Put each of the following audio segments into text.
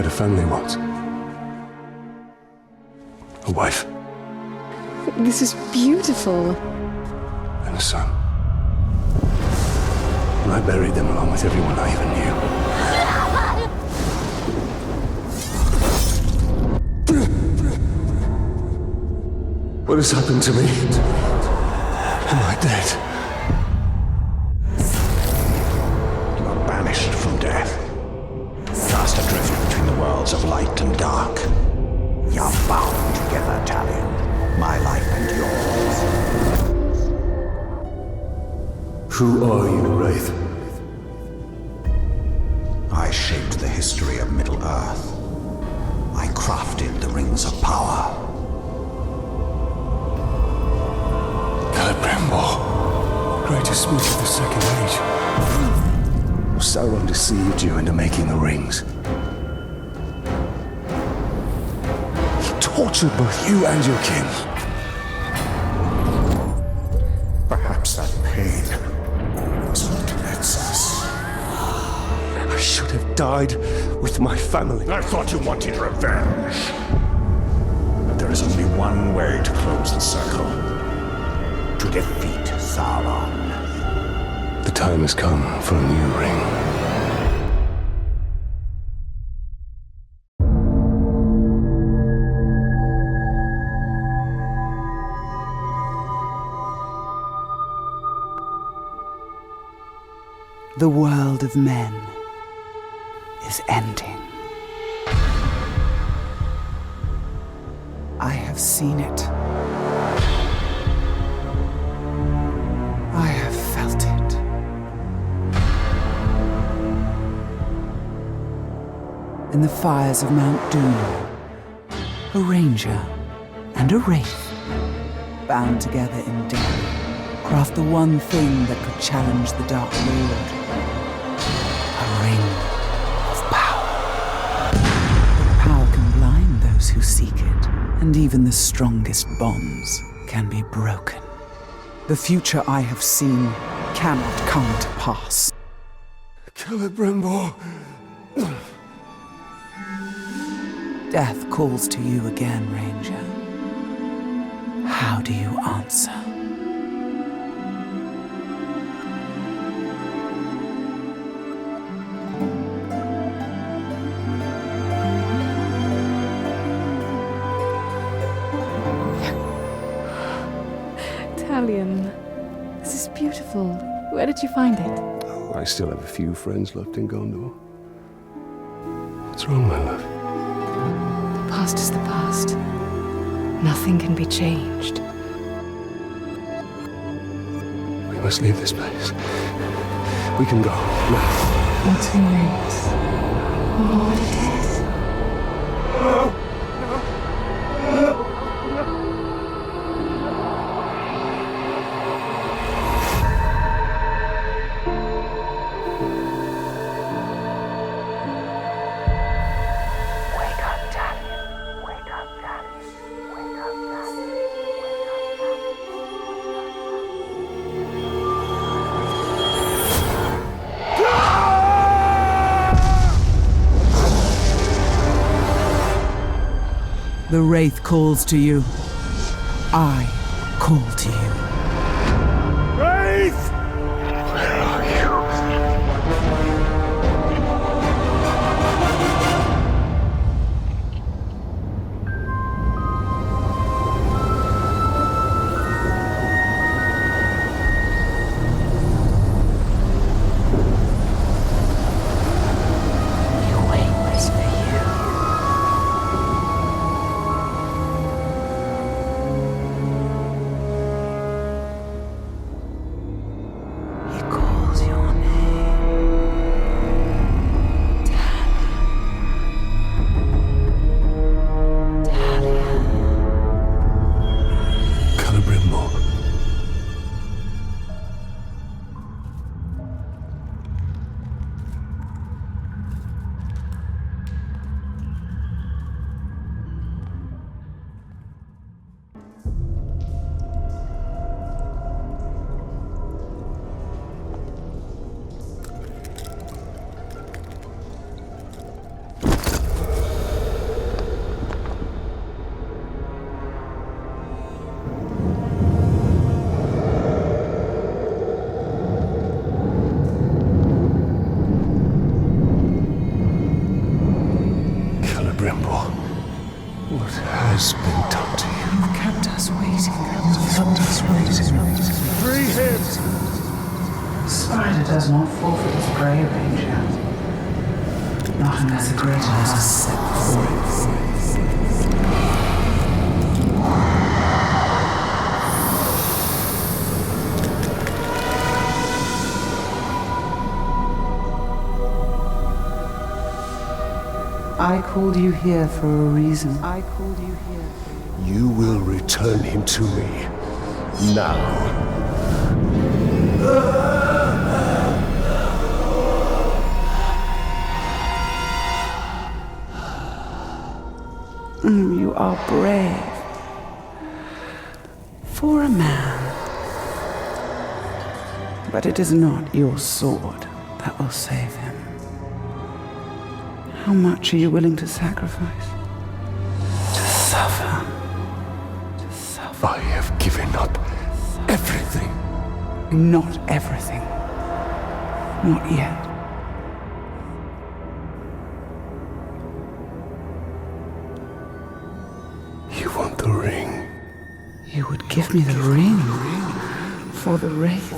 had a family once. A wife. This is beautiful. And a son. And I buried them along with everyone I even knew. What has happened to me? Am I dead? You are banished from death. Cast adrift between the worlds of light and dark. We are bound together, Talion. My life and yours. Who are you, Wraith? I shaped the history of Middle-earth. I crafted the Rings of Power. Celebrimbor, greatest smith of the Second Age. Sauron deceived you into making the rings. He tortured both you and your kin. Perhaps that pain was what connects us. I should have died with my family. I thought you wanted revenge. But there is only one way to close the circle. To defeat Sauron. The time has come for a new ring. The world of men is ending. I have seen it. I have felt it. In the fires of Mount Doom, a ranger and a wraith, bound together in death, craft the one thing that could challenge the Dark Lord. A ring of power. But power can blind those who seek it, and even the strongest bonds can be broken. The future I have seen cannot come to pass. Celebrimbor. Death calls to you again, Ranger. How do you answer? Talion, this is beautiful. Where did you find it? Oh, I still have a few friends left in Gondor. What's wrong, my love? The past is the past. Nothing can be changed. We must leave this place. We can go now. Not too late. What it is. The Wraith calls to you. I call to you. Wraith! Where are you? You wait this for you. Gondor. What has been done to you? You've kept us waiting. Free him! Spider does not forfeit his prey, Ranger. Not unless a greater has set before it. I called you here for a reason. You will return him to me. Now. You are brave. For a man. But it is not your sword that will save him. How much are you willing to sacrifice? To suffer. I have given up everything. Not everything. Not yet. You want the ring? You would give me the ring for the wraith.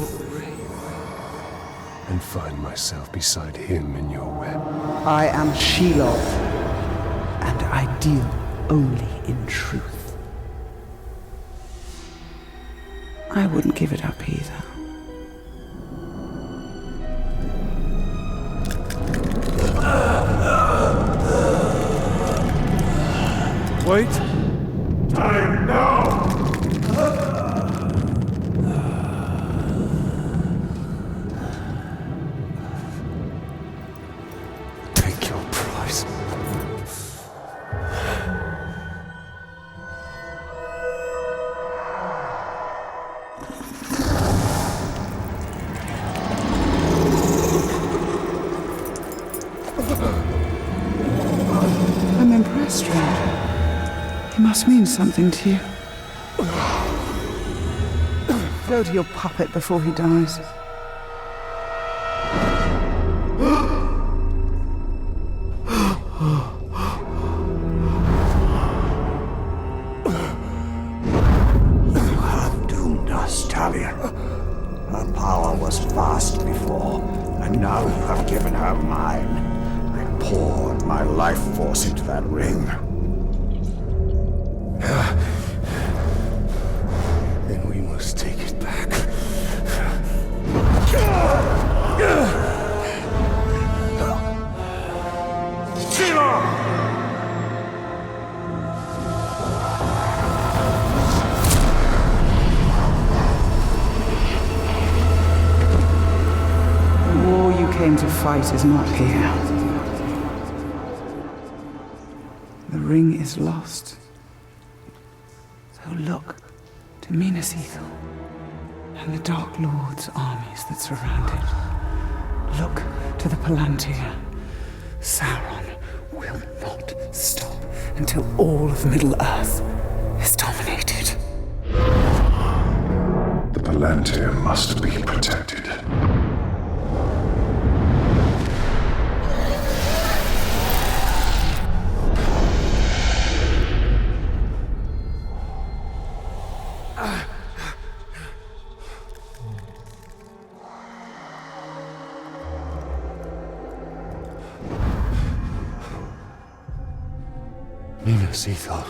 And find myself beside him in your web. I am Shelob, and I deal only in truth. I wouldn't give it up either. Wait! Time now! Take your prize. I'm impressed, Stranger. He must mean something to you. Go to your puppet before he dies. You have doomed us, Talion. Her power was vast before, and now you have given her mine. I poured my life force into that ring. Then we must take it back. The war you came to fight is not here. The ring is lost. So look to Minas Ithil and the Dark Lord's armies that surround it. Look to the Palantir. Sauron will not stop until all of Middle-earth is dominated. The Palantir must be protected. Minas Ithil.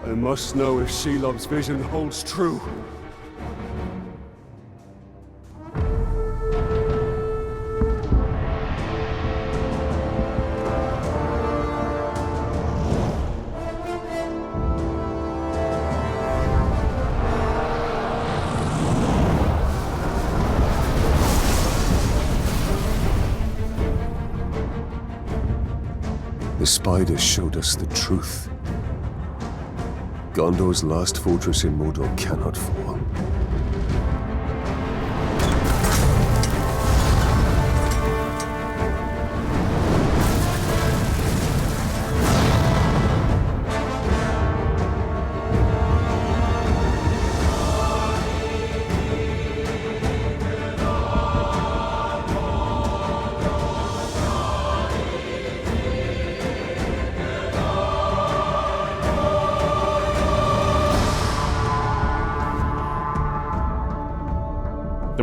I must know if Shelob's vision holds true. The spider showed us the truth. Gondor's last fortress in Mordor cannot fall.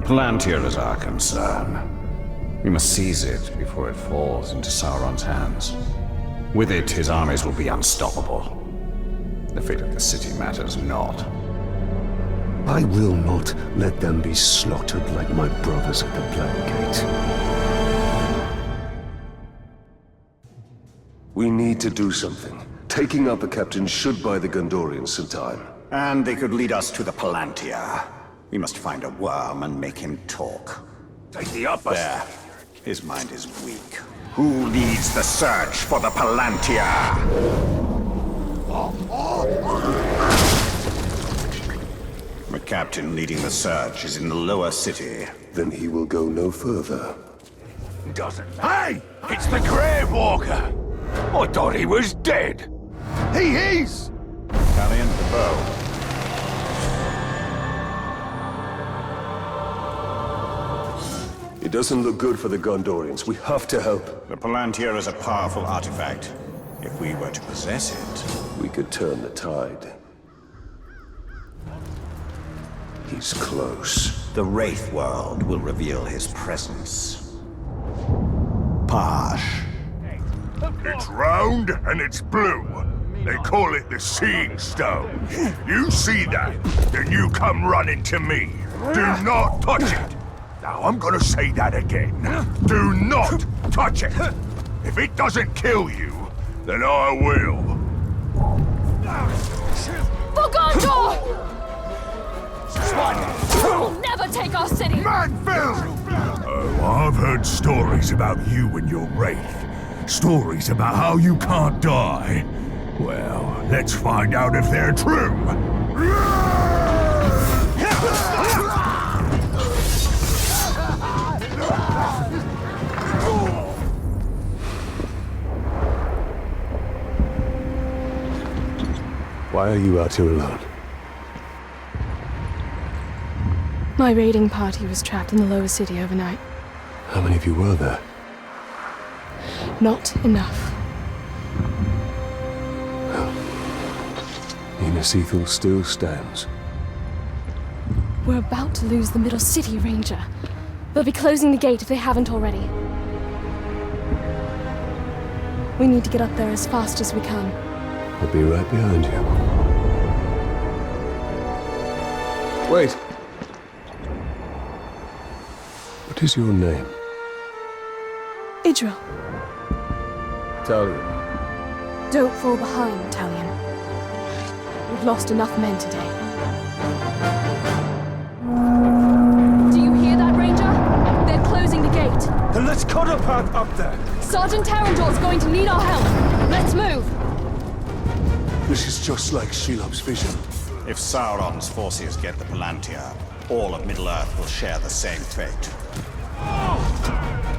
Palantir is our concern. We must seize it before it falls into Sauron's hands. With it, his armies will be unstoppable. The fate of the city matters not. I will not let them be slaughtered like my brothers at the Black Gate. We need to do something. Taking out the captain should buy the Gondorians some time. And they could lead us to the Palantir. We must find a worm and make him talk. Take the upper. There. His mind is weak. Who leads the search for the Palantir? The captain leading the search is in the lower city. Then he will go no further. Doesn't. Hey! It's the Grave Walker! I thought he was dead! He is! Talion, the bow. It doesn't look good for the Gondorians. We have to help. The Palantir is a powerful artifact. If we were to possess it... We could turn the tide. He's close. The Wraith world will reveal his presence. Posh. It's round and it's blue. They call it the Seeing Stone. You see that, then you come running to me. Do not touch it. Now I'm gonna say that again. Do not touch it. If it doesn't kill you, then I will. For Gondor! You'll never take our city! Manville! Oh, I've heard stories about you and your wraith. Stories about how you can't die. Well, let's find out if they're true. Why are you out here alone? My raiding party was trapped in the lower city overnight. How many of you were there? Not enough. Minas Ithil still stands. We're about to lose the Middle City, Ranger. They'll be closing the gate if they haven't already. We need to get up there as fast as we can. I'll be right behind you. Wait! What is your name? Idril, Talion. don't fall behind, Talion. We've lost enough men today. Do you hear that, Ranger? They're closing the gate. Then let's cut a path up there. Sergeant Tarandor's going to need our help. Let's move. This is just like Shelob's vision. If Sauron's forces get the Palantir, all of Middle-earth will share the same fate.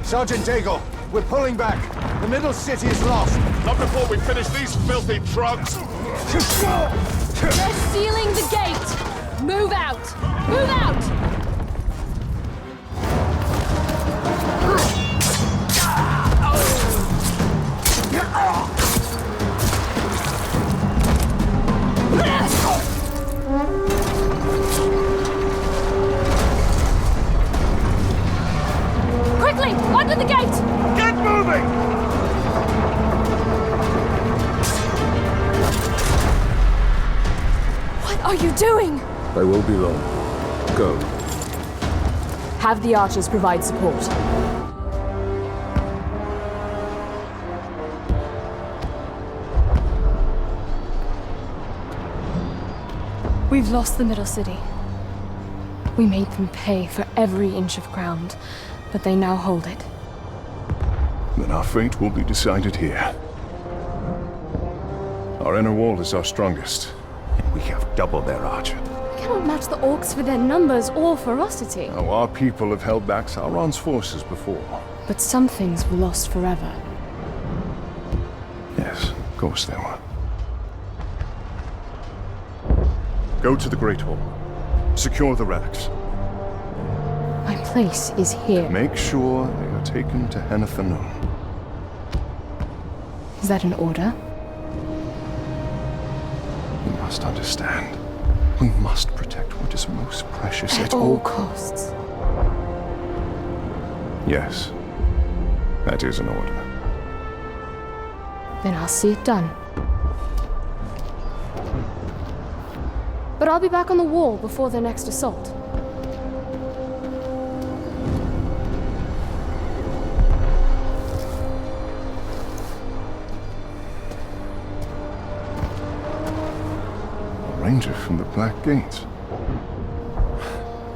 Sergeant Daigle, we're pulling back. The middle city is lost. Not before we finish these filthy trucks. They're sealing the gate. Move out. Move out. Quickly, under the gate. Get moving! What are you doing? I won't be long. Go. Have the archers provide support. We've lost the Middle City. We made them pay for every inch of ground, but they now hold it. Then our fate will be decided here. Our inner wall is our strongest. We have double their archer. We cannot match the orcs for their numbers or ferocity. Now, our people have held back Sauron's forces before. But some things were lost forever. Yes, of course they were. Go to the Great Hall. Secure the relics. My place is here. Make sure they are taken to Henathanon. Is that an order? You must understand. We must protect what is most precious At all costs. Yes. That is an order. Then I'll see it done. But I'll be back on the wall before their next assault. A ranger from the Black Gate.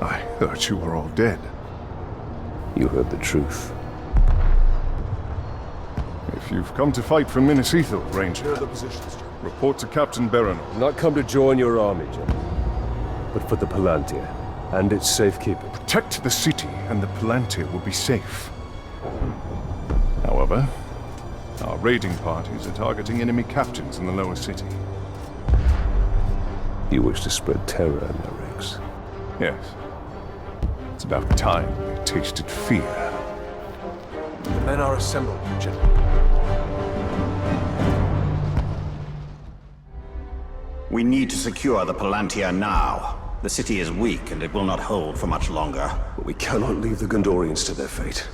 I thought you were all dead. You heard the truth. If you've come to fight for Minas Ithil, Ranger, report to Captain Berenor. Not come to join your army, General, but for the Palantir and its safekeeping. Protect the city, and the Palantir will be safe. However, our raiding parties are targeting enemy captains in the lower city. You wish to spread terror in their ranks. Yes. It's about time they tasted fear. The men are assembled, General. We need to secure the Palantir now. The city is weak, and it will not hold for much longer. But we cannot leave the Gondorians to their fate.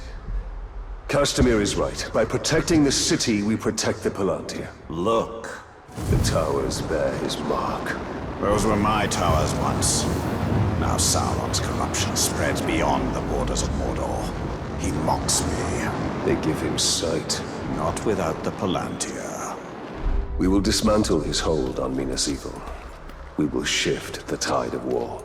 Castamir is right. By protecting the city, we protect the Palantir. Look. The towers bear his mark. Those were my towers once. Now Sauron's corruption spreads beyond the borders of Mordor. He mocks me. They give him sight. Not without the Palantir. We will dismantle his hold on Minas Ithil. We will shift the tide of war.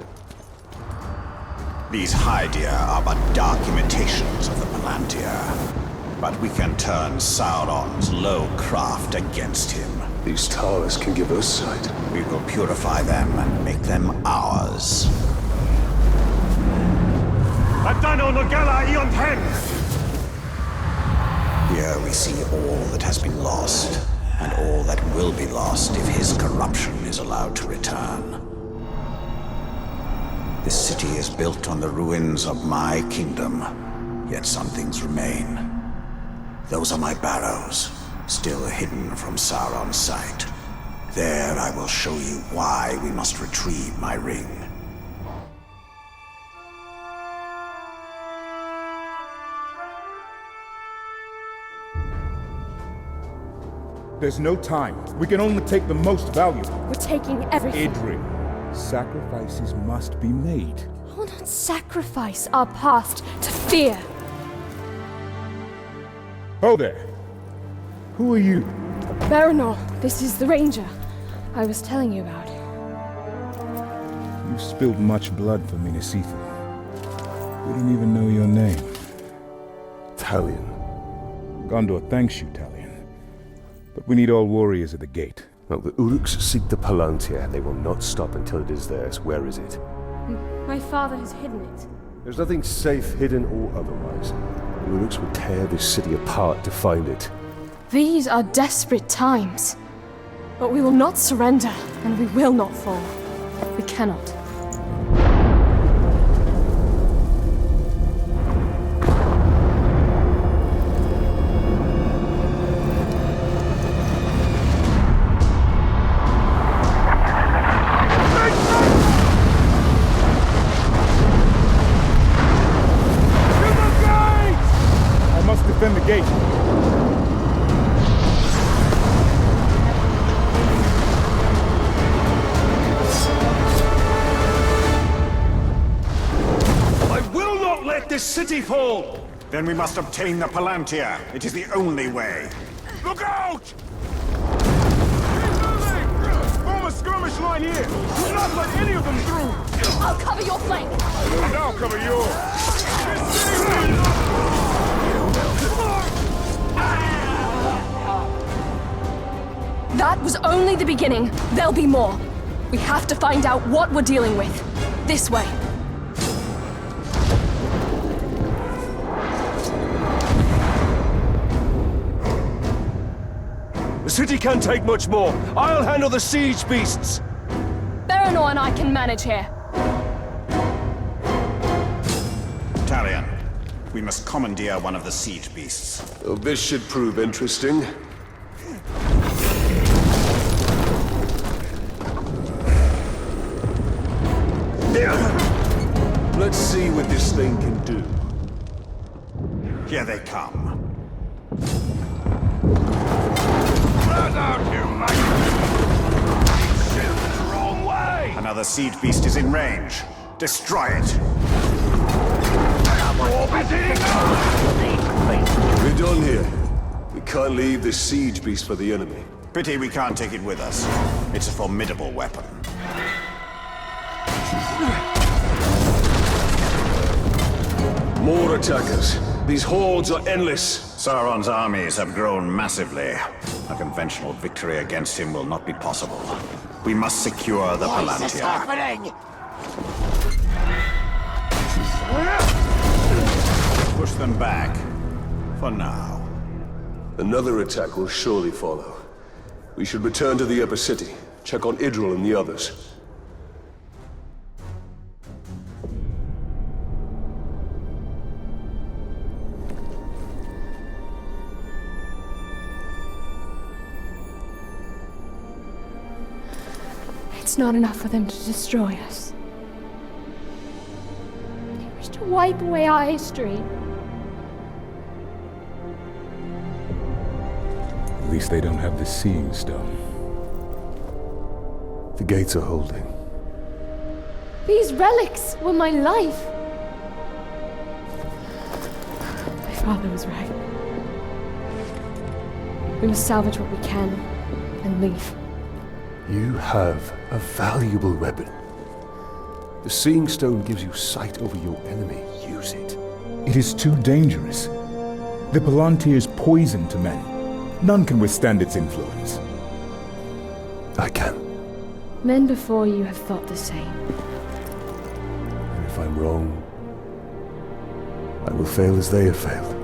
These Hydir are but dark imitations of the Palantir. But we can turn Sauron's low craft against him. These towers can give us sight. We will purify them and make them ours. Here we see all that has been lost, and all that will be lost if his corruption is allowed to return. This city is built on the ruins of my kingdom, yet some things remain. Those are my barrows, still hidden from Sauron's sight. There I will show you why we must retrieve my ring. There's no time. We can only take the most valuable. We're taking everything. Idri, sacrifices must be made. I will not sacrifice our past to fear. Oh there. Who are you? Berenor, this is the ranger I was telling you about. You've spilled much blood for Minas Ithil. We don't even know your name. Talion. Gondor thanks you, Talion. But we need all warriors at the gate. Well, the Uruks seek the Palantir. They will not stop until it is theirs. Where is it? My father has hidden it. There's nothing safe, hidden or otherwise. The Uruks will tear this city apart to find it. These are desperate times. But we will not surrender, and we will not fall. We cannot. I must defend the gate. This city fall! Then we must obtain the Palantir. It is the only way. Look out! Form a skirmish line here! Do not let any of them through! I'll cover your flank! And I'll cover yours! That was only the beginning. There'll be more. We have to find out what we're dealing with. This way. The city can't take much more. I'll handle the siege beasts. Berenor and I can manage here. Talion, we must commandeer one of the siege beasts. Well, this should prove interesting. Let's see see what this thing can do. Here they come. Spread out, you maggot! Shoot the wrong way! Another siege beast is in range. Destroy it. We're done here. We can't leave this siege beast for the enemy. Pity we can't take it with us. It's a formidable weapon. More attackers. These hordes are endless. Sauron's armies have grown massively. A conventional victory against him will not be possible. We must secure the Palantir. Push them back. For now. Another attack will surely follow. We should return to the upper city. Check on Idril and the others. It's not enough for them to destroy us. They wish to wipe away our history. At least they don't have the Seeing Stone. The gates are holding. These relics were my life. My father was right. We must salvage what we can and leave. You have a valuable weapon. The Seeing Stone gives you sight over your enemy. Use it. It is too dangerous. The Palantir is poison to men. None can withstand its influence. I can. Men before you have thought the same. And if I'm wrong, I will fail as they have failed.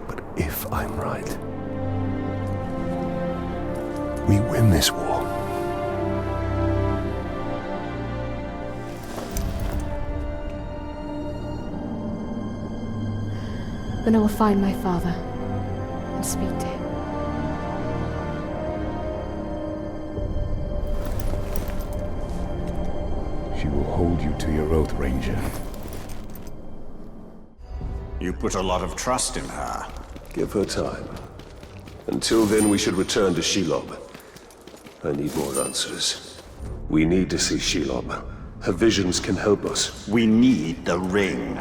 But if I'm right, we win this war. Then I will find my father and speak to him. She will hold you to your oath, Ranger. You put a lot of trust in her. Give her time. Until then, we should return to Shelob. I need more answers. We need to see Shelob. Her visions can help us. We need the ring.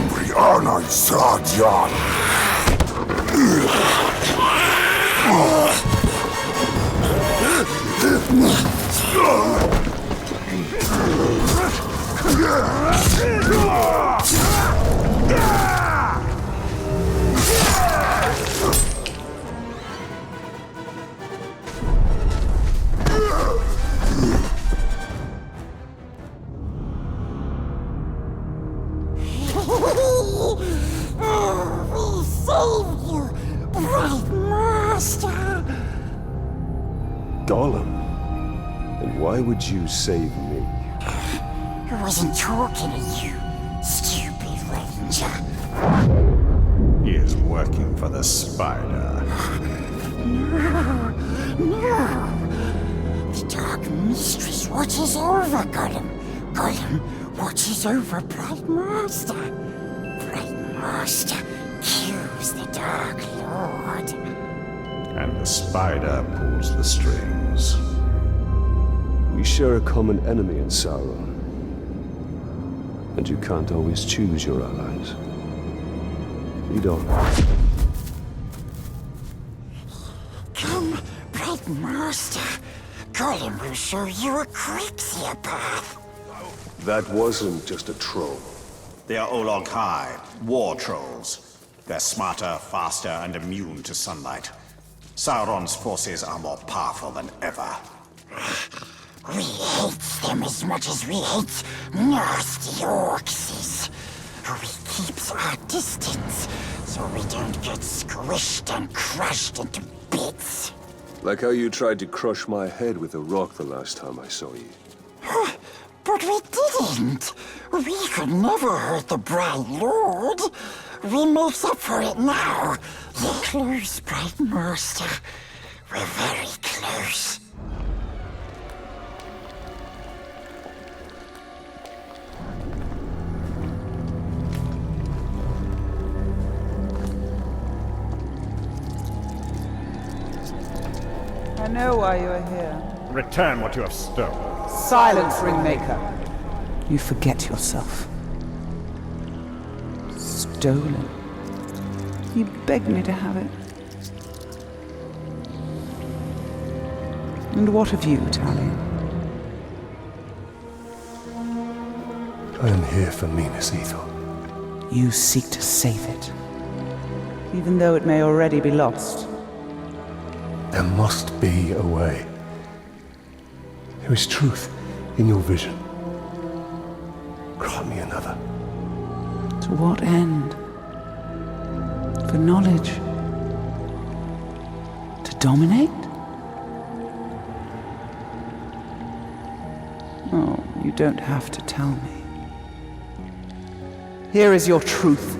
Brianna Sarjan. We saved you, bright master. Gollum? And why would you save me? I wasn't talking to you, stupid ranger. He is working for the spider. No. The Dark Mistress watches over Gollum. Gollum watches over Bright Master. Bright Master kills the Dark Lord. And the spider pulls the strings. We share a common enemy in Sauron. And you can't always choose your allies. Lead on. Come, Bright Master. Gollum will show you a quicker path. That wasn't just a troll. They are Olog High, war trolls. They're smarter, faster, and immune to sunlight. Sauron's forces are more powerful than ever. We hate them as much as we hate nasty orcs. We keeps our distance so we don't get squished and crushed into bits. Like how you tried to crush my head with a rock the last time I saw you. But But we didn't. We could never hurt the Bright Lord. We makes up for it now. You're close, Bright Master. We're very close. I know why you are here. Return what you have stolen. Silence, Ringmaker. You forget yourself. Stolen. You begged me to have it. And what of you, Talion? I am here for Minas Ethel. You seek to save it, even though it may already be lost. There must be a way. There is truth in your vision. Grant me another. To what end? For knowledge? To dominate? Oh, you don't have to tell me. Here is your truth.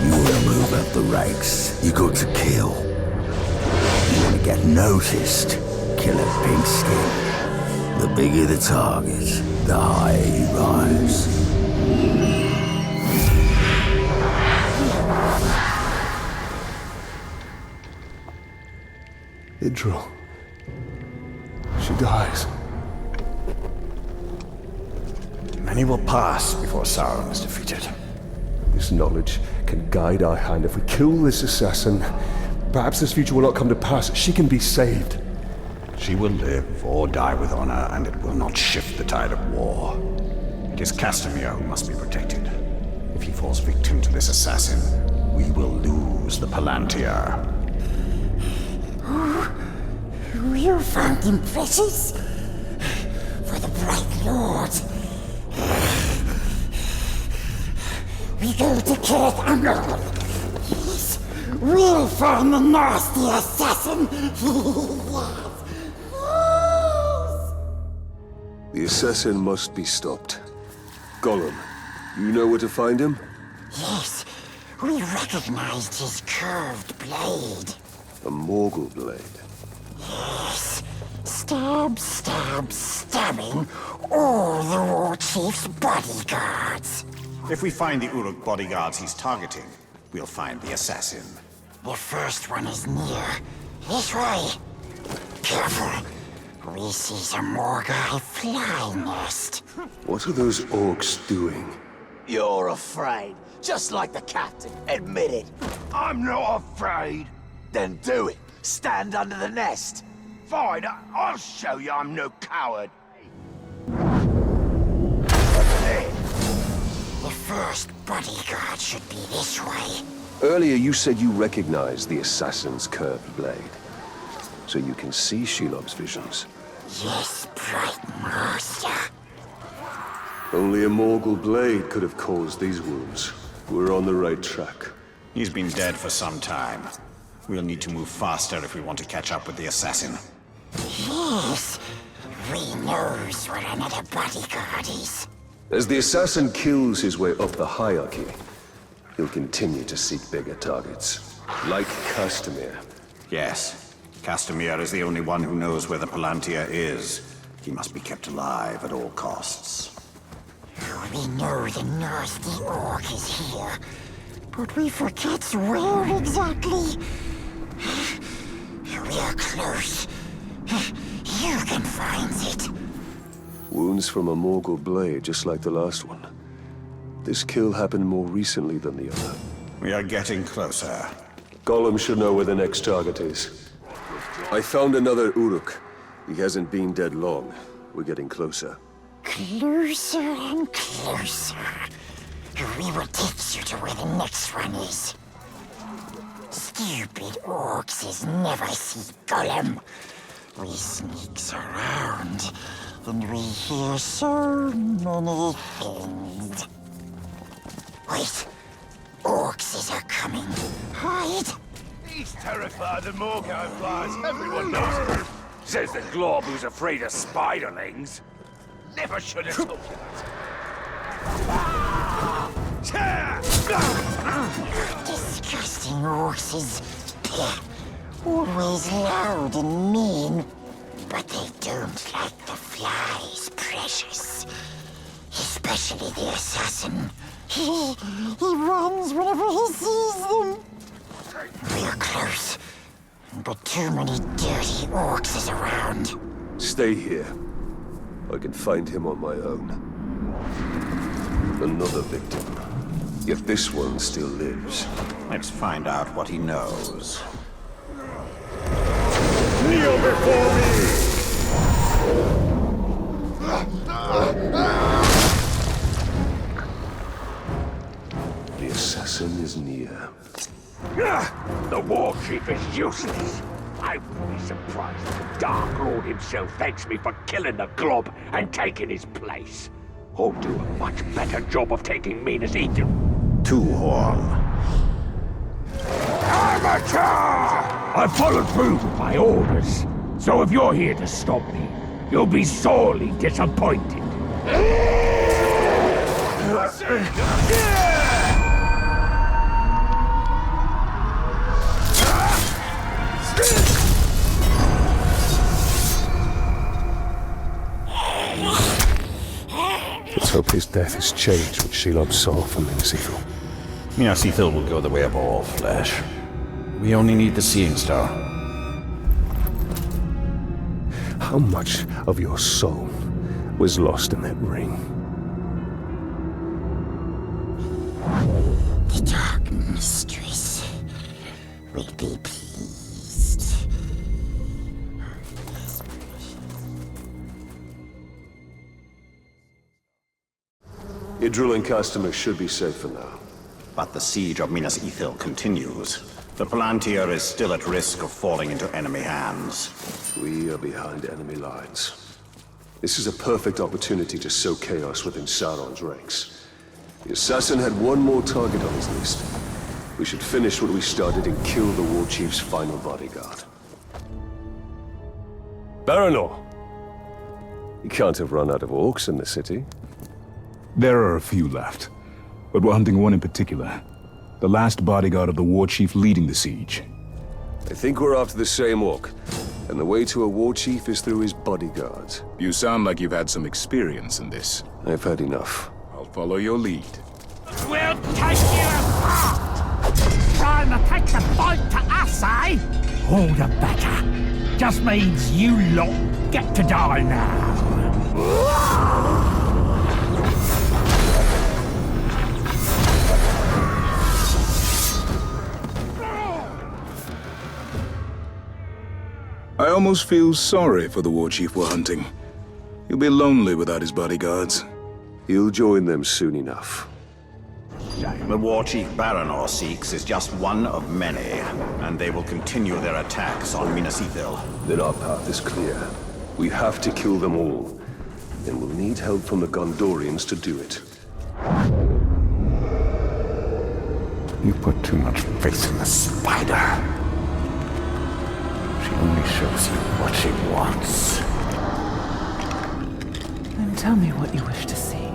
You want to move up the ranks, you got to kill. You want to get noticed, kill a pink skin. The bigger the target, the higher you rise. Idril. She dies. Many will pass before Sauron is defeated. This knowledge can guide our hand. If we kill this assassin, perhaps this future will not come to pass. She can be saved. She will live or die with honor, and it will not shift the tide of war. It is Castamere who must be protected. If he falls victim to this assassin, we will lose the Palantir. You found him precious? For the Bright Lord. We go to Kirith Angel. Yes, we'll find the nasty assassin. Yes. The assassin must be stopped. Gollum, you know where to find him? Yes, we recognized his curved blade. A Morgul blade. Yes. Stab, stab, stabbing all the war chief's bodyguards. If we find the Uruk bodyguards he's targeting, we'll find the assassin. The first one is near. This way. Careful. We see some Morgai fly nest. What are those orcs doing? You're afraid, just like the captain. Admit it. I'm not afraid. Then do it. Stand under the nest. Fine, I'll show you I'm no coward. The first bodyguard should be this way. Earlier you said you recognized the assassin's curved blade. So you can see Shelob's visions. Yes, Bright Master. Only a Morgul blade could have caused these wounds. We're on the right track. He's been dead for some time. We'll need to move faster if we want to catch up with the assassin. Yes. We knows what another bodyguard is. As the assassin kills his way up the hierarchy, he'll continue to seek bigger targets. Like Castamere. Yes. Castamere is the only one who knows where the Palantir is. He must be kept alive at all costs. We know the nasty orc is here, but we forget where exactly. We are close. You can find it. Wounds from a Morgul blade, just like the last one. This kill happened more recently than the other. We are getting closer. Gollum should know where the next target is. I found another Uruk. He hasn't been dead long. We're getting closer. Closer and closer. We will take you to where the next one is. Stupid orcs never see Gollum. We sneaks around, and we hear so many things. Wait, orcs are coming. Hide! He's terrified of Morgau flies. Everyone knows it. Says the glob who's afraid of spiderlings. Never should have told you Disgusting orcs. Always loud and mean. But they don't like the flies, precious. Especially the assassin. He runs whenever he sees them. We're close. But too many dirty orcs is around. Stay here. I can find him on my own. Another victim. Yet this one still lives. Let's find out what he knows. Kneel before me! The assassin is near. The war chief is useless. I wouldn't be surprised if the Dark Lord himself thanks me for killing the glob and taking his place. Or do a much better job of taking Minas Ithil. Two-horn. Amateur! I followed through with my orders. So if you're here to stop me, you'll be sorely disappointed. Let's hope his death has changed what Shelob saw from Minas Ithil. Minas Ithil will go the way of all flesh. We only need the Seeing Star. How much of your soul was lost in that ring? The Dark Mistress will be pleased. Idril and Castamir should be safe for now. But the siege of Minas Ithil continues. The Palantir is still at risk of falling into enemy hands. We are behind enemy lines. This is a perfect opportunity to sow chaos within Sauron's ranks. The assassin had one more target on his list. We should finish what we started and kill the war chief's final bodyguard. Baranor! You can't have run out of orcs in the city. There are a few left, but we're hunting one in particular. The last bodyguard of the war chief leading the siege. I think we're after the same orc, and the way to a war chief is through his bodyguards. You sound like you've had some experience in this. I've had enough. I'll follow your lead. We'll take you apart! Trying to take the fight to us, eh? All the better. Just means you lot get to die now. I almost feel sorry for the war chief we're hunting. He'll be lonely without his bodyguards. He'll join them soon enough. The war chief Baranor seeks is just one of many, and they will continue their attacks on Minas Ithil. Then our path is clear. We have to kill them all, and we'll need help from the Gondorians to do it. You put too much faith in the spider. She only shows you what she wants. Then tell me what you wish to see.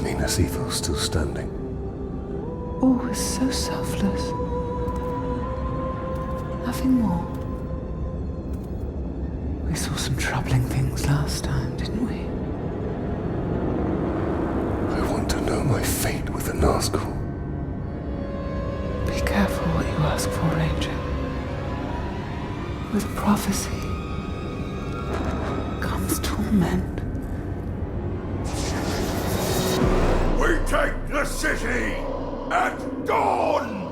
Minas Ithil still standing. All was so selfless. Nothing more. We saw some troubling things last time, didn't we? I want to know my fate with the Nazgul. Be careful what you ask for, Ranger. With prophecy comes torment. We take the city at dawn!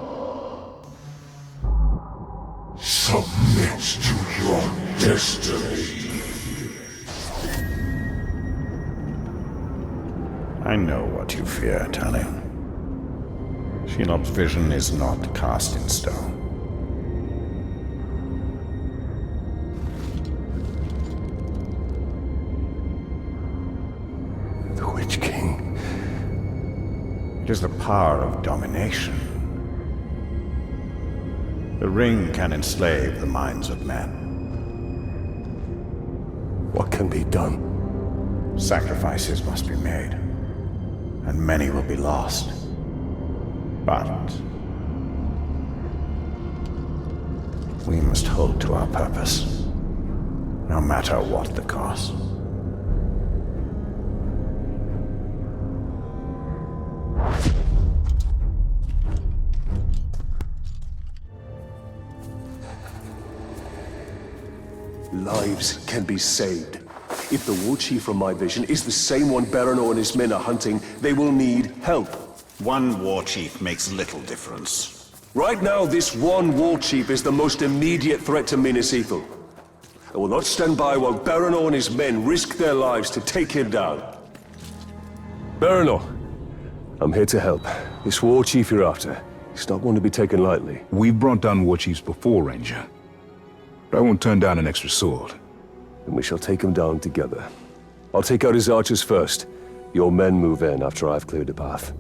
Submit to your destiny. I know what you fear, Talion. Shelob's vision is not cast in stone. The Witch King. It is the power of domination. The ring can enslave the minds of men. What can be done? Sacrifices must be made, and many will be lost. But we must hold to our purpose, no matter what the cost. Lives can be saved. If the war chief from my vision is the same one Baranor and his men are hunting, they will need help. One war chief makes little difference. Right now, this one war chief is the most immediate threat to Minas Ithil. I will not stand by while Baranor and his men risk their lives to take him down. Baranor, I'm here to help. This war chief you're after, he's not one to be taken lightly. We've brought down war chiefs before, Ranger. But I won't turn down an extra sword. Then we shall take him down together. I'll take out his archers first. Your men move in after I've cleared the path.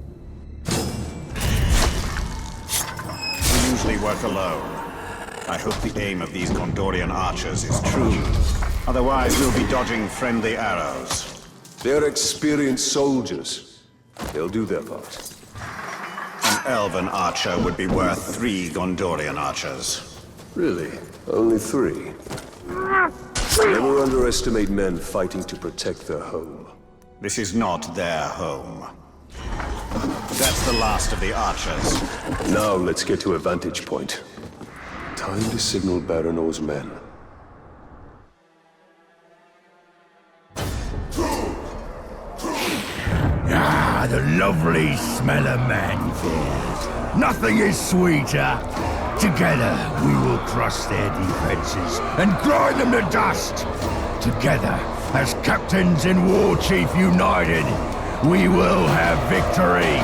We usually work alone. I hope the aim of these Gondorian archers is true. Otherwise, we'll be dodging friendly arrows. They're experienced soldiers. They'll do their part. An elven archer would be worth 3 Gondorian archers. Really? Only 3? Never underestimate men fighting to protect their home. This is not their home. That's the last of the archers. Now let's get to a vantage point. Time to signal Baranor's men. Ah, the lovely smell of manfears. Nothing is sweeter. Together, we will crush their defenses and grind them to dust. Together, as captains and war chief united, we will have victory.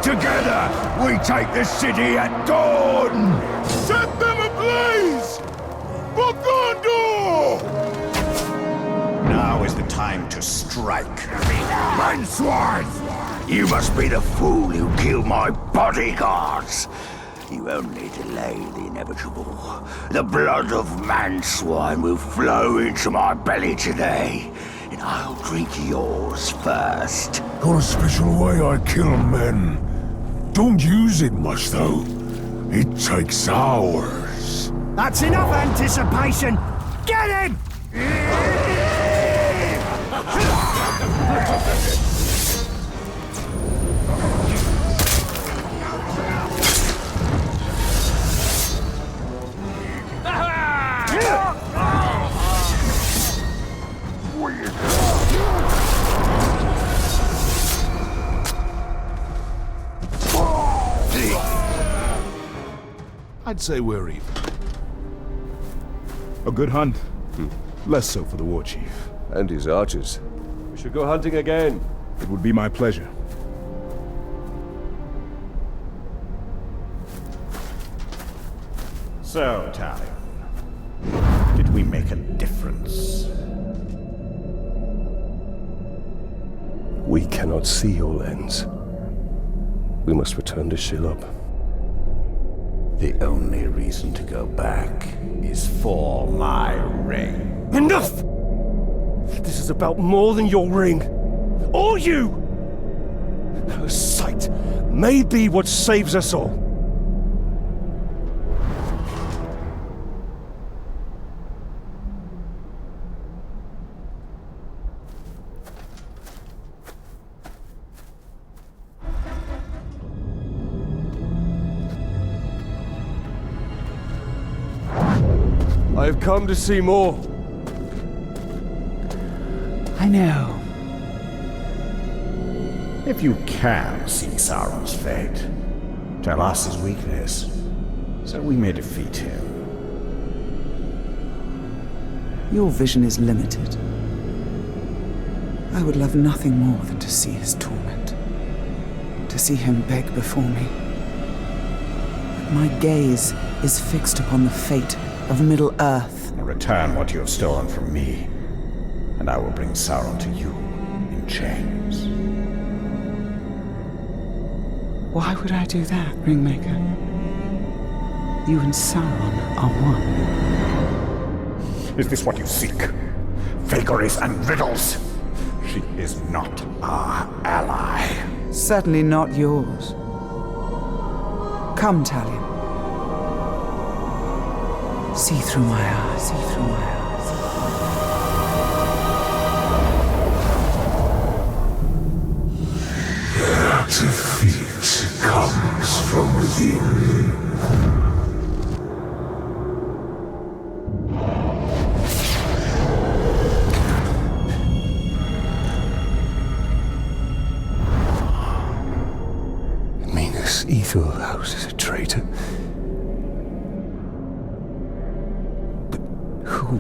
Together, we take the city at dawn. Set them ablaze! For Gondor! Now is the time to strike. Manswine! You must be the fool who killed my bodyguards. You only delay the inevitable. The blood of Manswine will flow into my belly today, and I'll drink yours first. Got a special way I kill men. Don't use it much, though. It takes hours. That's enough anticipation! Get him! I'd say we're even. A good hunt? Less so for the war chief. And his archers. We should go hunting again. It would be my pleasure. So, Talion, did we make a difference? We cannot see your lens. We must return to Shelob. The only reason to go back is for my ring. Enough! This is about more than your ring. Or you! Her sight may be what saves us all. I have come to see more. I know. If you can see Sauron's fate, tell us his weakness, so we may defeat him. Your vision is limited. I would love nothing more than to see his torment. To see him beg before me. But my gaze is fixed upon the fate of Middle-earth. Return what you have stolen from me, and I will bring Sauron to you in chains. Why would I do that, Ringmaker? You and Sauron are one. Is this what you seek? Vagaries and riddles? She is not our ally. Certainly not yours. Come, Talion. See through my eyes, see through my eyes. Defeat comes from within. Minas Ethel houses a traitor. But who?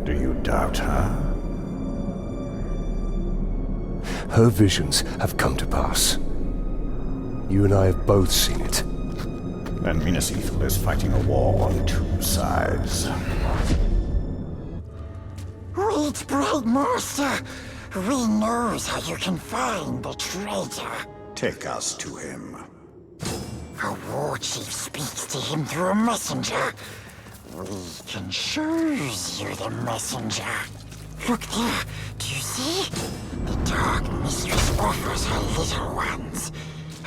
Do you doubt her? Her visions have come to pass. You and I have both seen it. And Minas Ethel is fighting a war on two sides. Wait, Bright Master! We knows how you can find the traitor. Take us to him. A war chief speaks to him through a messenger. We can choose you the messenger. Look there, do you see? The Dark Mistress offers her little ones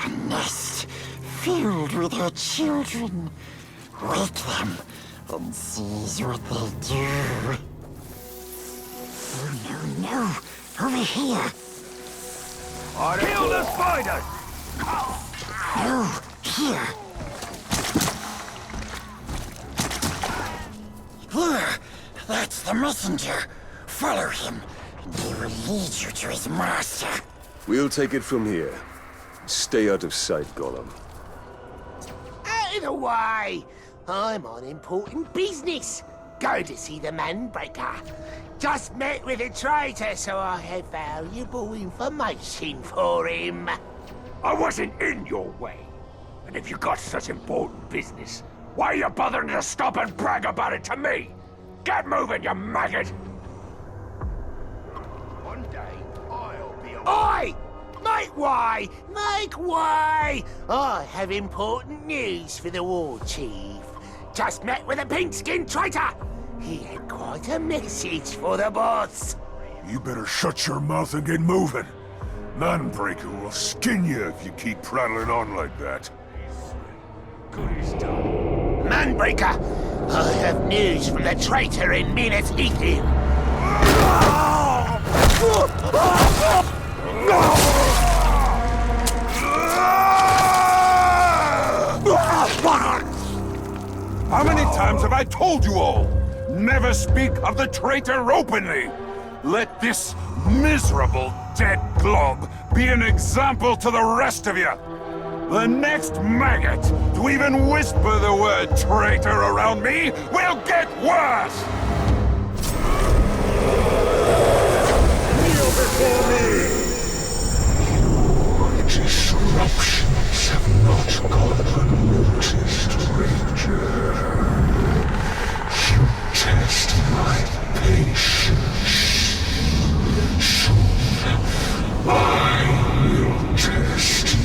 a nest filled with her children. Wake them and seize what they do. Oh no, over here. Kill the spiders! No, here. There, that's the messenger. Follow him, and he will lead you to his master. We'll take it from here. Stay out of sight, Gollum. Out of the way! I'm on important business. Go to see the Manbreaker. Just met with a traitor, so I have valuable information for him. I wasn't in your way. And if you got such important business, why are you bothering to stop and brag about it to me? Get moving, you maggot! One day, I'll be Oi! Make way! Make way! I have important news for the war chief. Just met with a pink-skinned traitor. He had quite a message for the boss. You better shut your mouth and get moving. Manbreaker will skin you if you keep prattling on like that. Good as done. Manbreaker, I have news from the traitor in Minas Ethel. How many times have I told you all? Never speak of the traitor openly! Let this miserable dead glob be an example to the rest of you! The next maggot to even whisper the word traitor around me will get worse! Kneel before me! Your disruptions have not gone unnoticed, Ranger. You test my patience. Soon, I will test you.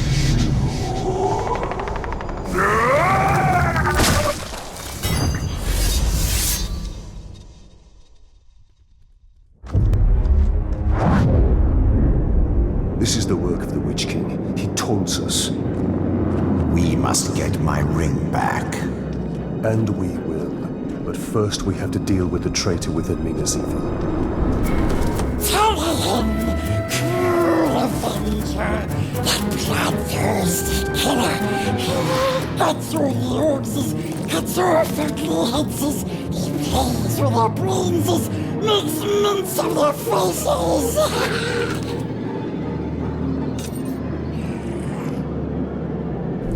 This is the work of the Witch King. He taunts us. We must get my ring back. And we will. But first we have to deal with the traitor within Minas Ethel. Tell him, cruel avenger, that bloodthirsty killer. Cuts through the orcs, cuts off ugly heads, he plays with their brains, makes mince of their faces.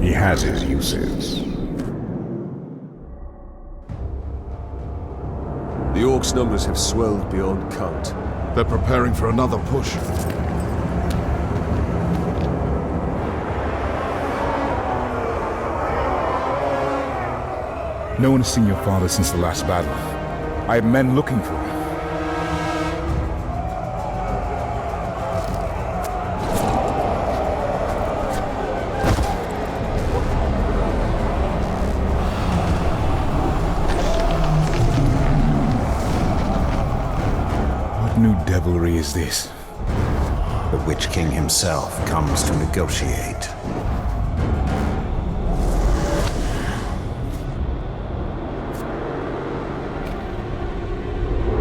He has his uses. The Orcs' numbers have swelled beyond count. They're preparing for another push. No one has seen your father since the last battle. I have men looking for him. devilry is this? The Witch King himself comes to negotiate.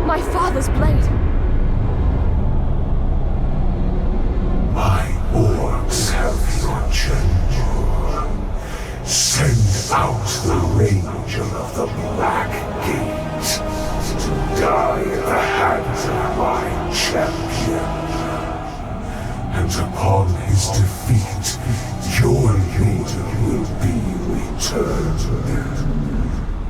My father's blade! My orcs have your chamber. Send out the Ranger of the Black Gate to die at the hands of my champion. And upon his defeat, your leader will be returned.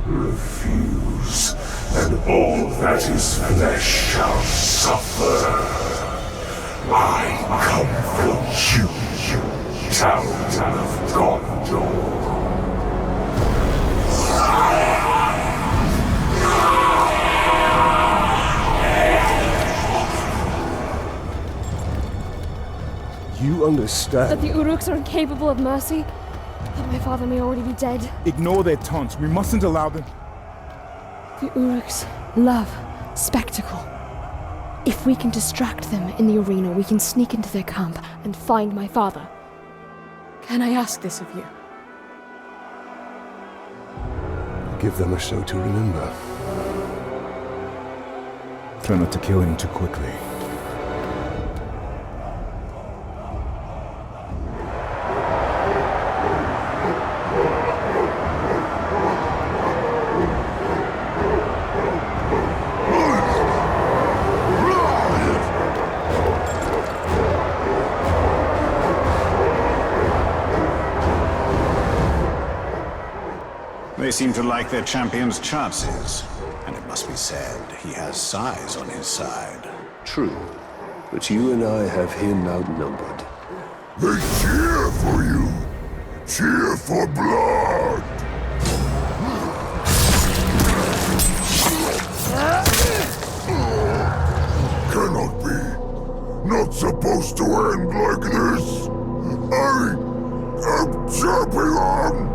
Refuse, and all that is flesh shall suffer. I come for you, Town of Gondor. You understand? That the Uruks are incapable of mercy? That my father may already be dead? Ignore their taunts. We mustn't allow them. The Uruks love spectacle. If we can distract them in the arena, we can sneak into their camp and find my father. Can I ask this of you? Give them a show to remember. Try not to kill him too quickly. They seem to like their champion's chances. And it must be said, he has size on his side. True, but you and I have him outnumbered. They cheer for you! Cheer for blood! Cannot be! Not supposed to end like this! I am champion!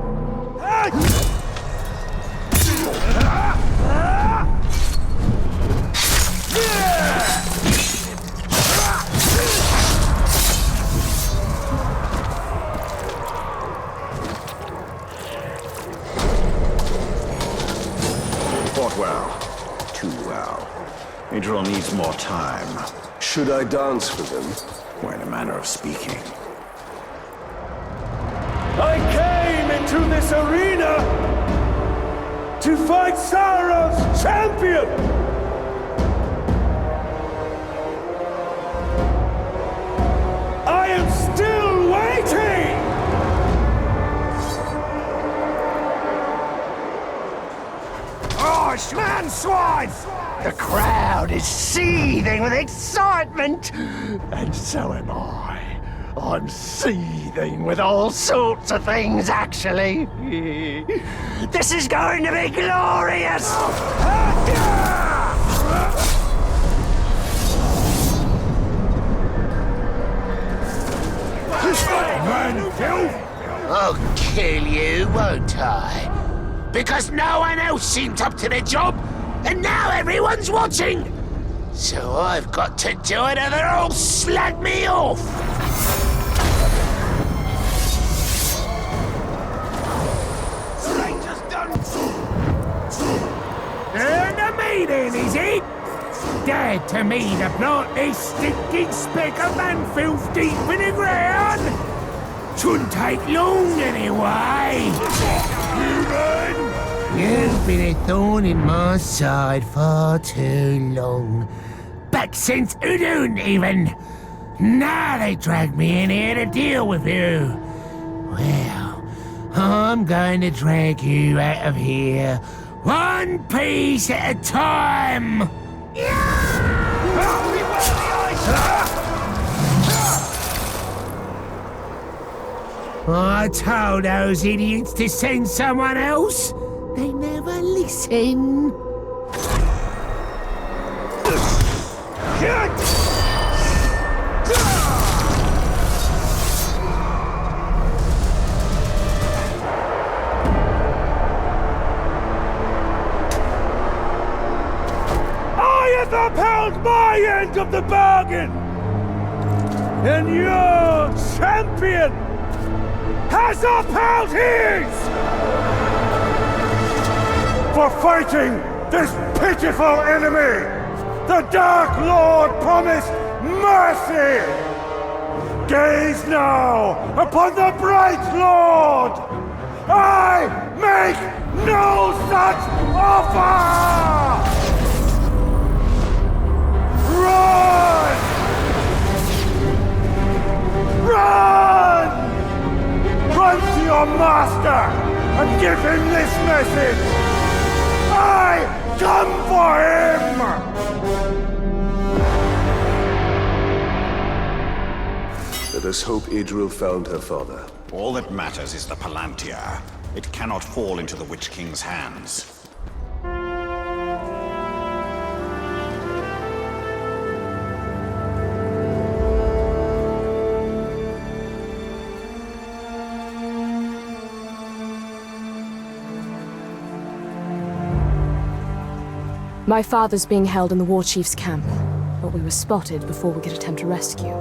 Fought well. Too well. Adriel needs more time. Should I dance for them? Or in a manner of speaking. I came into this arena to fight Sauron's champion! I am still waiting! Oh, man, swine! The crowd is seething with excitement! And so am I. I'm seething with all sorts of things, actually. This is going to be glorious! I'll kill you, won't I? Because no one else seemed up to the job, and now everyone's watching! So I've got to do it or they'll all slag me off! And the meeting, is it? Dare to me to plant this stinking speck of man filth deep in the ground? Shouldn't take long anyway. Human! You've been a thorn in my side far too long. Back since Udun, even. Now they drag me in here to deal with you. Well, I'm going to drag you out of here, one piece at a time. I told those idiots to send someone else. They never listen. I am the upheld my end of the bargain! And your champion has upheld his! For fighting this pitiful enemy, the Dark Lord promised mercy! Gaze now upon the Bright Lord! I make no such offer! Run! Run! Run to your master and give him this message! I come for him! Let us hope Idril found her father. All that matters is the Palantir. It cannot fall into the Witch King's hands. My father's being held in the War Chief's camp, but we were spotted before we could attempt a rescue.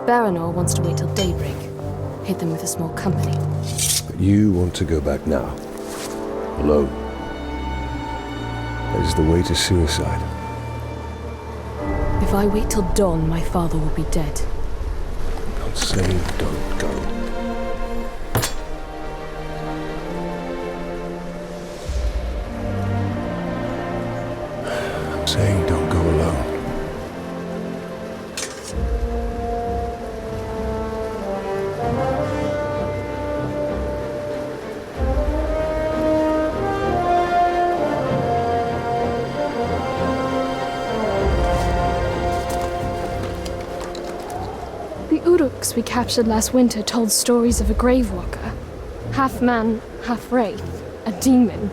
Baranor wants to wait till daybreak, hit them with a small company. But you want to go back now. Alone. That is the way to suicide. If I wait till dawn, my father will be dead. Don't say don't go. I'm saying don't go alone. The Uruks we captured last winter told stories of a gravewalker. Half man, half wraith. A demon.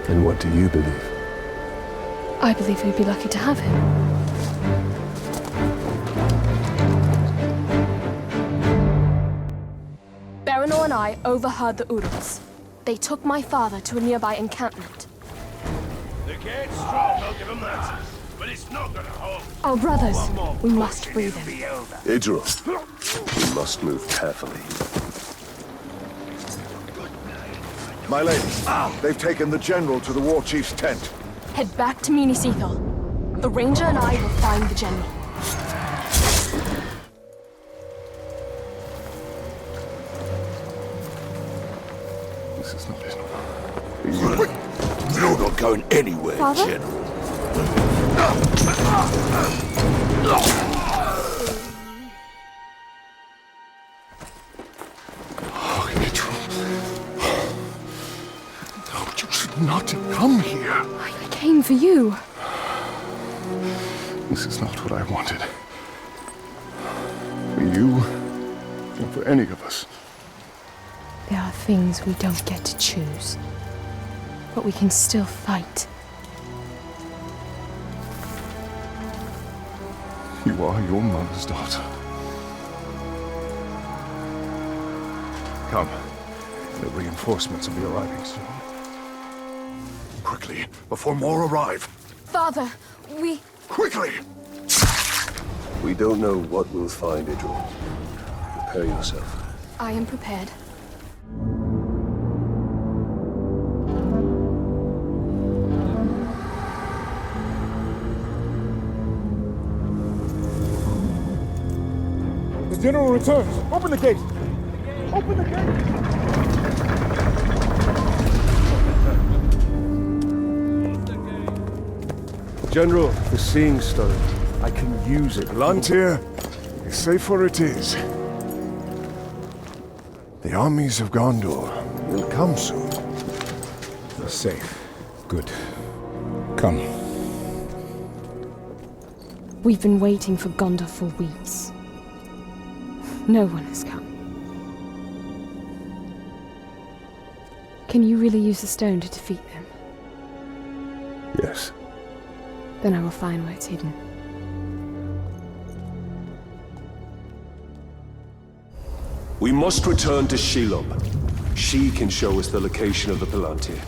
And what do you believe? I believe we'd be lucky to have him. Baranor and I overheard the Uruks. They took my father to a nearby encampment. The gate's strong, I'll give him that. But it's not gonna hold. Our brothers, we must free them. Idril, you must move carefully. My lady, they've taken the general to the war chief's tent. Head back to Minas Ithil. The ranger and I will find the general. This is not it. You're not going anywhere, Father? General. Oh, Idril. No, you should not have come here. I came for you. This is not what I wanted. For you, or for any of us. There are things we don't get to choose. But we can still fight. You are your mother's daughter. Come. The reinforcements will be arriving soon. Quickly, before more arrive. Father, we... Quickly! We don't know what we'll find, Idril. Prepare yourself. I am prepared. The general returns. Open the gate. Open the gate. General, the Seeing Stone. I can use it. Palantir, safer it is. The armies of Gondor will come soon. You're safe. Good. Come. We've been waiting for Gondor for weeks. No one has come. Can you really use the stone to defeat them? Yes. Then I will find where it's hidden. We must return to Shelob. She can show us the location of the Palantir.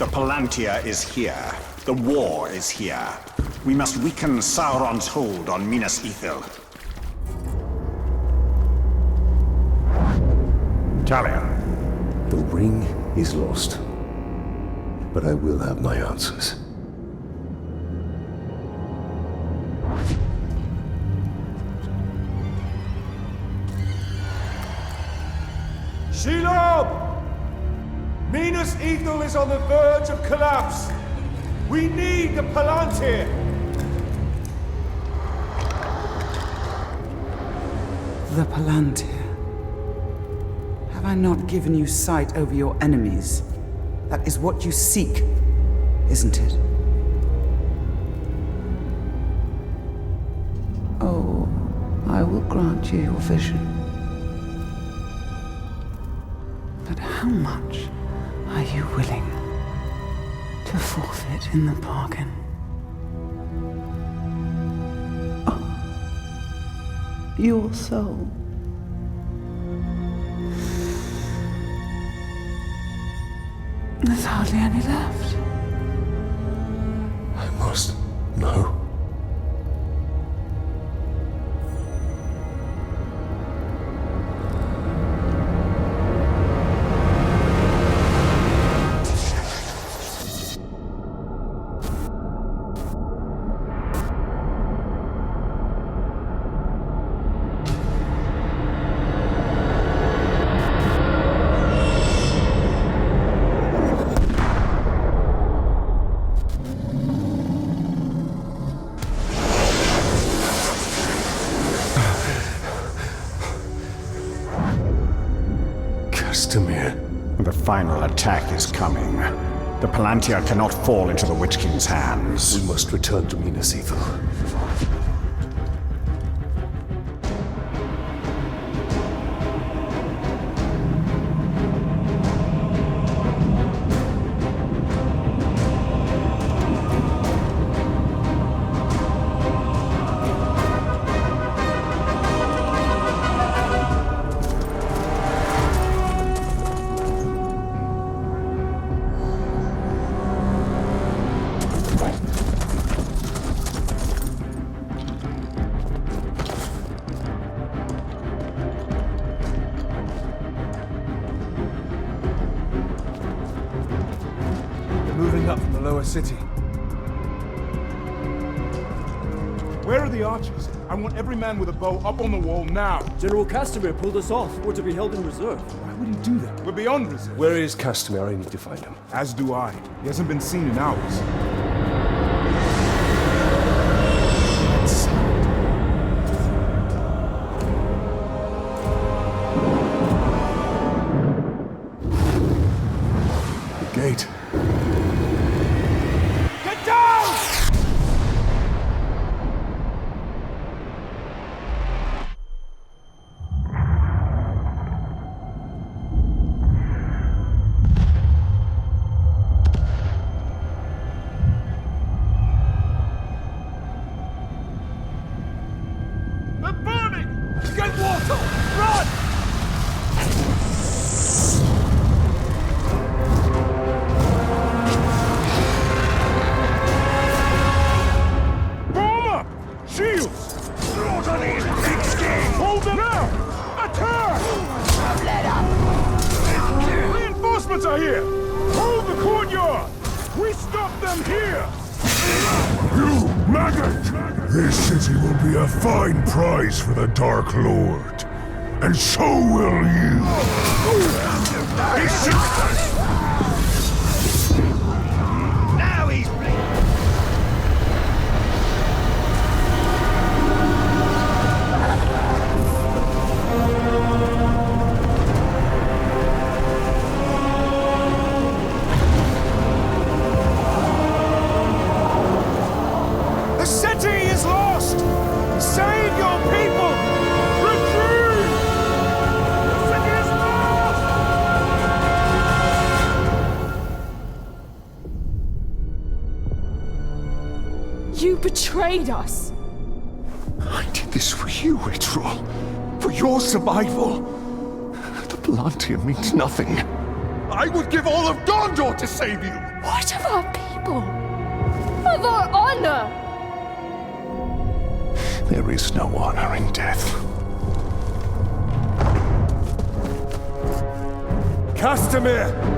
The Palantir is here. The war is here. We must weaken Sauron's hold on Minas Ithil. Talion. The ring is lost. But I will have my answers. Shelob! Minas Ithil is on the verge of collapse. We need the Palantir. The Palantir. Have I not given you sight over your enemies? That is what you seek, isn't it? Oh, I will grant you your vision. But how much are you willing to forfeit in the bargain? Oh, your soul. There's hardly any left. I must know. The final attack is coming. The Palantir cannot fall into the Witch King's hands. We must return to Minas Ithil. Moving up from the lower city. Where are the archers? I want every man with a bow up on the wall now. General Castamere pulled us off. We're to be held in reserve. Why would he do that? We're beyond reserve. Where is Castamere? I need to find him. As do I. He hasn't been seen in hours. The gate. Get down! They're burning! Get water! Run! Bomber! Shields! Slaughter these pigskins! Hold them out! Attack! Let up! Reinforcements are here! Hold the courtyard! We stop them here! You maggot! This city will be a fine prize for the Dark Lord. And so will you! Now he's bleeding! The city is lost! Save your people! Retreat! The city is lost! You betrayed us! I did this for you, Itrol. For your survival. The Palantir means nothing. I would give all of Gondor to save you! What of our people? Of our honor? There is no honor in death. Castamere!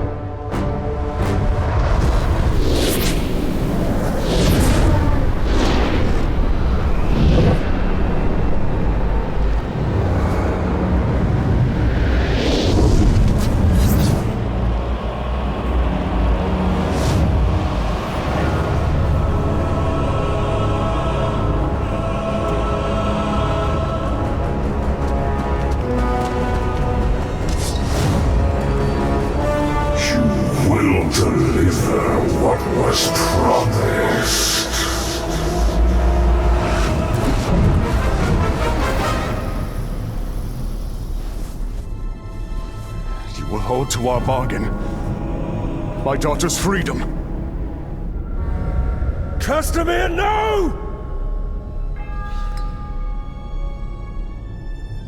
Deliver what was promised. You will hold to our bargain. My daughter's freedom. Castamere, no!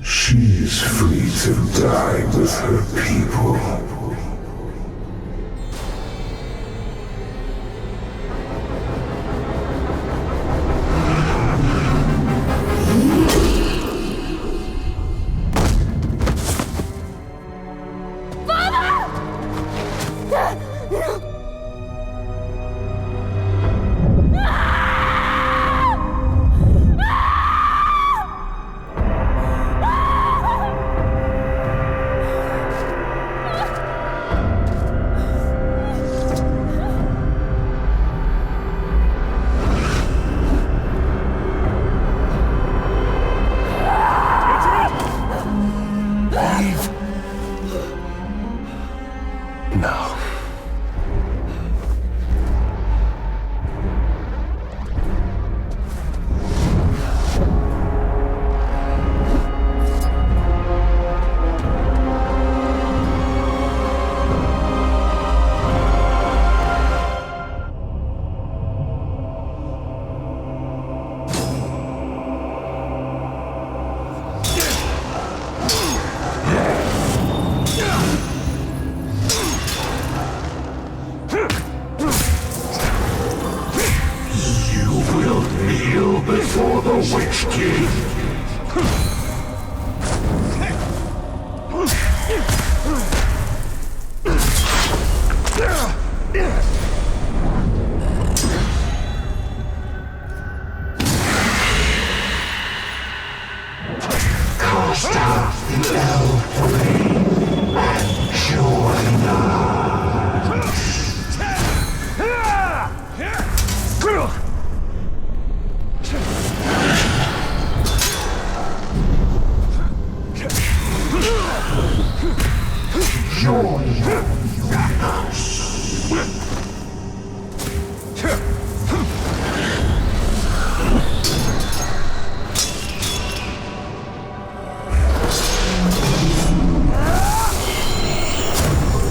She is free to die with her people. Before the Witch King. Cast out the elf flame and join us.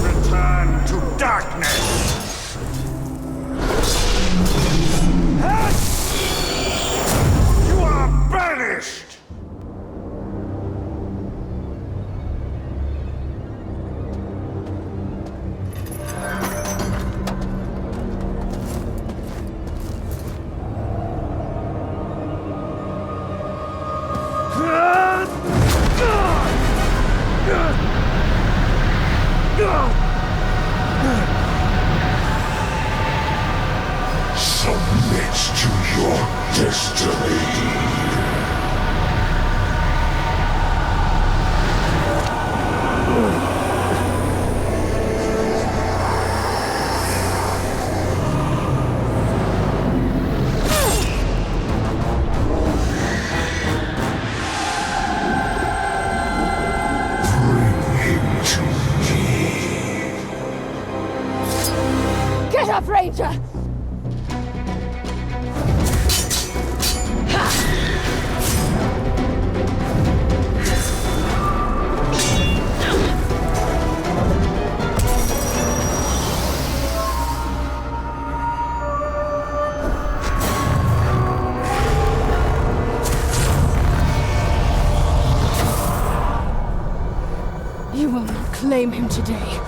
Return to darkness! You are banished! Submit to your destiny. Get up, Ranger! You will not claim him today.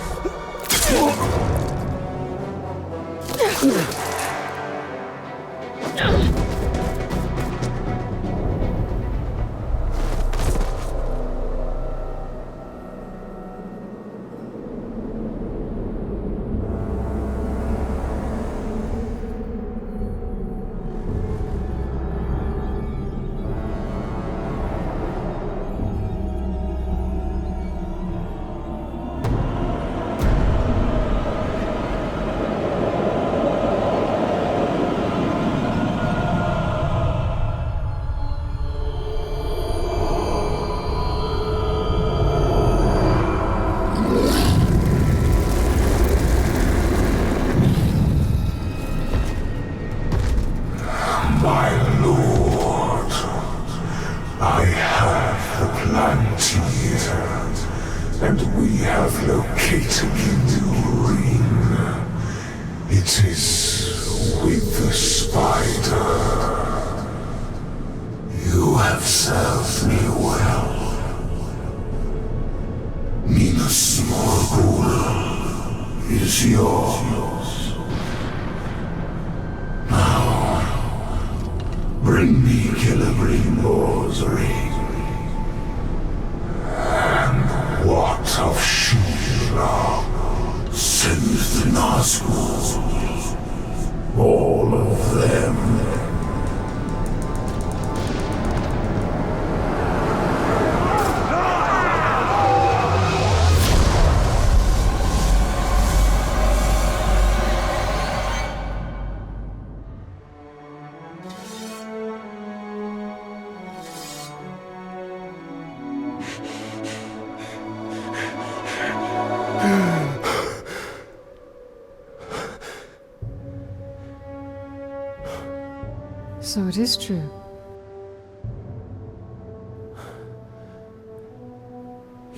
So it is true.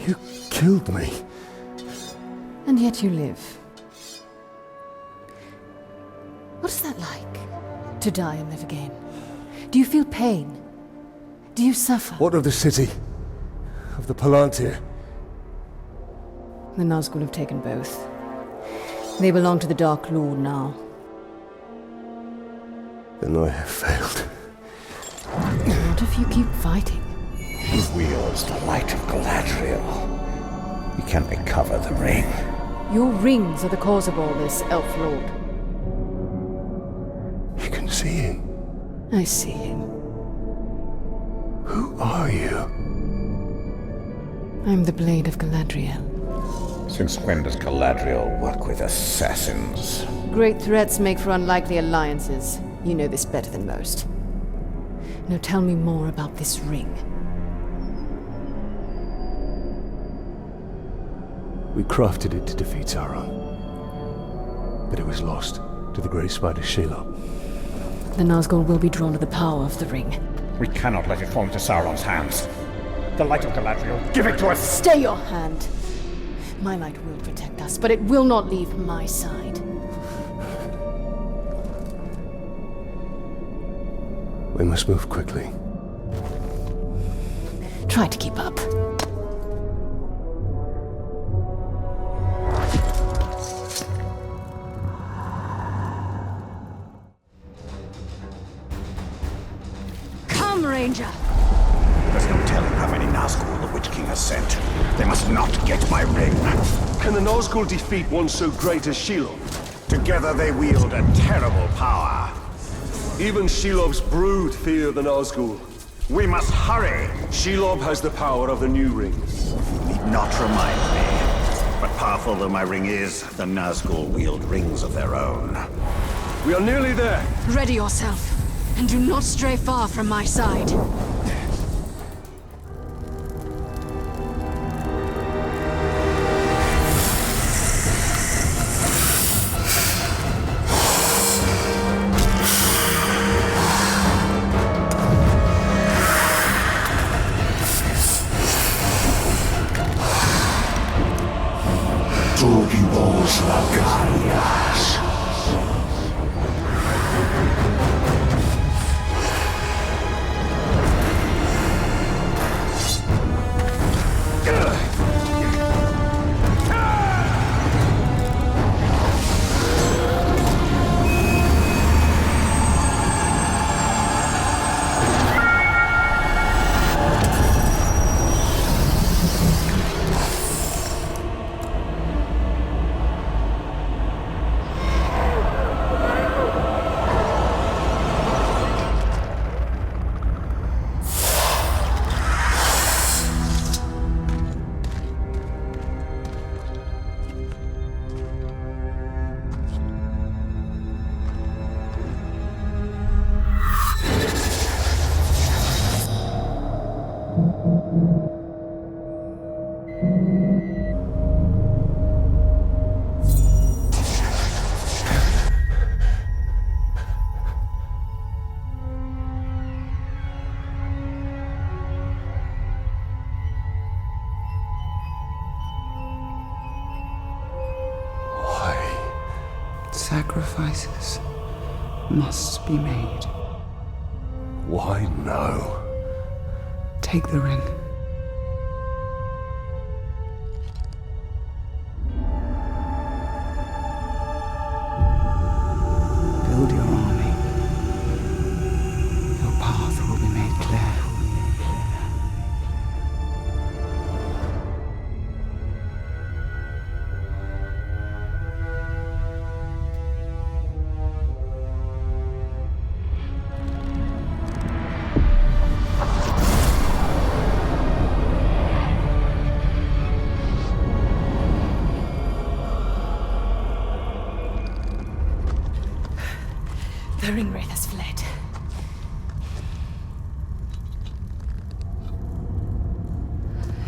You killed me. And yet you live. What is that like? To die and live again? Do you feel pain? Do you suffer? What of the city? Of the Palantir? The Nazgul have taken both. They belong to the Dark Lord now. Then I have failed. What if you keep fighting? He wields the light of Galadriel. He can recover the ring. Your rings are the cause of all this, Elf Lord. You can see him. I see him. Who are you? I'm the Blade of Galadriel. Since when does Galadriel work with assassins? Great threats make for unlikely alliances. You know this better than most. Now tell me more about this ring. We crafted it to defeat Sauron. But it was lost to the Grey Spider Shelob. The Nazgul will be drawn to the power of the ring. We cannot let it fall into Sauron's hands. The light of Galadriel, give it to us! Stay your hand! My light will protect us, but it will not leave my side. We must move quickly. Try to keep up. Come, Ranger! There's no telling how many Nazgul the Witch King has sent. They must not get my ring. Can the Nazgul defeat one so great as Shelob? Together they wield a terrible power. Even Shelob's brood fear the Nazgul. We must hurry. Shelob has the power of the new ring. Need not remind me. But powerful though my ring is, the Nazgul wield rings of their own. We are nearly there. Ready yourself, and do not stray far from my side. Sacrifices must be made. Why now? Take the ring. Build your army. Your path will be made clear. The Ringwraith has fled.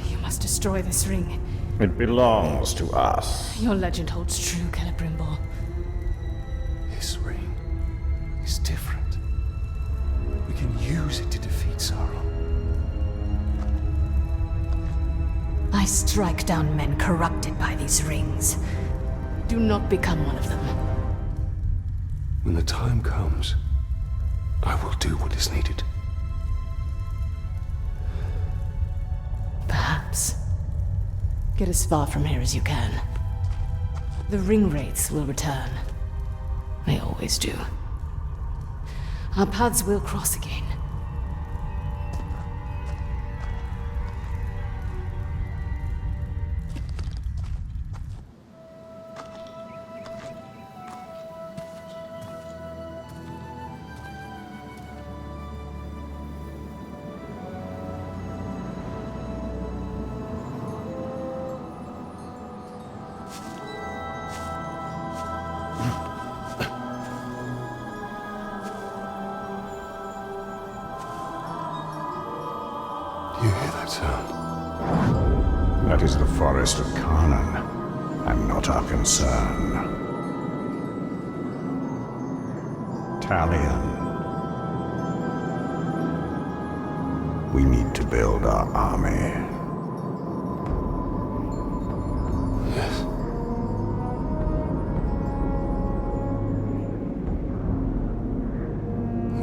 You must destroy this ring. It belongs to us. Your legend holds true, Celebrimbor. This ring is different. We can use it to defeat Sauron. I strike down men corrupted by these rings. Do not become one of them. When the time comes, I will do what is needed. Perhaps. Get as far from here as you can. The Ringwraiths will return. They always do. Our paths will cross again. You hear that sound? That is the forest of Carnan, and not our concern. Talion. We need to build our army. Yes.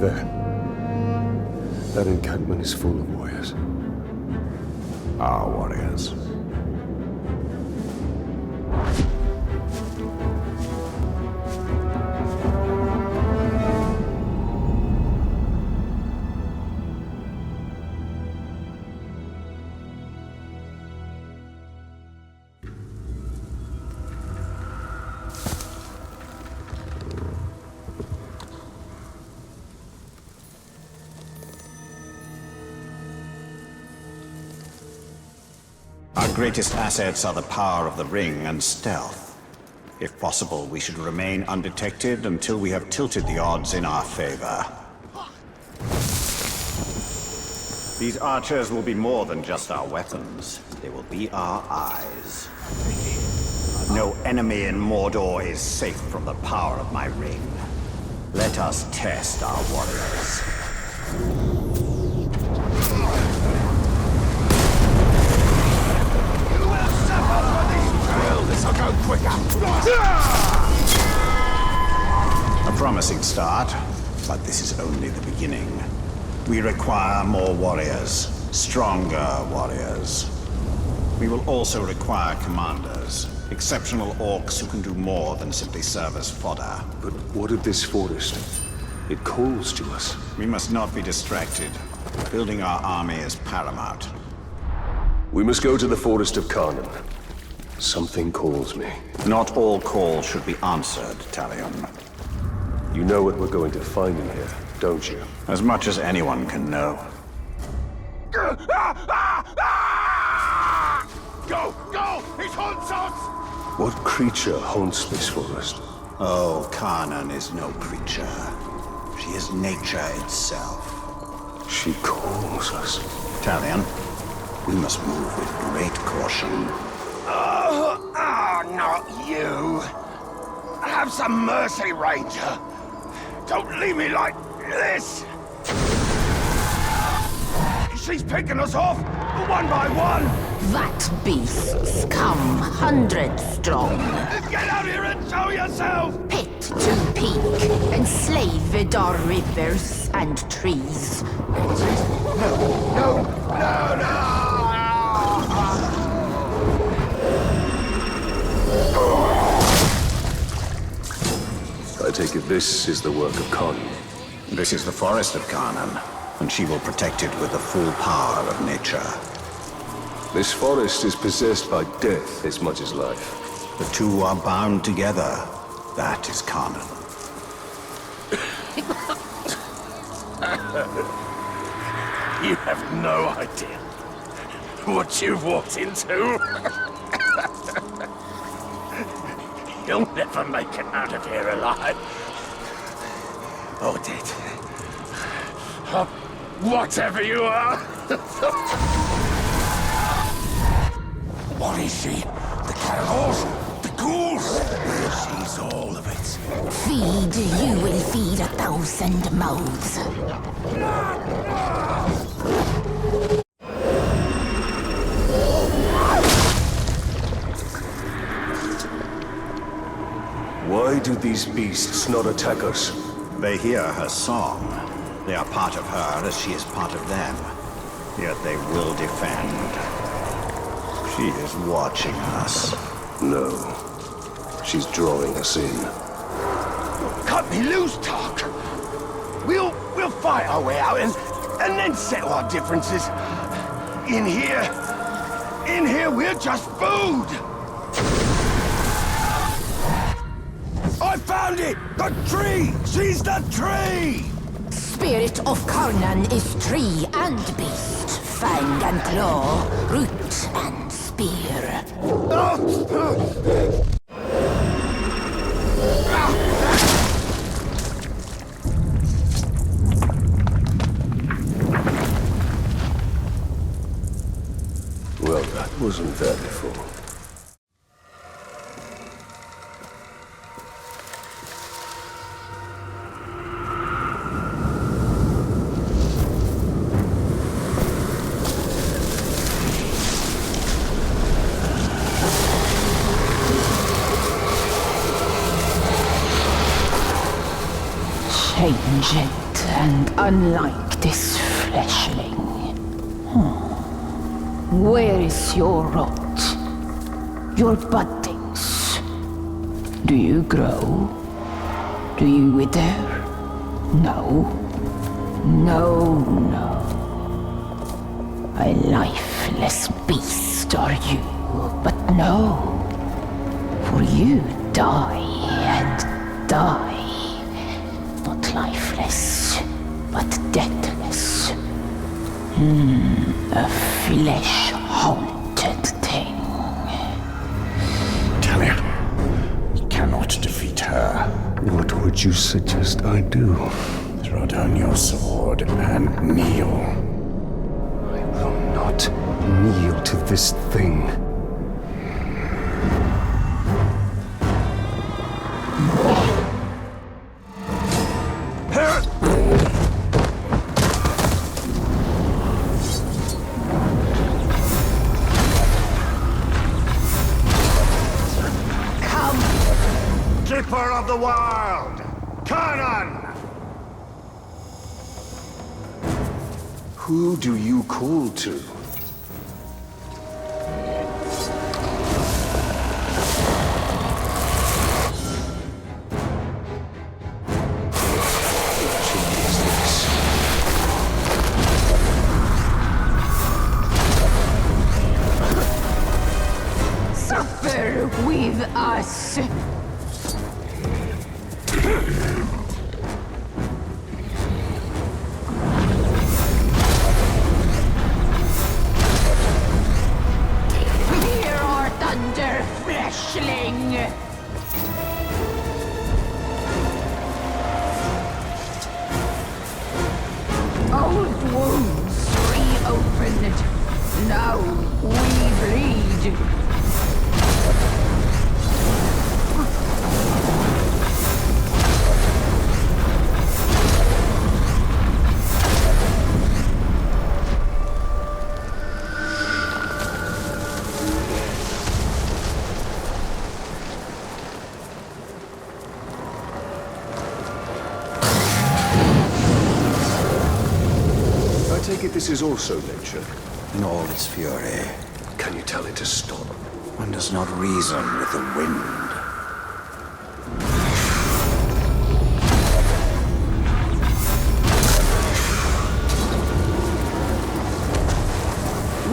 There. That encampment is full of warriors. Our warriors. Our greatest assets are the power of the ring and stealth. If possible, we should remain undetected until we have tilted the odds in our favor. These archers will be more than just our weapons. They will be our eyes. No enemy in Mordor is safe from the power of my ring. Let us test our warriors. This'll go quicker. A promising start, but this is only the beginning. We require more warriors, stronger warriors. We will also require commanders, exceptional orcs who can do more than simply serve as fodder. But what of this forest? It calls to us. We must not be distracted. Building our army is paramount. We must go to the forest of Carnan. Something calls me. Not all calls should be answered, Talion. You know what we're going to find in here, don't you? As much as anyone can know. Go! Go! It haunts us! What creature haunts this forest? Oh, Carnan is no creature. She is nature itself. She calls us. Talion, we must move with great caution. Not you. Have some mercy, Ranger. Don't leave me like this. She's picking us off. One by one! That beasts come hundreds strong. Get out here and show yourself! Pit to peak, enslaved are rivers and trees. No! I take it this is the work of Khan. This is the forest of Kanan, and she will protect it with the full power of nature. This forest is possessed by death as much as life. The two are bound together. That is Kanan. You have no idea what you've walked into. You'll never make it out of here alive. Or dead. Or whatever you are. What is she? The cannibals? The ghouls? She's all of it. Feed, you will feed 1,000 mouths. Why do these beasts not attack us? They hear her song. They are part of her as she is part of them. Yet they will defend. She is watching us. No. She's drawing us in. Cut me loose, Tark. We'll fight our way out and then settle our differences. In here we're just food. I found it! The tree! She's the tree! Spirit of Karnan is tree and beast, fang and claw, root and spear. Well, that wasn't there before. Changed and unlike this fleshling. Where is your rot? Your buddings? Do you grow? Do you wither? No. No. A lifeless beast are you, but no. For you die and die. Not lifeless, but deathless. A flesh-haunted thing. Talia, you cannot defeat her. What would you suggest I do? Throw down your sword and kneel. I will not kneel to this thing. Keeper of the world, Kanan! Who do you call to? Suffer with us. Hear our thunder, fleshling! Old wounds reopened. Now we bleed. it this is also nature? In all its fury. Can you tell it to stop? One does not reason with the wind.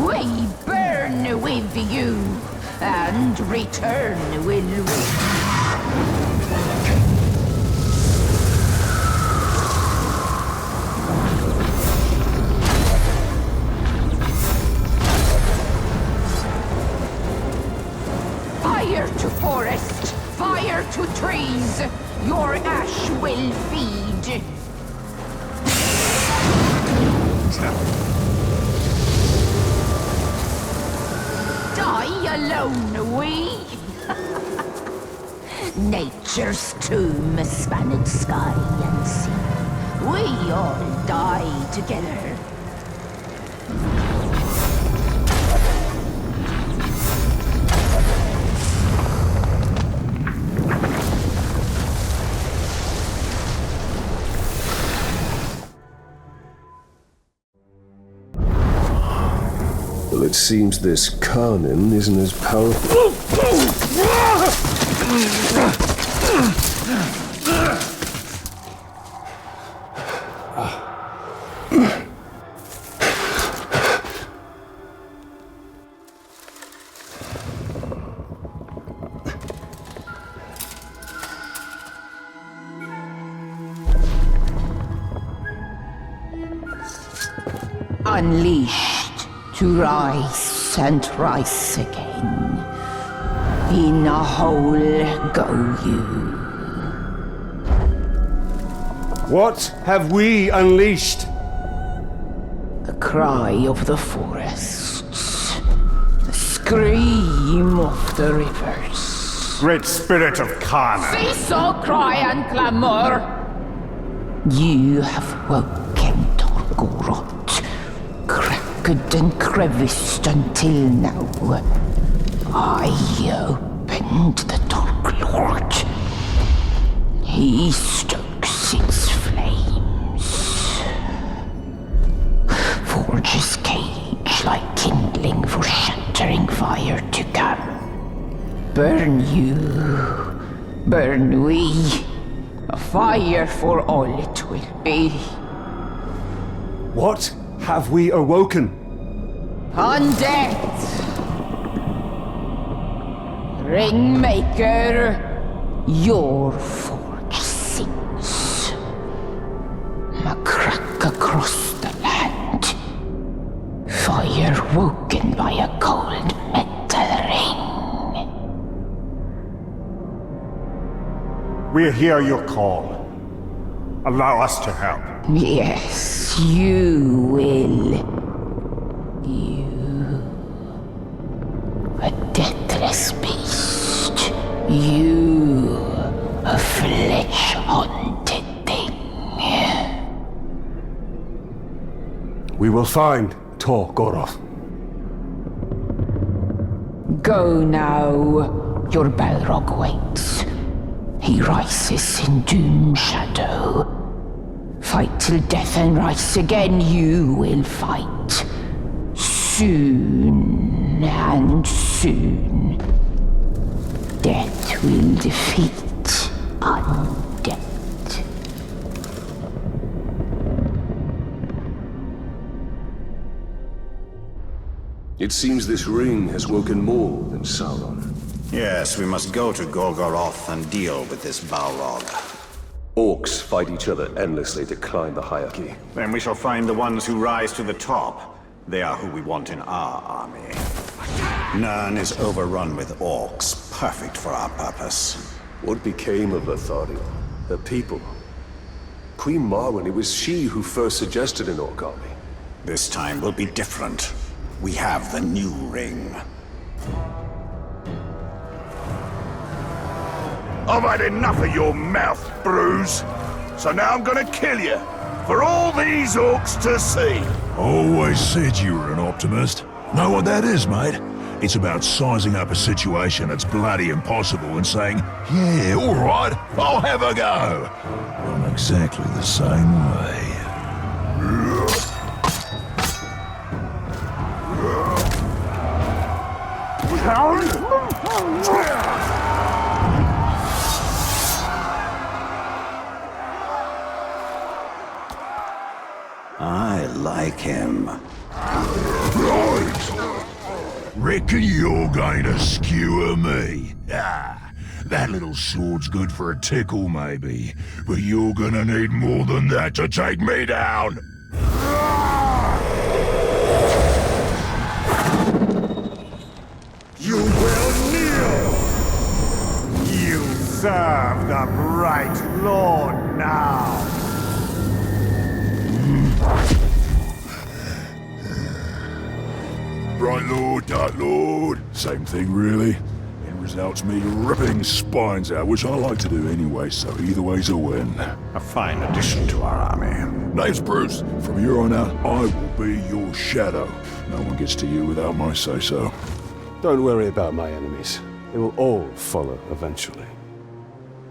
We burn with you, and return will we. Fire to forest, fire to trees, your ash will feed. Die alone, we. Nature's tomb, spanned sky and sea. We all die together. Well, it seems this Karnin isn't as powerful. Unleashed to rise and rise again. In a hole go you. What have we unleashed? The cry of the forests. The scream of the rivers. Great spirit of Karna. Cease all cry and clamor. You have woken Torgorot. Cracked and creviced until now. I opened the Dark Lord. He stokes its flames. Forges cage like kindling for shattering fire to come. Burn you, burn we. A fire for all it will be. What have we awoken? Undead! Ringmaker, your forge sings. A crack across the land. Fire woken by a cold metal ring. We hear your call. Allow us to help. Yes, you will. You. A deathless beast. You. A flesh-haunted thing. We will find Tor Goroth. Go now. Your Balrog waits. He rises in doom shadow. Fight till death and rise again, you will fight. Soon and soon. Death will defeat undead. It seems this ring has woken more than Sauron. Yes, we must go to Gorgoroth and deal with this Balrog. Orcs fight each other endlessly to climb the hierarchy. Then we shall find the ones who rise to the top. They are who we want in our army. Nirn is overrun with orcs, perfect for our purpose. What became of Lotharion? Her people? Queen Marwen, it was she who first suggested an orc army. This time will be different. We have the new ring. I've had enough of your mouth, Bruise. So now I'm gonna kill you, for all these orcs to see. Always said you were an optimist. Know what that is, mate? It's about sizing up a situation that's bloody impossible and saying, yeah, all right, I'll have a go. I'm exactly the same way. I like him. Right! Reckon you're going to skewer me? Ah, that little sword's good for a tickle, maybe. But you're gonna need more than that to take me down! You will kneel! You serve the bright Lord now! Bright Lord, Dark Lord. Same thing, really. End result's me ripping spines out, which I like to do anyway, so either way's a win. A fine addition to our army. Name's Bruce. From here on out, I will be your shadow. No one gets to you without my say-so. Don't worry about my enemies. They will all follow eventually.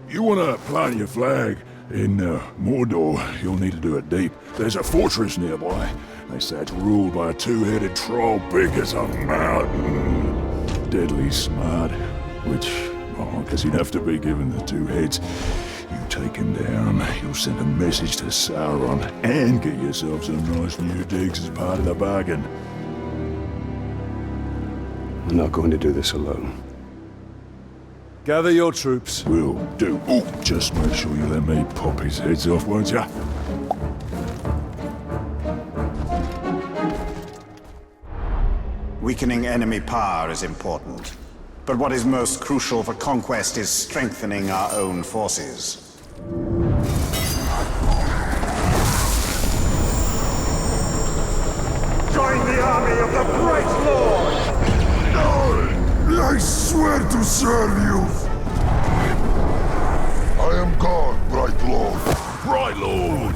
You wanna plant your flag in Mordor, you'll need to do it deep. There's a fortress nearby. They say it's ruled by a two-headed troll big as a mountain. Deadly smart. Which, well, I guess he'd have to be given the two heads. You take him down, you'll send a message to Sauron, and get yourself some nice new digs as part of the bargain. I'm not going to do this alone. Gather your troops. Will do. Ooh, just make sure you let me pop his heads off, won't ya? Weakening enemy power is important. But what is most crucial for conquest is strengthening our own forces. Join the army of the Bright Lord! I swear to serve you! I am God, Bright Lord. Bright Lord!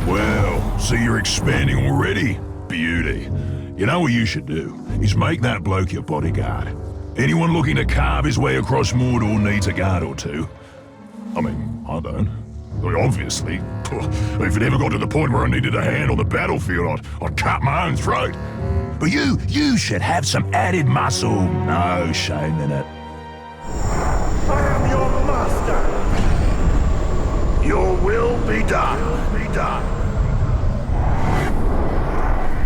Well, see you're expanding already. Beauty. You know what you should do? Is make that bloke your bodyguard. Anyone looking to carve his way across Mordor needs a guard or two. I mean, I don't. I mean, obviously. If it ever got to the point where I needed a hand on the battlefield, I'd cut my own throat. But you should have some added muscle. No shame in it. I am your master! Your will be done. Be done.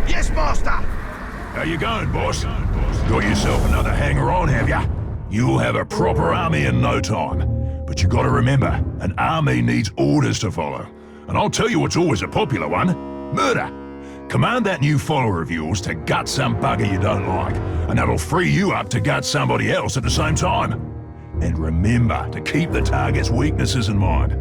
Yes, master! How you going, boss? Got yourself another hanger-on, have ya? You'll have a proper army in no time. But you gotta remember, an army needs orders to follow. And I'll tell you what's always a popular one. Murder. Command that new follower of yours to gut some bugger you don't like, and that'll free you up to gut somebody else at the same time. And remember to keep the target's weaknesses in mind.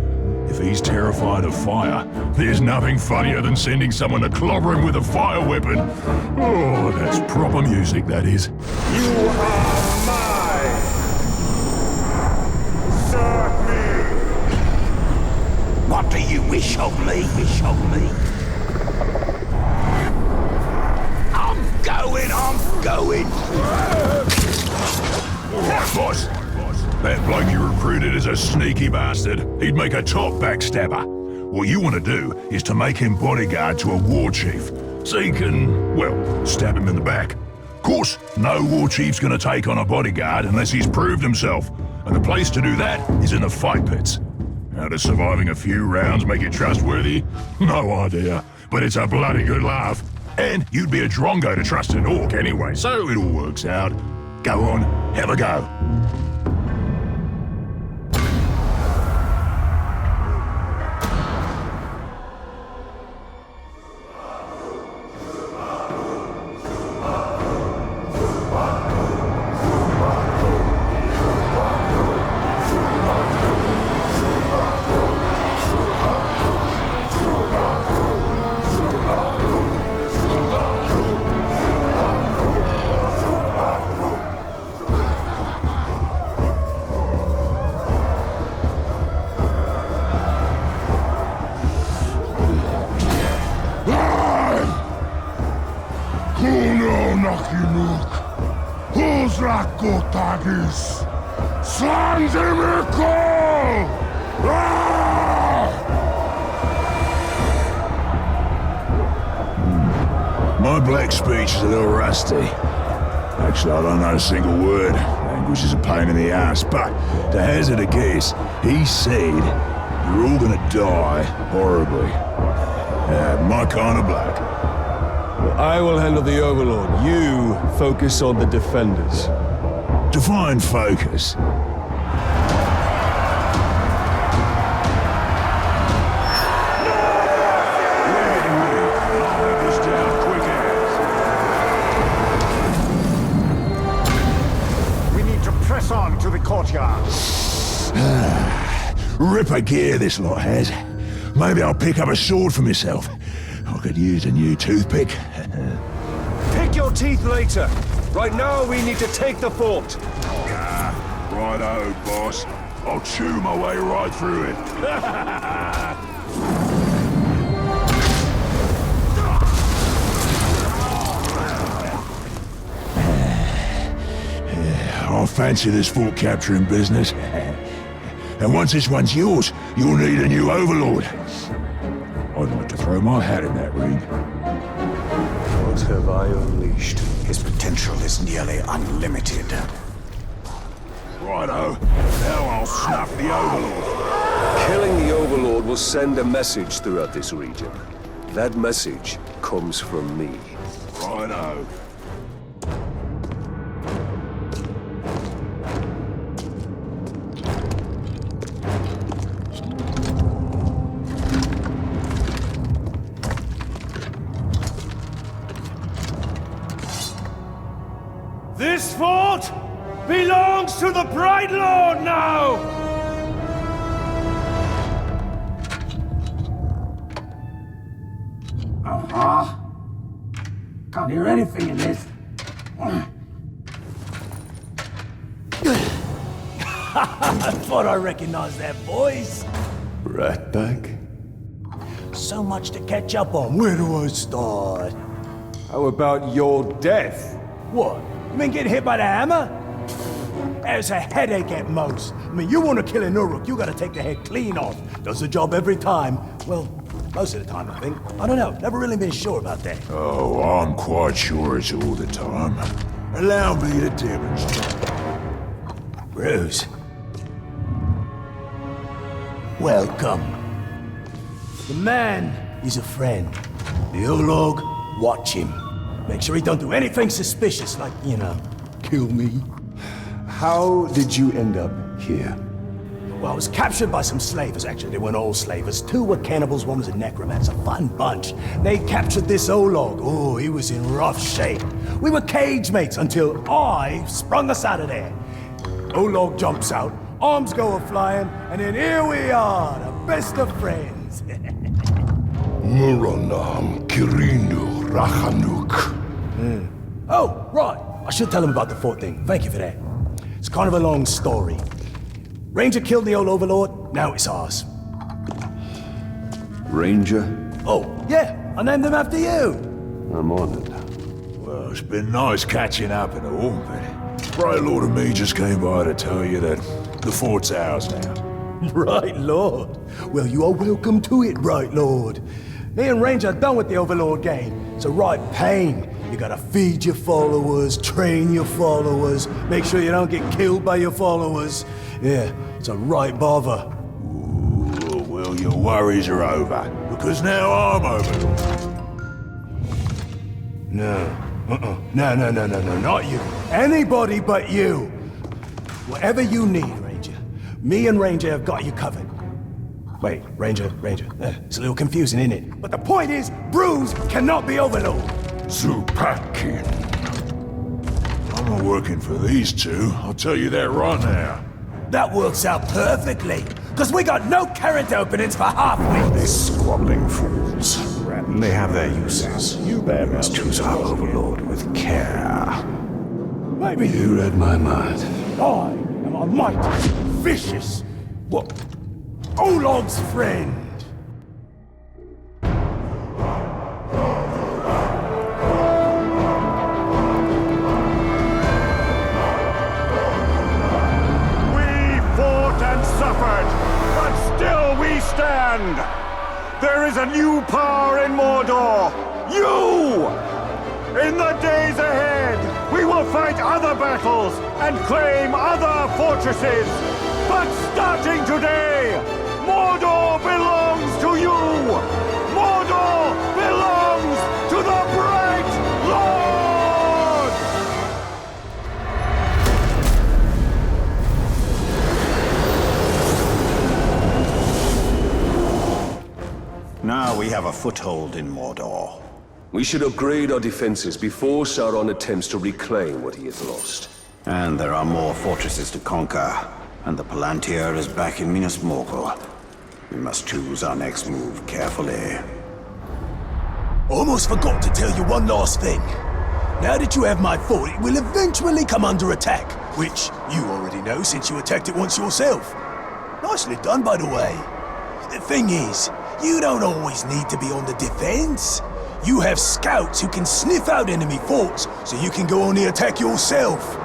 If he's terrified of fire, there's nothing funnier than sending someone to clobber him with a fire weapon. Oh, that's proper music, that is. You are mine! Serve me! What do you wish of me? Wish of me? I'm going! Alright, boss. That bloke you recruited is a sneaky bastard. He'd make a top backstabber. What you want to do is to make him bodyguard to a war chief, so you can, well, stab him in the back. Of course, no war chief's gonna take on a bodyguard unless he's proved himself, and the place to do that is in the fight pits. How does surviving a few rounds make you trustworthy? No idea, but it's a bloody good laugh. And you'd be a drongo to trust an orc anyway, so it all works out. Go on, have a go. My black speech is a little rusty. Actually, I don't know a single word. Language is a pain in the ass, but to hazard a guess, he said you're all gonna die horribly. My kind of black. Well, I will handle the Overlord. You focus on the Defenders. Define focus. On to the courtyard. Ripper gear this lot has. Maybe I'll pick up a sword for myself. I could use a new toothpick. Pick your teeth later. Right now, we need to take the fort. Righto, boss. I'll chew my way right through it. I fancy this fort capturing business. And once this one's yours, you'll need a new overlord. I'd like to throw my hat in that ring. What have I unleashed? His potential is nearly unlimited. Righto. Now I'll snuff the overlord. Killing the Overlord will send a message throughout this region. That message comes from me. Righto. This fort belongs to the Bright Lord now! Uh-huh. Can't hear anything in this. I thought I recognized that voice. Ratbag? So much to catch up on. Where do I start? How about your death? What? You mean getting hit by the hammer? There's a headache at most. I mean, you want to kill an Uruk, you gotta take the head clean off. Does the job every time. Well, most of the time, I think. I don't know. Never really been sure about that. Oh, I'm quite sure it's all the time. Allow me to demonstrate. Bruce. Welcome. The man is a friend. The Ulog, watch him. Make sure he don't do anything suspicious, like, you know, kill me. How did you end up here? Well, I was captured by some slavers, actually. They weren't all slavers. 2 were cannibals, 1 was a necromancer. Fun bunch. They captured this Olog. Oh, he was in rough shape. We were cage mates until I sprung us out of there. Olog jumps out, arms go a-flying, and then here we are, the best of friends. Muranam Kirindu Rachanuk. Oh, right. I should tell him about the fort thing. Thank you for that. It's kind of a long story. Ranger killed the old Overlord, now it's ours. Ranger? Oh, yeah, I named him after you. I'm honored. Well, it's been nice catching up and all, but Bright Lord and me just came by to tell you that the fort's ours now. Bright Lord? Well, you are welcome to it, Bright Lord. Me and Ranger are done with the Overlord game. It's a right pain. You gotta feed your followers, train your followers, make sure you don't get killed by your followers. Yeah, it's a right bother. Ooh, well, your worries are over, because now I'm Overlord. No. No, not you. Anybody but you. Whatever you need, Ranger. Me and Ranger have got you covered. Wait, Ranger. It's a little confusing, isn't it? But the point is, Bruce cannot be Overlord. Zupakin. I'm not working for these 2, I'll tell you that right now. That works out perfectly, because we got no character openings for half-wits. These squabbling fools. They have their uses. You must choose our Overlord with care. Maybe you read my mind. I am a mighty, vicious, what? Olog's friend. Stand! There is a new power in Mordor! You! In the days ahead, we will fight other battles and claim other fortresses. But starting today, Mordor belongs to you! Mordor belongs to the Bright Lord! Now we have a foothold in Mordor. We should upgrade our defenses before Sauron attempts to reclaim what he has lost. And there are more fortresses to conquer. And the Palantir is back in Minas Morgul. We must choose our next move carefully. Almost forgot to tell you one last thing. Now that you have my fort, it will eventually come under attack, which you already know since you attacked it once yourself. Nicely done, by the way. The thing is, you don't always need to be on the defense. You have scouts who can sniff out enemy forts, so you can go on the attack yourself.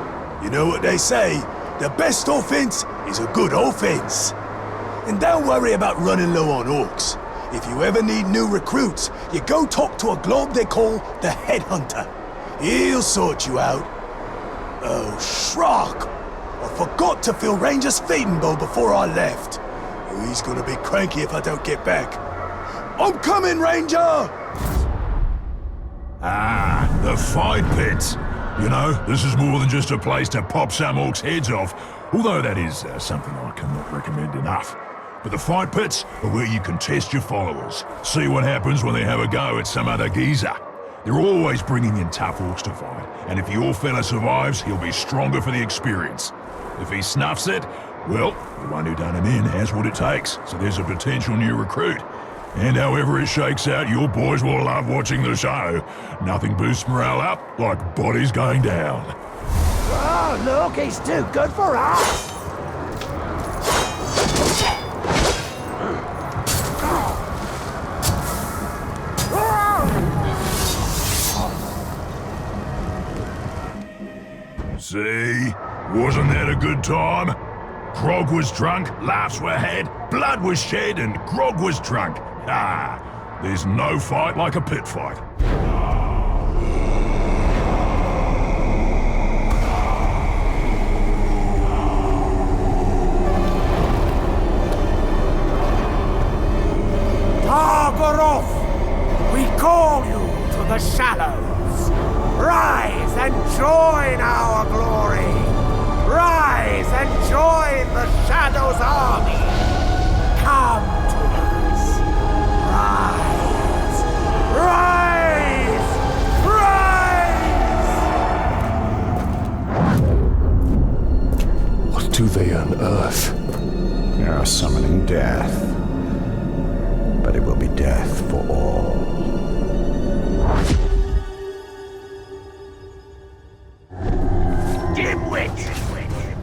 You know what they say, the best offense is a good offense. And don't worry about running low on orcs. If you ever need new recruits, you go talk to a glob they call the Headhunter. He'll sort you out. Oh, Shrark! I forgot to fill Ranger's feeding bowl before I left. Oh, he's gonna be cranky if I don't get back. I'm coming, Ranger! Ah, the fight pit. You know, this is more than just a place to pop some orcs' heads off, although that is something I cannot recommend enough. But the fight pits are where you can test your followers, see what happens when they have a go at some other geezer. They're always bringing in tough orcs to fight, and if your fella survives, he'll be stronger for the experience. If he snuffs it, well, the one who done him in has what it takes, so there's a potential new recruit. And however it shakes out, your boys will love watching the show. Nothing boosts morale up like bodies going down. Oh, look, he's too good for us! See? Wasn't that a good time? Grog was drunk, laughs were had, blood was shed, and Grog was drunk. Ah, there's no fight like a pit fight. Targaroth, we call you to the shallows. Rise and join our glory. Rise and join the Shadow's army. Come to us. Rise! Rise! Rise! What do they unearth? They are summoning death. But it will be death for all.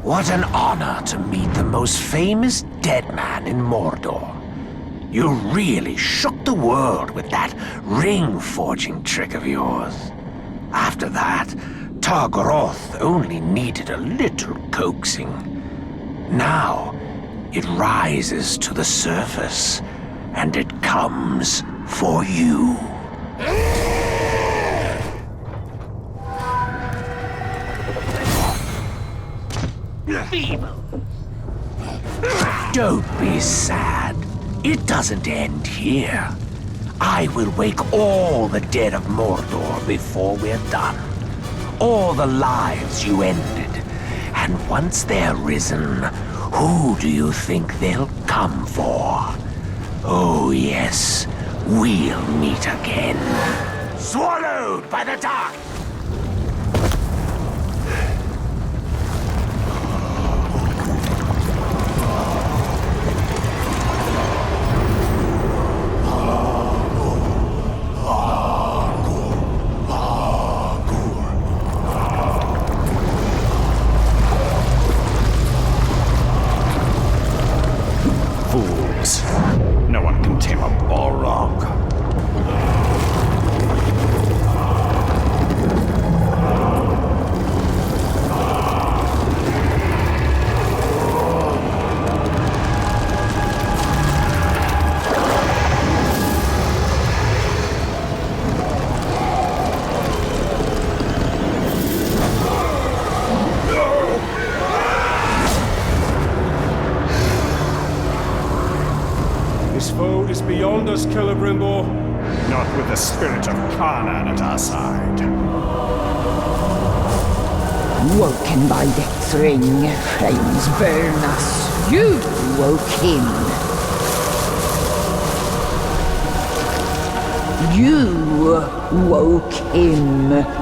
What an honor to meet the most famous dead man in Mordor. You really shook the world with that ring-forging trick of yours. After that, Targaroth only needed a little coaxing. Now, it rises to the surface, and it comes for you. Feeble. Don't be sad. It doesn't end here. I will wake all the dead of Mordor before we're done. All the lives you ended. And once they're risen, who do you think they'll come for? Oh yes, we'll meet again. Swallowed by the dark! No one can tame a Balrog. beyond us, Celebrimbor. Not with the spirit of Kanan at our side. Woken by death's ring, flames burn us. You woke him. You woke him.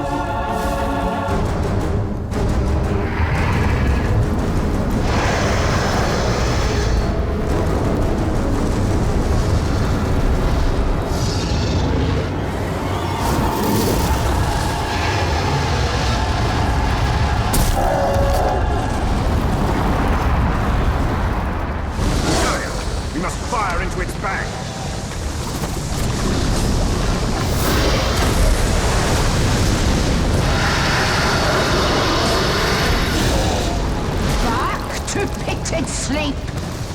We must fire into its back. Back to pitted sleep.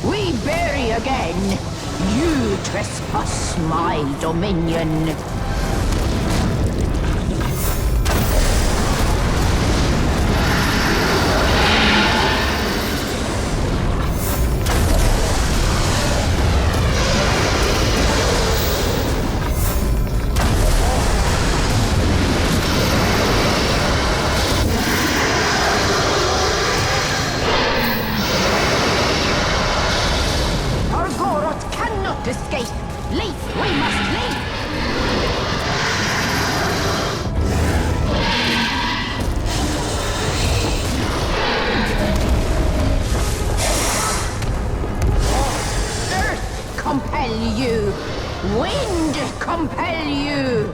We bury again. You trespass my dominion. Escape! Leave! We must leave! Earth compel you! Wind compel you!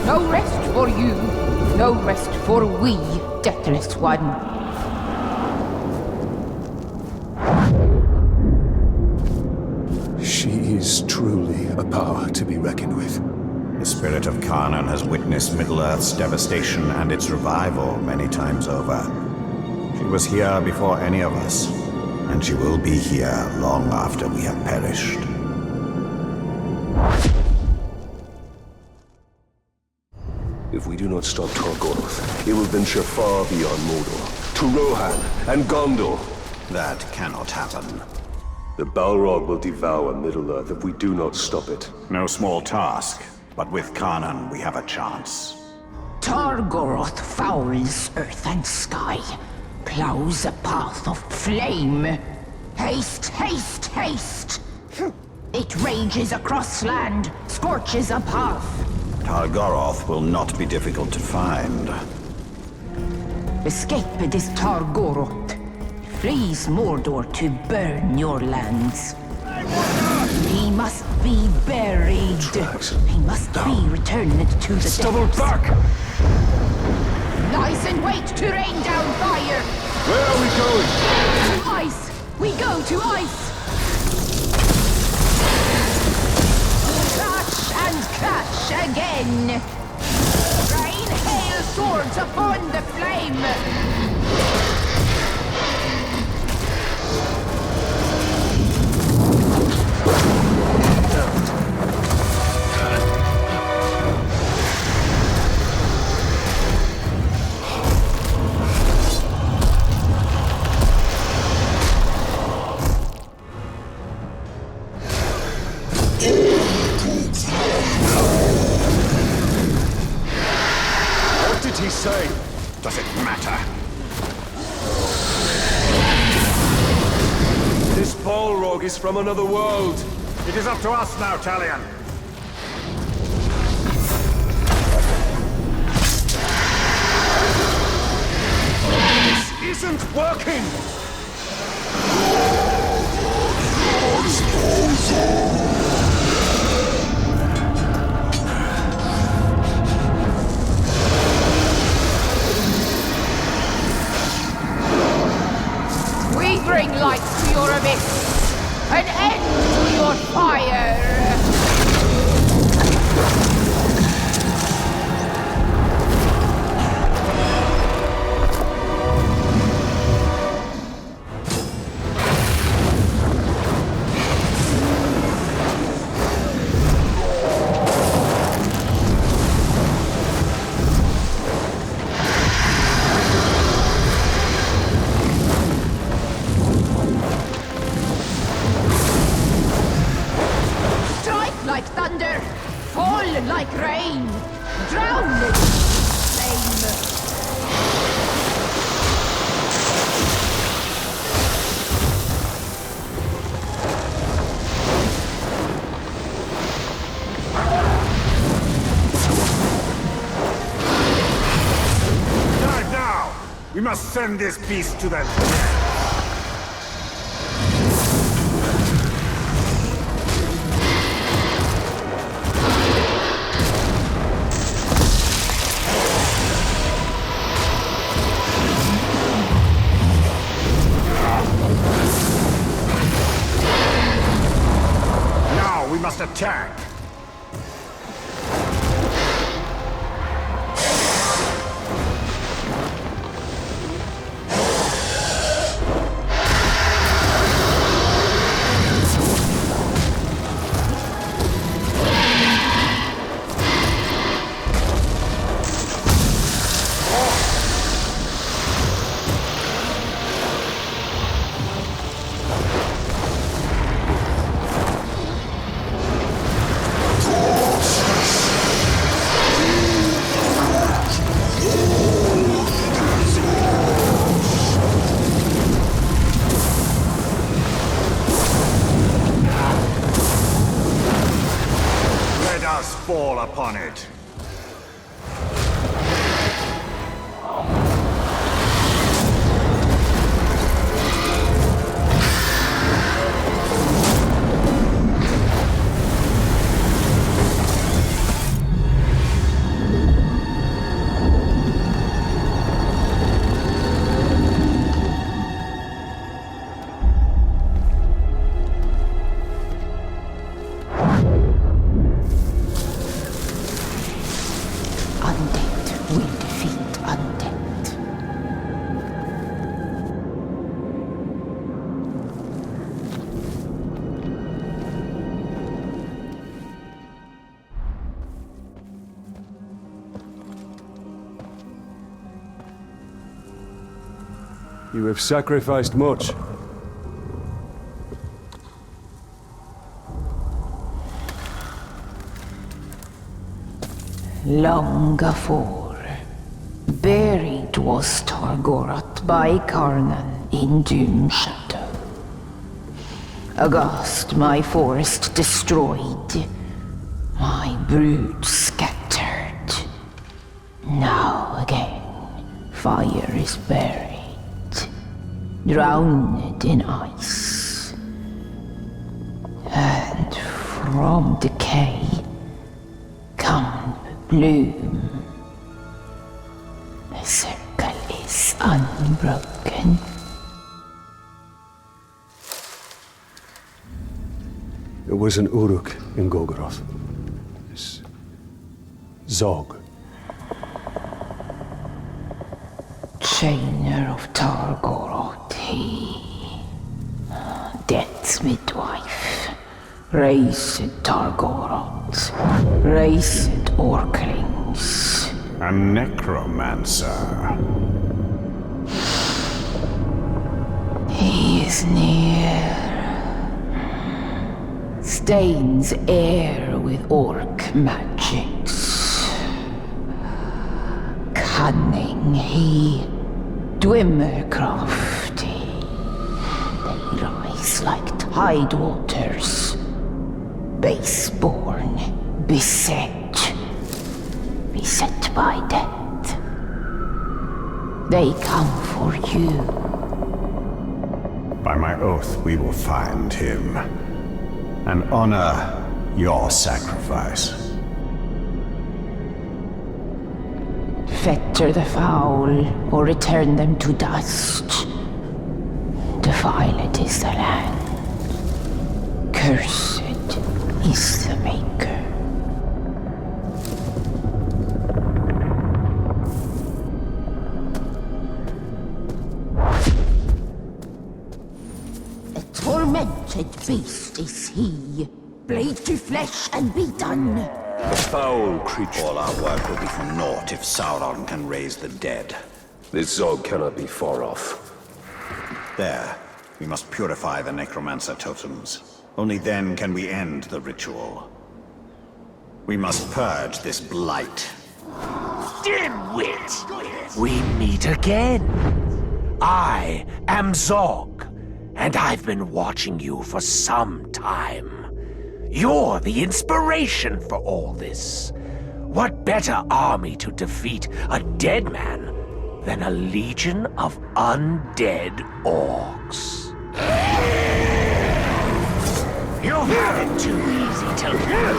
No rest for you, no rest for we, deathless one. She is truly a power to be reckoned with. The spirit of Kanan has witnessed Middle-earth's devastation and its revival many times over. She was here before any of us, and she will be here long after we have perished. If we do not stop Targoroth, it will venture far beyond Mordor, to Rohan and Gondor. That cannot happen. The Balrog will devour Middle-earth if we do not stop it. No small task, but with Kanan we have a chance. Targoroth fouls earth and sky, plows a path of flame. Haste, haste, haste! It rages across land, scorches a path. Targoroth will not be difficult to find. Escape this Targoroth. Flees Mordor to burn your lands. He must be buried. He must be returned to the Double back! Lies in wait to rain down fire! Where are we going? To ice! We go to ice! Crash and crash again! Rain, hail, sword swords upon the flame! What did he say? Does it matter? This Balrog is from another world. It is up to us now, Talion. This isn't working! We bring light to your abyss, an end to your fire! Like thunder, fall like rain, drown in flame. Dive now! We must send this beast to them. We must attack! Fall upon it. You have sacrificed much. Long afore, buried was Targorath by Karnan in Dune Shadow. Aghast, my forest destroyed, my brood scattered. Now again, fire is buried, drowned in ice. And from decay come bloom. The circle is unbroken. It was an Uruk in Golgoroth. This Zog. Chainer of Targoroth, he. Death's midwife. Raced Targoroth. Raced Orklings. A necromancer. He is near. Stains air with orc magics. Cunning he, Dwimmer crafty. They rise like tide waters. Baseborn, beset by death. They come for you. By my oath, we will find him and honor your sacrifice. Fetter the foul, or return them to dust. Defiled is the land. Cursed is the Maker. A tormented beast is he. Blade to flesh and be done. A foul creature. All our work will be for naught if Sauron can raise the dead. This Zog cannot be far off. There. We must purify the necromancer totems. Only then can we end the ritual. We must purge this blight. Dimwit! We meet again. I am Zog, and I've been watching you for some time. You're the inspiration for all this. What better army to defeat a dead man than a legion of undead orcs? You've had it too easy till now.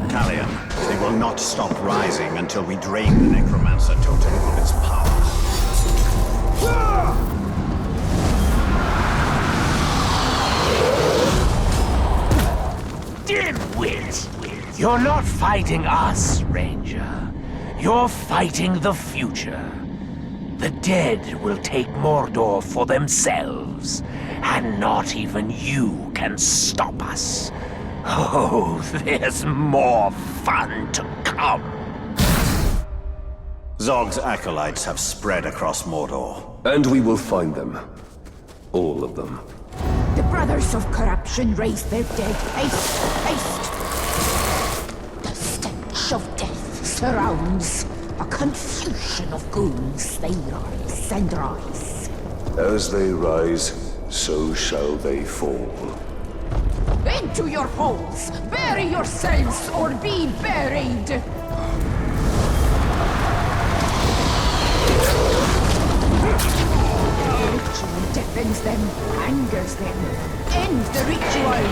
Talion, they will not stop rising until we drain the necromancer totem of its power. Dimwit! You're not fighting us, Ranger. You're fighting the future. The dead will take Mordor for themselves, and not even you can stop us. Oh, there's more fun to come. Zog's acolytes have spread across Mordor. And we will find them. All of them. The Brothers of Corruption raise their dead. Haste! Haste! The stench of death surrounds. A confusion of ghouls. They rise and rise. As they rise, so shall they fall. Into your holes! Bury yourselves or be buried! The ritual deafens them, angers them. End the ritual!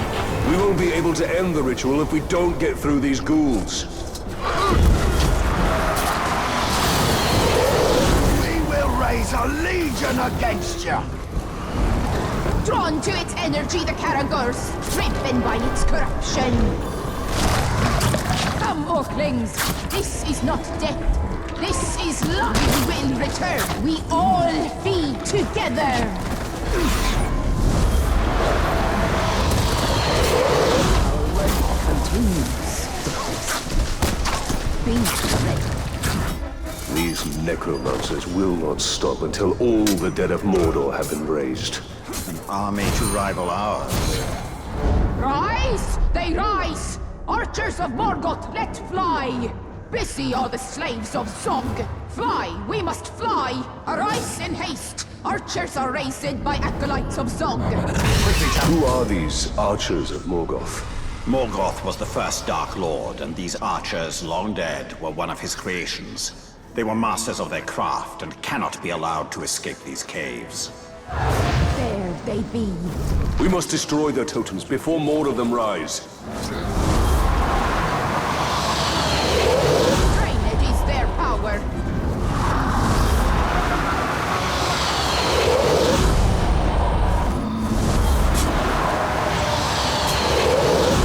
We won't be able to end the ritual if we don't get through these ghouls. We will raise a legion against you! Drawn to its energy, the Caragors, driven by its corruption. Come, Orklings, this is not death. This is life will return. We all feed together. Our work continues. Be ready. These necromancers will not stop until all the dead of Mordor have been raised. An army to rival ours. Rise! They rise! Archers of Morgoth, let fly! Busy are the slaves of Zog. Fly, we must fly! Arise in haste! Archers are raised by acolytes of Zog. Who are these archers of Morgoth? Morgoth was the first Dark Lord, and these archers, long dead, were one of his creations. They were masters of their craft and cannot be allowed to escape these caves. There they be. We must destroy their totems before more of them rise. Drainage is their power.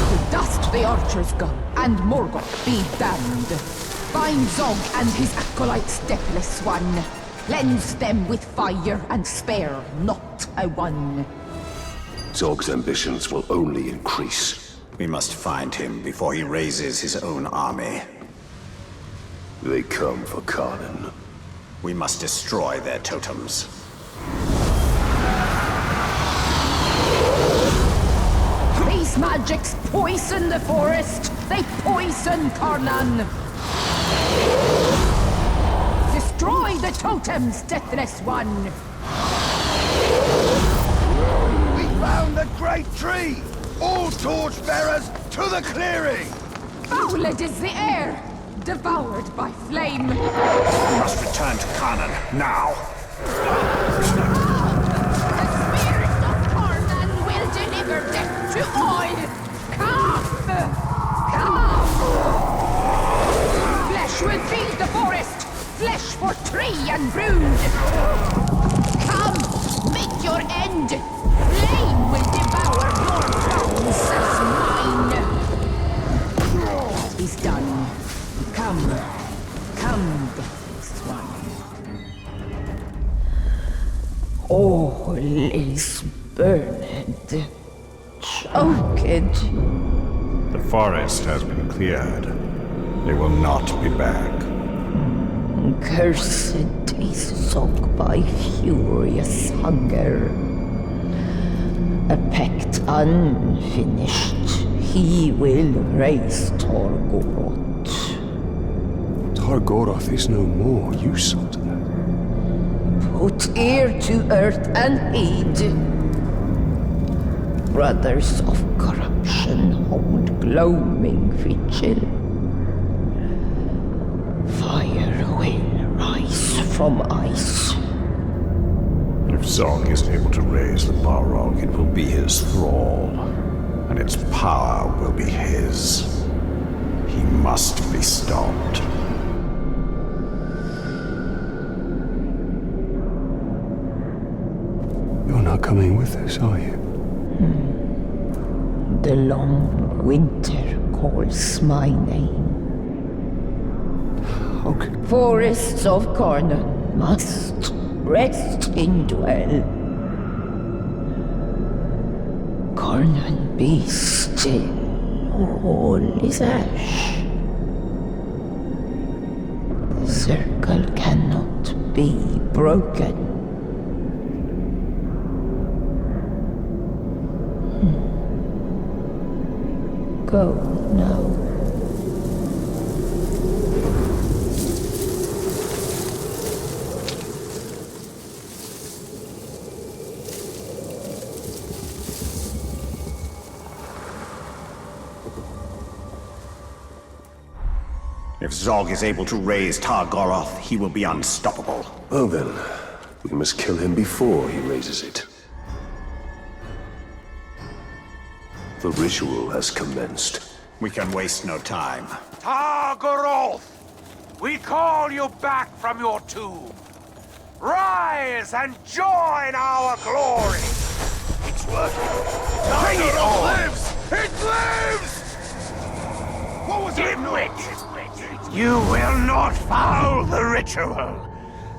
To dust the archers go, and Morgoth be damned. Find Zog and his acolytes, Deathless One. Cleanse them with fire and spare not a one. Zog's ambitions will only increase. We must find him before he raises his own army. They come for Kanan. We must destroy their totems. These magics poison the forest. They poison Karnan. Destroy the totems, Deathless One. We found the great tree! All torchbearers to the clearing! Fouled is the air, devoured by flame. We must return to Kanan, now! The spirits of Karnan will deliver death to all! Come! Come! Flesh will feed the forest! Flesh for tree and brood! Come! Make your end! Flame will devour your bones as mine! It is done. Come. Come, Deathless One. All is burned. Choked. The forest has been cleared. They will not be back. Cursed is Zog by furious hunger. A pact unfinished, he will raise Targoroth. Targoroth is no more, you saw to that. Put ear to earth and heed. Brothers of corruption hold gloaming vigil. Fire will rise from ice. If Zog is able to raise the Balrog, it will be his thrall, and its power will be his. He must be stopped. You're not coming with us, are you? The long winter calls my name. Okay. Forests of Karnan must rest in dwell. Karnan be still, all is ash. The circle cannot be broken. Go now. If Zog is able to raise Targoroth, he will be unstoppable. Well then, we must kill him before he raises it. The ritual has commenced. We can waste no time. Targoroth! We call you back from your tomb. Rise and join our glory! It's working! Targoroth lives! It lives! What was that noise? You will not foul the ritual.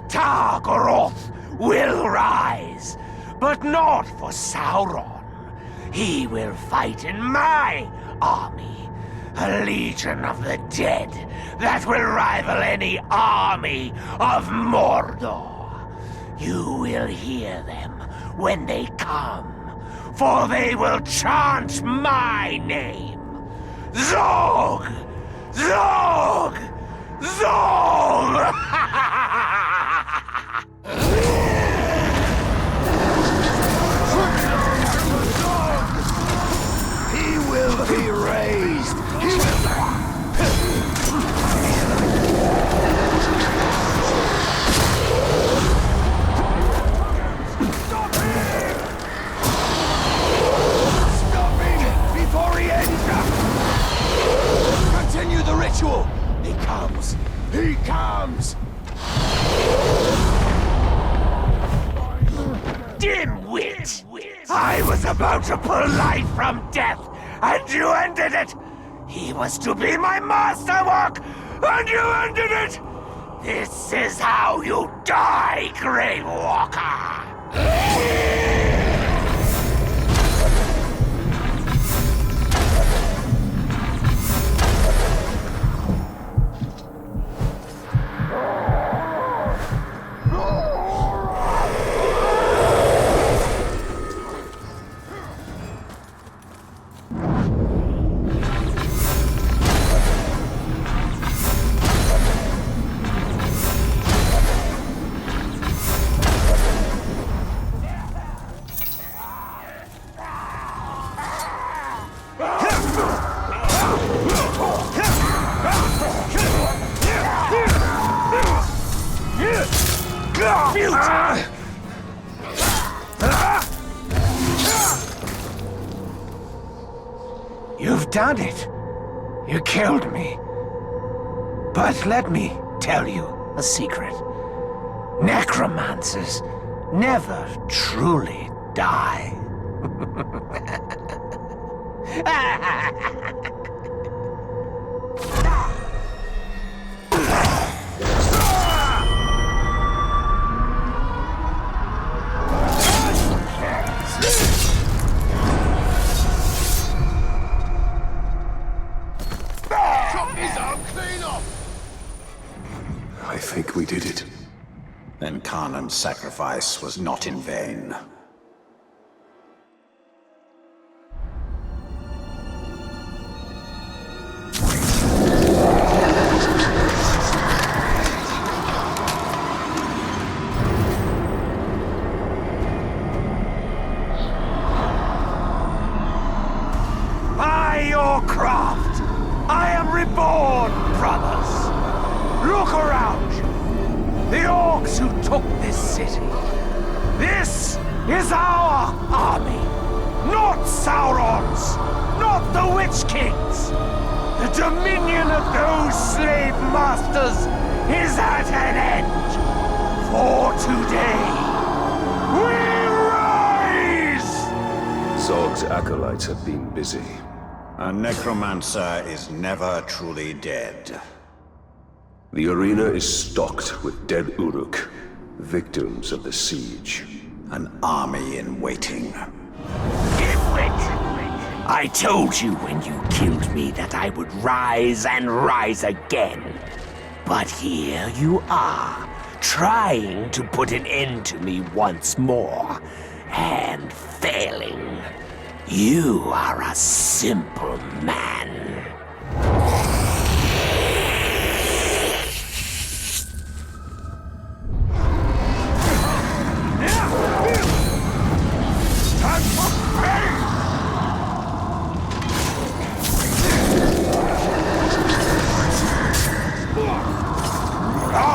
Targoroth will rise, but not for Sauron. He will fight in my army, a legion of the dead that will rival any army of Mordor. You will hear them when they come, for they will chant my name. Zog! Zog! Zog! He will be raised! He will... Stop him! Stop him before he ends up! Continue the ritual! He comes! He comes! Dimwit! I was about to pull life from death, and you ended it! He was to be my masterwork, And you ended it! This is how you die, Grey Walker! You've done it. You killed me. But let me tell you a secret. Necromancers never truly die. I think we did it. Then Khanan's sacrifice was not in vain. By your craft, I am reborn, brothers. Look around you. The orcs who took this city. This is our army. Not Sauron's. Not the Witch King's. The dominion of those slave masters is at an end. For today, we rise! Zog's acolytes have been busy. A necromancer is never truly dead. The arena is stocked with dead Uruk, victims of the siege. An army in waiting. I told you when you killed me that I would rise and rise again. But here you are, trying to put an end to me once more, and failing. You are a simple man.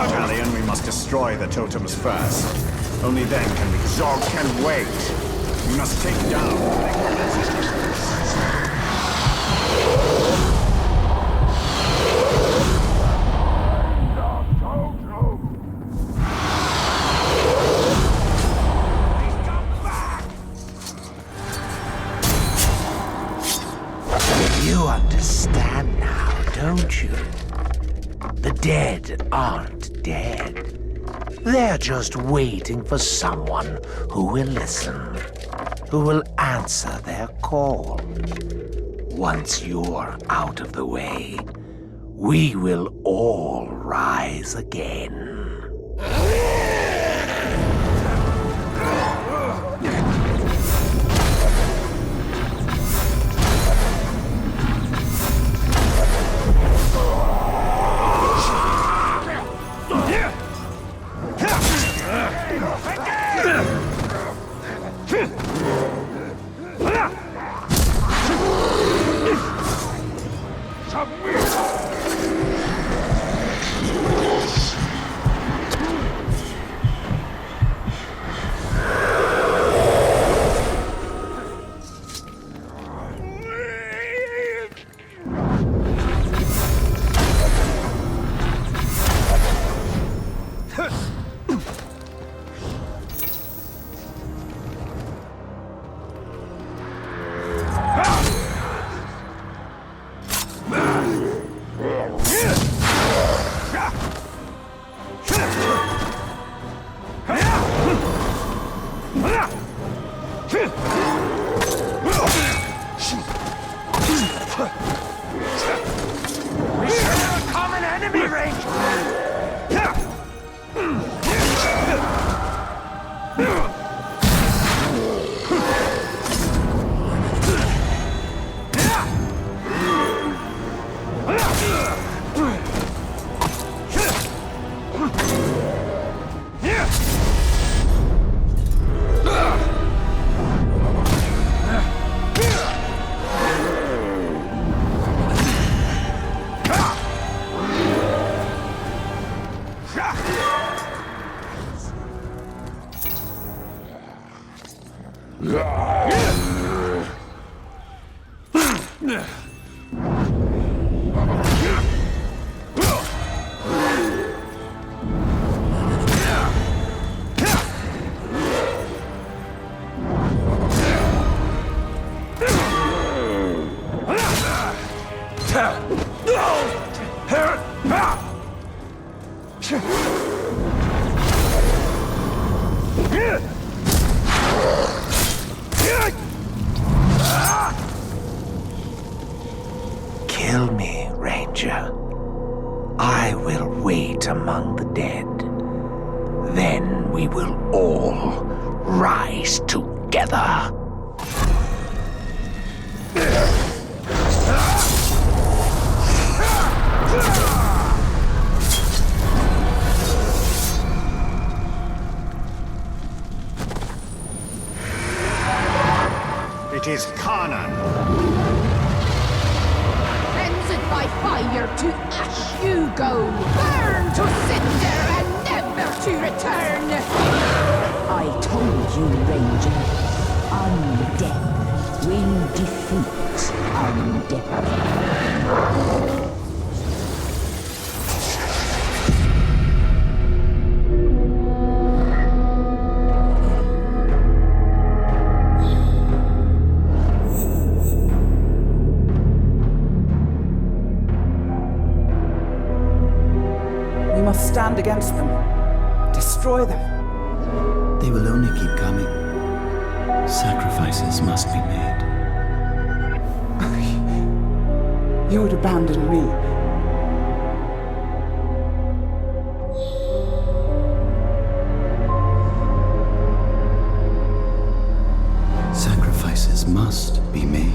Talion, we must destroy the totems first. Only then can we. Zog can wait. We must take down the necromancer. You understand now, don't you? The dead aren't dead. They're just waiting for someone who will listen, who will answer their call. Once you're out of the way, we will all rise again. We share a common enemy, Ranger! Kill me, Ranger. I will wait among the dead. Then we will all rise together. It is Kanan. Cleansed by fire to ash you go, burn to cinder and never to return. I told you, Ranger. Undead will defeat undead. We must stand against them. Destroy them. They will only keep coming. Sacrifices must be made. You would abandon me. Sacrifices must be made.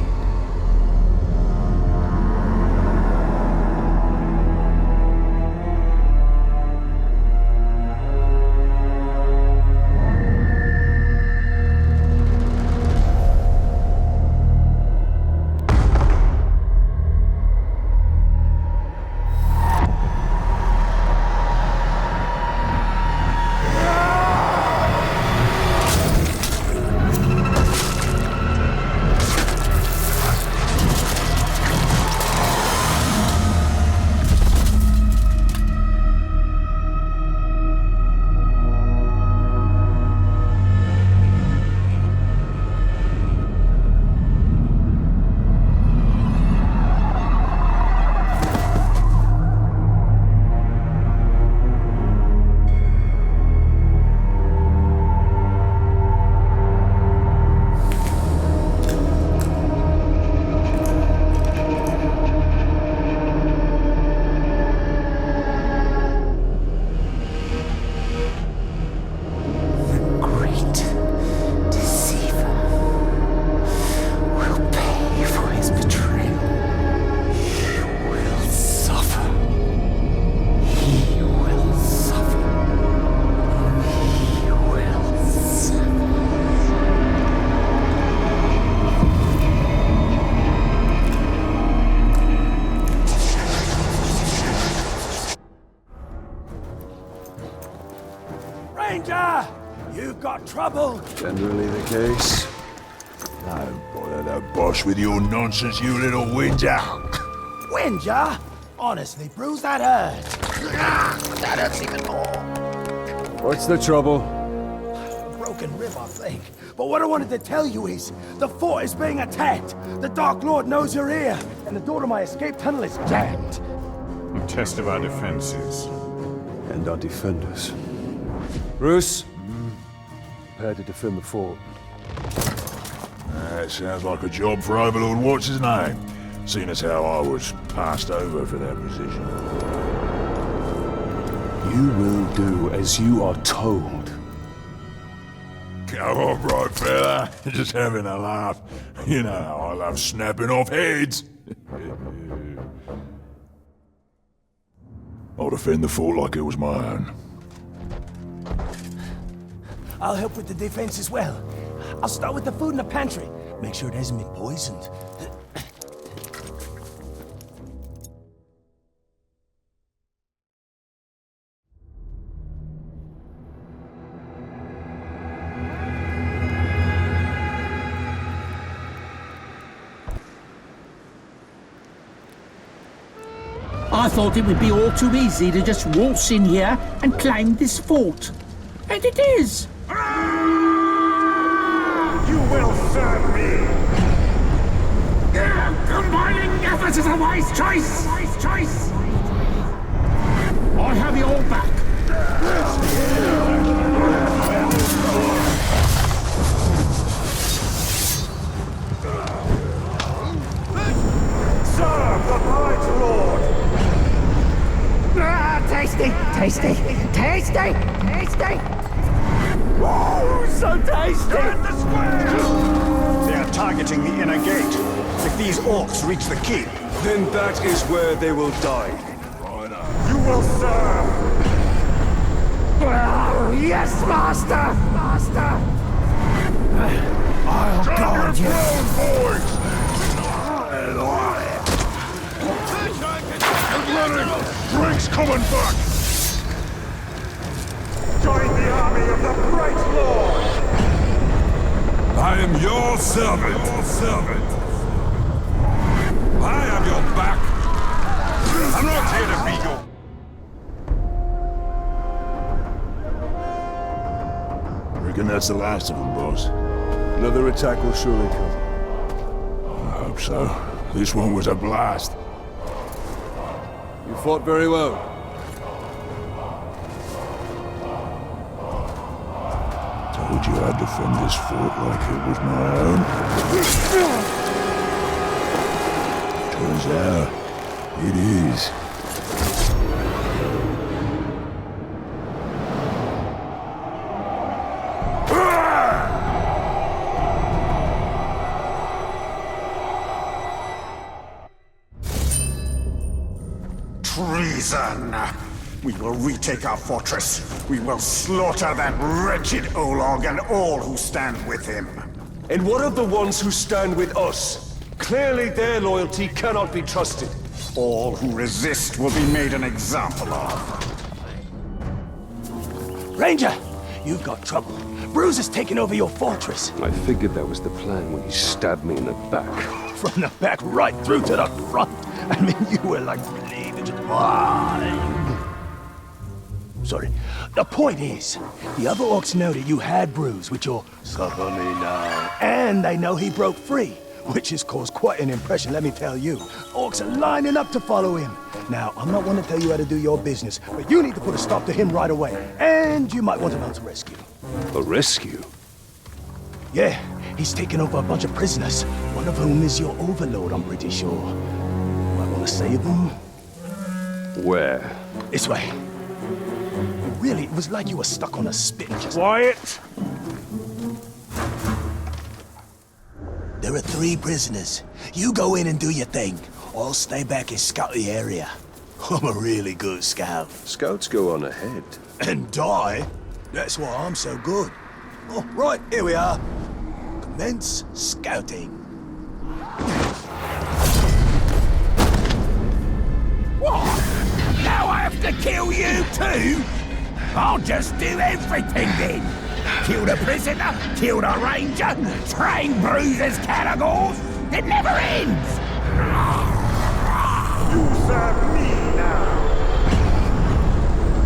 Ranger! You've got trouble! Generally the case. Don't bother to bosh with your nonsense, you little whinger. Whinger? Honestly, Bruce, that hurts. That hurts even more. What's the trouble? Broken rib, I think. But what I wanted to tell you is, the fort is being attacked. The Dark Lord knows you're here, and the door to my escape tunnel is jammed. A test of our defenses. And our defenders. Bruce? Prepare to defend the fort. That sounds like a job for Overlord What's-His-Name. seeing as how I was passed over for that position. You will do as you are told. Come on, right, fella. Just having a laugh. You know how I love snapping off heads. I'll defend the fort like it was my own. I'll help with the defense as well. I'll start with the food in the pantry. Make sure it hasn't been poisoned. I thought it would be all too easy to just waltz in here and climb this fort. And it is! You will serve me! Combining efforts is a wise choice! Wise choice! I have your back. Serve the Bright Lord! Ah, tasty! Tasty! Tasty! Tasty! Oh, so tasty! In the square! They are targeting the inner gate. If these orcs reach the keep, Then that is where they will die. You will serve! Oh, yes, master! Master! I'll guard you. Drake's coming back! Join the army of the Bright Lord! I am your servant. I have your back. I'm not here to be your... Reckon that's the last of them, boss. Another attack will surely come. I hope so. This one was a blast. You fought very well. Told you I'd defend this fort like it was my own. Turns out, it is. Treason! We will retake our fortress. We will slaughter that wretched Olog and all who stand with him. And what of the ones who stand with us? Clearly their loyalty cannot be trusted. All who resist will be made an example of. Ranger, you've got trouble. Bruce has taken over your fortress. I figured that was the plan when you stabbed me in the back. From the back right through to the front. I mean, you were like bleeding. Sorry. The point is, the other orcs know that you had Bruce with your suffer me now. And they know he broke free, which has caused quite an impression, let me tell you. Orcs are lining up to follow him. Now, I'm not one to tell you how to do your business, but you need to put a stop to him right away. And you might want to mount a rescue. A rescue? Yeah, he's taken over a bunch of prisoners, one of whom is your overlord, I'm pretty sure. Might want to save them? Where? This way. Really, it was like you were stuck on a spit and just... Quiet! There are 3 prisoners. You go in and do your thing. I'll stay back and scout the area. I'm a really good scout. Scouts go on ahead. And die? That's why I'm so good. Oh, right, here we are. Commence scouting. What? Now I have to kill you too? I'll just do everything then. Kill the prisoner, kill the ranger, train bruisers, categories. It never ends. You serve me now!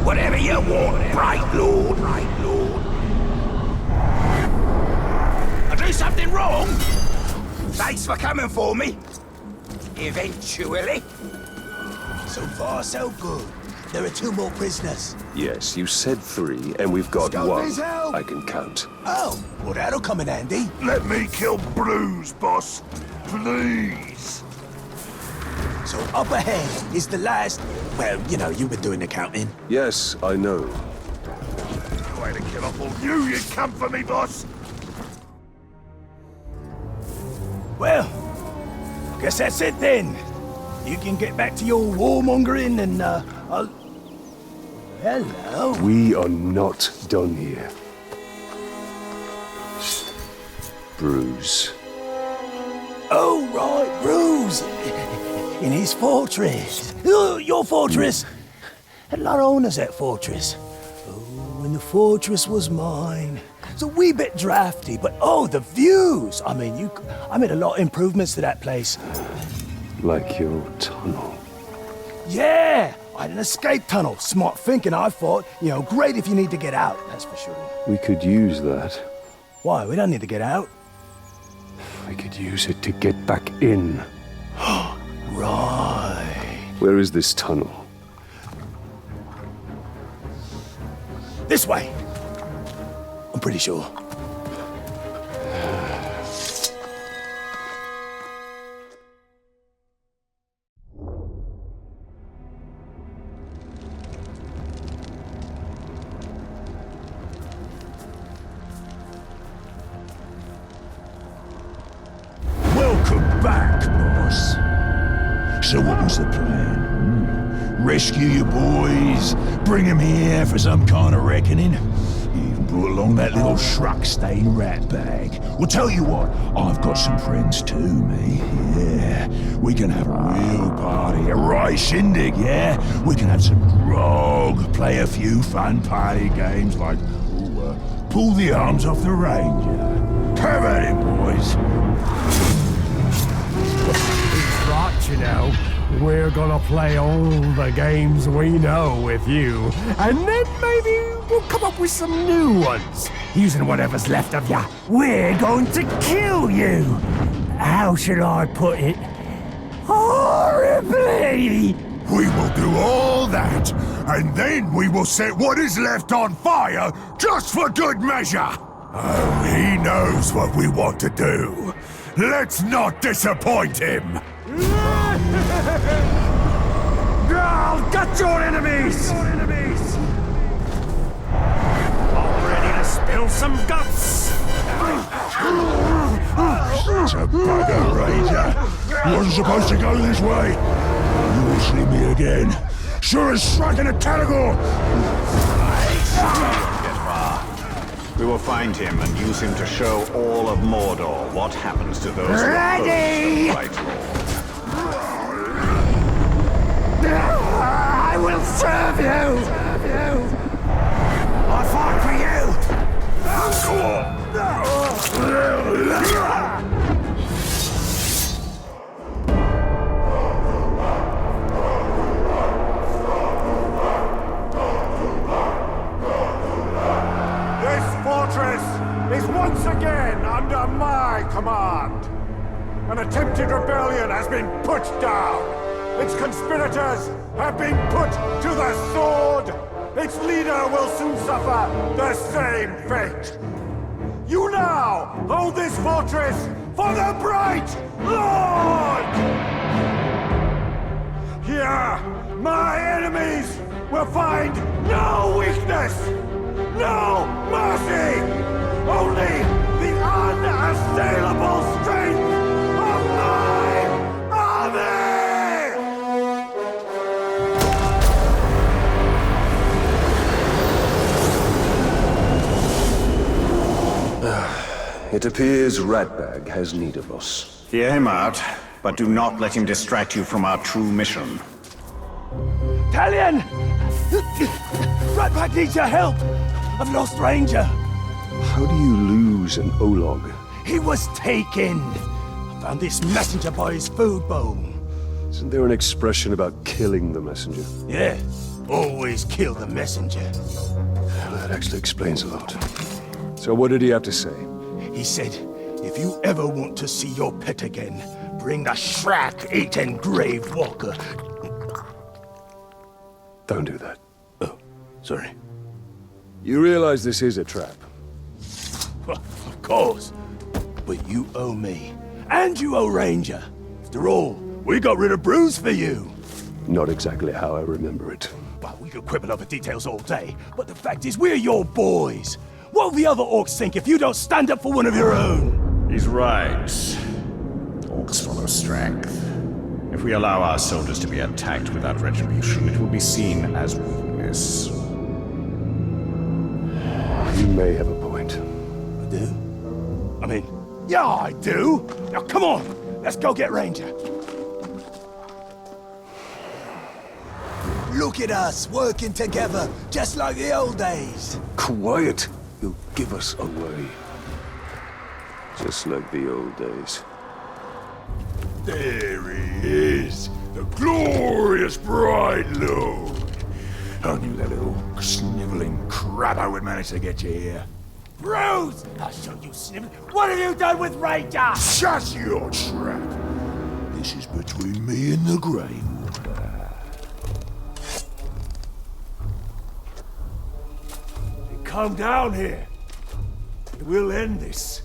Whatever you want, Bright Lord. Bright Lord. I do something wrong? Thanks for coming for me. Eventually. So far, so good. There are 2 more prisoners. Yes, you said 3, and we've got Scout 1. is out. I can count. Oh, well that'll come in handy. Let me kill Bruce, boss. Please. Up ahead is the last... Well, you know, you've been doing the counting. Yes, I know. Way to kill off all you, you'd come for me, boss! Well, guess that's it then. You can get back to your warmongering and, I'll... Hello? We are not done here. Bruce. Oh, right, Bruce. In his fortress. Oh, your fortress. Had a lot of owners, that fortress. Oh, and the fortress was mine. It's a wee bit drafty, but oh, the views! I mean, I made a lot of improvements to that place. Like your tunnel. Yeah! I had an escape tunnel. Smart thinking, I thought. You know, great if you need to get out, that's for sure. We could use that. Why? We don't need to get out. We could use it to get back in. Right. Where is this tunnel? This way. I'm pretty sure. Welcome back, boss. So what was the plan? Rescue your boys? Bring them here for some kind of reckoning? You even brought along that little shrug-stained rat bag. Well, tell you what, I've got some friends too, me. Yeah, we can have a real party, a right shindig, yeah? We can have some grog, play a few fun party games like, pull the arms off the ranger. Have at it, boys. He's right, you know. We're gonna play all the games we know with you, and then maybe we'll come up with some new ones. Using whatever's left of ya, we're going to kill you! How should I put it? Horribly! We will do all that, and then we will set what is left on fire, just for good measure! Oh, he knows what we want to do. Let's not disappoint him! I'll gut your enemies! All ready to spill some guts! Such a bugger, Ranger. Wasn't supposed to go this way. You will see me again. Sure as striking a Caragor! We will find him and use him to show all of Mordor what happens to those Ready! who oppose the White Lord. I will serve you! I fight for you! This fortress is once again under my command. An attempted rebellion has been put down. Its conspirators have been put to the sword! Its leader will soon suffer the same fate! You now hold this fortress for the Bright Lord! Here, my enemies will find no weakness, no mercy, only the unassailable strength of my army! It appears Ratbag has need of us. Hear him out, but do not let him distract you from our true mission. Talion! Ratbag needs your help! I've lost Ranger. How do you lose an Olog? He was taken. I found this messenger by his food bowl. Isn't there an expression about killing the messenger? Yeah, always kill the messenger. That actually explains a lot. So what did he have to say? He said, if you ever want to see your pet again, bring the Shrek-eaten Grave Walker. Don't do that. Oh, sorry. You realize this is a trap? Of course. But you owe me. And you owe Ranger. After all, We got rid of Bruce for you. Not exactly how I remember it. Well, we could quibble over details all day, but the fact is we're your boys. What will the other orcs think if you don't stand up for one of your own? He's right. Orcs follow strength. If we allow our soldiers to be attacked without retribution, it will be seen as weakness. You may have a point. I do? I mean, yeah, I do. Now come on, let's go get Ranger. Look at us, working together, just like the old days. Quiet! You'll give us away. Just like the old days. There he is, the glorious Bride Lord. I knew that little sniveling crab I would manage to get you here. Bruce! I'll show you, sniveling. What have you done with Ranger? Shut your trap. This is between me and the Grey Water. Come down here. We'll end this.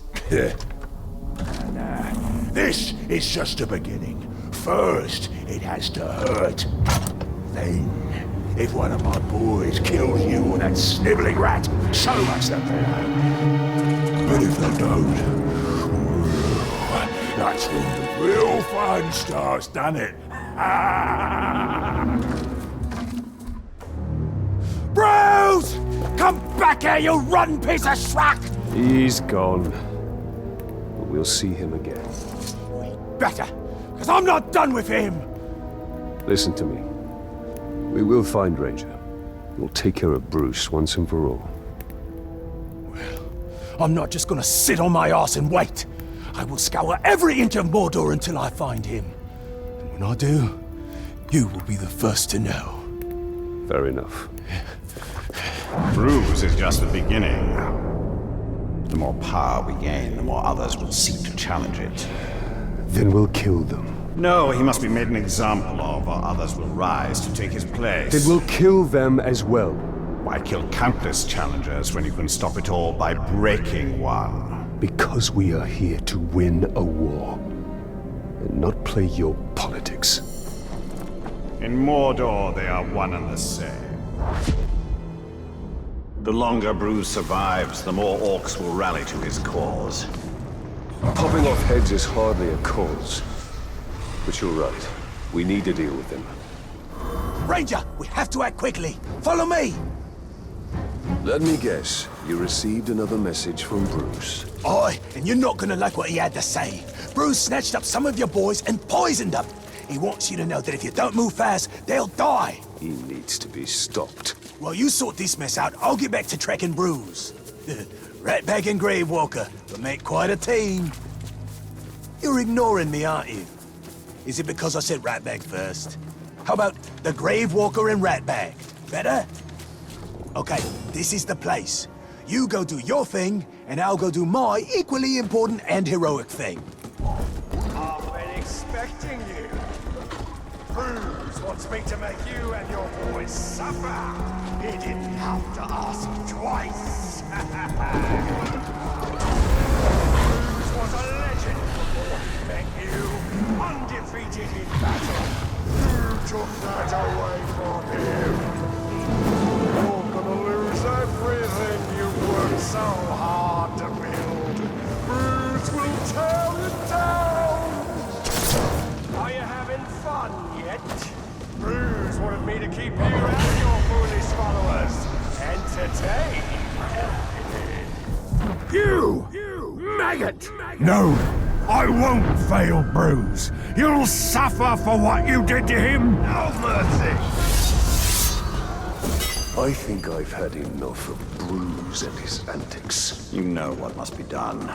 Nah, this is just the beginning. First, it has to hurt. Then, if one of my boys kills you or that sniveling rat, so much the better. But if they don't, that's when the real fun starts, doesn't it? Bruce! Come back here, you rotten piece of schlock! He's gone. But we'll see him again. Better, because I'm not done with him! Listen to me. We will find Ranger. We'll take care of Bruce once and for all. I'm not just gonna sit on my ass and wait. I will scour every inch of Mordor until I find him. And when I do, you will be the first to know. Fair enough. Bruce is just the beginning. The more power we gain, the more others will seek to challenge it. Then we'll kill them. No, he must be made an example of, or others will rise to take his place. Then we'll kill them as well. Why kill countless challengers when you can stop it all by breaking one? Because we are here to win a war, and not play your politics. In Mordor, they are one and the same. The longer Bruce survives, the more orcs will rally to his cause. Popping off heads is hardly a cause. But you're right. We need to deal with them. Ranger, we have to act quickly. Follow me! Let me guess. You received another message from Bruce. Aye, and you're not gonna like what he had to say. Bruce snatched up some of your boys and poisoned them. He wants you to know that if you don't move fast, they'll die. He needs to be stopped. Well, you sort this mess out. I'll get back to Trek and Bruce. Ratbag and Gravewalker will make quite a team. You're ignoring me, aren't you? Is it because I said Ratbag first? How about the Gravewalker and Ratbag? Better? Okay, this is the place. You go do your thing, and I'll go do my equally important and heroic thing. I've been expecting you. Bruce wants me to make you and your boys suffer. He didn't have to ask twice. Bruce was a legend before he met you. Undefeated in battle. You took that away from him. You're gonna lose everything you worked so hard to build. Bruce will tear it down. Are you having fun yet? Bruce wanted me to keep you and your foolish followers entertained. You maggot! No, I won't fail Bruce. You'll suffer for what you did to him. No mercy. I think I've had enough of Bruce and his antics. You know what must be done.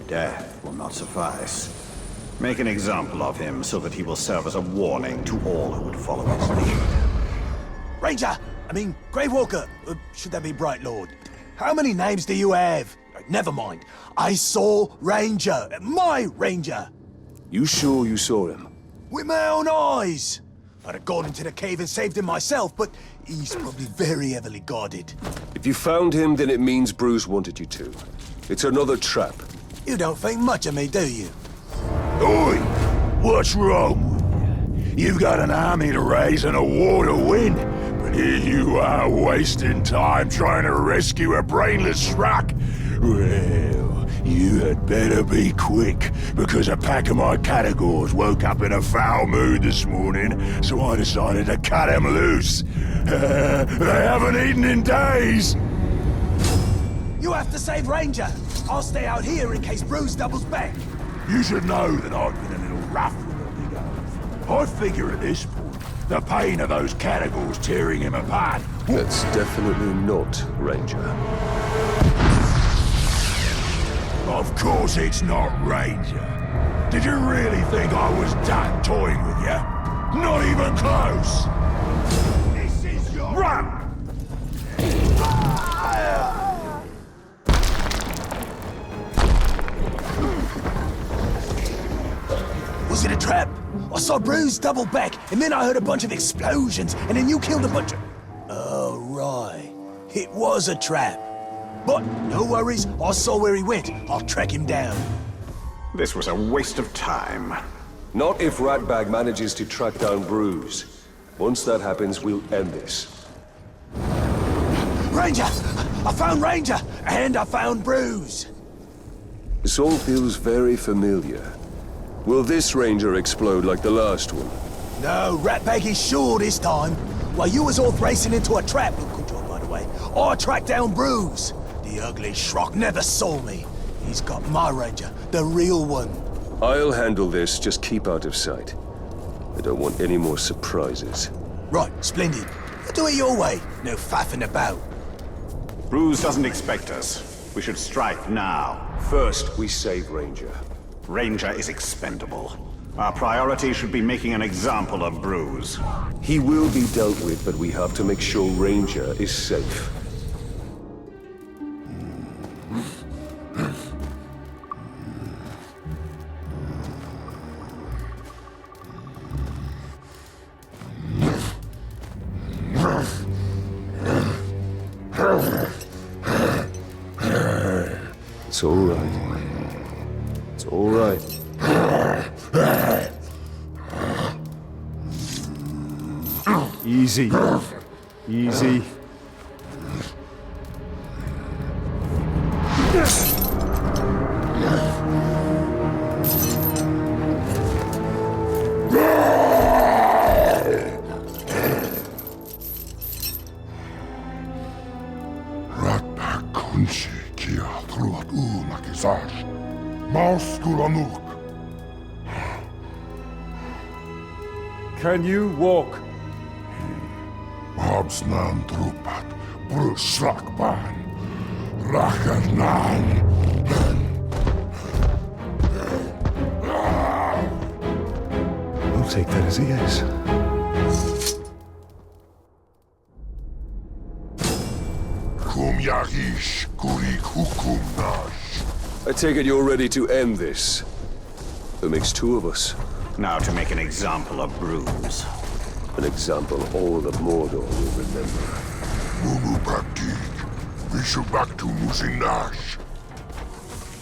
Death will not suffice. Make an example of him so that he will serve as a warning to all who would follow his lead. Ranger! Gravewalker! Should that be Bright Lord? How many names do you have? Never mind. I saw Ranger. My Ranger! You sure you saw him? With my own eyes! I'd have gone into the cave and saved him myself, but he's probably very heavily guarded. If you found him, then it means Bruce wanted you to. It's another trap. You don't think much of me, do you? Oi! What's wrong? You've got an army to raise and a war to win. But here you are wasting time trying to rescue a brainless schmuck. Well, you had better be quick, because a pack of my categories woke up in a foul mood this morning, so I decided to cut them loose. They haven't eaten in days. You have to save Ranger. I'll stay out here in case Bruce doubles back. You should know that I've been a little rough with the big elf. I figure at this point, the pain of those categories tearing him apart. That's definitely not Ranger. Of course it's not Ranger. Did you really think I was done toying with you? Not even close. This is your... Run! Was it a trap? I saw Bruce double back, and then I heard a bunch of explosions, and then you killed a bunch of... Oh, right. It was a trap. But no worries, I saw where he went. I'll track him down. This was a waste of time. Not if Ratbag manages to track down Bruce. Once that happens, we'll end this. Ranger! I found Ranger! And I found Bruce! This all feels very familiar. Will this Ranger explode like the last one? No, Ratbag is sure this time. While you was off racing into a trap, good job by the way, I tracked down Bruce. The ugly schrock never saw me. He's got my Ranger, the real one. I'll handle this, just keep out of sight. I don't want any more surprises. Right, splendid. We'll do it your way, no faffing about. Bruce doesn't expect us. We should strike now. First, we save Ranger. Ranger is expendable. Our priority should be making an example of Bruce. He will be dealt with, but we have to make sure Ranger is safe. It's all right. It's all right. Easy. Easy. Can you walk? Habsnan trupat, brusrakban, rakarnan. I'll take that as a yes. Kum yagish, kurik hukum nash. I take it you're ready to end this. That makes two of us. Now to make an example of Bruce. An example all of Mordor will remember. Mumu Baktik, Bishop back to Musinash.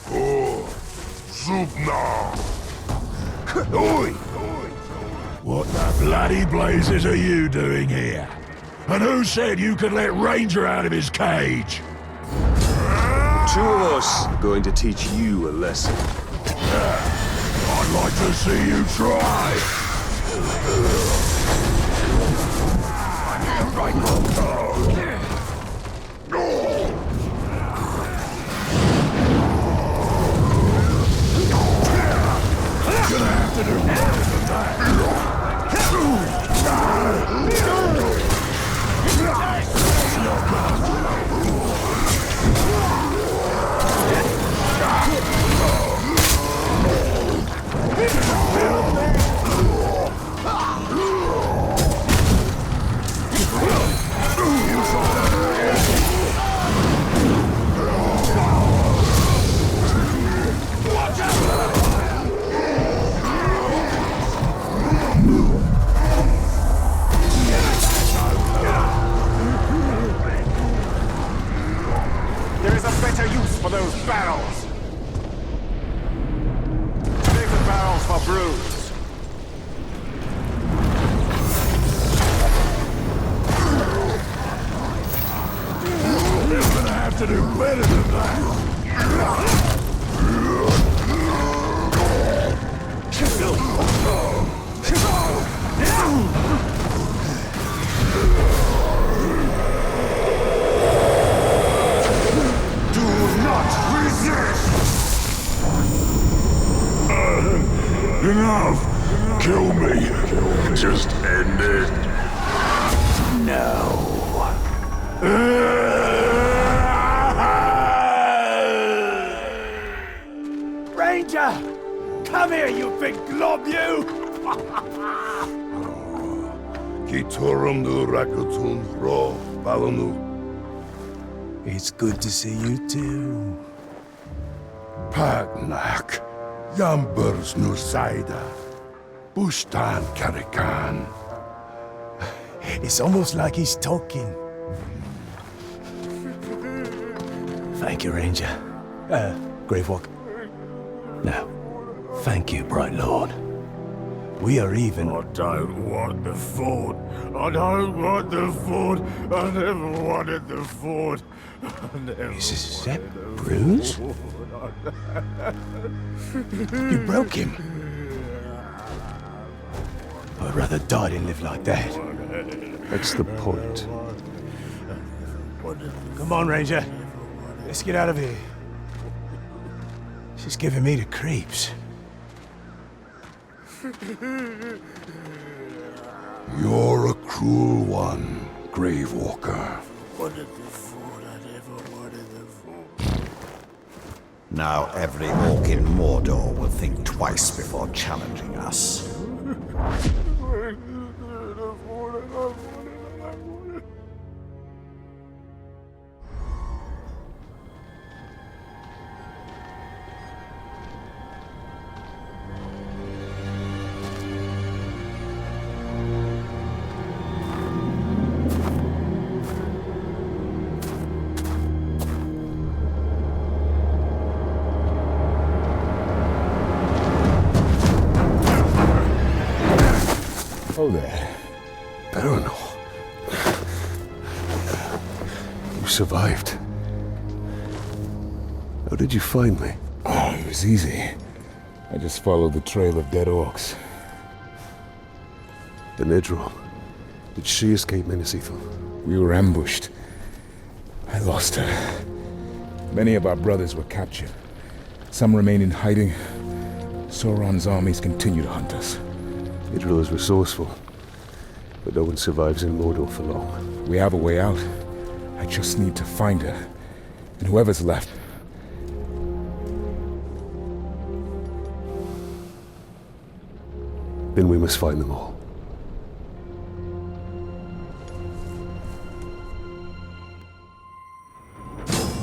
Oh, Subna. Oi! What the bloody blazes are you doing here? And who said you could let Ranger out of his cage? Two of us are going to teach you a lesson. I'd like to see you try. Gonna have to do better than that. better than that. Do not resist! Enough! Kill me! Just end it! No. Ranger! Come here, you big glob, you! Kitorum du rakutun ro balonu. It's good to see you too. Pagnak. Yambers Nusaida. Bushtan Karikan. It's almost like he's talking. Thank you, Ranger. Gravewalk. No. Thank you, Bright Lord. We are even. I don't want the fort. I don't want the fort. I never wanted the fort. Is that Bruce? You broke him. I'd rather die than live like that. That's the point. Come on, Ranger. Let's get out of here. She's giving me the creeps. You're a cruel one, Gravewalker. Now every orc in Mordor will think twice before challenging us. Oh there. Baron. You survived. How did you find me? Oh, it was easy. I just followed the trail of dead orcs. And Idril, did she escape Minas Ithil? We were ambushed. I lost her. Many of our brothers were captured. Some remain in hiding. Sauron's armies continue to hunt us. Idril is resourceful, but no one survives in Mordor for long. We have a way out. I just need to find her. And whoever's left. Then we must find them all.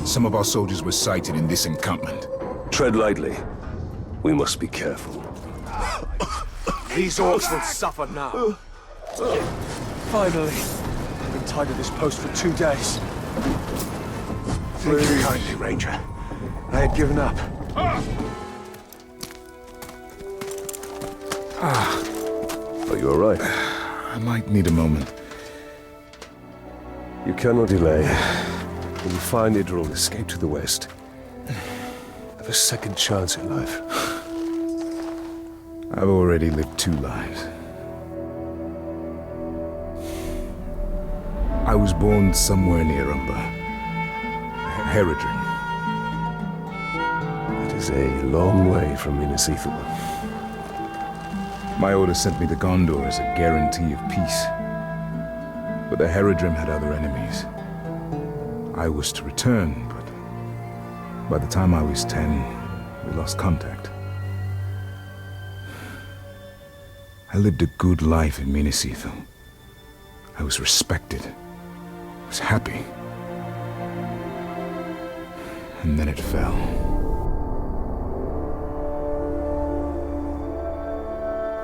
Some of our soldiers were sighted in this encampment. Tread lightly. We must be careful. These orcs will suffer now. Finally. I've been tied to this post for 2 days. Thank you kindly, Ranger. I had given up. Are you alright? I might need a moment. You cannot delay. When you find Idril and escape to the west, have a second chance at life. I've already lived 2 lives. I was born somewhere near Umber. Herodrin. It is a long way from Minas Ithil. My order sent me to Gondor as a guarantee of peace. But the Herodrim had other enemies. I was to return, but by the time I was 10, we lost contact. I lived a good life in Minas Ithil. I was respected. I was happy. And then it fell.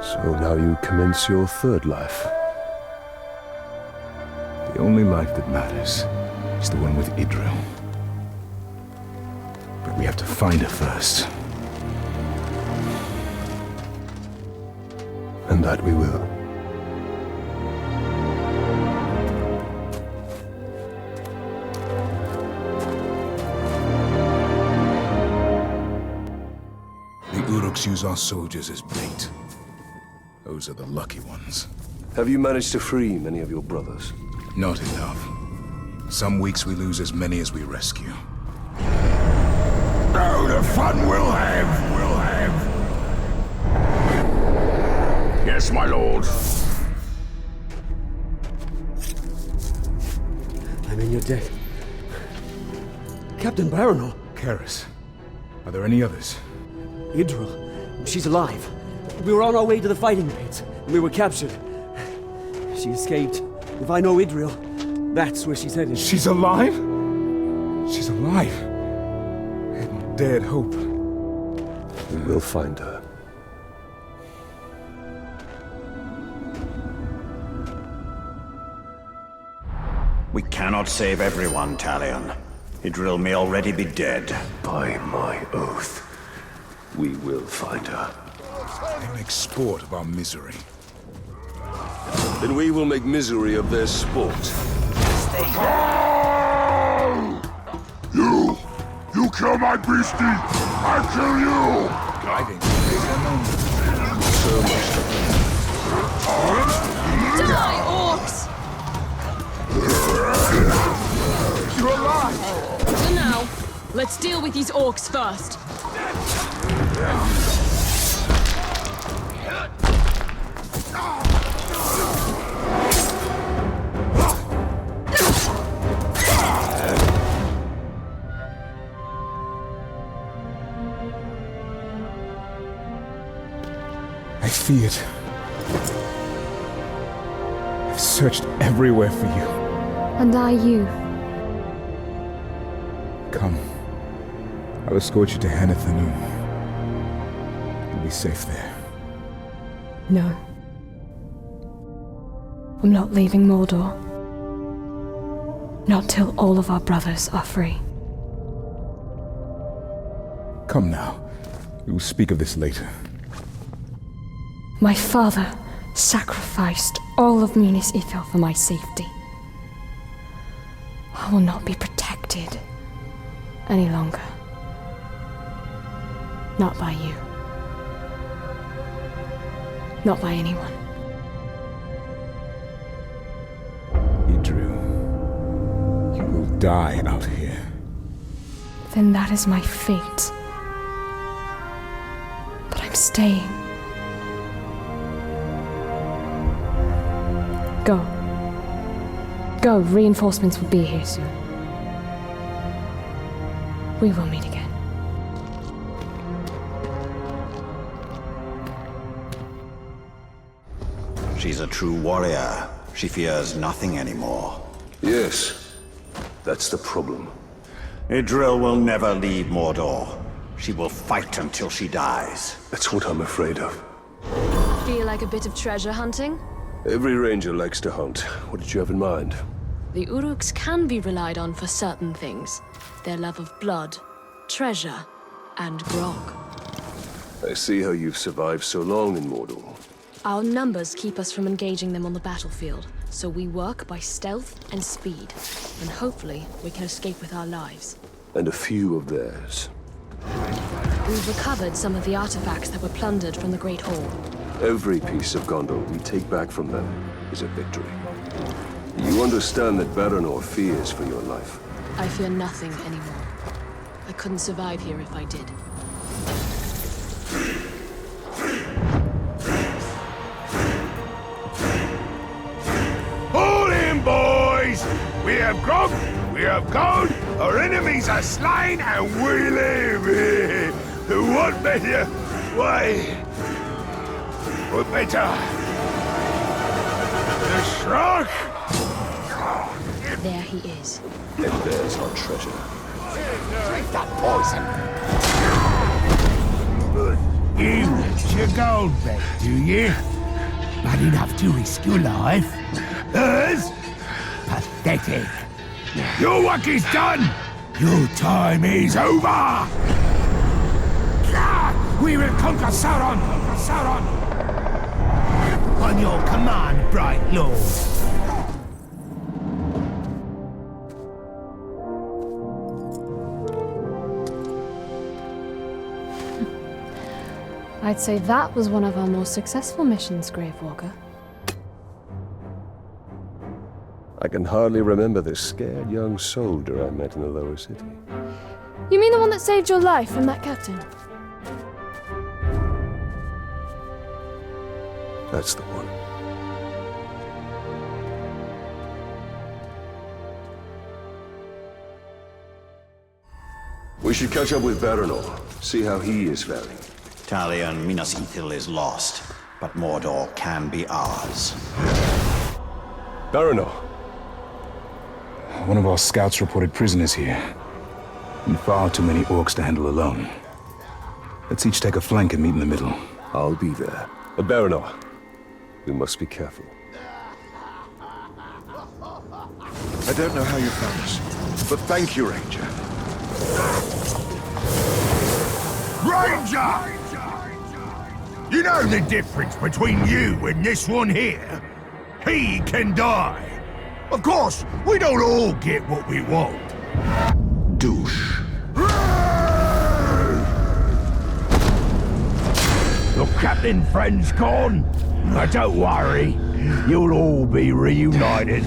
So now you commence your third life. The only life that matters is the one with Idril. But we have to find her first. And that we will. orcs use our soldiers as bait. Those are the lucky ones. Have you managed to free many of your brothers? Not enough. Some weeks we lose as many as we rescue. Oh, the fun we'll have! Yes, my lord. I'm in your debt. Captain Baranor. Karis, are there any others? Idril. She's alive. We were on our way to the fighting pits, and we were captured. She escaped. If I know Idril, that's where she's headed. She's alive? She's alive. I had not dared hope. We will find her. We cannot save everyone, Talion. Idril may already be dead. By my oath, we will find her. They make sport of our misery. Then we will make misery of their sport. You kill my beastie, I kill you! Guiding. So much Die, orcs! You're alive! For now, let's deal with these orcs first. I see it. I've searched everywhere for you. And I you. Come. I'll escort you to Hanethanu. You'll be safe there. No. I'm not leaving Mordor. Not till all of our brothers are free. Come now. We will speak of this later. My father sacrificed all of Minas Ithil for my safety. I will not be protected any longer. Not by you. Not by anyone. Idril, you will die out here. Then that is my fate. But I'm staying. Go. Go, reinforcements will be here soon. We will meet again. She's a true warrior. She fears nothing anymore. Yes, that's the problem. Idril will never leave Mordor. She will fight until she dies. That's what I'm afraid of. Feel like a bit of treasure hunting? Every ranger likes to hunt. What did you have in mind? The Uruks can be relied on for certain things. Their love of blood, treasure, and grog. I see how you've survived so long in Mordor. Our numbers keep us from engaging them on the battlefield, so we work by stealth and speed. And hopefully, we can escape with our lives. And a few of theirs. We've recovered some of the artifacts that were plundered from the Great Hall. Every piece of Gondor we take back from them is a victory. You understand that Baranor fears for your life. I fear nothing anymore. I couldn't survive here if I did. All in, boys! We have grog, we have gold, our enemies are slain, and we live! What better? Why? What better? The Shrach! There he is. And there's our treasure. Drink that poison! You let your gold bet, do you? Not enough to risk your life? Hers? Pathetic. Your work is done! Your time is over! We will conquer Sauron! Sauron! On your command, bright lord. I'd say that was one of our more successful missions, Gravewalker. I can hardly remember the scared young soldier I met in the lower city. You mean the one that saved your life from that captain? That's the one. We should catch up with Baranor, see how he is faring. Talion, Minas Ithil is lost, but Mordor can be ours. Baranor. One of our scouts reported prisoners here. And far too many orcs to handle alone. Let's each take a flank and meet in the middle. I'll be there. Baranor, we must be careful. I don't know how you found us, but thank you, Ranger. Ranger! You know the difference between you and this one here? He can die. Of course, we don't all get what we want. Douche. Your captain friend's gone? But don't worry, you'll all be reunited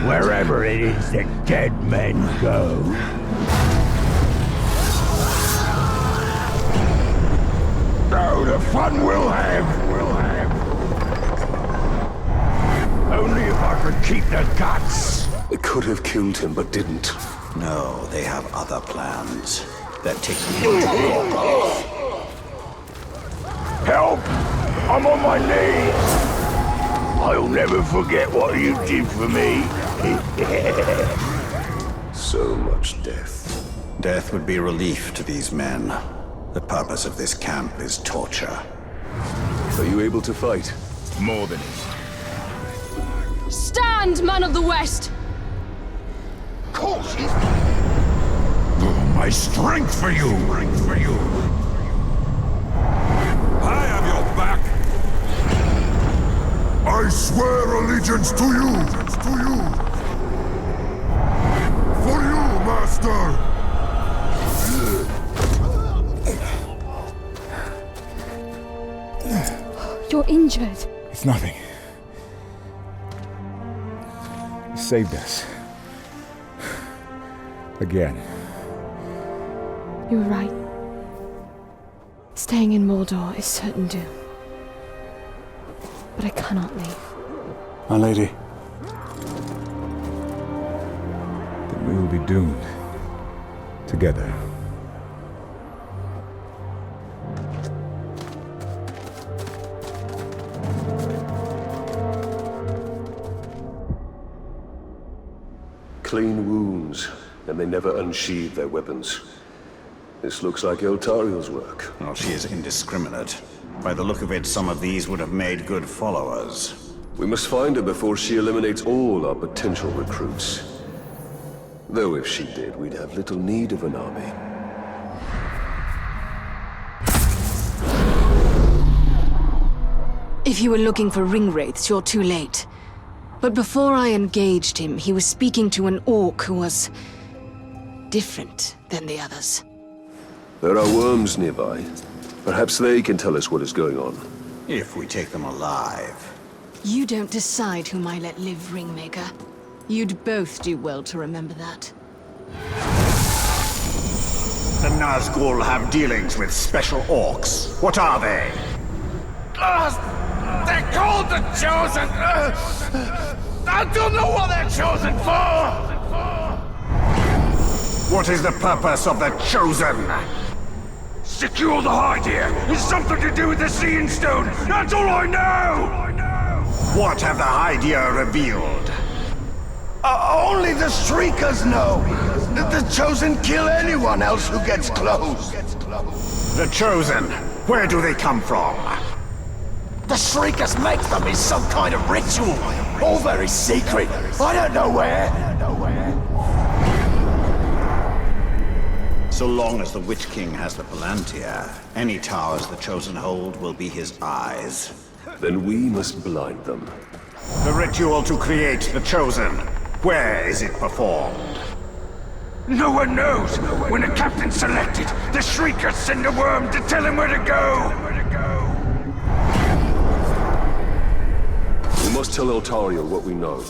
wherever it is that dead men go. Oh, the fun we'll have. Only if I could keep the guts. They could have killed him, but didn't. No, they have other plans that take Help! I'm on my knees! I'll never forget what you did for me. So much death. Death would be relief to these men. The purpose of this camp is torture. Are you able to fight? More than Stand, man of the West! Of course he's... Oh, my strength for you! I have your back. I swear allegiance to you. For you, Master. You're injured. It's nothing. You saved us. Again. You were right. Staying in Mordor is certain doom. But I cannot leave. My lady. Then we will be doomed. Together. Clean wounds, and they never unsheathe their weapons. This looks like Eltariel's work. Well, she is indiscriminate. By the look of it, some of these would have made good followers. We must find her before she eliminates all our potential recruits. Though if she did, we'd have little need of an army. If you were looking for ring wraiths, you're too late. But before I engaged him, he was speaking to an orc who was... different than the others. There are worms nearby. Perhaps they can tell us what is going on. If we take them alive. You don't decide whom I let live, Ringmaker. You'd both do well to remember that. The Nazgul have dealings with special orcs. What are they? They're called the Chosen! I don't know what they're chosen for! What is the purpose of the Chosen? Secure the hide here! It's something to do with the Seeing Stone! That's all I know! What have the Hydeia revealed? Only the Shriekers know. The Chosen kill anyone else who gets close. The Chosen, where do they come from? The Shriekers make them in some kind of ritual. All very secret. I don't know where. So long as the Witch King has the Palantir, any towers the Chosen hold will be his eyes. Then we must blind them. The ritual to create the Chosen, where is it performed? No one knows! When a captain's selected, the Shriekers send a worm to tell him where to go! Just tell Eltariel what we know.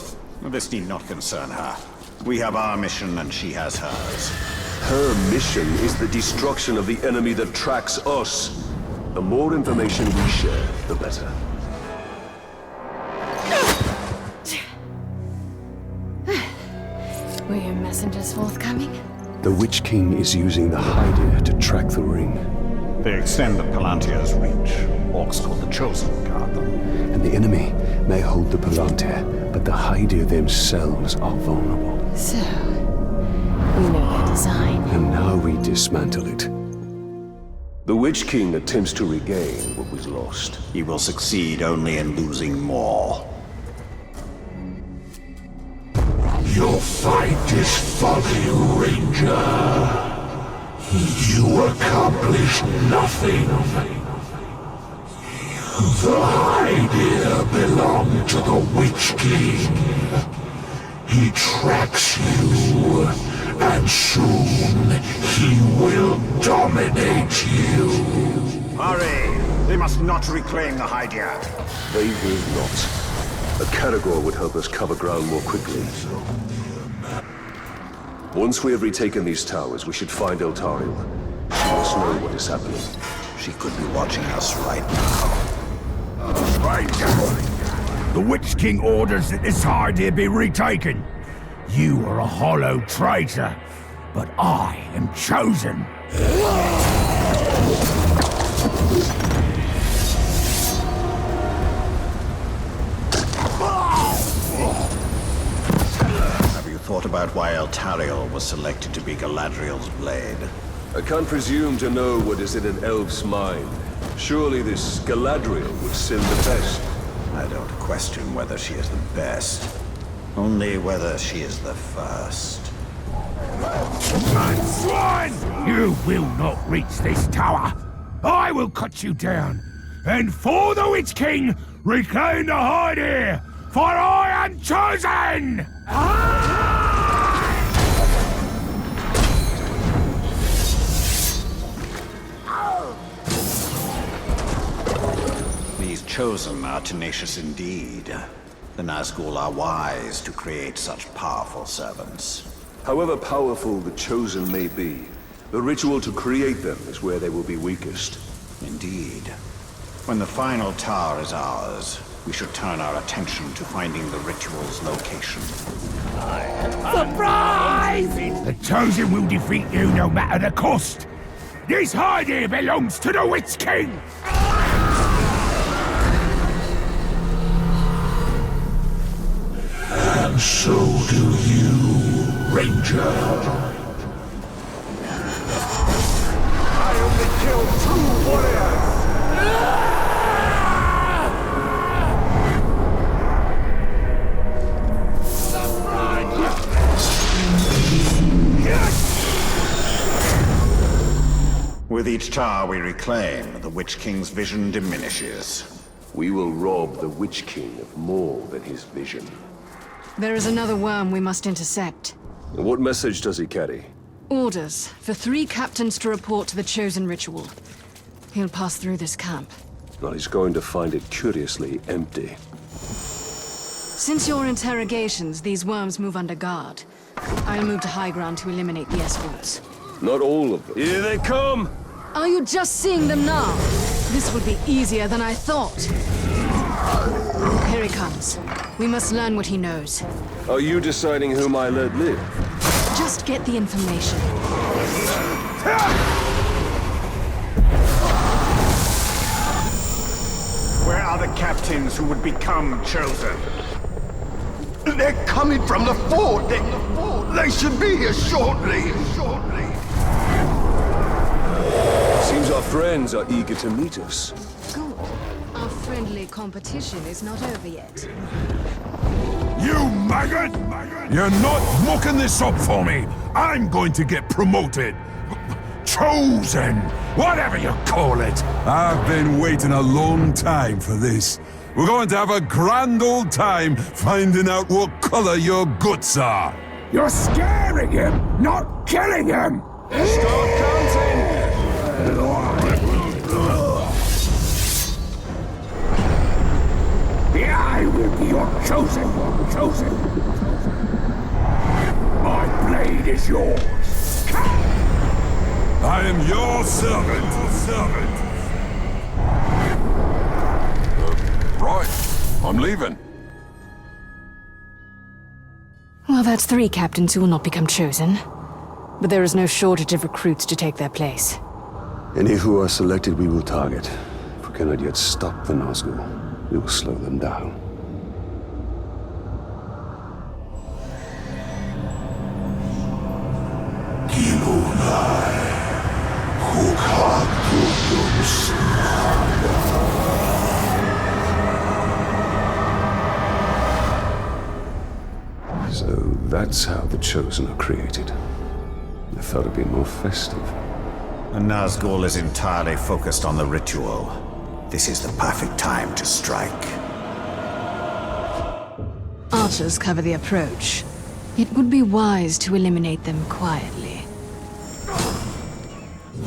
This need not concern her. We have our mission and she has hers. Her mission is the destruction of the enemy that tracks us. The more information we share, the better. Were your messengers forthcoming? The Witch King is using the Hydir to track the ring. They extend the Palantir's reach. Orcs called the Chosen guard them. And the enemy may hold the Palantir, but the Hydir themselves are vulnerable. So, we know their design. And now we dismantle it. The Witch King attempts to regain what was lost. He will succeed only in losing more. Your fight is folly, Ranger. You accomplished nothing. The Hydir belong to the Witch King. He tracks you, and soon he will dominate you. Hurry! They must not reclaim the Hydir. They will not. A Caragor would help us cover ground more quickly. Once we have retaken these towers, we should find Eltariel. She must know what is happening. She could be watching us right now. Ranger! The Witch King orders that this Hydir be retaken. You are a hollow traitor, but I am chosen. Thought about why Eltariel was selected to be Galadriel's blade? I can't presume to know what is in an elf's mind. Surely this Galadriel would send the best. I don't question whether she is the best. Only whether she is the first. Swine! You will not reach this tower. I will cut you down. And for the Witch King, reclaim the Hydir, for I am chosen! These Chosen are tenacious indeed. The Nazgul are wise to create such powerful servants. However powerful the Chosen may be, the ritual to create them is where they will be weakest. Indeed. When the final tower is ours, we should turn our attention to finding the ritual's location. Surprise! The Chosen will defeat you no matter the cost. This Hydir belongs to the Witch King! And so do you, Ranger. I only killed 2 warriors! With each tower we reclaim, the Witch King's vision diminishes. We will rob the Witch King of more than his vision. There is another worm we must intercept. And what message does he carry? Orders for 3 captains to report to the Chosen ritual. He'll pass through this camp. Well, he's going to find it curiously empty. Since your interrogations, these worms move under guard. I'll move to high ground to eliminate the escorts. Not all of them. Here they come! Are you just seeing them now? This would be easier than I thought. Here he comes. We must learn what he knows. Are you deciding who my led live? Just get the information. Where are the captains who would become Chosen? They're coming from the fort. They should be here shortly. Seems our friends are eager to meet us. Good. Our friendly competition is not over yet. You maggot! You're not mucking this up for me! I'm going to get promoted! Chosen! Whatever you call it! I've been waiting a long time for this. We're going to have a grand old time finding out what color your guts are! You're scaring him, not killing him! Start counting! I will You're chosen, chosen. My blade is yours. I am your servant. Right. I'm leaving. Well, that's 3 captains who will not become chosen. But there is no shortage of recruits to take their place. Any who are selected we will target. If we cannot yet stop the Nazgul, we will slow them down. So that's how the Chosen are created. I thought it'd be more festive. The Nazgul is entirely focused on the ritual. This is the perfect time to strike. Archers cover the approach. It would be wise to eliminate them quietly.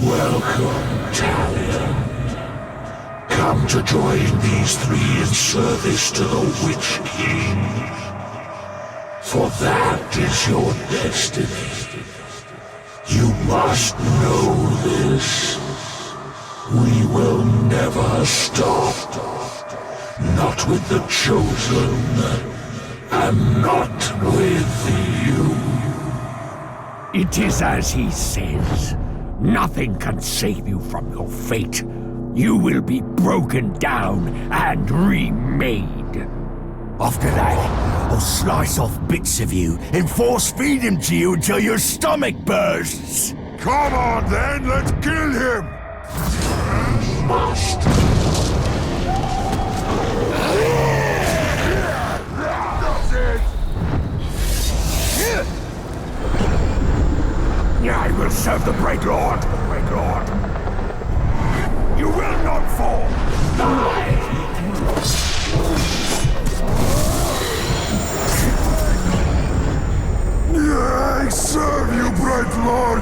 Welcome, Talion. Come to join these 3 in service to the Witch King. For that is your destiny. You must know this. We will never stop. Not with the Chosen, and not with you. It is as he says. Nothing can save you from your fate. You will be broken down and remade. After that, I'll slice off bits of you and force feed them to you until your stomach bursts. Come on then, let's kill him! Must. That's it! I will serve the Great Lord. You will not fall. I serve you, Bright Lord!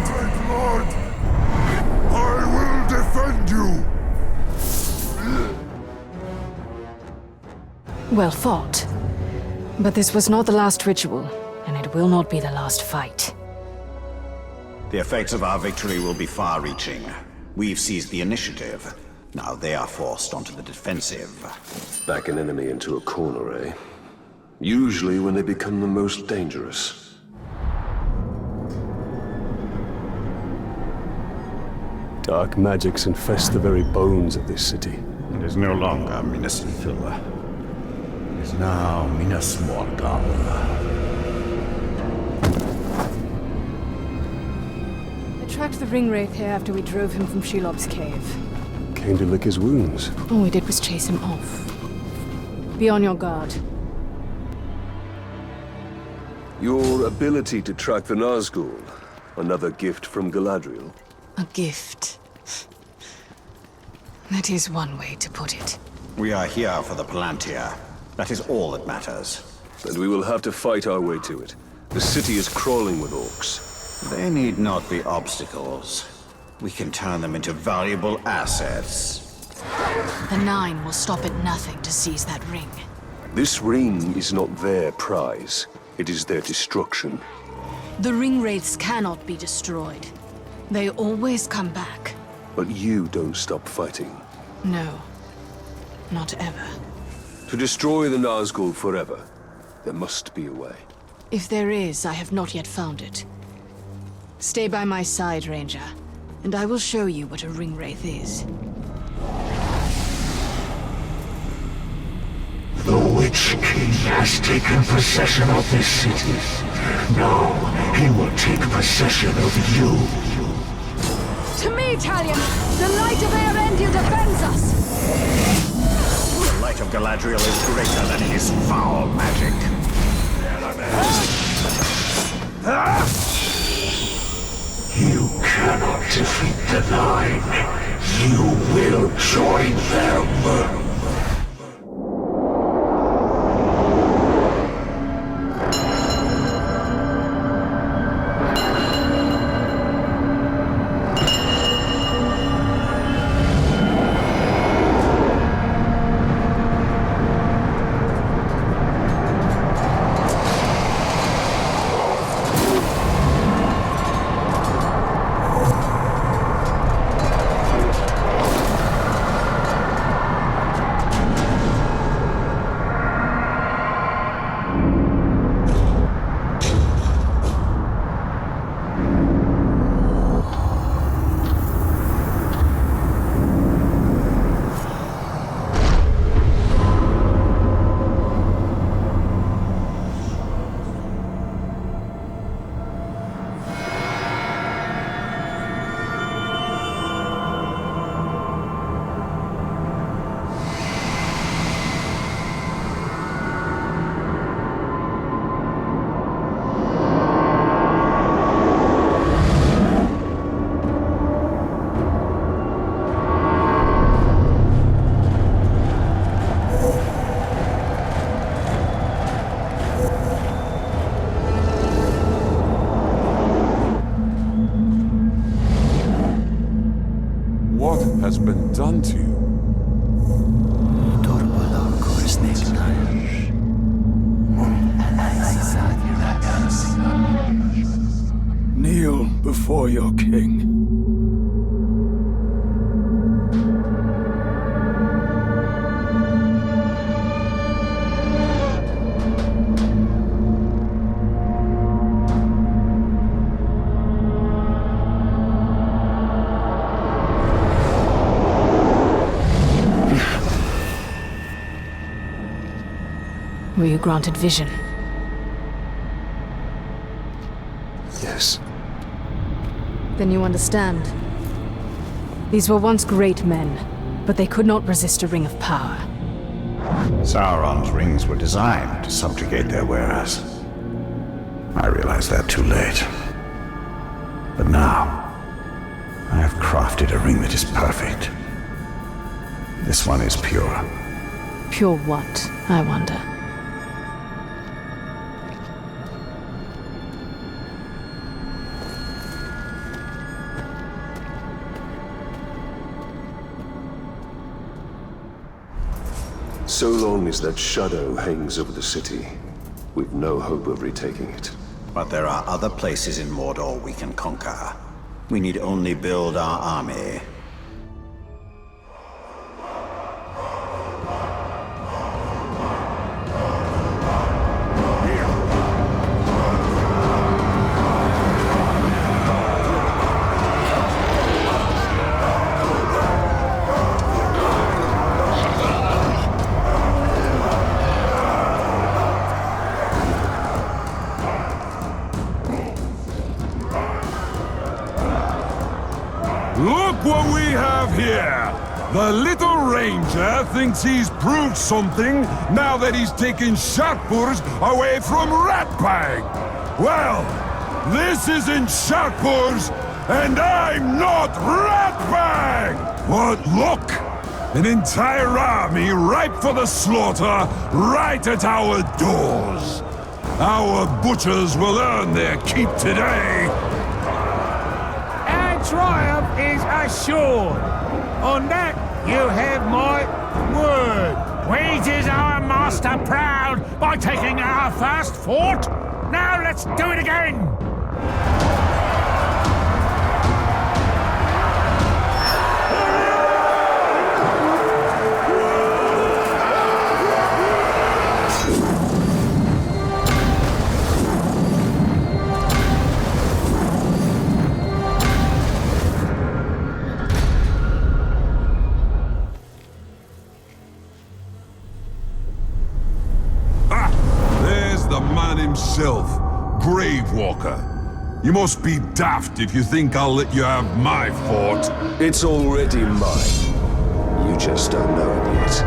I will defend you! Well fought. But this was not the last ritual, and it will not be the last fight. The effects of our victory will be far-reaching. We've seized the initiative. Now they are forced onto the defensive. Back an enemy into a corner, eh? Usually when they become the most dangerous. Dark magics infest the very bones of this city. It is no longer Minas Ithil. It is now Minas Morgul. I tracked the Ringwraith here after we drove him from Shelob's cave. Came to lick his wounds. All we did was chase him off. Be on your guard. Your ability to track the Nazgul. Another gift from Galadriel. A gift. That is one way to put it. We are here for the Palantir. That is all that matters. And we will have to fight our way to it. The city is crawling with orcs. They need not be obstacles. We can turn them into valuable assets. The Nine will stop at nothing to seize that ring. This ring is not their prize. It is their destruction. The Ringwraiths cannot be destroyed. They always come back. But you don't stop fighting. No. Not ever. To destroy the Nazgul forever, there must be a way. If there is, I have not yet found it. Stay by my side, Ranger, and I will show you what a Ringwraith is. The Witch King has taken possession of this city. Now, he will take possession of you. To me, Talion! The light of Earendil defends us! The light of Galadriel is greater than his foul magic. You cannot defeat the Nine. You will join them. done to you? Kneel before your king. Were you granted vision? Yes. Then you understand. These were once great men, but they could not resist a ring of power. Sauron's rings were designed to subjugate their wearers. I realized that too late. But now, I have crafted a ring that is perfect. This one is pure. Pure what, I wonder? So long as that shadow hangs over the city, we've no hope of retaking it. But there are other places in Mordor we can conquer. We need only build our army. Look what we have here! The little ranger thinks he's proved something now that he's taken Shadowpurs away from Ratbag! Well, this isn't Shadowpurs, and I'm not Ratbag! But look! An entire army ripe for the slaughter right at our doors! Our butchers will earn their keep today! Triumph is assured. On that, you have my word. We did our master proud by taking our first fort. Now let's do it again. Himself, Gravewalker. You must be daft if you think I'll let you have my fort. It's already mine. You just don't know it yet.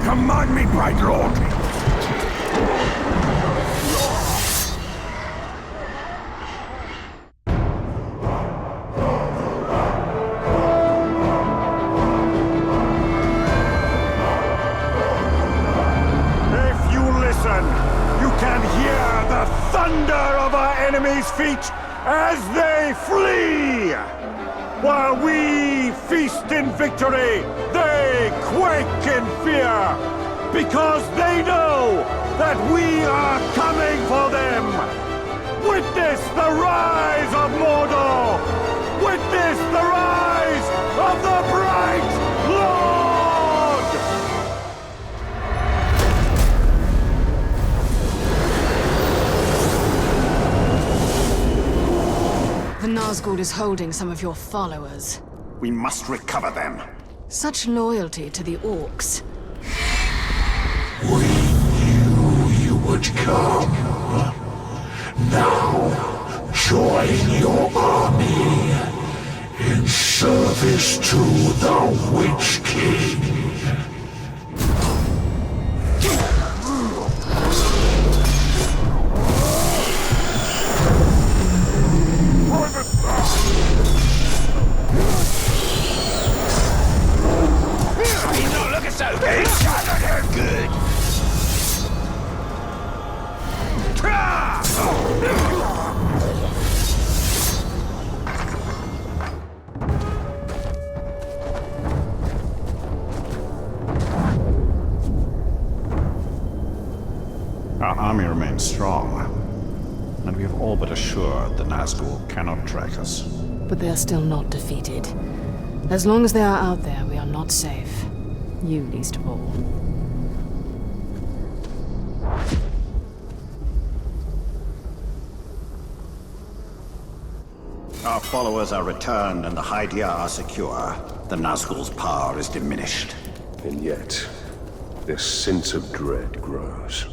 Command me, bright lord. Feet as they flee. While we feast in victory, they quake in fear, because they know that we are coming for them. Witness the rise of Mordor! Witness the rise of the Bright Lord! The Nazgûl is holding some of your followers. We must recover them. Such loyalty to the orcs. We knew you would come. Now, join your army in service to the Witch King. Our army remains strong, and we have all but assured the Nazgul cannot track us. But they are still not defeated. As long as they are out there, we are not safe. You least of all. Our followers are returned and the Hydia are secure. The Nazgul's power is diminished. And yet, their sense of dread grows.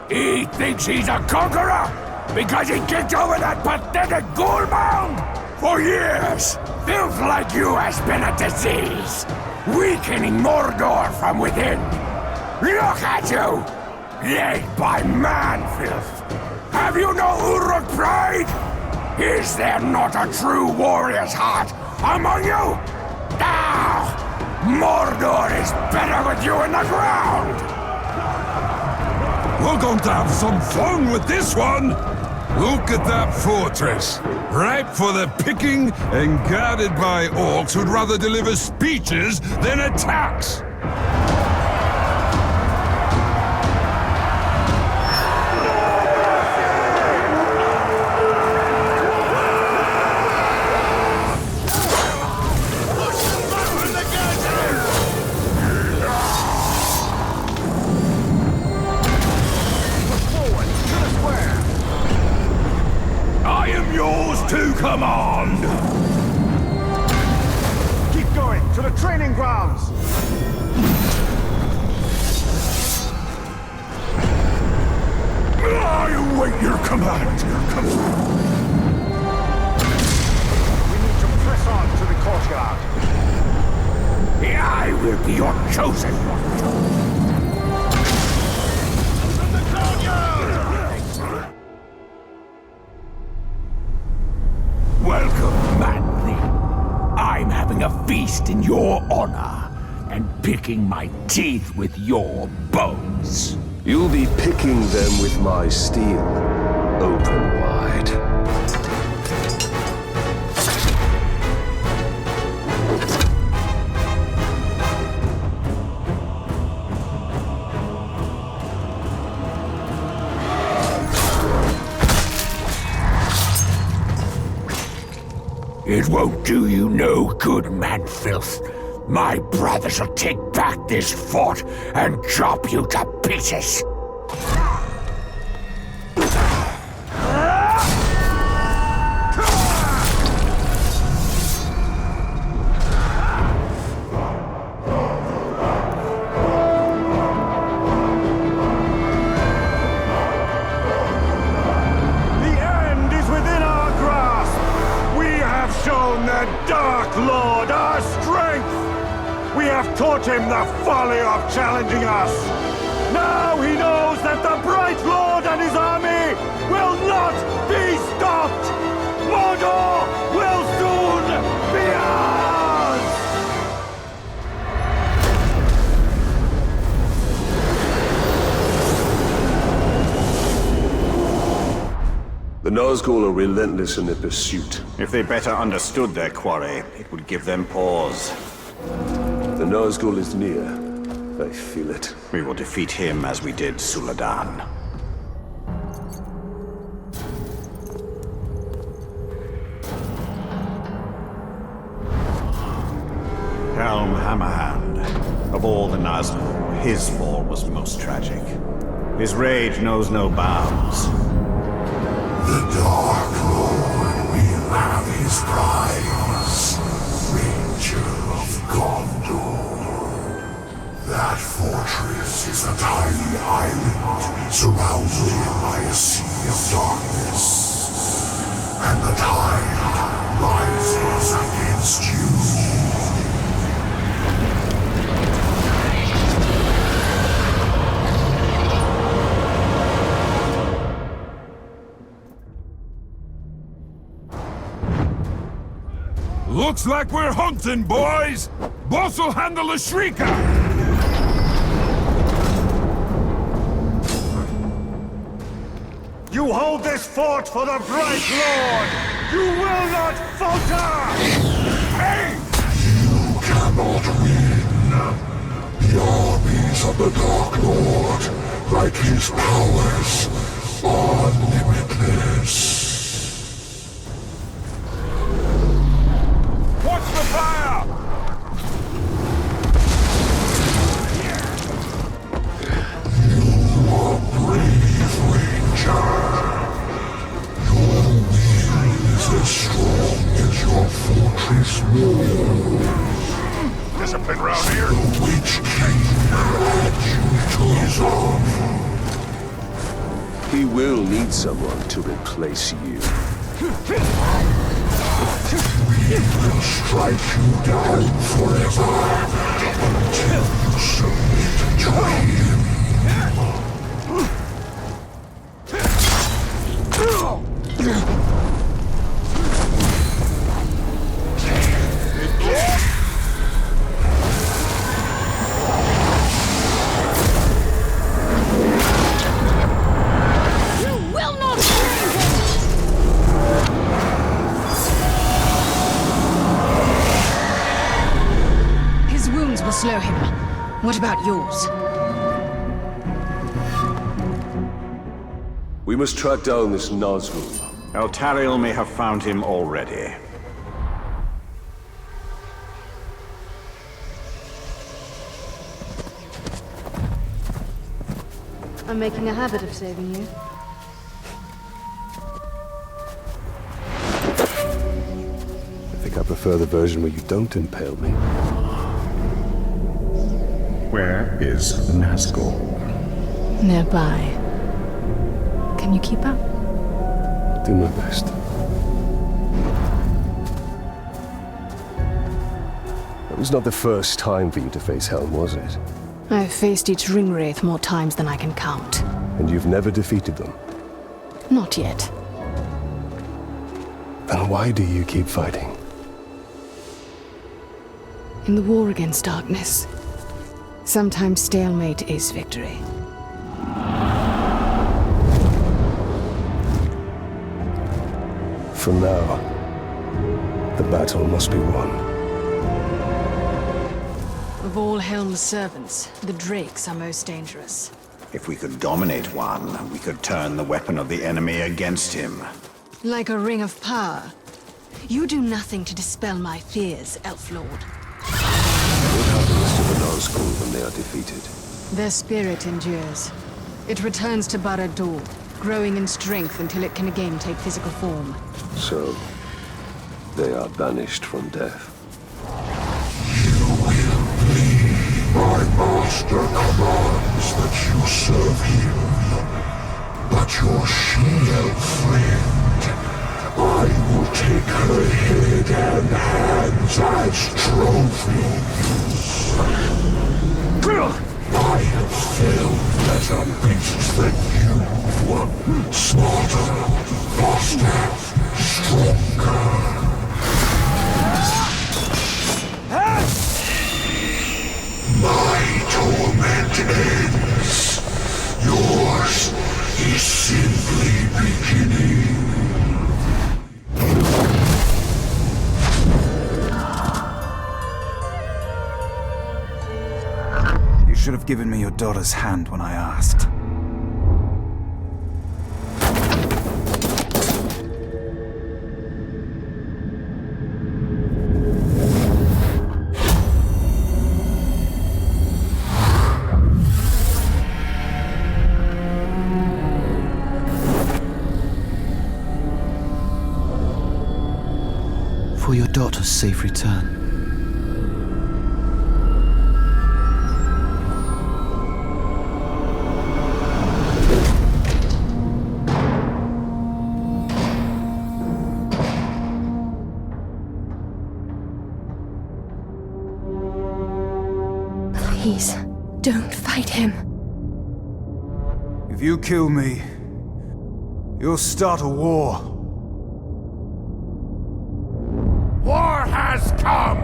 He thinks he's a conqueror because he kicked over that pathetic ghoul mound? For years, filth like you has been a disease, weakening Mordor from within. Look at you, led by man-filth. Have you no Uruk pride? Is there not a true warrior's heart among you? Ah! Mordor is better with you in the ground! We're going to have some fun with this one! Look at that fortress! Ripe for the picking and guarded by orcs who'd rather deliver speeches than attacks! To command! Keep going, to the training grounds! I await your command! We need to press on to the courtyard. I will be your chosen one. Welcome, Manly. I'm having a feast in your honor, and picking my teeth with your bones. You'll be picking them with my steel, open wide. It won't do you no good, man-filth. My brothers will take back this fort and chop you to pieces. Taught him the folly of challenging us. Now he knows that the Bright Lord and his army will not be stopped. Mordor will soon be ours! The Nazgul are relentless in their pursuit. If they better understood their quarry, it would give them pause. The Nazgul is near. I feel it. We will defeat him as we did Suladan. Helm Hammerhand. Of all the Nazgul, his fall was most tragic. His rage knows no bounds. The Dark Lord will have his prize. Ranger of Gondor. That fortress is a tiny island surrounded by a sea of darkness. And the tide rises against you. Looks like we're hunting, boys! Boss will handle the Shrieker! You hold this fort for the Bright Lord! You will not falter! Hey! You cannot win. The armies of the Dark Lord, like his powers, are limitless. Watch the fire! You are brave, Ranger. Your will is as strong as your fortress wall. Discipline round here. The Witch King will add you to his army. He will need someone to replace you. We will strike you down forever until you submit to him. You will not escape! His wounds will slow him. What about yours? We must track down this Nazgul. Eltariel may have found him already. I'm making a habit of saving you. I think I prefer the version where you don't impale me. Where is Nazgul? Nearby. Can you keep up? Do my best. It was not the first time for you to face Helm, was it? I've faced each ringwraith more times than I can count. And you've never defeated them? Not yet. Then why do you keep fighting? In the war against darkness, sometimes stalemate is victory. For now, the battle must be won. Of all Helm's servants, the Drakes are most dangerous. If we could dominate one, we could turn the weapon of the enemy against him. Like a ring of power. You do nothing to dispel my fears, Elf Lord. What happens to the Nazgul when they are defeated? Their spirit endures. It returns to Barad-dûr, growing in strength until it can again take physical form. So, they are banished from death. My master commands that you serve him. But your she-elf friend, I will take her head and hands as trophies. I have failed better beasts than you. Smarter, faster, stronger. My torment ends. Yours is simply beginning. You should have given me your daughter's hand when I asked. For your daughter's safe return. Please, don't fight him. If you kill me, you'll start a war. War has come!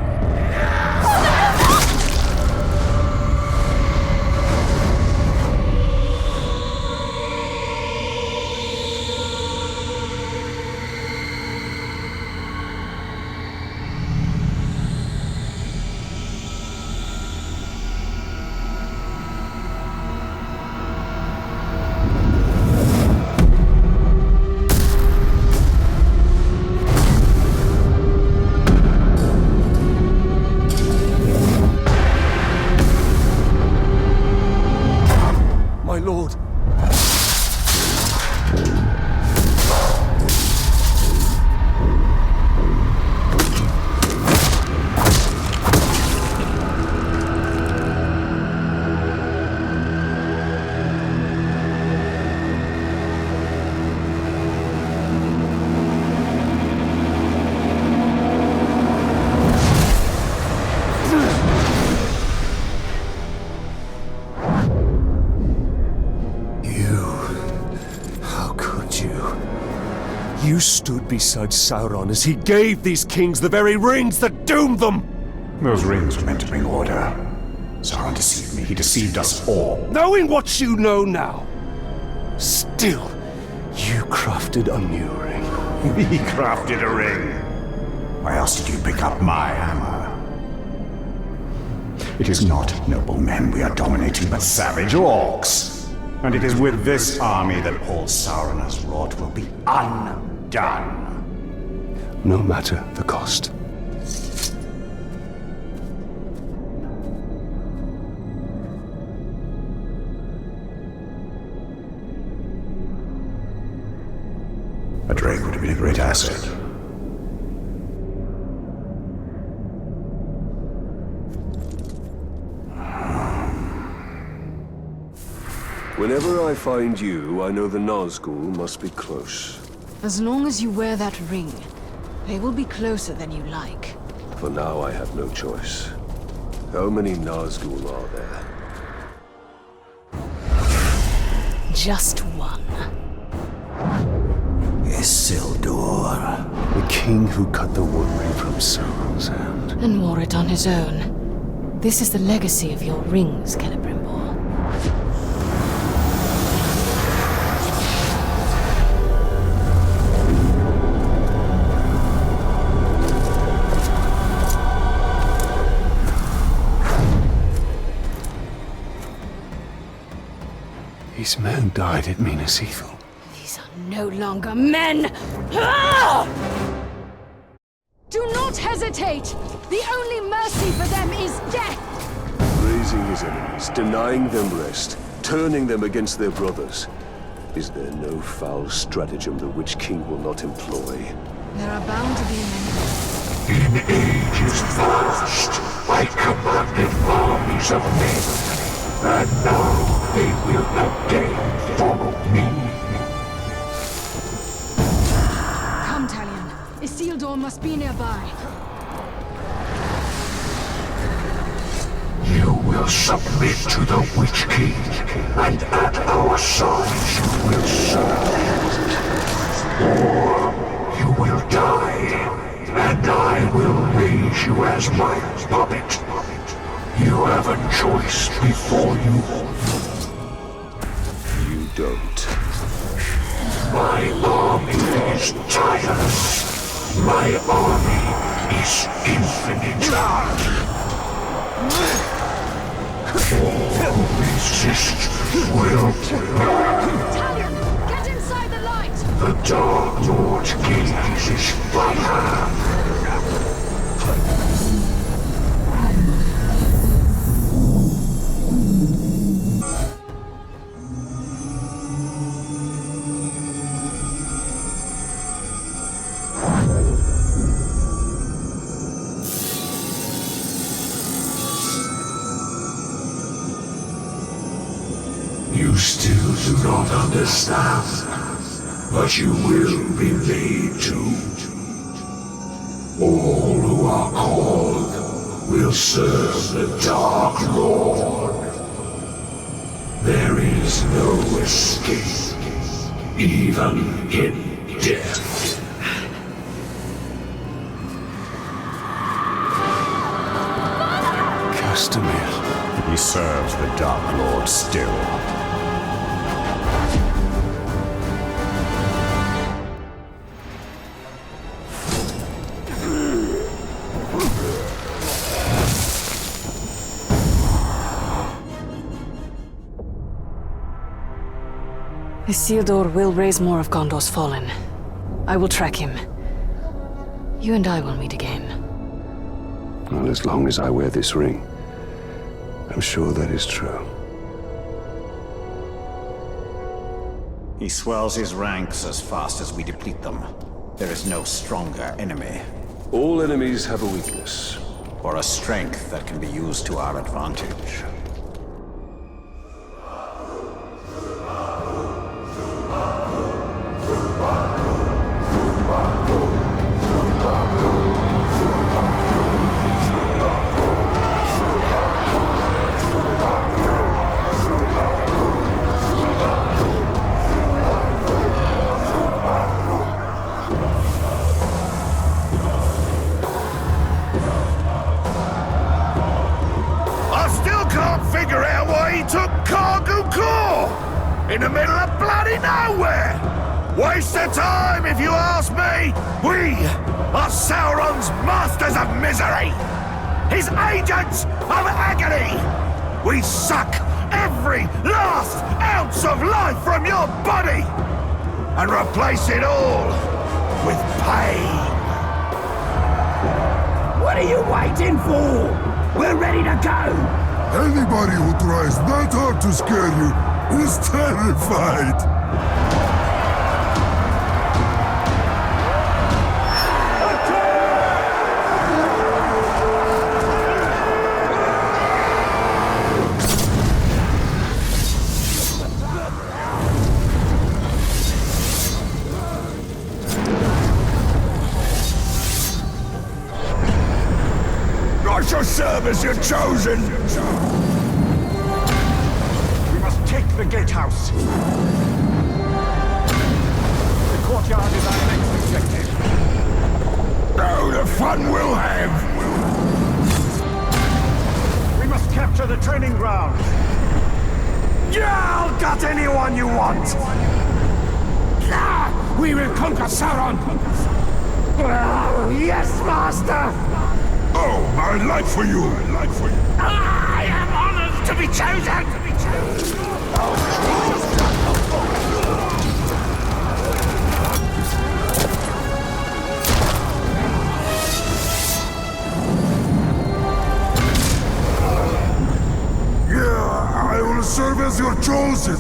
My lord. You stood beside Sauron as he gave these kings the very rings that doomed them! Those rings were meant to bring order. Sauron deceived me. He deceived us all. Knowing what you know now, still, you crafted a new ring. We crafted a ring. Why else did you pick up my hammer? It is not noble men we are dominating, but savage orcs. And it is with this army that all Sauron has wrought will be undone. No matter the cost. A Drake would have been a great asset. Whenever I find you, I know the Nazgul must be close. As long as you wear that ring, they will be closer than you like. For now, I have no choice. How many Nazgul are there? Just one. Isildur. The king who cut the One Ring from Sauron's hand. And wore it on his own. This is the legacy of your rings, Celebrimbor. These men died at Minas Ithil. These are no longer men! Ah! Do not hesitate! The only mercy for them is death! Raising his enemies, denying them rest, turning them against their brothers. Is there no foul stratagem the Witch King will not employ? There are bound to be many. In ages past, I commanded armies of men, and now they will again follow me. Come, Talion. Isildur must be nearby. You will submit to the Witch King, and at our side you will serve. Or you will die, and I will raise you as my puppet. You have a choice before you. You don't. My army is tireless. My army is infinite. All who resist will burn. Talion, get inside the light! The Dark Lord's gaze is fire. You still do not understand, but you will be made to. All who are called will serve the Dark Lord. There is no escape, even in death. He serves the Dark Lord still. Isildur will raise more of Gondor's fallen. I will track him. You and I will meet again. Well, as long as I wear this ring, I'm sure that is true. He swells his ranks as fast as we deplete them. There is no stronger enemy. All enemies have a weakness. Or a strength that can be used to our advantage. In the middle of bloody nowhere! Waste of time, if you ask me! We are Sauron's masters of misery! His agents of agony! We suck every last ounce of life from your body! And replace it all with pain! What are you waiting for? We're ready to go! Anybody who tries that hard to scare you is terrified! I shall serve as your chosen! Take the gatehouse. The courtyard is our next objective. Oh, the fun we'll have! We must capture the training ground. I'll gut anyone you want! We will conquer Sauron! Oh, yes, master! Oh, my life for you! I am honored to be chosen! Yeah, I will serve as your chosen!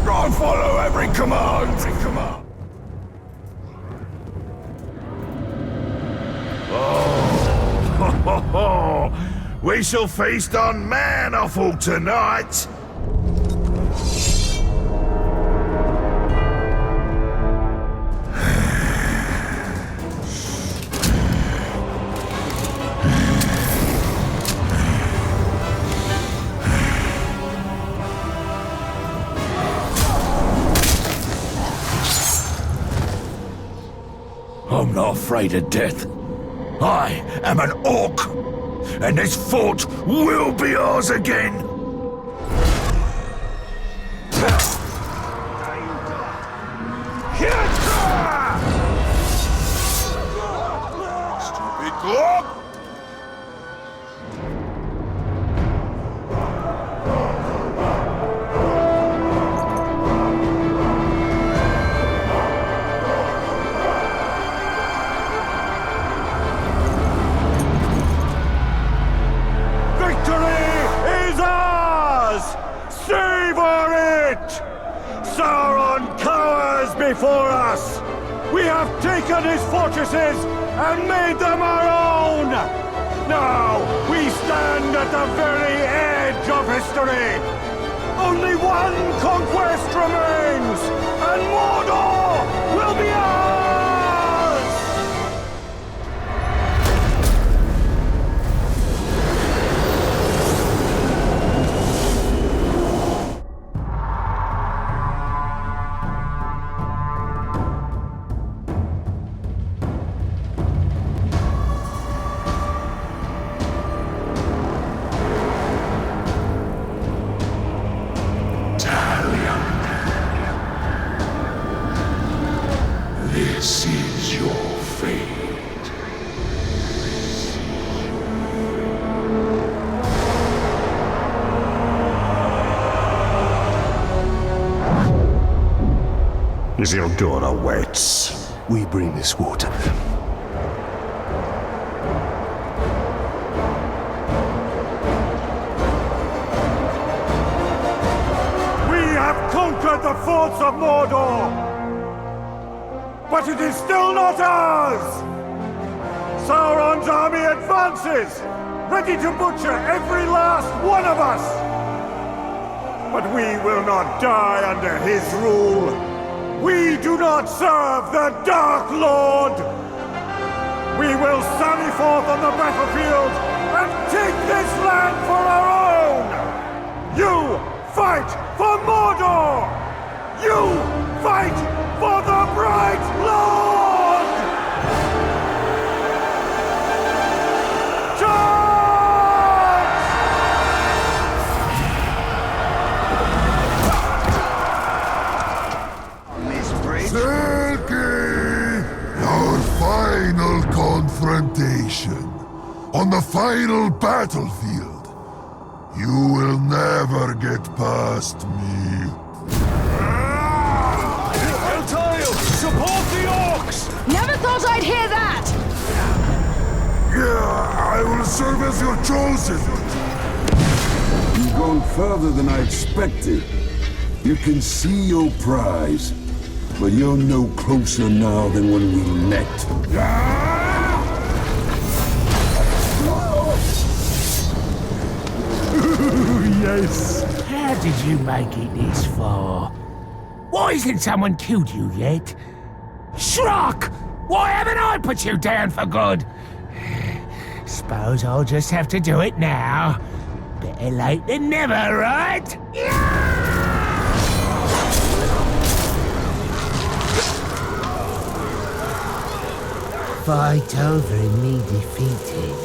I'll follow every command! Oh, we shall feast on man offal tonight! I'm not afraid of death. I am an orc, and this fort will be ours again! Stupid glob! Sauron cowers before us! We have taken his fortresses and made them our own! Now, we stand at the very edge of history! Only one conquest remains, and Mordor will be ours! Isildur awaits. We bring this water. We have conquered the forts of Mordor! But it is still not ours! Sauron's army advances, ready to butcher every last one of us! But we will not die under his rule! We do not serve the Dark Lord! We will sally forth on the battlefield and take this land for our own! You fight for Mordor! You fight for the Bright Lord! Our final confrontation. On the final battlefield. You will never get past me. Eltile, support the orcs! Never thought I'd hear that! Yeah, I will serve as your chosen. You've gone further than I expected. You can see your prize, but you're no closer now than when we met. Yes. How did you make it this far? Why hasn't someone killed you yet? Shrock! Why haven't I put you down for good? Suppose I'll just have to do it now. Better late than never, right? Fight over and me defeated.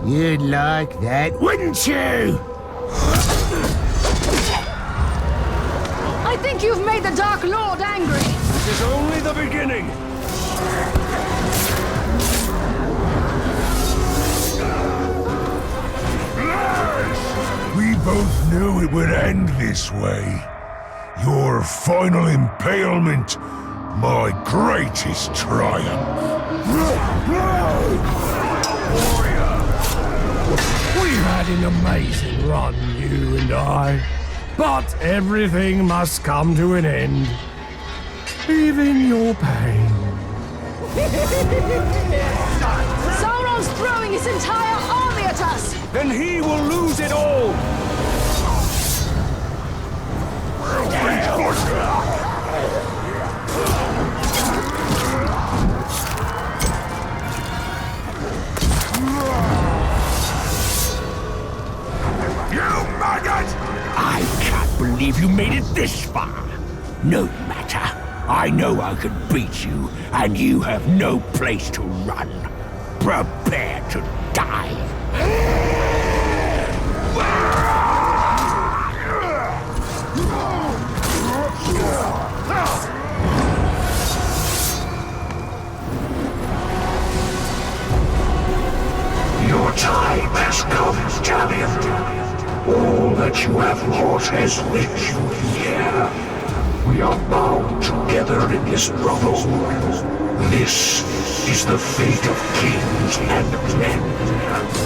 You'd like that, wouldn't you? I think you've made the Dark Lord angry. This is only the beginning. We both knew it would end this way. Your final impalement, my greatest triumph. We've had an amazing run, you and I. But everything must come to an end. Even your pain. Sauron's throwing his entire army at us! Then he will lose it all! You maggot! I can't believe you made it this far. No matter. I know I can beat you, and you have no place to run. Prepare to die. Your time has come, Talion. All that you have wrought has led you here. We are bound together in this brotherhood. This is the fate of kings and men.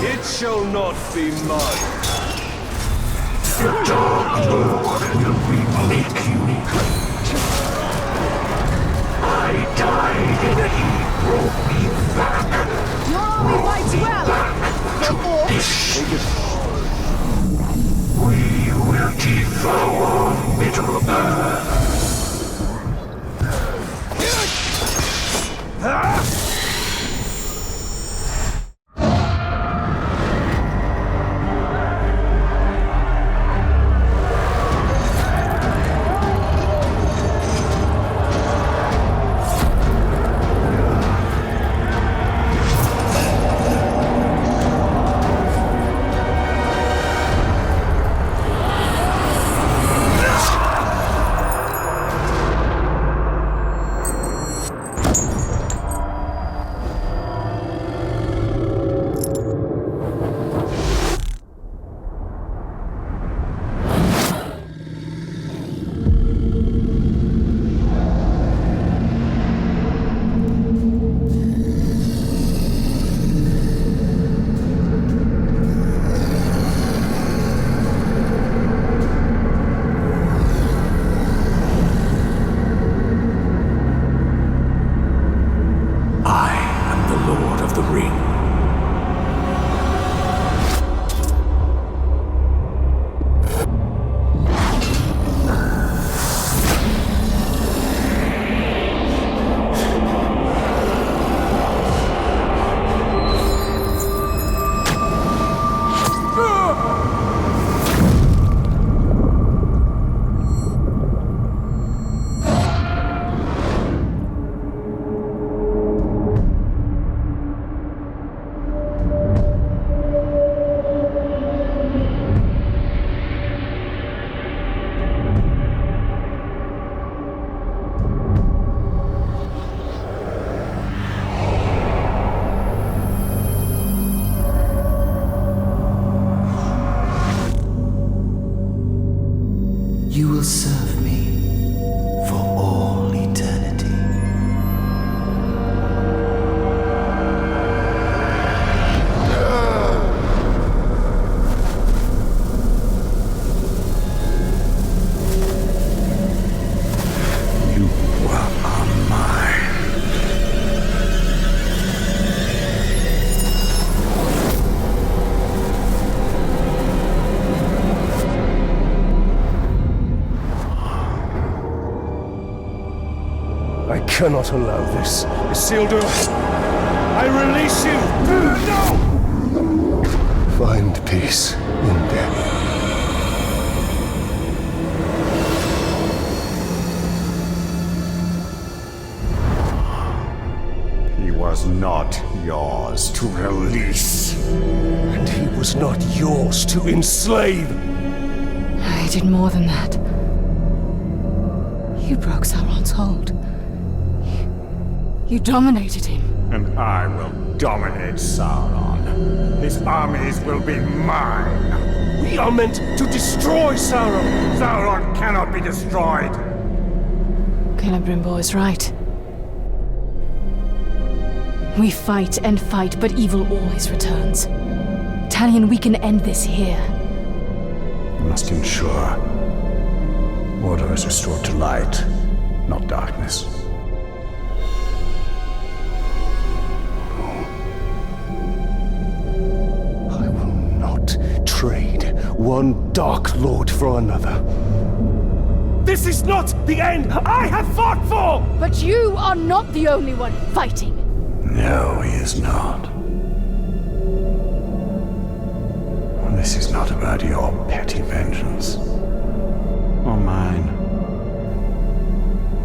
It shall not be mine. The Dark Lord will remake you. I died and he brought me back. Your army fights well! The orcs... We will devour Middle-earth. serve me for all eternity. You are mine. I cannot allow this. Isildur, I release you! No! Find peace in death. He was not yours to release. And he was not yours to enslave. I did more than that. You broke Sauron's hold. You dominated him. And I will dominate Sauron. His armies will be mine. We are meant to destroy Sauron. Sauron cannot be destroyed. Celebrimbor is right. We fight and fight, but evil always returns. Talion, we can end this here. We must ensure order is restored to light, not darkness. I will not trade one Dark Lord for another. This is not the end I have fought for! But you are not the only one fighting. No, he is not. This is not about your petty vengeance. Or mine.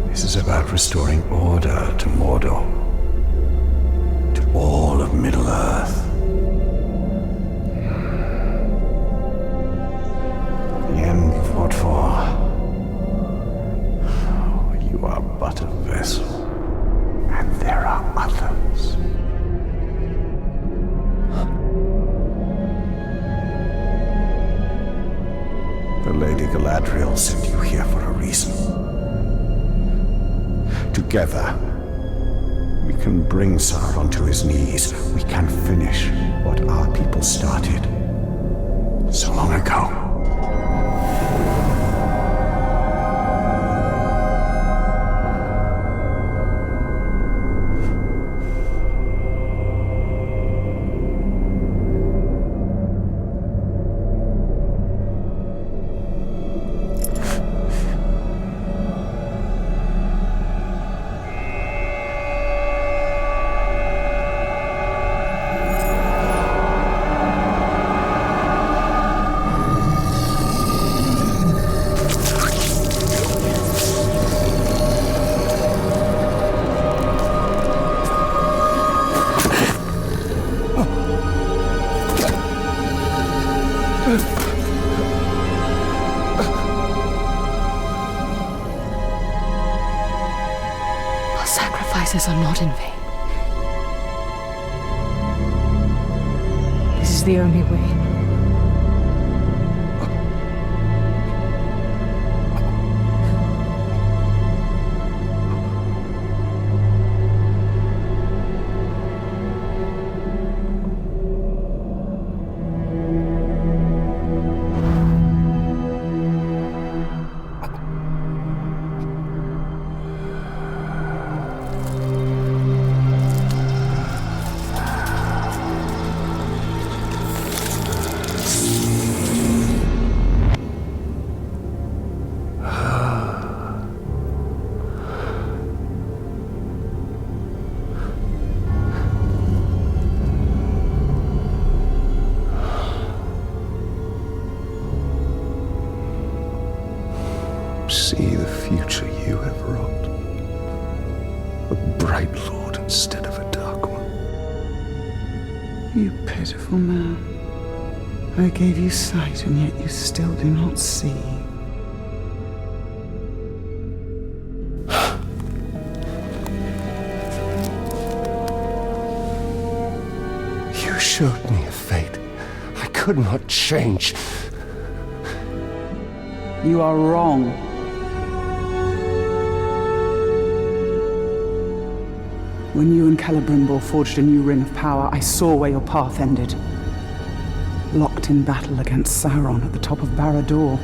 This is about restoring order to Mordor. To all of Middle-earth. The end you fought for. You are but a vessel. And there are others. The Lady Galadriel sent you here for a reason. Together, we can bring Sauron to his knees. We can finish what our people started so long ago. Our sacrifices are not in vain. This is the only way. See the future you have wrought. A bright lord instead of a dark one. You pitiful man. I gave you sight, and yet you still do not see. You showed me a fate I could not change. You are wrong. When you and Celebrimbor forged a new ring of power, I saw where your path ended. Locked in battle against Sauron at the top of Barad-dûr.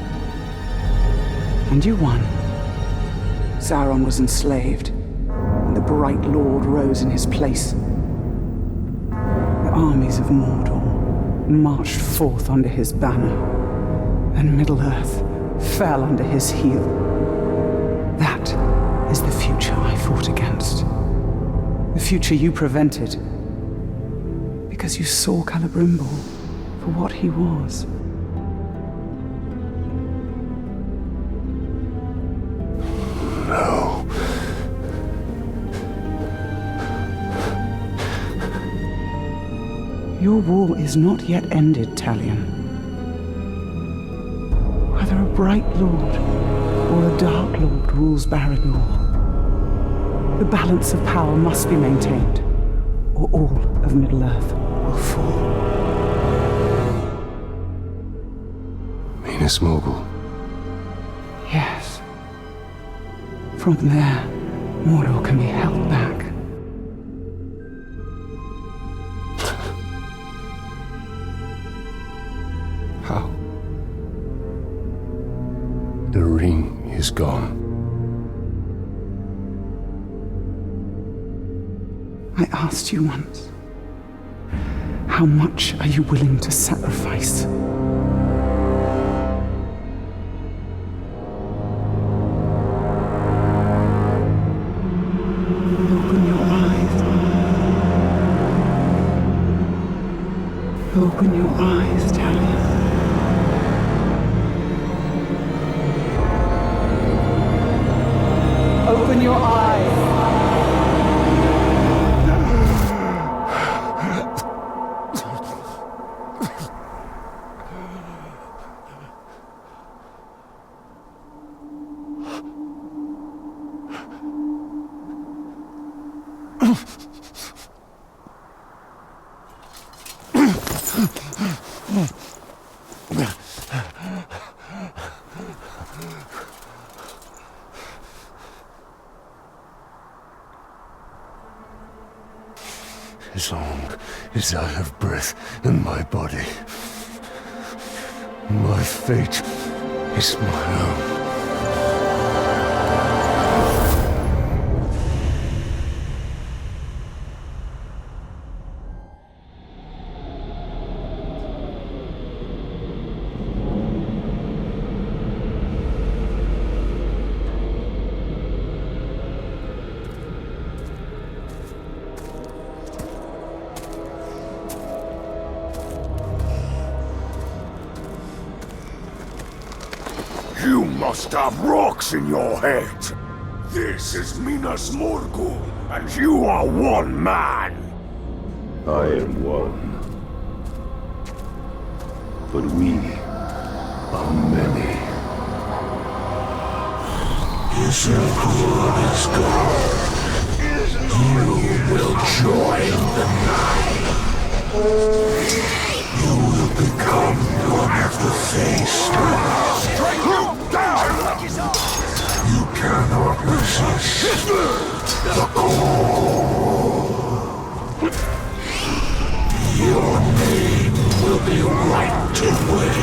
And you won. Sauron was enslaved, and the Bright Lord rose in his place. The armies of Mordor marched forth under his banner, and Middle-earth fell under his heel. That is the future I fought against. The future you prevented. Because you saw Celebrimbor for what he was. No. Your war is not yet ended, Talion. Whether a Bright Lord or a Dark Lord rules Barad-dûr, the balance of power must be maintained, or all of Middle-earth will fall. Minas Morgul. Yes. From there, Mordor can be held back. How? The ring is gone. I asked you once, how much are you willing to sacrifice? Open your eyes. Open your eyes, Talion. Open your eyes. As long as I have breath in my body, my fate is my own. You must have rocks in your head. This is Minas Morgul, and you are one man. I am one. But we are many. Isildur is gone. You will join the night. You will become what have to face Strike you down! You cannot resist the call. Your name will be wiped away.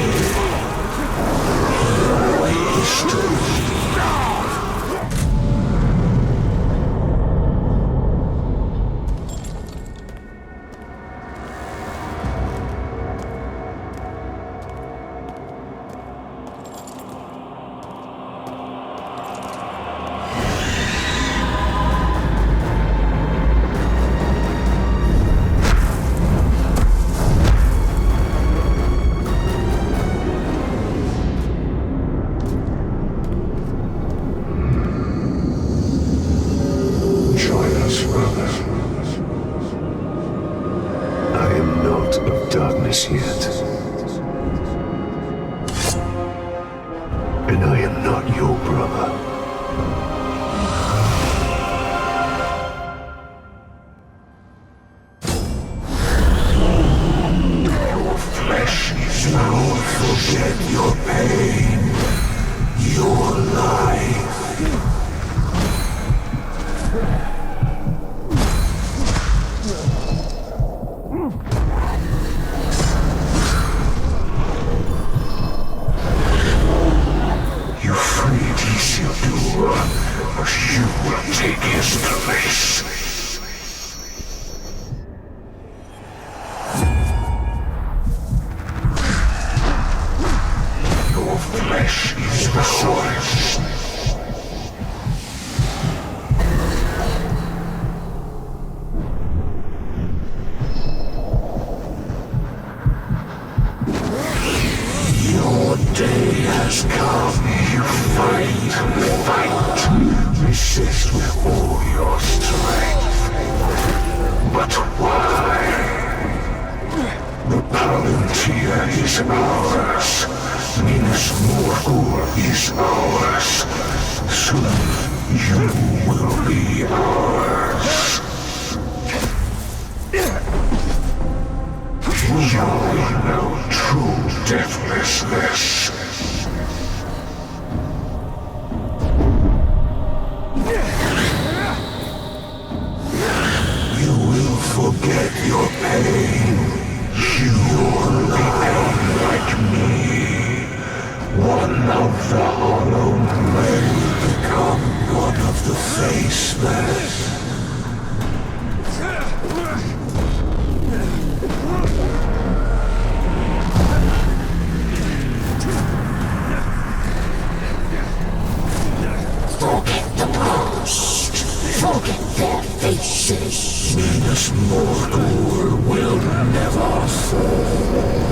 History. Yet. And I am not your brother. Your flesh shall forget your pain, your life. flesh is the source. Your day has come. You fight. Resist with all your strength. But why? The Palantir is ours. Minas Morgul is ours. Soon you will be ours. You will know true deathlessness. You will forget your pain. You will become like me. One of the hollow men become one of the faceless. Forget the past. Forget their faces. Minas Morgul will never fall.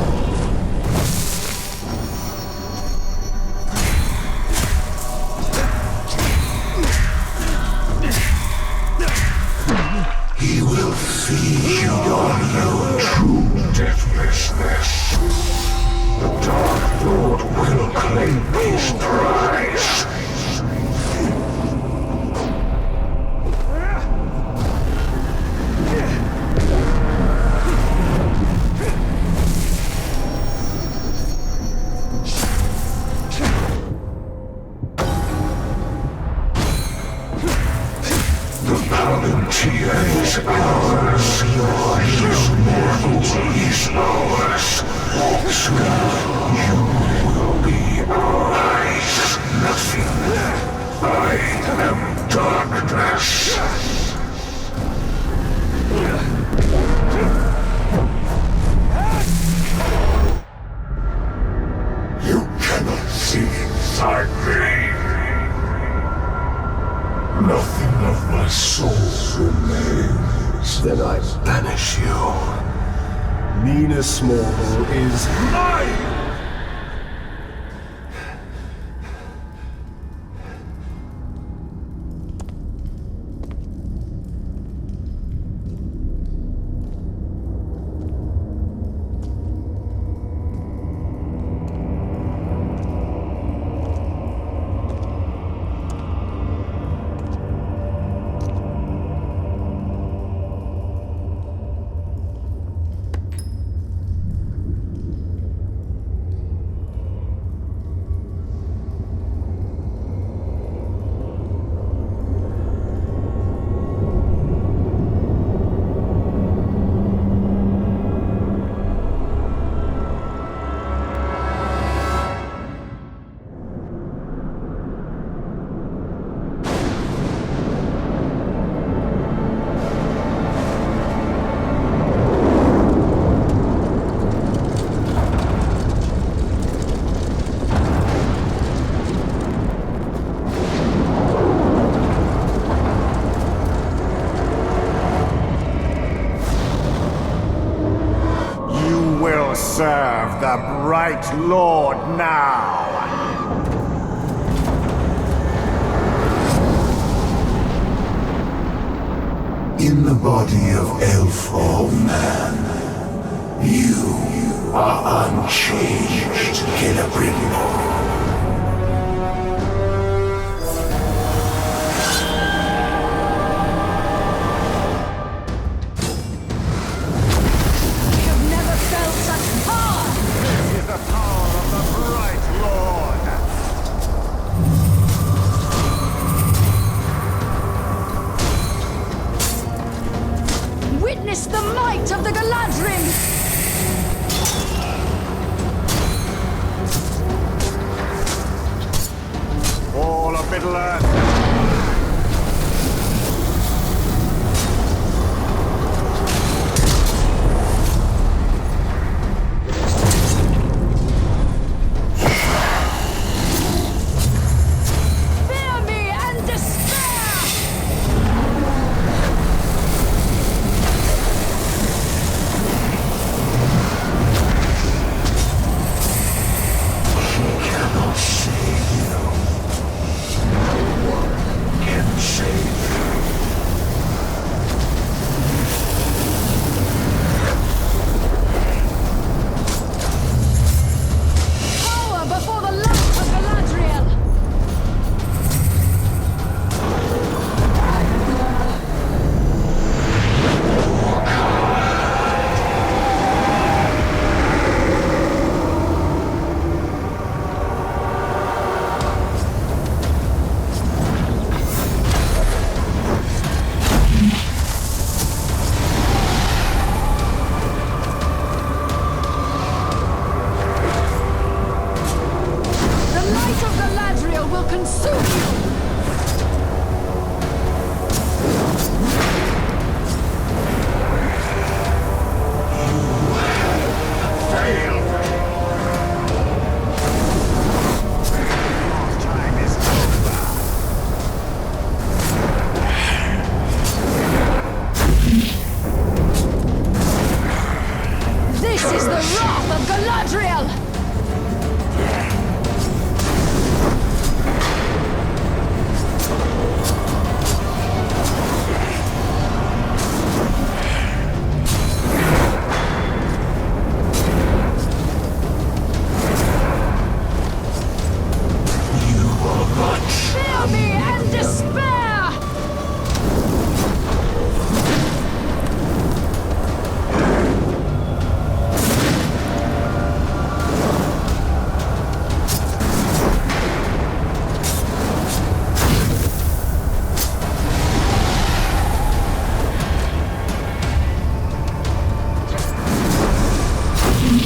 He will feed on your true deathlessness. The Dark Lord will claim his prize. The Palantir is ours. Minas Morgul is ours. Soon you will be ours. Nothing. I am darkness. You cannot see inside me. Nothing of my soul remains. Then I banish you. Minas Morgul is mine! Serve the Bright Lord now! In the body of elf or man, you are unchanged, Celebrimbor. Witness the might of the Galadrim! All of Middle-earth! consume you! This is the wrath of Galadriel! Feel me and despair!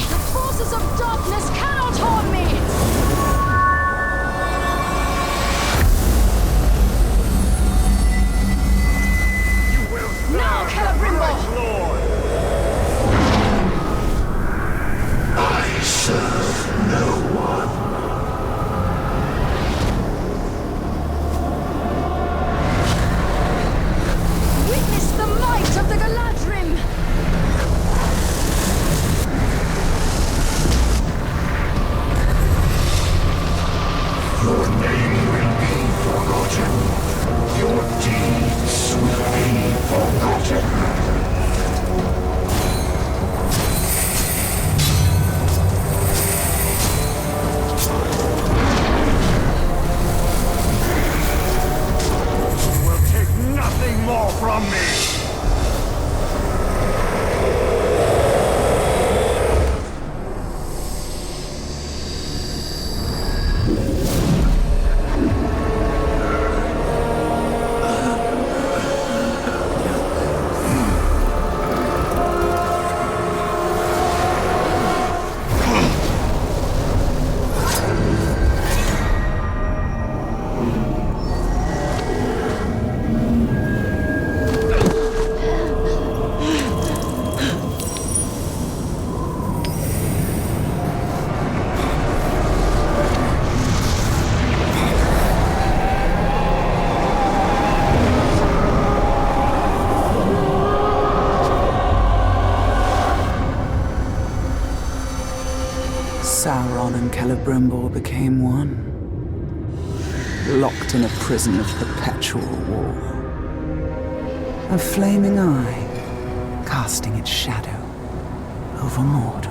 The forces of darkness cannot harm me! Now, Celebrimbor! I serve no one. Witness the might of the Galadrim! Your name will be forgotten. Your deeds will be forgotten. You will take nothing more from me! Sauron and Celebrimbor became one, locked in a prison of perpetual war. A flaming eye, casting its shadow over Mordor.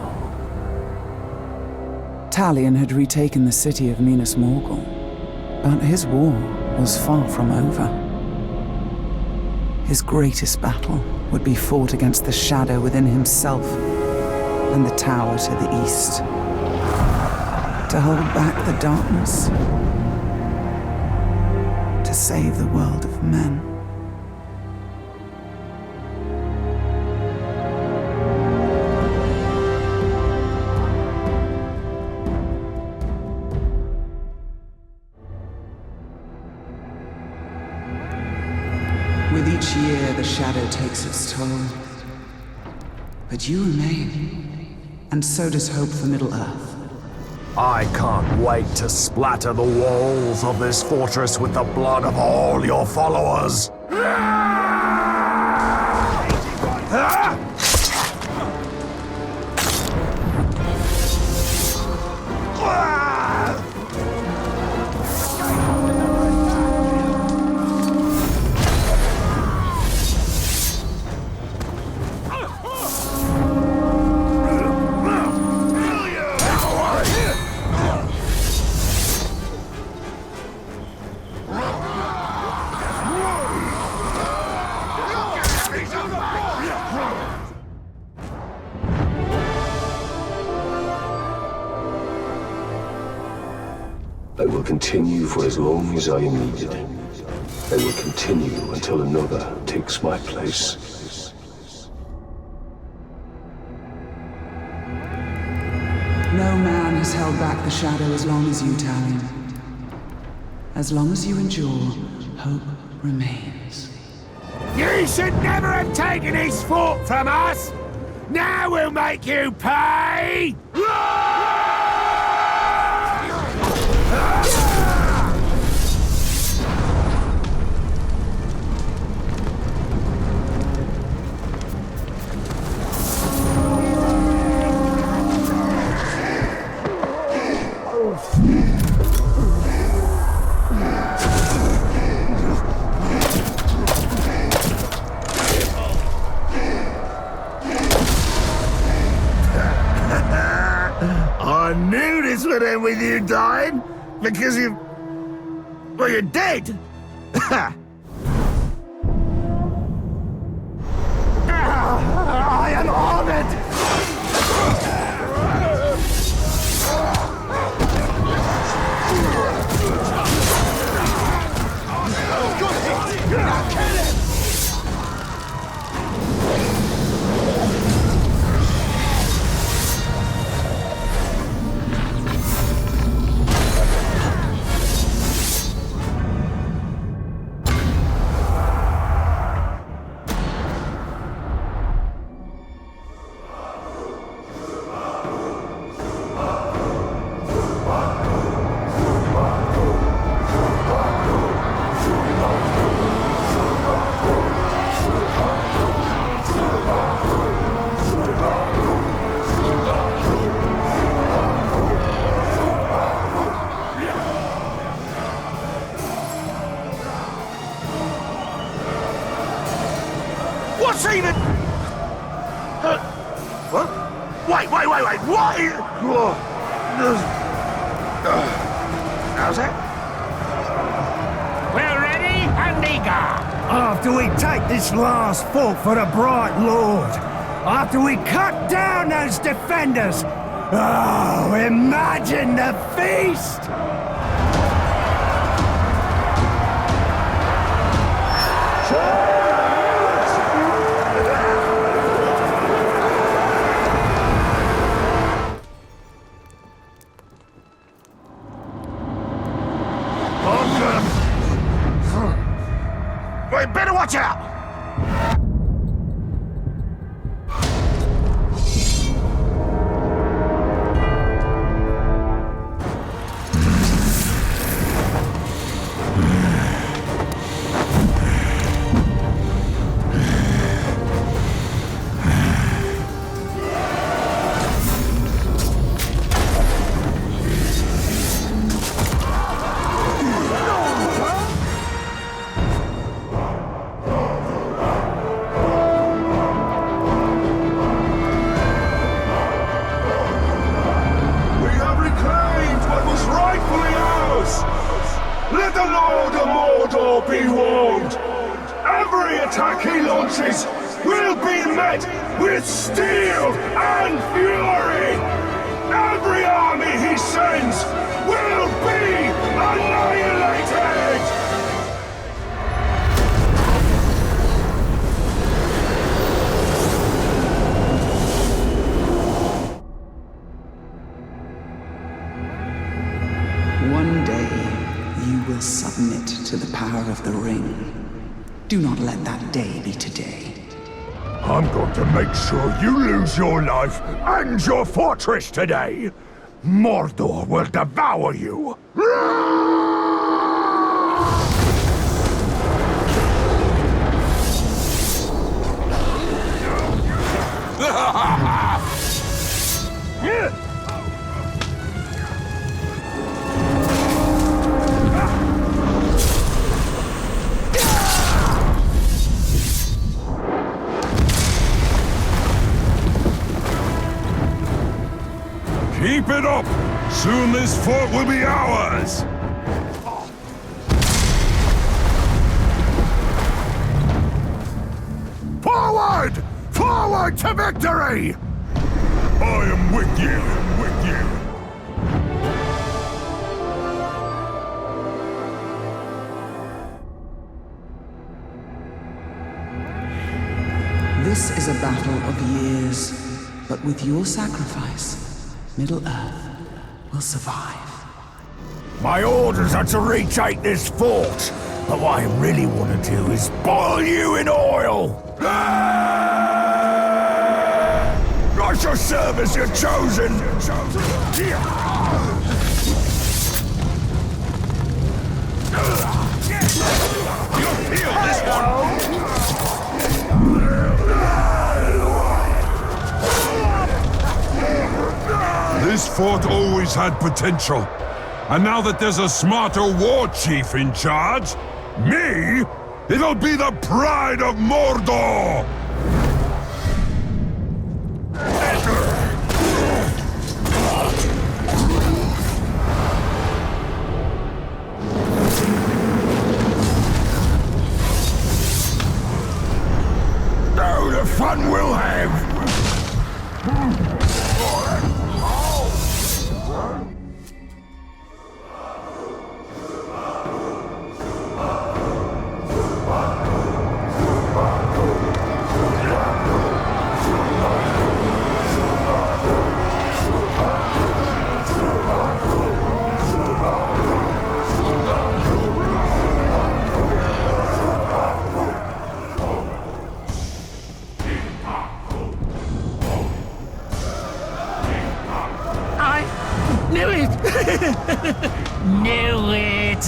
Talion had retaken the city of Minas Morgul, but his war was far from over. His greatest battle would be fought against the shadow within himself and the tower to the east. To hold back the darkness, to save the world of men. With each year, the shadow takes its toll. But you remain, and so does hope for Middle-earth. I can't wait to splatter the walls of this fortress with the blood of all your followers. I will continue for as long as I am needed. I will continue until another takes my place. No man has held back the shadow as long as you, Talion. As long as you endure, hope remains. You should never have taken his fort from us! Now we'll make you pay! I knew this would end with you dying, because you... well, you're dead! I am honored! What's even... what? Wait, what is... how's that? We're ready and eager! After we take this last fort for the Bright Lord, after we cut down those defenders, oh, imagine the feast! Wait, better watch out! Let the Lord of Mordor be warned! Every attack he launches will be met with steel and fury! Every army he sends will be annihilated! One day, you will submit to the power of the ring. Do not let that day be today. I'm going to make sure you lose your life and your fortress today! Mordor will devour you! Keep it up! Soon this fort will be ours! Forward! Forward to victory! I am with you, This is a battle of years, but with your sacrifice, Middle-earth will survive. My orders are to retake this fort, but what I really want to do is boil you in oil! I shall serve as your chosen! You'll feel this one! This fort always had potential. And now that there's a smarter war chief in charge, me, it'll be the pride of Mordor! Oh, the fun we'll have!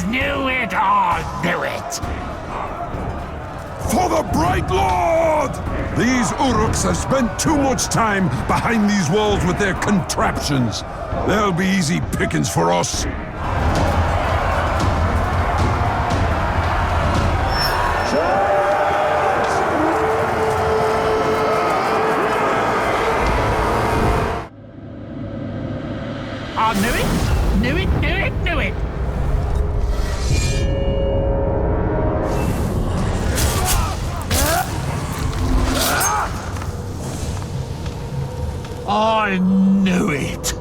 Knew it, oh, knew it! For the Bright Lord! These Uruks have spent too much time behind these walls with their contraptions. They'll be easy pickings for us. I knew it! Knew it, knew it, knew it! I knew it!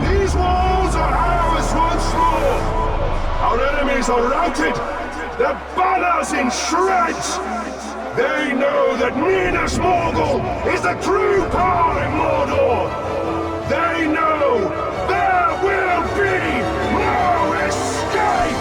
These walls are ours once more! Our enemies are routed! Their banners in shreds! They know that Minas Morgul is the true power in Mordor! They know there will be no escape!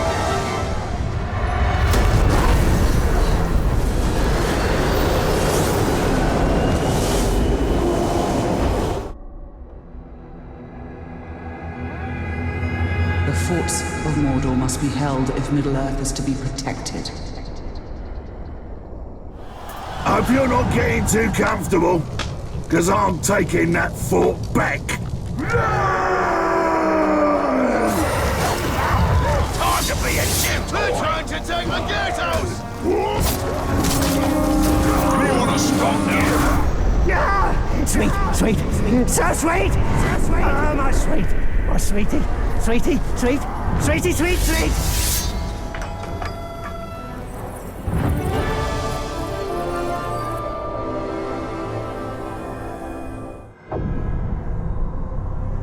The forts of Mordor must be held if Middle-earth is to be protected. Hope you're not getting too comfortable, because I'm taking that fort back. Time to be a chimp! They're trying to take the ghettos! You want to stop now? Sweet, sweet, so sweet! Oh, my sweet, my sweetie, sweetie, sweet, sweetie, sweet, sweet!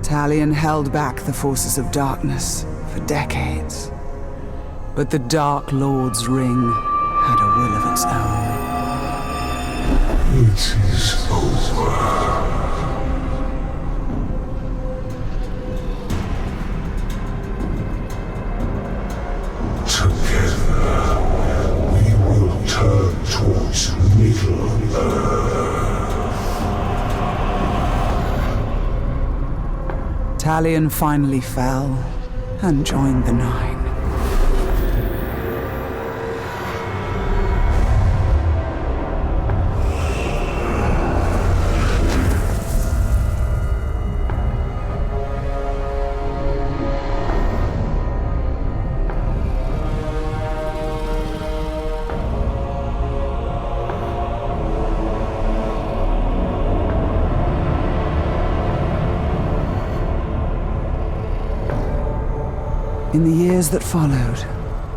Talion held back the forces of darkness for decades. But the Dark Lord's ring had a will of its own. It is over. Together, we will turn towards Middle-earth. Talion finally fell and joined the Nine. In the years that followed,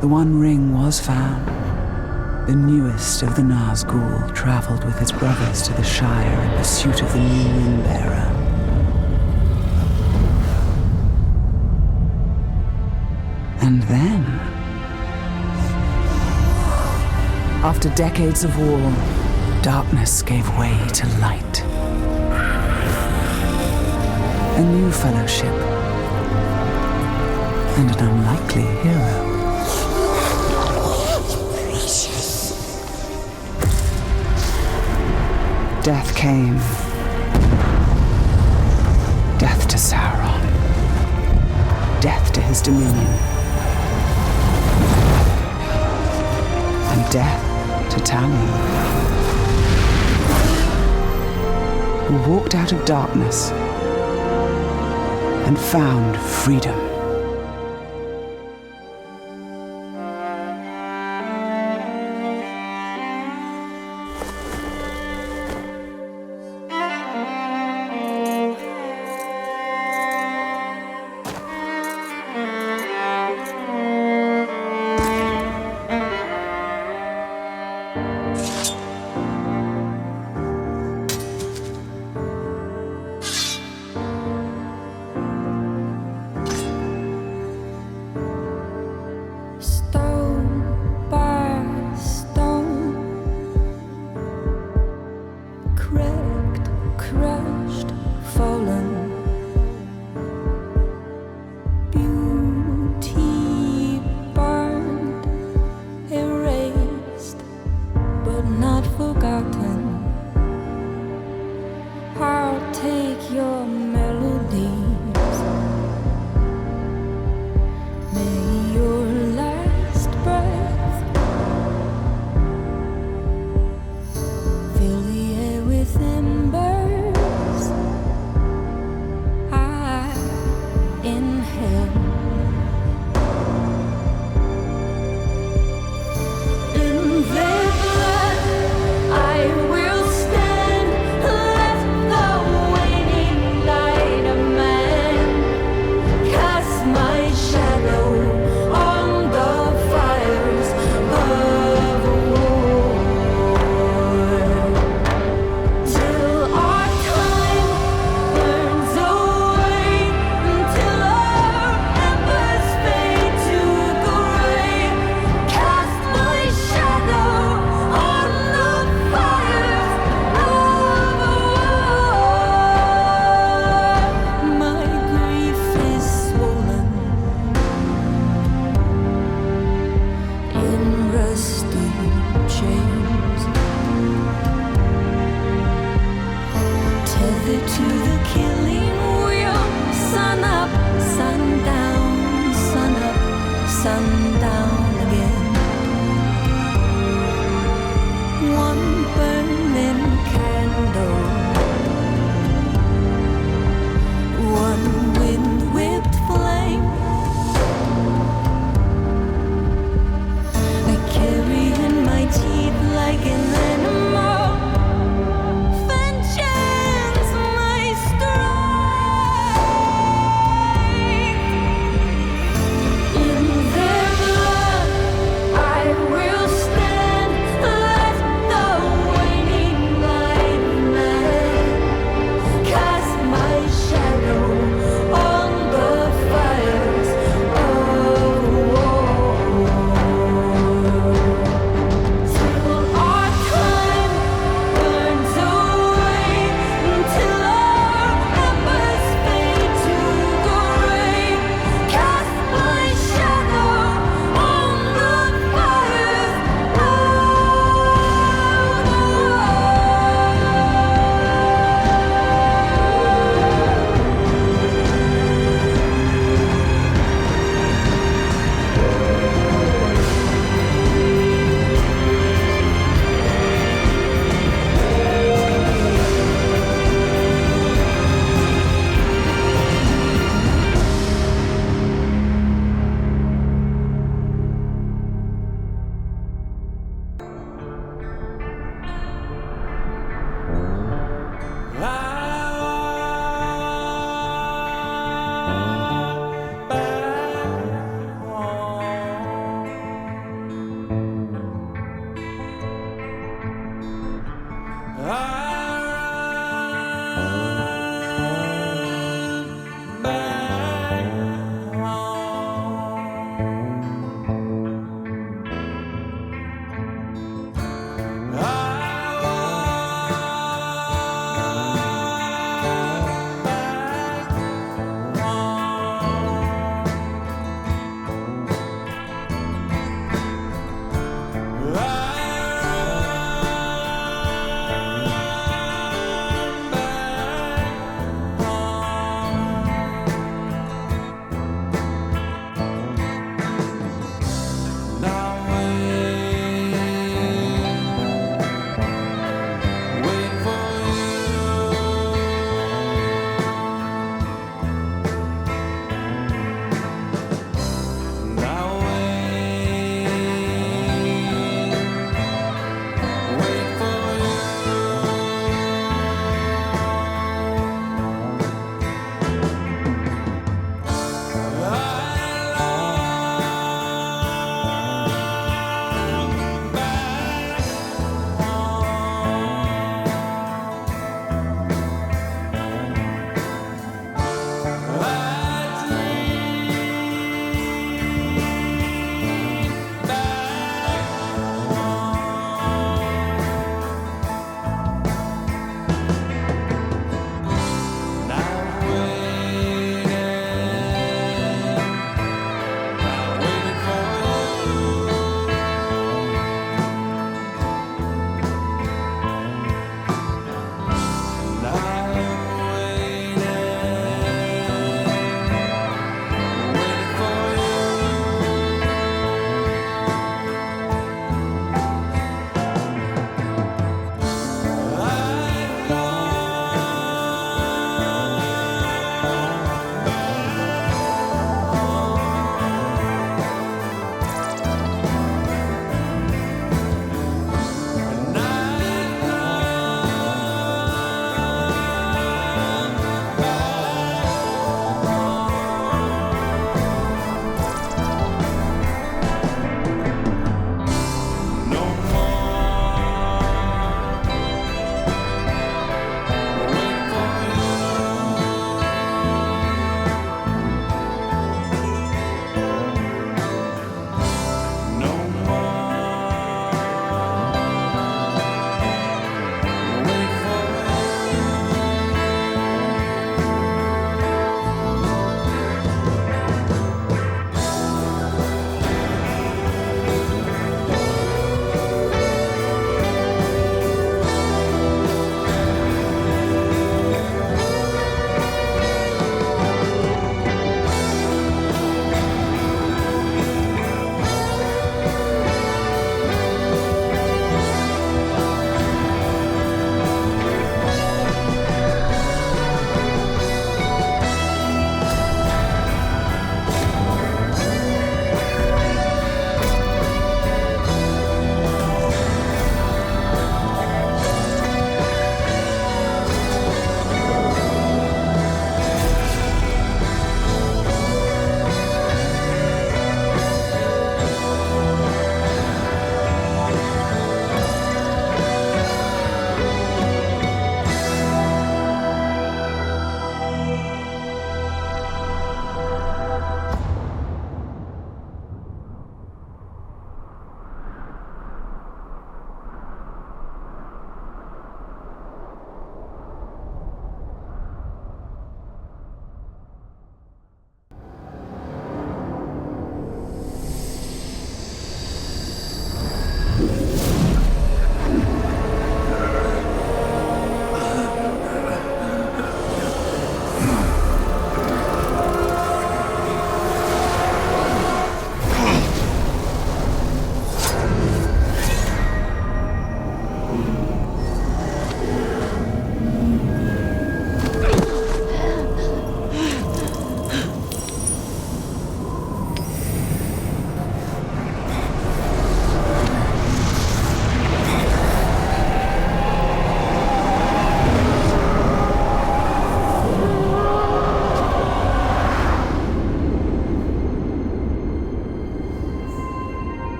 the One Ring was found. The newest of the Nazgul traveled with its brothers to the Shire in pursuit of the new Ring-bearer. And then, after decades of war, darkness gave way to light. A new fellowship, and an unlikely hero. Death came. Death to Sauron. Death to his dominion. And death to Talion, who walked out of darkness and found freedom. In their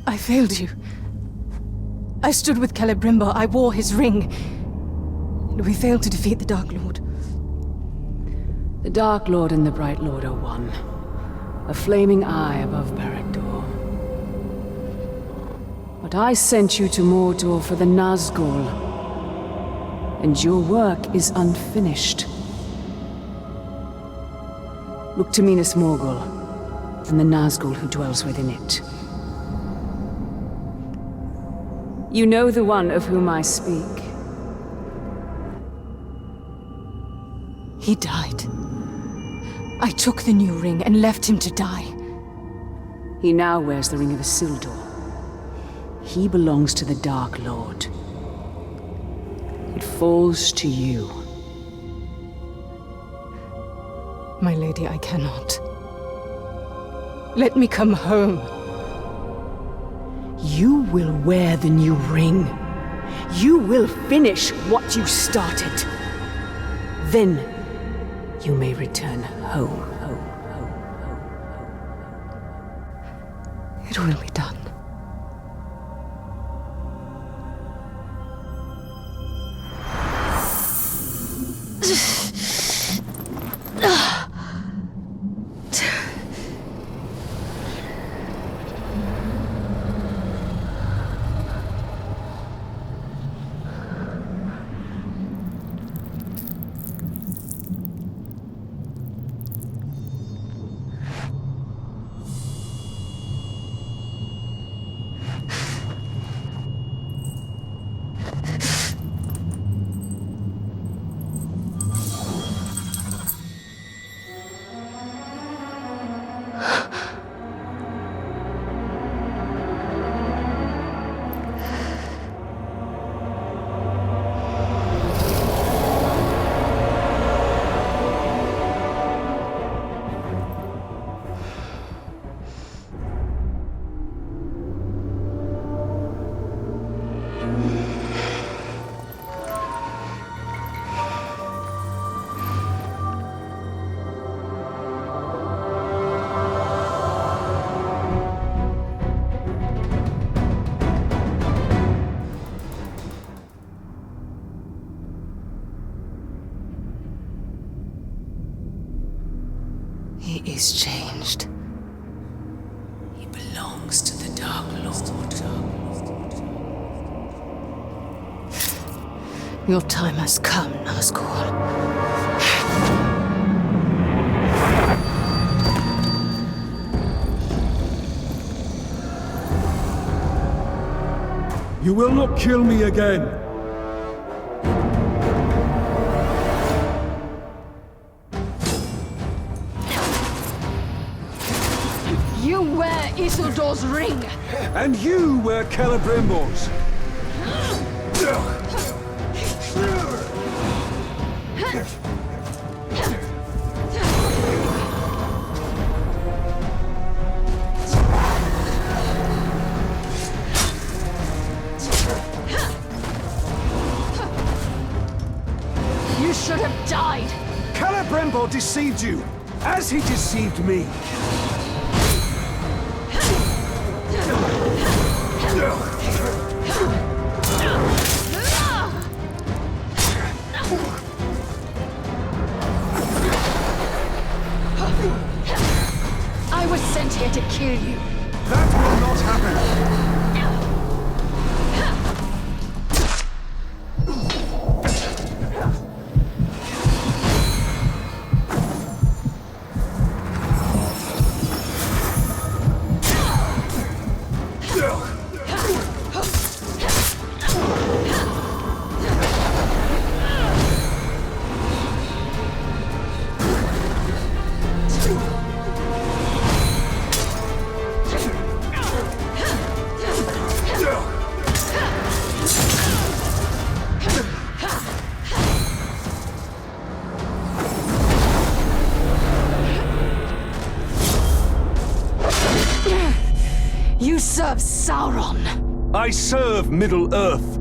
I failed you. I stood with Celebrimbor, I wore his ring. And we failed to defeat the Dark Lord. The Dark Lord and the Bright Lord are one. A flaming eye above Barad-dûr. But I sent you to Mordor for the Nazgul. And your work is unfinished. Look to Minas Morgul, and the Nazgul who dwells within it. You know the one of whom I speak. He died. I took the new ring and left him to die. He now wears the Ring of Isildur. He belongs to the Dark Lord. It falls to you. My lady, I cannot. Let me come home. You will wear the new ring. You will finish what you started. Then you may return home. It will be done. He is changed. He belongs to the Dark Lord. Your time has come, Nazgul. You will not kill me again. You wear Isildur's ring! And you wear Celebrimbor's. You should have died! Celebrimbor deceived you, as he deceived me. I was sent here to kill you. That will not happen. serve Sauron! I serve Middle-earth.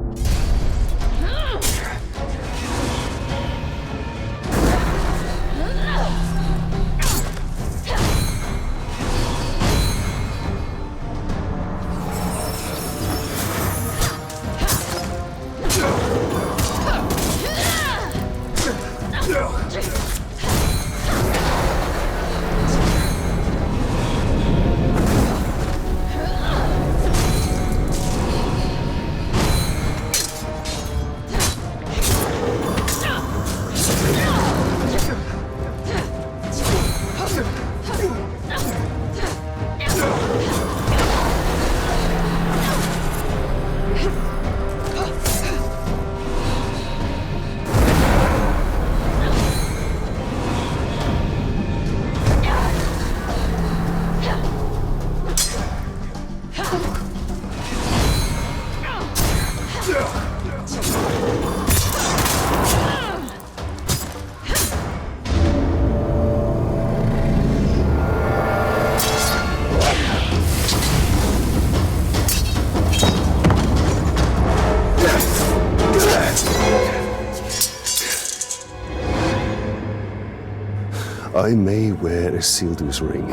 I may wear Isildur's ring,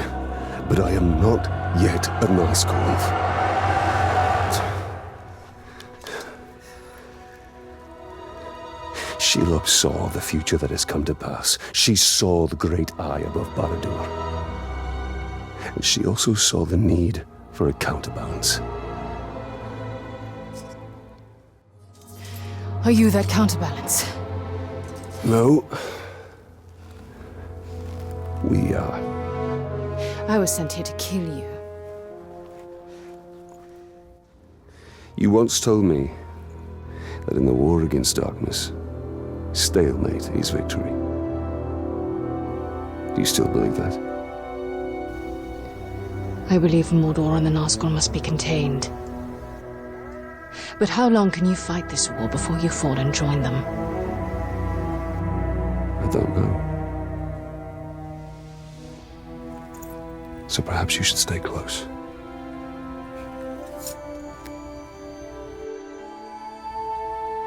but I am not yet a Nazgul. Shelob saw the future that has come to pass. She saw the great eye above Barad-dûr. And she also saw the need for a counterbalance. Are you that counterbalance? No. We are. I was sent here to kill you. You once told me that in the war against darkness, stalemate is victory. Do you still believe that? I believe Mordor and the Nazgul must be contained. But how long can you fight this war before you fall and join them? I don't know. So perhaps you should stay close.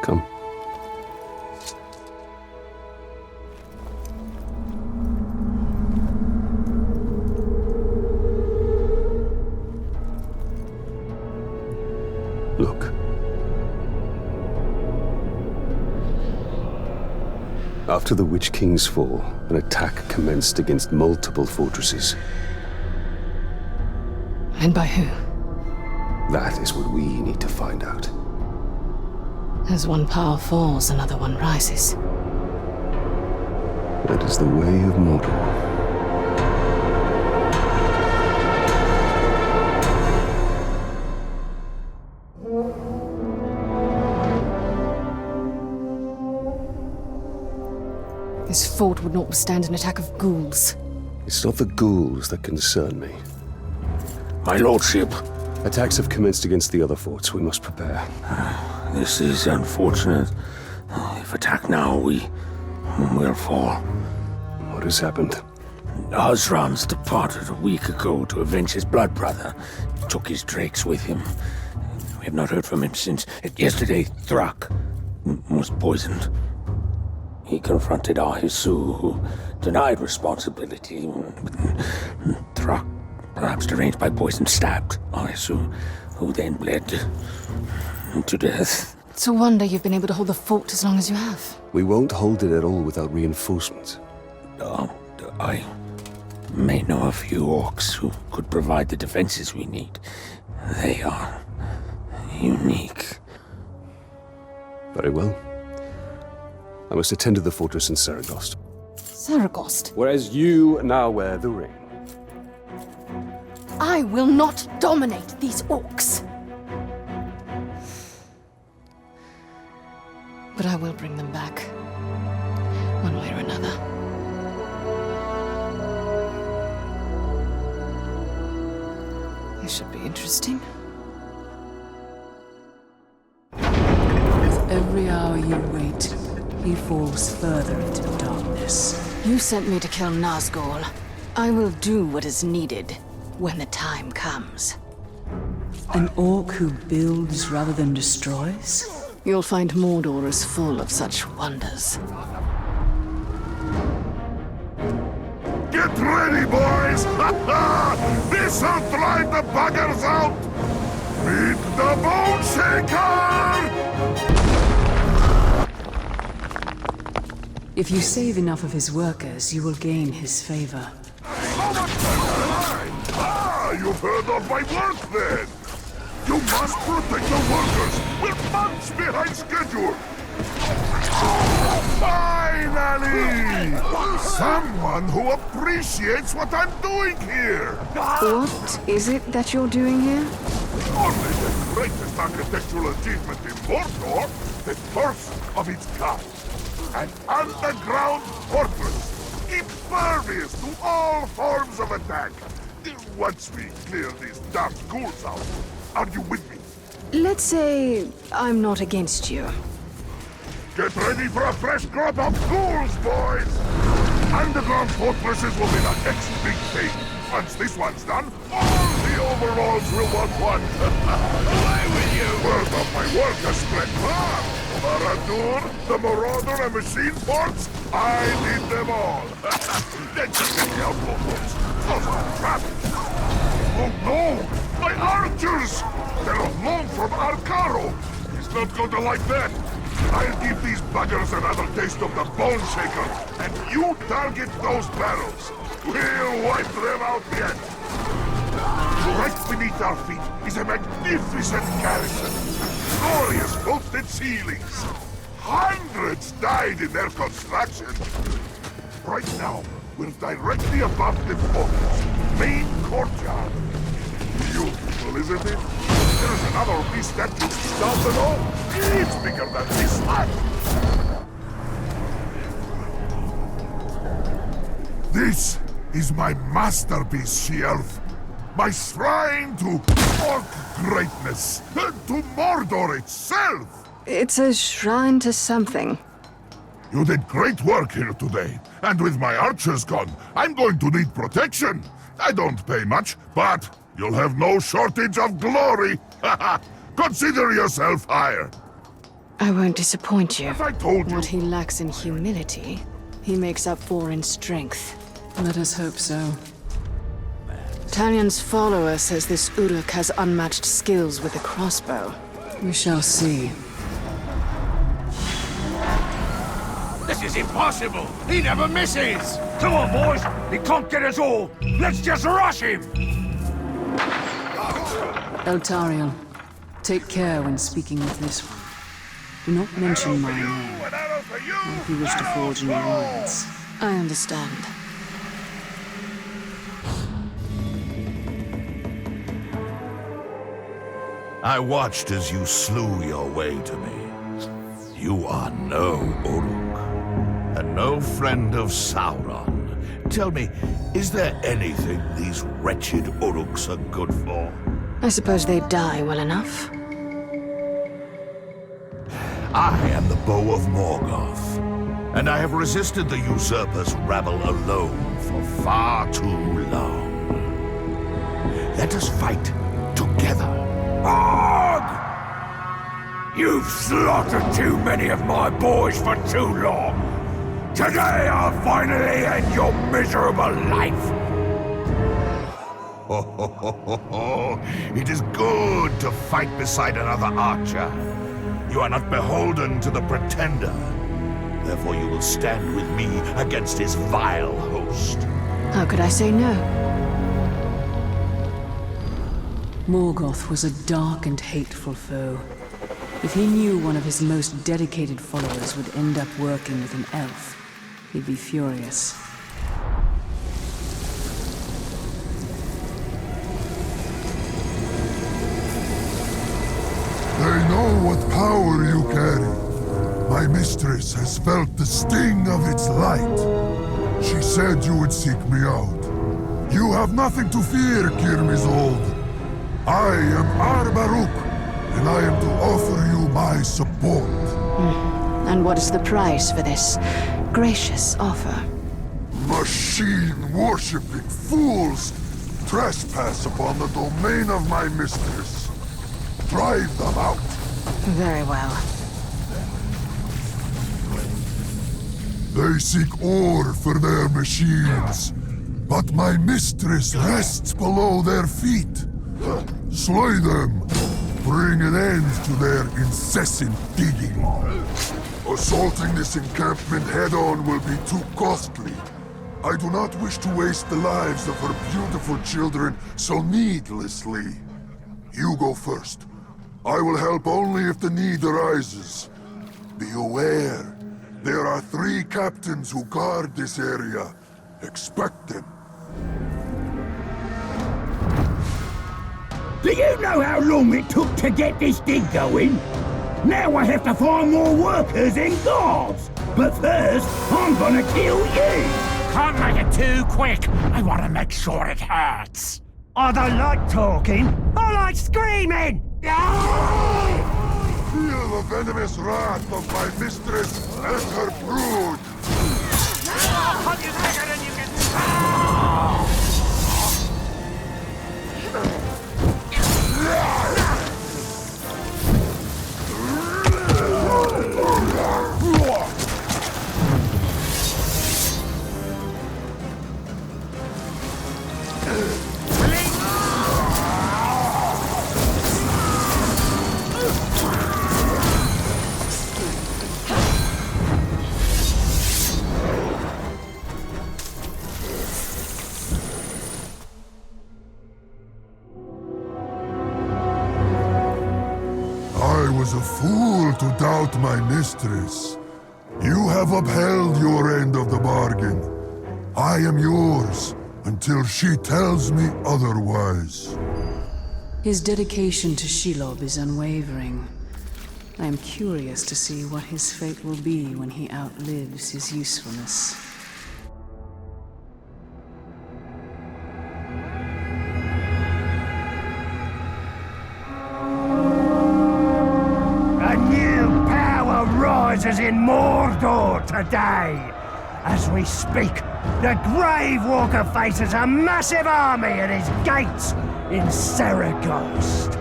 Come. Look. After the Witch King's fall, an attack commenced against multiple fortresses. And by who? That is what we need to find out. As one power falls, another one rises. That is the way of Mordor. This fort would not withstand an attack of ghouls. It's not the ghouls that concern me. My lordship. Attacks have commenced against the other forts. We must prepare. This is unfortunate. If attacked now, we'll fall. What has happened? Osran's departed a week ago to avenge his blood brother. He took his drakes with him. We have not heard from him since. Yesterday, Thrak was poisoned. He confronted Ahisu, who denied responsibility. Thrak, perhaps deranged by poison, stabbed Ahisu, who then bled to death. It's a wonder you've been able to hold the fort as long as you have. We won't hold it at all without reinforcements. I may know a few orcs who could provide the defenses we need. They are unique. Very well. I must attend to the fortress in Saragost. Saragost? Whereas you now wear the ring. I will not dominate these orcs. But I will bring them back. One way or another. This should be interesting. With every hour you wait, he falls further into darkness. You sent me to kill Nazgul. I will do what is needed when the time comes. An orc who builds rather than destroys? You'll find Mordor is full of such wonders. Get ready, boys! This'll drive the buggers out! Meet the Bone Shaker! If you save enough of his workers, you will gain his favor. You've heard of my work then! You must protect the workers! We're months behind schedule! Finally! Someone who appreciates what I'm doing here! What is it that you're doing here? Only the greatest architectural achievement in Mordor, the first of its kind. An underground fortress, impervious to all forms of attack. Once we clear these damn ghouls out, are you with me? Let's say I'm not against you. Get ready for a fresh crop of ghouls, boys! Underground fortresses will be the next big thing. Once this one's done, all the overlords will want one. Away with you! Word of my workers spread far. Baradur, the Marauder, and Machine Forts, I need them all. Let's just get the outlaw boats. Those are trapped. Oh no! My archers! They're on loan from Arcaro. He's not going to like that. I'll give these buggers another taste of the Bone Shaker, and you target those barrels. We'll wipe them out yet. Right beneath our feet is a magnificent garrison. Glorious vaulted ceilings. Hundreds died in their construction. Right now, we're directly above the fortress main courtyard. Beautiful, isn't it? There's another of these statues down below. It's bigger than this one. This is my masterpiece, Shearth. My shrine to orc greatness, to Mordor itself. It's a shrine to something. You did great work here today, and with my archers gone, I'm going to need protection. I don't pay much, but you'll have no shortage of glory. Consider yourself hired. I won't disappoint you. As I told you. What he lacks in humility, he makes up for in strength. Let us hope so. Talion's follower says this Uruk has unmatched skills with a crossbow. We shall see. This is impossible! He never misses! Come on, boys! He can't get us all! Let's just rush him! Eltariel, take care when speaking with this one. Do not mention my name, if you wish to forge an alliance. I understand. I watched as you slew your way to me. You are no Uruk, and no friend of Sauron. Tell me, is there anything these wretched Uruks are good for? I suppose they die well enough. I am the Bow of Morgoth, and I have resisted the usurper's rabble alone for far too long. Let us fight together. Arg! You've slaughtered too many of my boys for too long. Today I'll finally end your miserable life. It is good to fight beside another archer. You are not beholden to the Pretender. Therefore you will stand with me against his vile host. How could I say no? Morgoth was a dark and hateful foe. If he knew one of his most dedicated followers would end up working with an elf, he'd be furious. They know what power you carry. My mistress has felt the sting of its light. She said you would seek me out. You have nothing to fear, Kirmizold. I am Arbaruk, and I am to offer you my support. And what is the price for this gracious offer? Machine-worshipping fools trespass upon the domain of my mistress. Drive them out! Very well. They seek ore for their machines, but my mistress rests below their feet. Slay them! Bring an end to their incessant digging. Assaulting this encampment head-on will be too costly. I do not wish to waste the lives of her beautiful children so needlessly. You go first. I will help only if the need arises. Be aware, there are 3 captains who guard this area. Expect them. Do you know how long it took to get this dig going? Now I have to find more workers and guards. But first, I'm gonna kill you. Can't make it too quick. I want to make sure it hurts. I don't like talking. I like screaming. Feel the venomous wrath of my mistress and her brood. Punch is bigger than you can. I was a fool to doubt my mistress. You have upheld your end of the bargain. I am yours until she tells me otherwise. His dedication to Shelob is unwavering. I am curious to see what his fate will be when he outlives his usefulness. A new power rises in Mordor today. As we speak, the Grave Walker faces a massive army at his gates in Saragost.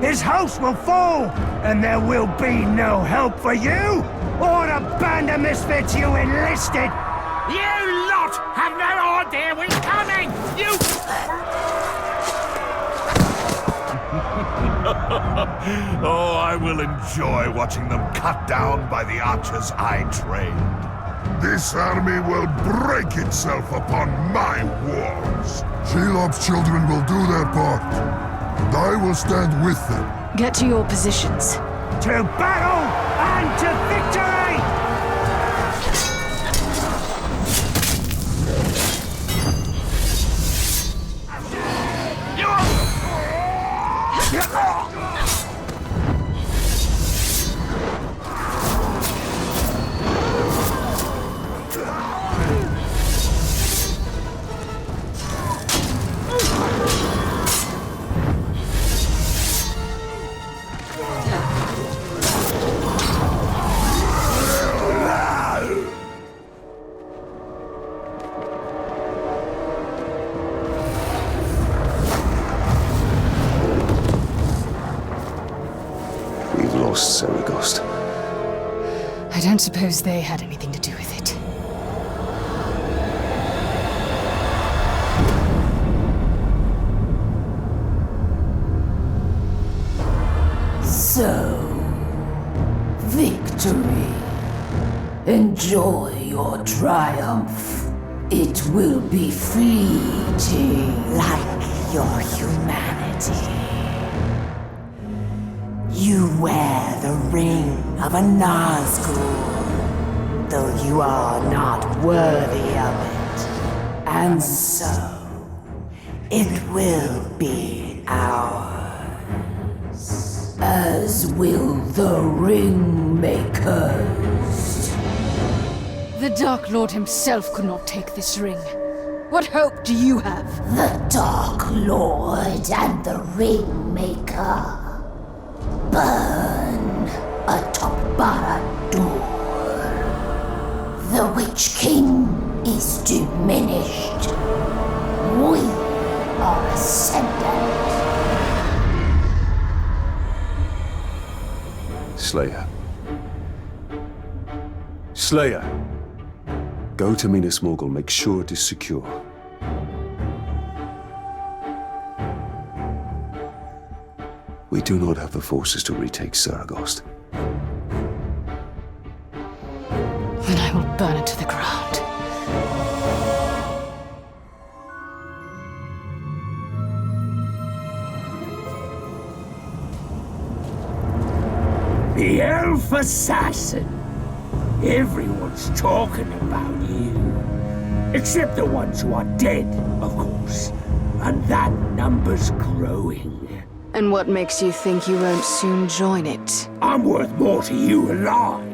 His host will fall, and there will be no help for you or the band of misfits you enlisted. You lot have no idea we're coming! You... Oh, I will enjoy watching them cut down by the archers I trained. This army will break itself upon my walls. Shelob's children will do their part, and I will stand with them. Get to your positions. To battle and to victory! Saragost. I don't suppose they had anything to do with it. So, victory. Enjoy your triumph. It will be fleeting, like your humanity. You wear the ring of a Nazgul, though you are not worthy of it. And so, it will be ours, as will the Ringmakers. The Dark Lord himself could not take this ring. What hope do you have? The Dark Lord and the Ringmaker burn atop Barad-dûr. The Witch King is diminished. We are ascendant. Slayer. Slayer! Go to Minas Morgul, make sure it is secure. We do not have the forces to retake Saragost. Then I will burn it to the ground. The elf assassin. Everyone's talking about you. Except the ones who are dead, of course. And that number's growing. And what makes you think you won't soon join it? I'm worth more to you alive.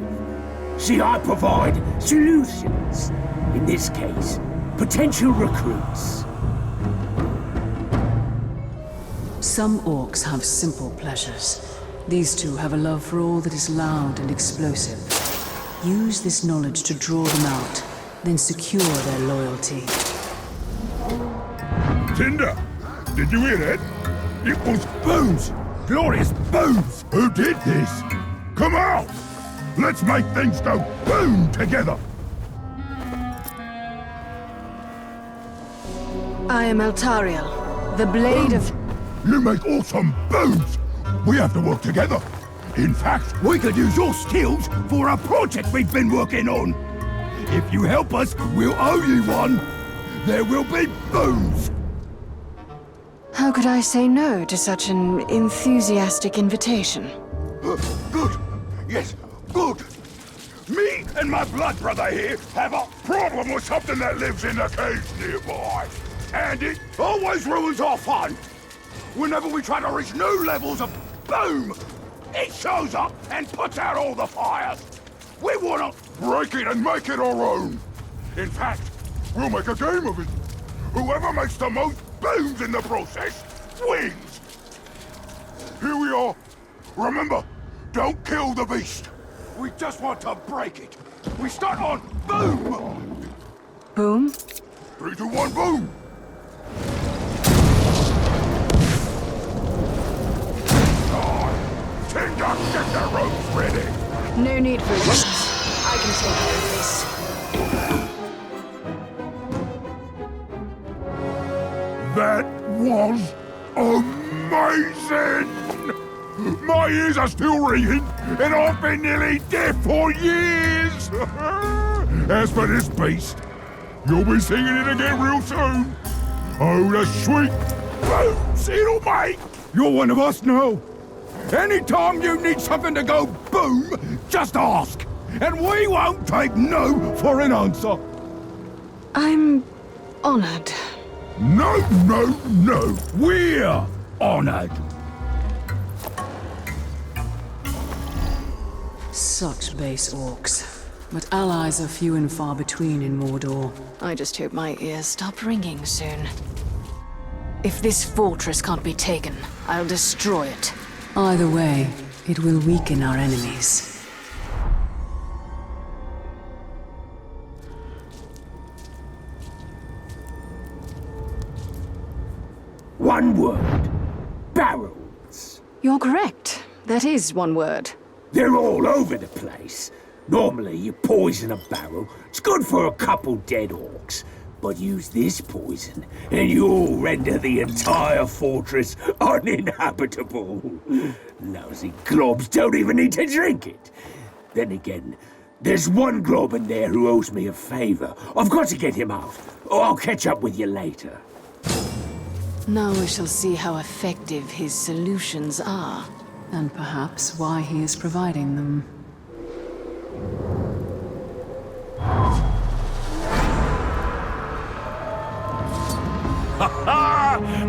See, I provide solutions. In this case, potential recruits. Some orcs have simple pleasures. These two have a love for all that is loud and explosive. Use this knowledge to draw them out, then secure their loyalty. Tinder, did you hear that? It was Booms! Glorious Booms! Who did this? Come out! Let's make things go boom together! I am Eltariel, the blade of... You make awesome booms! We have to work together. In fact, we could use your skills for a project we've been working on. If you help us, we'll owe you one. There will be booms! How could I say no to such an enthusiastic invitation? Good. Yes, good. Me and my blood brother here have a problem with something that lives in the caves nearby. And it always ruins our fun. Whenever we try to reach new levels of boom, it shows up and puts out all the fires. We want to break it and make it our own. In fact, we'll make a game of it. Whoever makes the most booms in the process wins. Here we are. Remember, don't kill the beast. We just want to break it. We start on boom. Boom? 3, 2, 1, boom. Tinder, get the ropes ready! No need for this. I can take care of this. That was amazing! My ears are still ringing, and I've been nearly deaf for years! As for this beast, you'll be singing it again real soon. Oh, the sweet booms it'll make! You're one of us now. Anytime you need something to go boom, just ask. And we won't take no for an answer. I'm honored. No, no, no. We're honored. Such base orcs. But allies are few and far between in Mordor. I just hope my ears stop ringing soon. If this fortress can't be taken, I'll destroy it. Either way, it will weaken our enemies. One word. Barrels. You're correct. That is one word. They're all over the place. Normally, you poison a barrel. It's good for a couple dead orcs. But use this poison, and you'll render the entire fortress uninhabitable. Lousy globs don't even need to drink it. Then again, there's one glob in there who owes me a favor. I've got to get him out, or I'll catch up with you later. Now we shall see how effective his solutions are. And perhaps why he is providing them.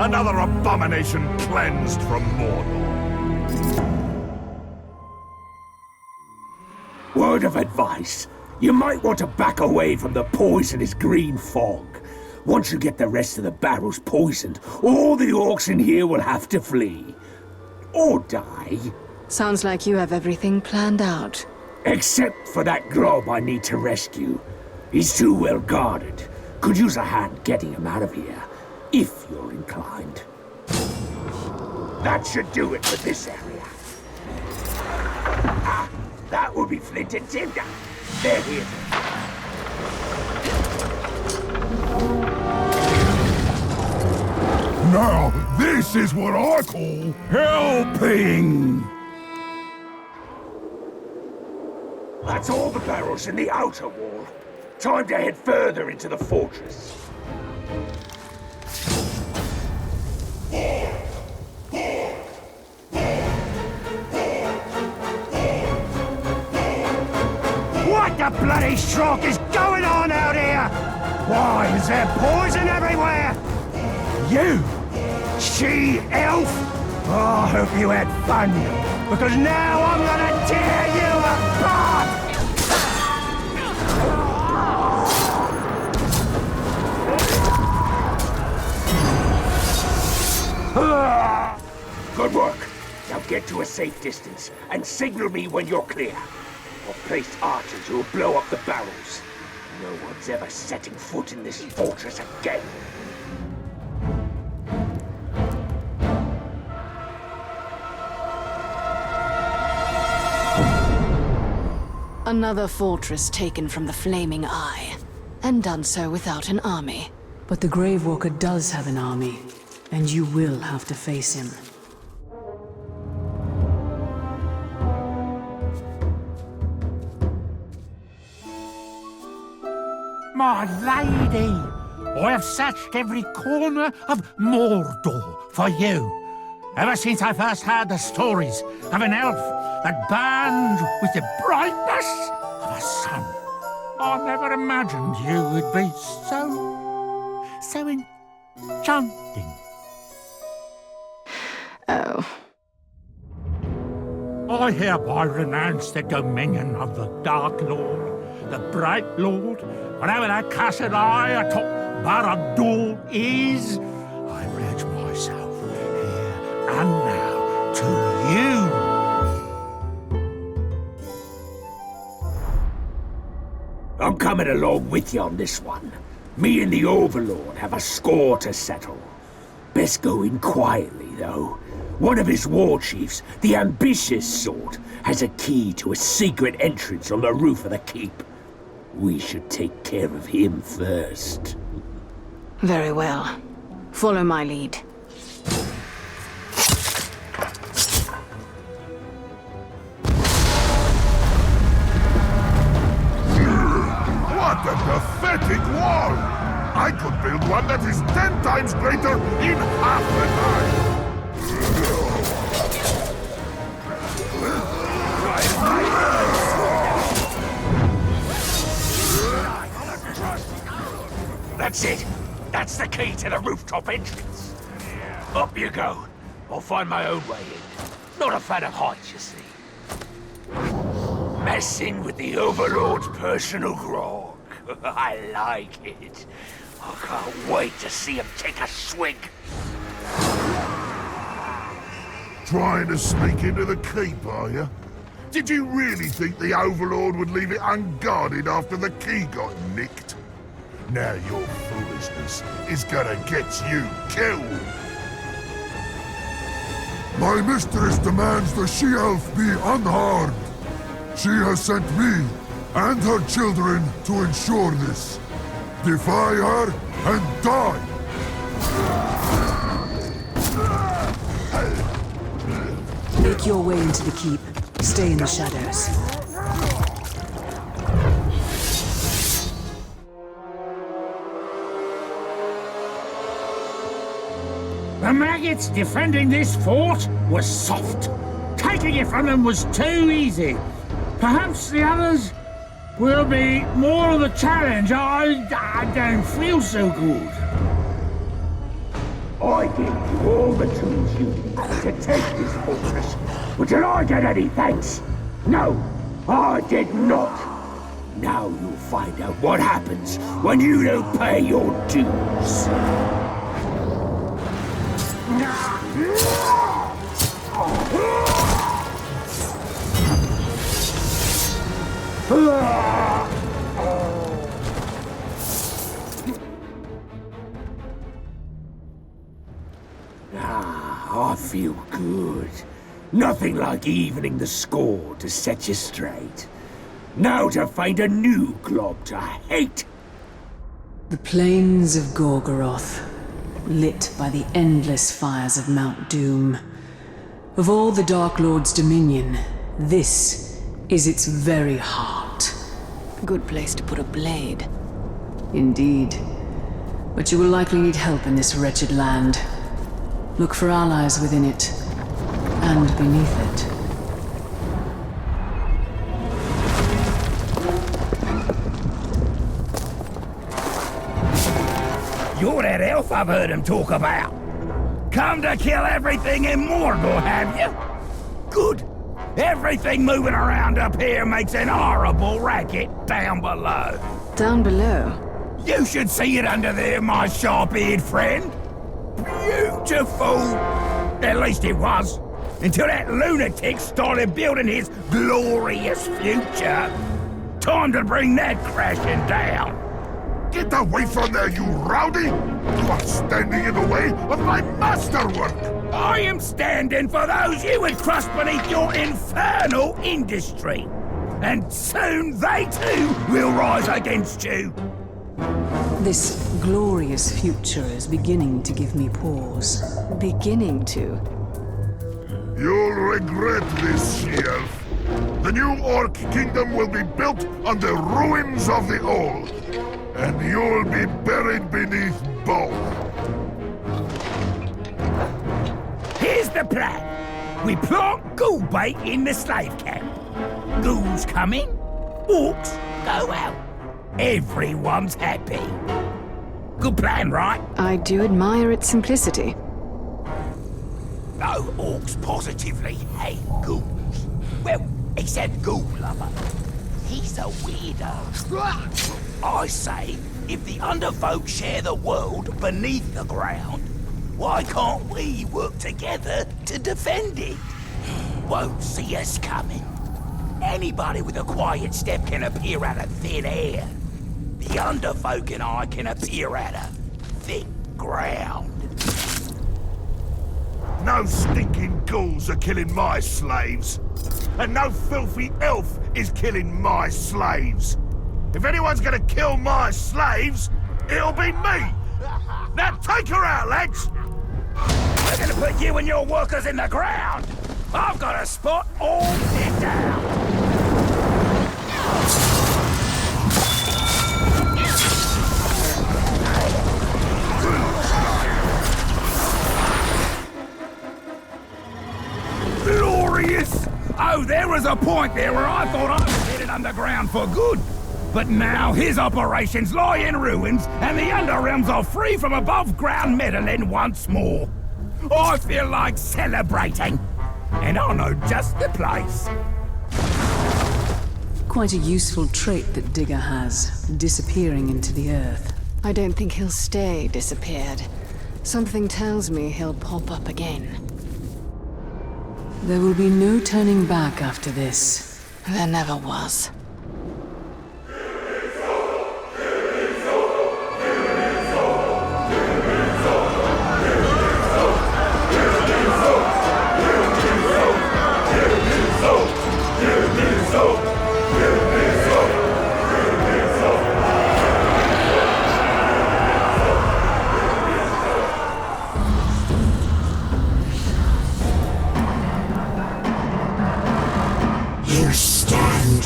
Another abomination cleansed from Mordor. Word of advice. You might want to back away from the poisonous green fog. Once you get the rest of the barrels poisoned, all the orcs in here will have to flee. Or die. Sounds like you have everything planned out. Except for that glob I need to rescue. He's too well guarded. Could use a hand getting him out of here. If you're inclined. That should do it for this area. That would be flint and tinder. There he is. Now, this is what I call helping! That's all the barrels in the outer wall. Time to head further into the fortress. What the bloody stroke is going on out here? Why, is there poison everywhere? You, she-elf? Oh, I hope you had fun, because now I'm gonna tear you apart! Good work. Now get to a safe distance and signal me when you're clear. I've placed archers who will blow up the barrels. No one's ever setting foot in this fortress again. Another fortress taken from the Flaming Eye, and done so without an army. But the Gravewalker does have an army, and you will have to face him. My lady, I have searched every corner of Mordor for you. Ever since I first heard the stories of an elf that burned with the brightness of a sun, I never imagined you would be so enchanting. Oh. I hereby renounce the dominion of the Dark Lord, the Bright Lord, whatever that cursed eye atop Barad-dûr is. I pledge myself here and now to you. I'm coming along with you on this one. Me and the Overlord have a score to settle. Best go in quietly, though. One of his war chiefs, the ambitious sort, has a key to a secret entrance on the roof of the keep. We should take care of him first. Very well. Follow my lead. What a pathetic wall! I could build one that is 10 times greater in half the time! That's it! That's the key to the rooftop entrance! Up you go! I'll find my own way in. Not a fan of heights, you see. Messing with the Overlord's personal grog. I like it. I can't wait to see him take a swig. Trying to sneak into the keep, are you? Did you really think the Overlord would leave it unguarded after the key got nicked? Now your foolishness is gonna get you killed. My mistress demands the she-elf be unharmed. She has sent me and her children to ensure this. Defy her and die! Make your way into the keep. Stay in the shadows. The maggots defending this fort was soft. Taking it from them was too easy. Perhaps the others will be more of a challenge. I don't feel so good. I gave you all the tools you need to take this fortress. But did I get any thanks? No, I did not. Now you'll find out what happens when you don't pay your dues. I feel good. Nothing like evening the score to set you straight. Now to find a new glob to hate. The plains of Gorgoroth, lit by the endless fires of Mount Doom. Of all the Dark Lord's dominion, this is its very heart. Good place to put a blade. Indeed. But you will likely need help in this wretched land. Look for allies within it, and beneath it. You're that elf I've heard him talk about. Come to kill everything in Mordor, have you? Good. Everything moving around up here makes an horrible racket down below. Down below? You should see it under there, my sharp-eared friend. Beautiful. At least it was. Until that lunatic started building his glorious future. Time to bring that crashing down. Get away from there, you rowdy! You are standing in the way of my masterwork! I am standing for those you would crush beneath your infernal industry. And soon they too will rise against you. This glorious future is beginning to give me pause. Beginning to? You'll regret this, she-elf. The new Orc kingdom will be built on the ruins of the old. And you'll be buried beneath both. Here's the plan. We plant ghoul bait in the slave camp. Ghouls come in, orcs go out. Everyone's happy. Good plan, right? I do admire its simplicity. No, orcs positively hate ghouls. Well, except Ghoul Lover. He's a weirdo. I say, if the underfolk share the world beneath the ground, why can't we work together to defend it? Won't see us coming. Anybody with a quiet step can appear out of thin air. The underfolk and I can appear out of thick ground. No stinking ghouls are killing my slaves. And no filthy elf is killing my slaves. If anyone's gonna kill my slaves, it'll be me! Now take her out, lads! We're gonna put you and your workers in the ground! I've got a spot all picked out! Glorious! Oh, there was a point there where I thought I was headed underground for good. But now his operations lie in ruins, and the Underrealms are free from above-ground meddling once more. I feel like celebrating, and I know just the place. Quite a useful trait that Digger has, disappearing into the earth. I don't think he'll stay disappeared. Something tells me he'll pop up again. There will be no turning back after this. There never was.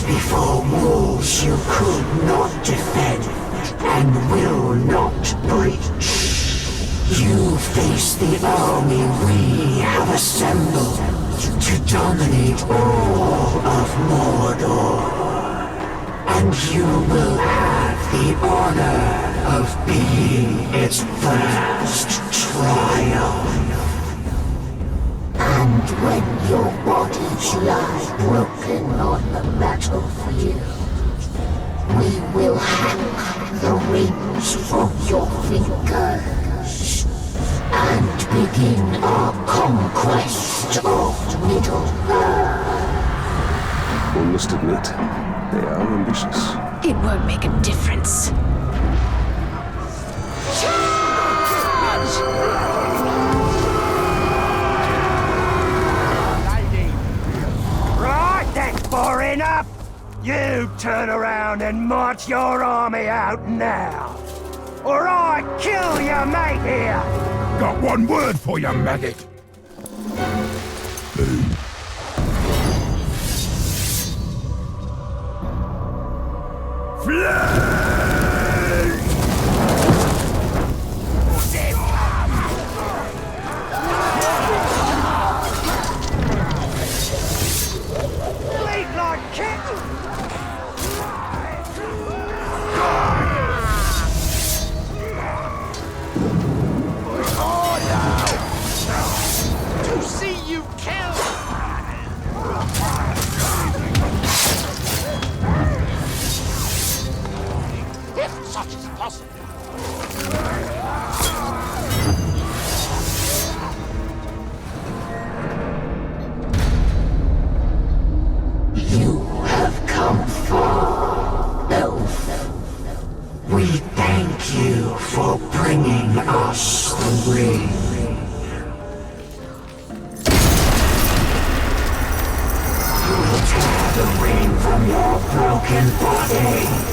Before walls you could not defend and will not breach. You face the army we have assembled to dominate all of Mordor. And you will have the honor of being its first triumph. And when your bodies lie broken on the battlefield, we will hang the rings from your fingers and begin our conquest of Middle-earth. One must admit, they are ambitious. It won't make a difference. Lady enough? You turn around and march your army out now, or I kill your mate here! Got one word for you, maggot. Bleed like kittens! To see you kill! If such is possible. You have come far, Elf. We thank you for bringing us the ring. You'll tear the ring from your broken body.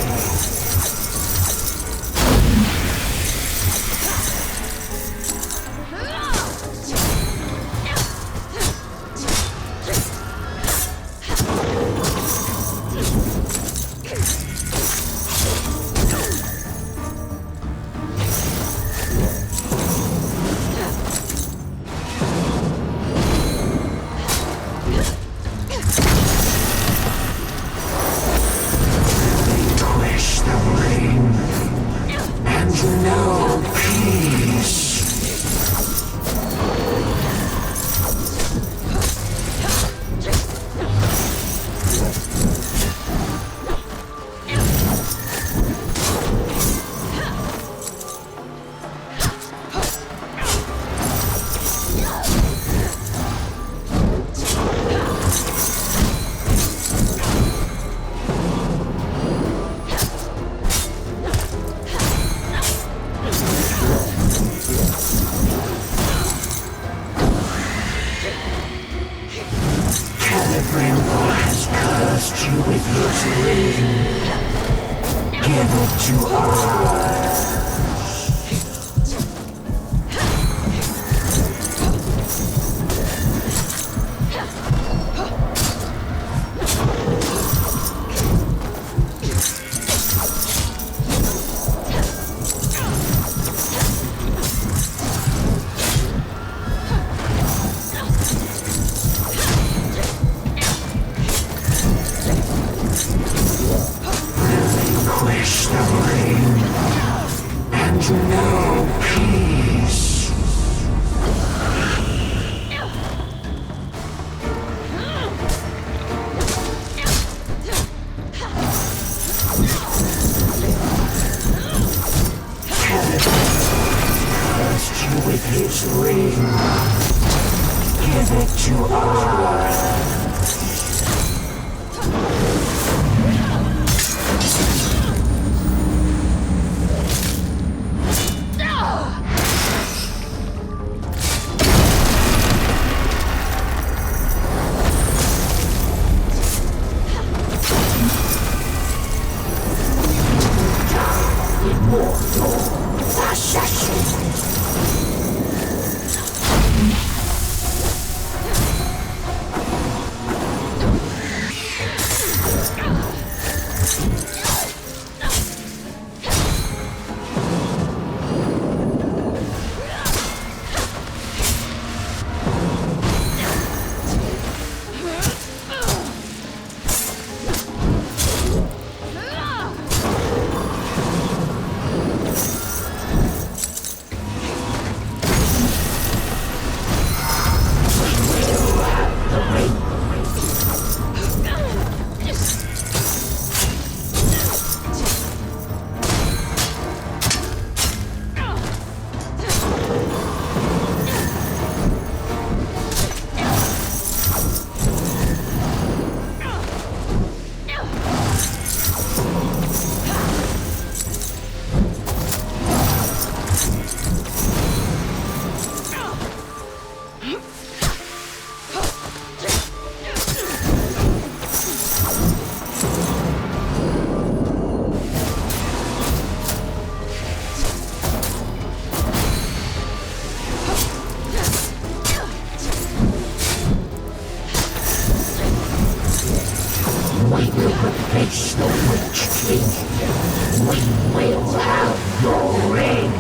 We will have your ring.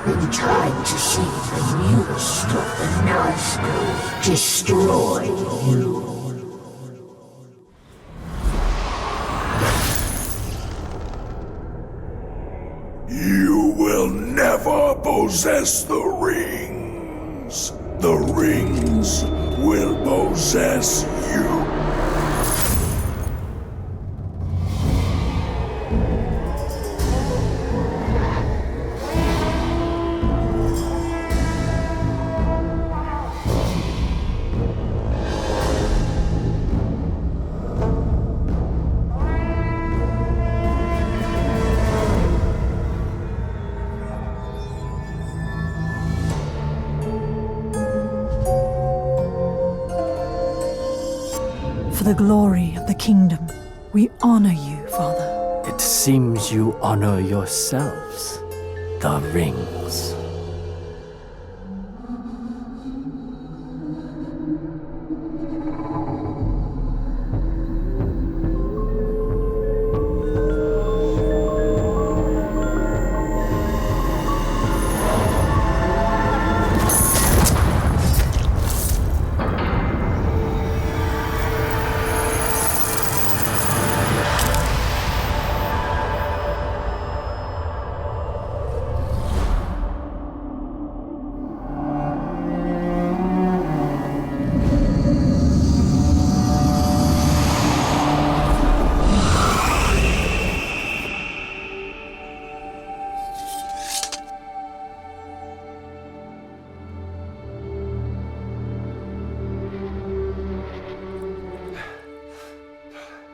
In time to see the newest of the Nazgûl destroy you. You will never possess the rings. The rings will possess you. For the glory of the kingdom, we honor you, Father. It seems you honor yourselves, the rings.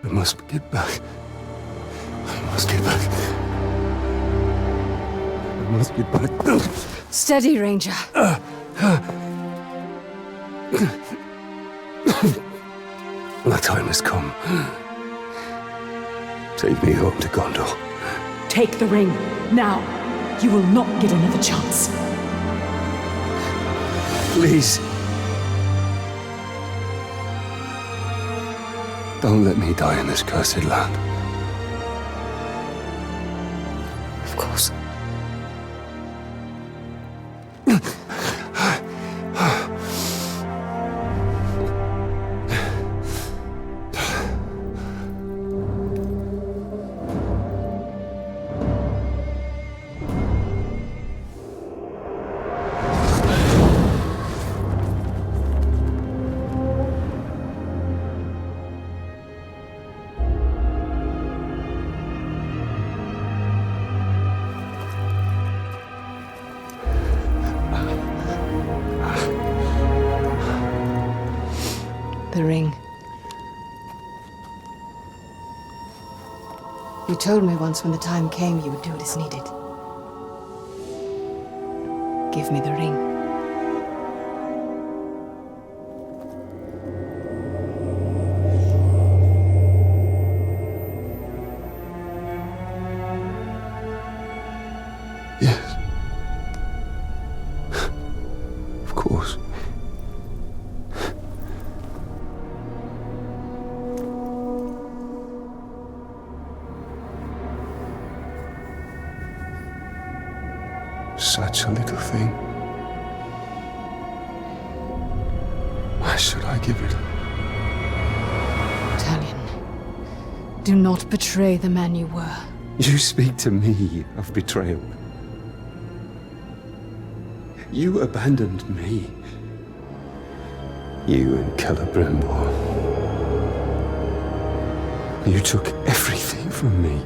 I must get back. I must get back. I must get back. Steady, Ranger. My time has come. Take me home to Gondor. Take the ring, now. You will not get another chance. Please. Don't let me die in this cursed land. Of course. The ring. You told me once when the time came you would do what is needed. Give me the ring. Yes. Of course. Such a little thing. Why should I give it? Talion, do not betray the man you were. You speak to me of betrayal. You abandoned me. You and Celebrimbor. You took everything from me.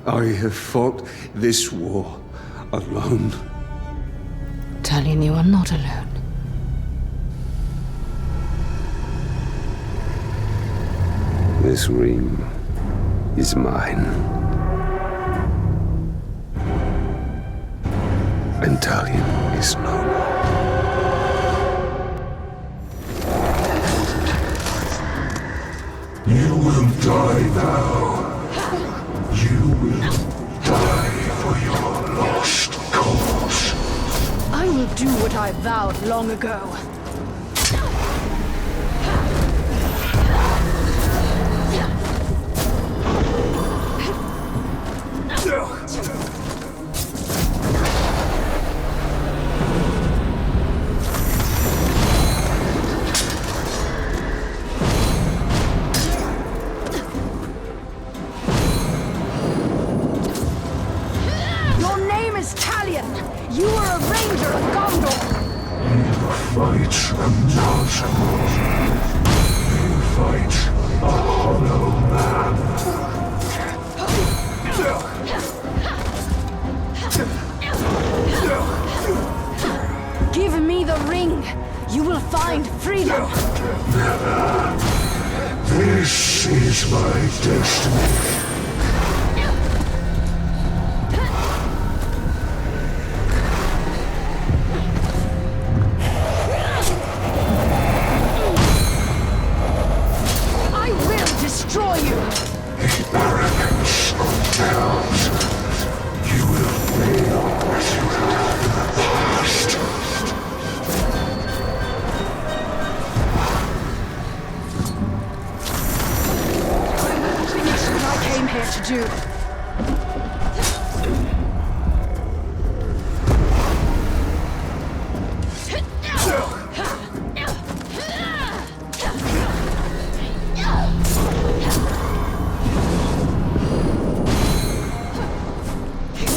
I have fought this war alone. Talion, you are not alone. This ring is mine. And Talion is no more. You will die now. You will die for your lost cause. I will do what I vowed long ago. Your name is Talion. You are a ranger of Gondor. You fight a Nazgul. You fight a hollow man. Give me the ring. You will find freedom. Never. This is my destiny. I will destroy you. The arrogance of towns. You will feel what you have in the past. Finish what I came here to do.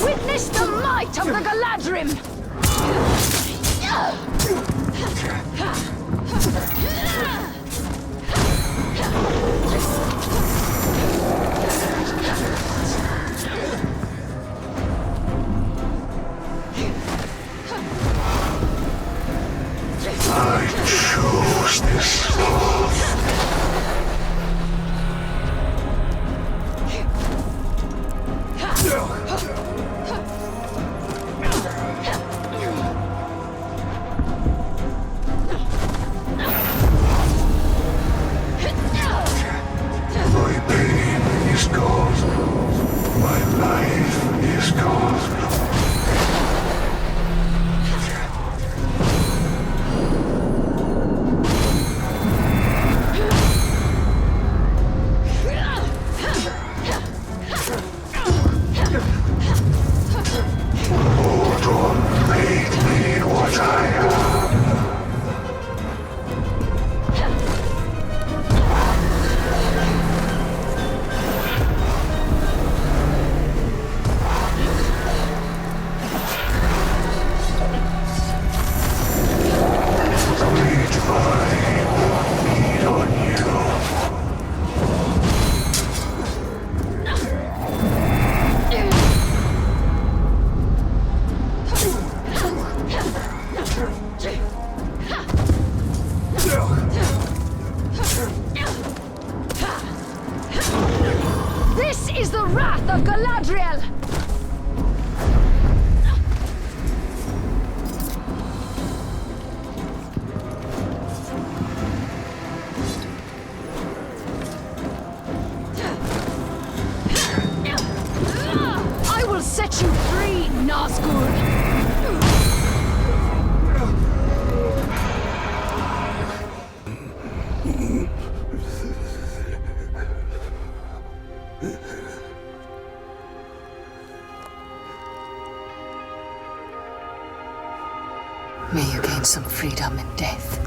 Witness the might of the Galadrim! I chose this path. My pain is gone. My life is gone. Mordor made me what I am. Great I feed on you. This is the wrath of Galadriel! I will set you free, Nazgul! May you gain some freedom in death.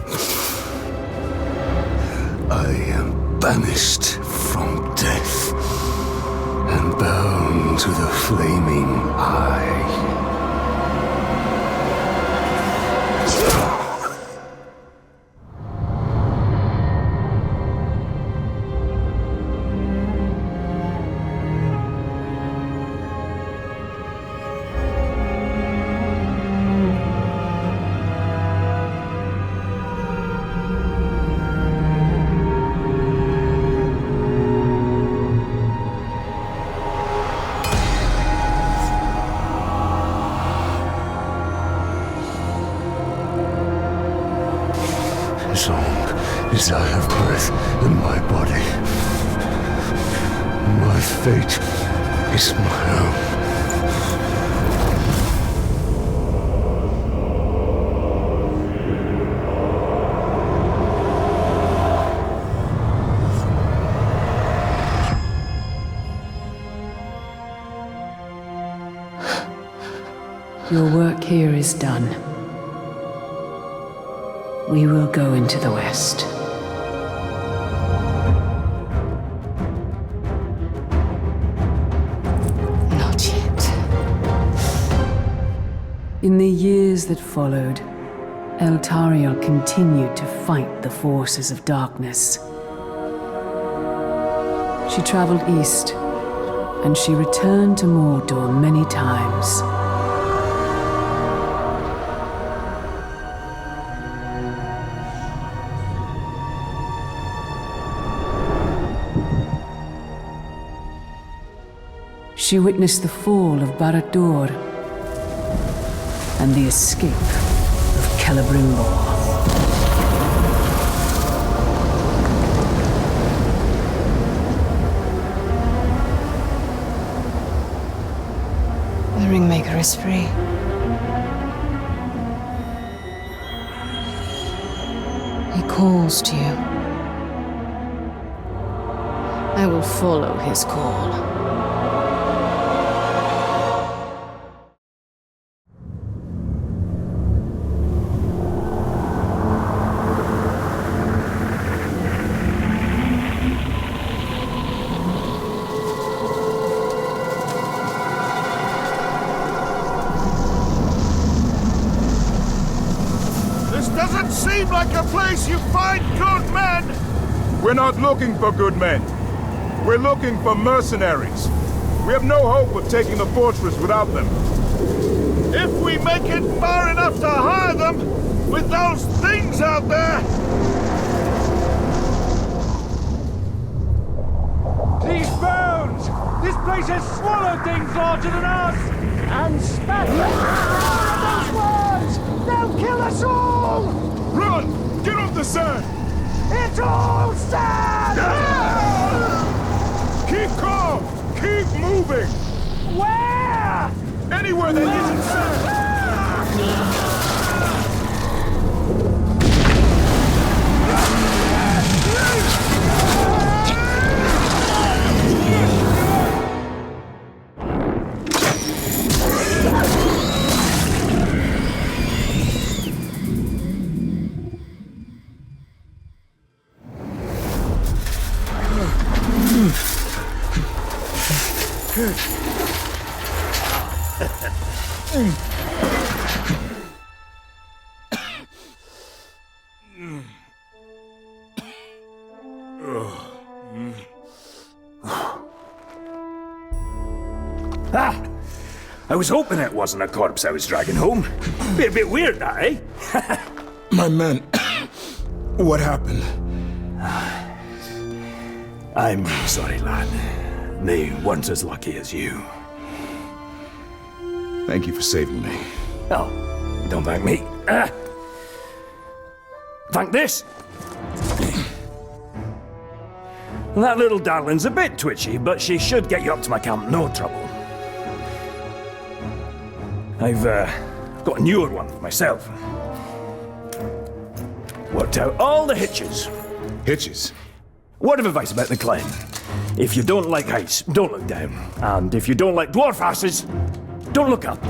I am banished from death and bound to the flaming eye. My fate is my own. Your work here is done. We will go into the West. Not yet. In the years that followed, Eltariel continued to fight the forces of darkness. She traveled east, and she returned to Mordor many times. She witnessed the fall of Barad-dûr and the escape of Celebrimbor. The Ringmaker is free. He calls to you. I will follow his call. Doesn't seem like a place you find good men! We're not looking for good men. We're looking for mercenaries. We have no hope of taking the fortress without them. If we make it far enough to hire them, with those things out there... These bones! This place has swallowed things larger than us! And spat those words! They'll kill us all! Run! Get off the sand! It's all sand! Keep calm! Keep moving! Where? Anywhere that isn't sand! Ah! I was hoping it wasn't a corpse I was dragging home. Be a bit weird, that, eh? My men, what happened? I'm sorry, lad. They weren't as lucky as you. Thank you for saving me. Oh, don't thank me. Thank this. That little darling's a bit twitchy, but she should get you up to my camp, no trouble. I've got a newer one myself. Worked out all the hitches. Hitches? Word of advice about the climb. If you don't like heights, don't look down. And if you don't like dwarf asses, don't look up.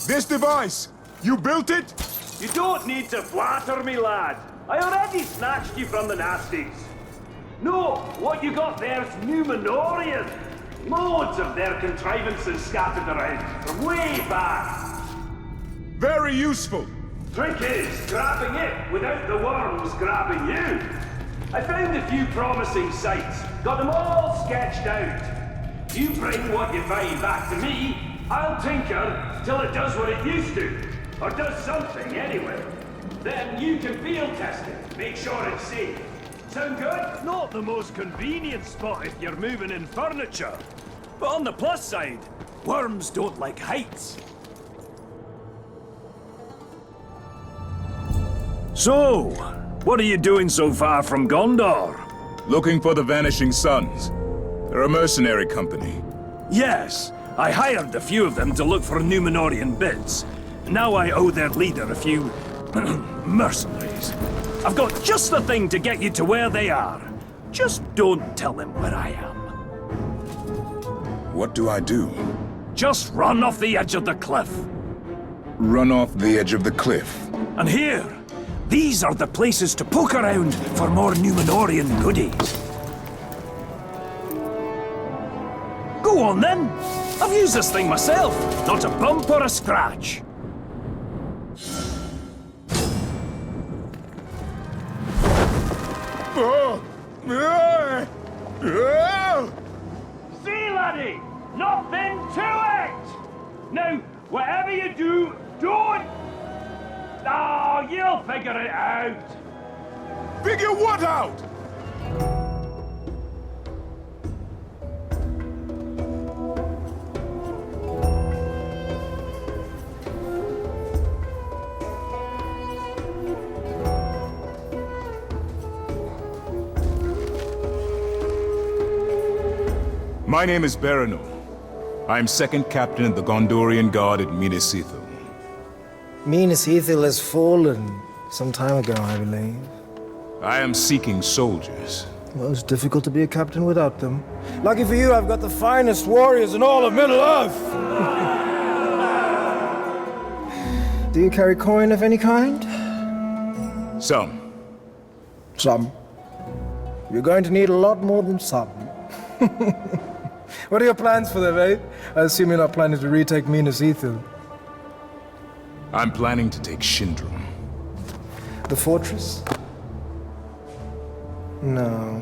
This device, you built it? You don't need to flatter me, lad. I already snatched you from the nasties. No, what you got there's Numenorian. Loads of their contrivances scattered around from way back. Very useful. Trick is grabbing it without the worms grabbing you. I found a few promising sites, got them all sketched out. You bring what you find back to me, I'll tinker till it does what it used to. Or does something, anyway. Then you can field test it, make sure it's safe. Sound good? Not the most convenient spot if you're moving in furniture. But on the plus side, Worms don't like heights. So, what are you doing so far from Gondor? Looking for the Vanishing Sons. They're a mercenary company. Yes, I hired a few of them to look for Númenórean bits. Now I owe their leader a few mercenaries. I've got just the thing to get you to where they are. Just don't tell them where I am. What do I do? Just run off the edge of the cliff. Run off the edge of the cliff. And here, these are the places to poke around for more Númenórean goodies. Go on then. I've used this thing myself. Not a bump or a scratch. See, laddie! Nothing to it! Now, whatever you do, don't... Oh, you'll figure it out. Figure what out? My name is Baranor. I am second captain of the Gondorian Guard at Minas Ithil. Minas Ithil has fallen some time ago, I believe. I am seeking soldiers. Well, it's difficult to be a captain without them. Lucky for you, I've got the finest warriors in all of Middle-earth! Do you carry coin of any kind? Some. Some. You're going to need a lot more than some. What are your plans for them, eh? I assume you're not planning to retake Minas Ithil. I'm planning to take Shindrum. The fortress? No.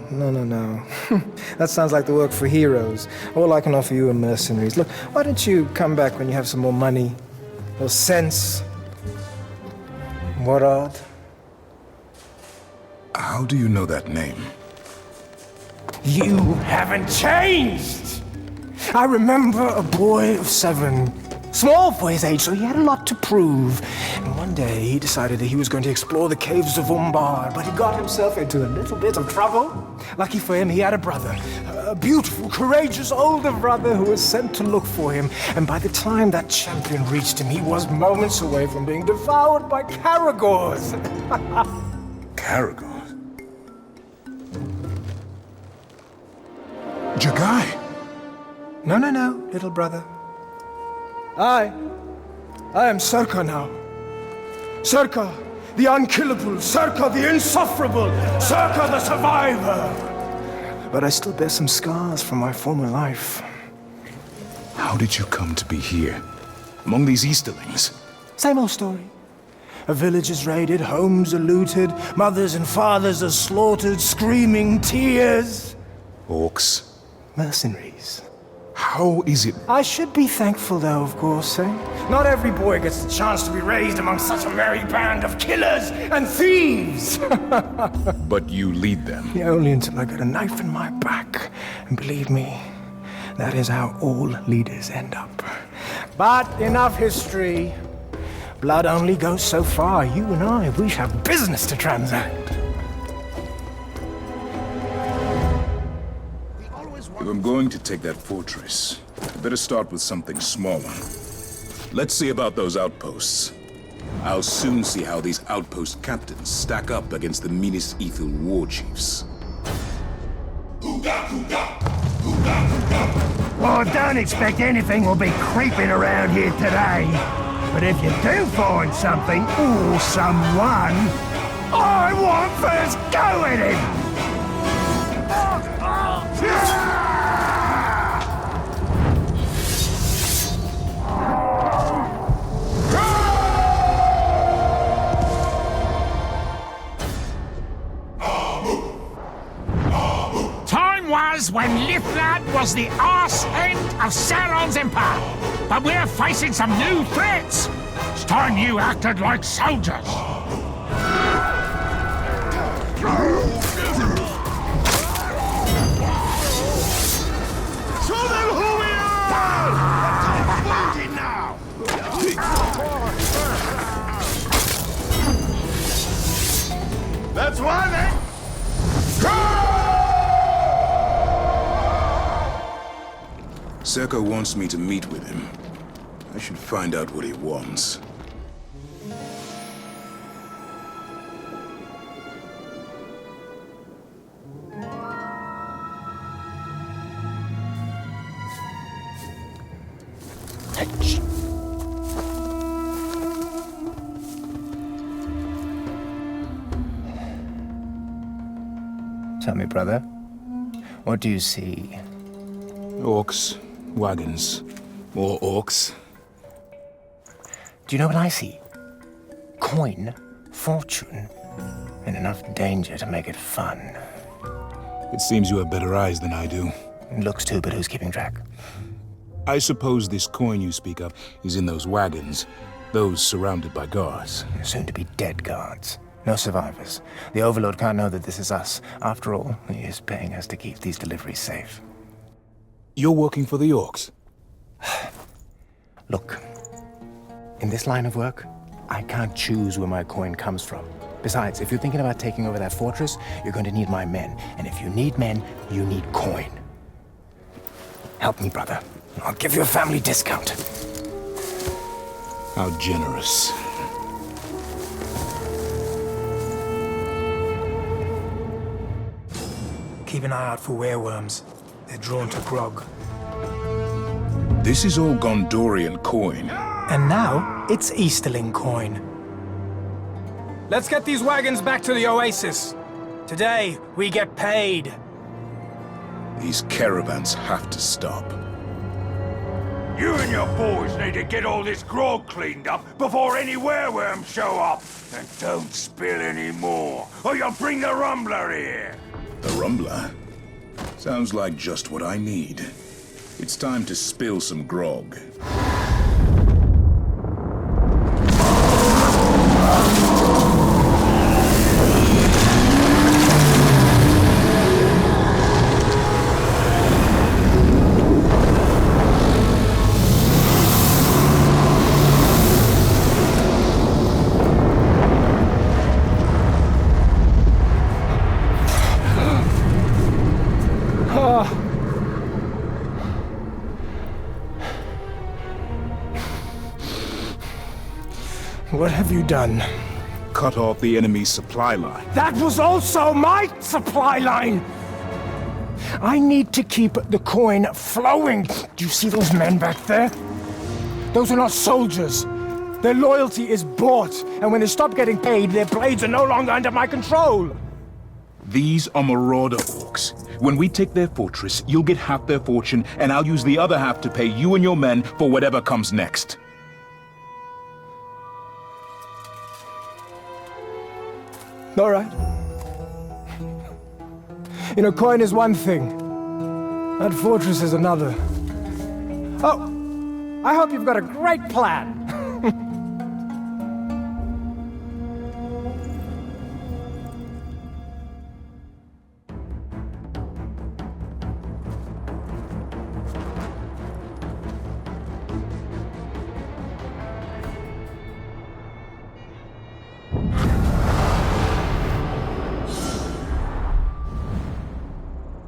That sounds like the work for heroes. All I can offer you are mercenaries. Look, why don't you come back when you have some more money? Or sense? Warad? How do you know that name? You haven't changed! I remember a boy of 7. Small for his age, so he had a lot to prove. And one day he decided that he was going to explore the caves of Umbar, but he got himself into a little bit of trouble. Lucky for him, he had a brother. A beautiful, courageous older brother who was sent to look for him. And by the time that champion reached him, he was moments away from being devoured by Caragors. Caragors? Jagai? No, little brother. I am Serka now. Serka, the unkillable. Serka, the insufferable. Serka, the survivor. But I still bear some scars from my former life. How did you come to be here, among these Easterlings? Same old story. A village is raided, homes are looted, mothers and fathers are slaughtered, screaming tears. Orcs? Mercenaries. How is it? I should be thankful, though, of course, eh? Not every boy gets the chance to be raised among such a merry band of killers and thieves! But you lead them. Yeah, only until I get a knife in my back. And believe me, that is how all leaders end up. But enough history. Blood only goes so far. You and I, we have business to transact. If I'm going to take that fortress, I better start with something smaller. Let's see about those outposts. I'll soon see how these outpost captains stack up against the Minas Ithil war chiefs. Well, don't expect anything will be creeping around here today. But if you do find something, or someone, I want first go at him! Time was when Lithlad was the arse end of Sauron's empire. But we're facing some new threats. It's time you acted like soldiers. Show them who we are! That's why then! Serko wants me to meet with him. I should find out what he wants. Tell me, brother, what do you see? Orcs, wagons, more orcs. Do you know what I see? Coin, fortune, and enough danger to make it fun. It seems you have better eyes than I do. It looks too, but who's keeping track? I suppose this coin you speak of is in those wagons, those surrounded by guards. Soon to be dead guards. No survivors. The Overlord can't know that this is us. After all, he is paying us to keep these deliveries safe. You're working for the Orcs? Look, in this line of work, I can't choose where my coin comes from. Besides, if you're thinking about taking over that fortress, you're going to need my men. And if you need men, you need coin. Help me, brother. I'll give you a family discount. How generous. Keep an eye out for wereworms. They're drawn to grog. This is all Gondorian coin. And now, it's Easterling coin. Let's get these wagons back to the Oasis. Today, we get paid. These caravans have to stop. You and your boys need to get all this grog cleaned up before any wereworms show up. And don't spill any more, or you'll bring the Rumbler here. The Rumbler? Sounds like just what I need. It's time to spill some grog. What have you done? Cut off the enemy's supply line. That was also my supply line! I need to keep the coin flowing. Do you see those men back there? Those are not soldiers. Their loyalty is bought, and when they stop getting paid, their blades are no longer under my control. These are marauder orcs. When we take their fortress, you'll get half their fortune, and I'll use the other half to pay you and your men for whatever comes next. All right. You know, coin is one thing. That fortress is another. Oh, I hope you've got a great plan.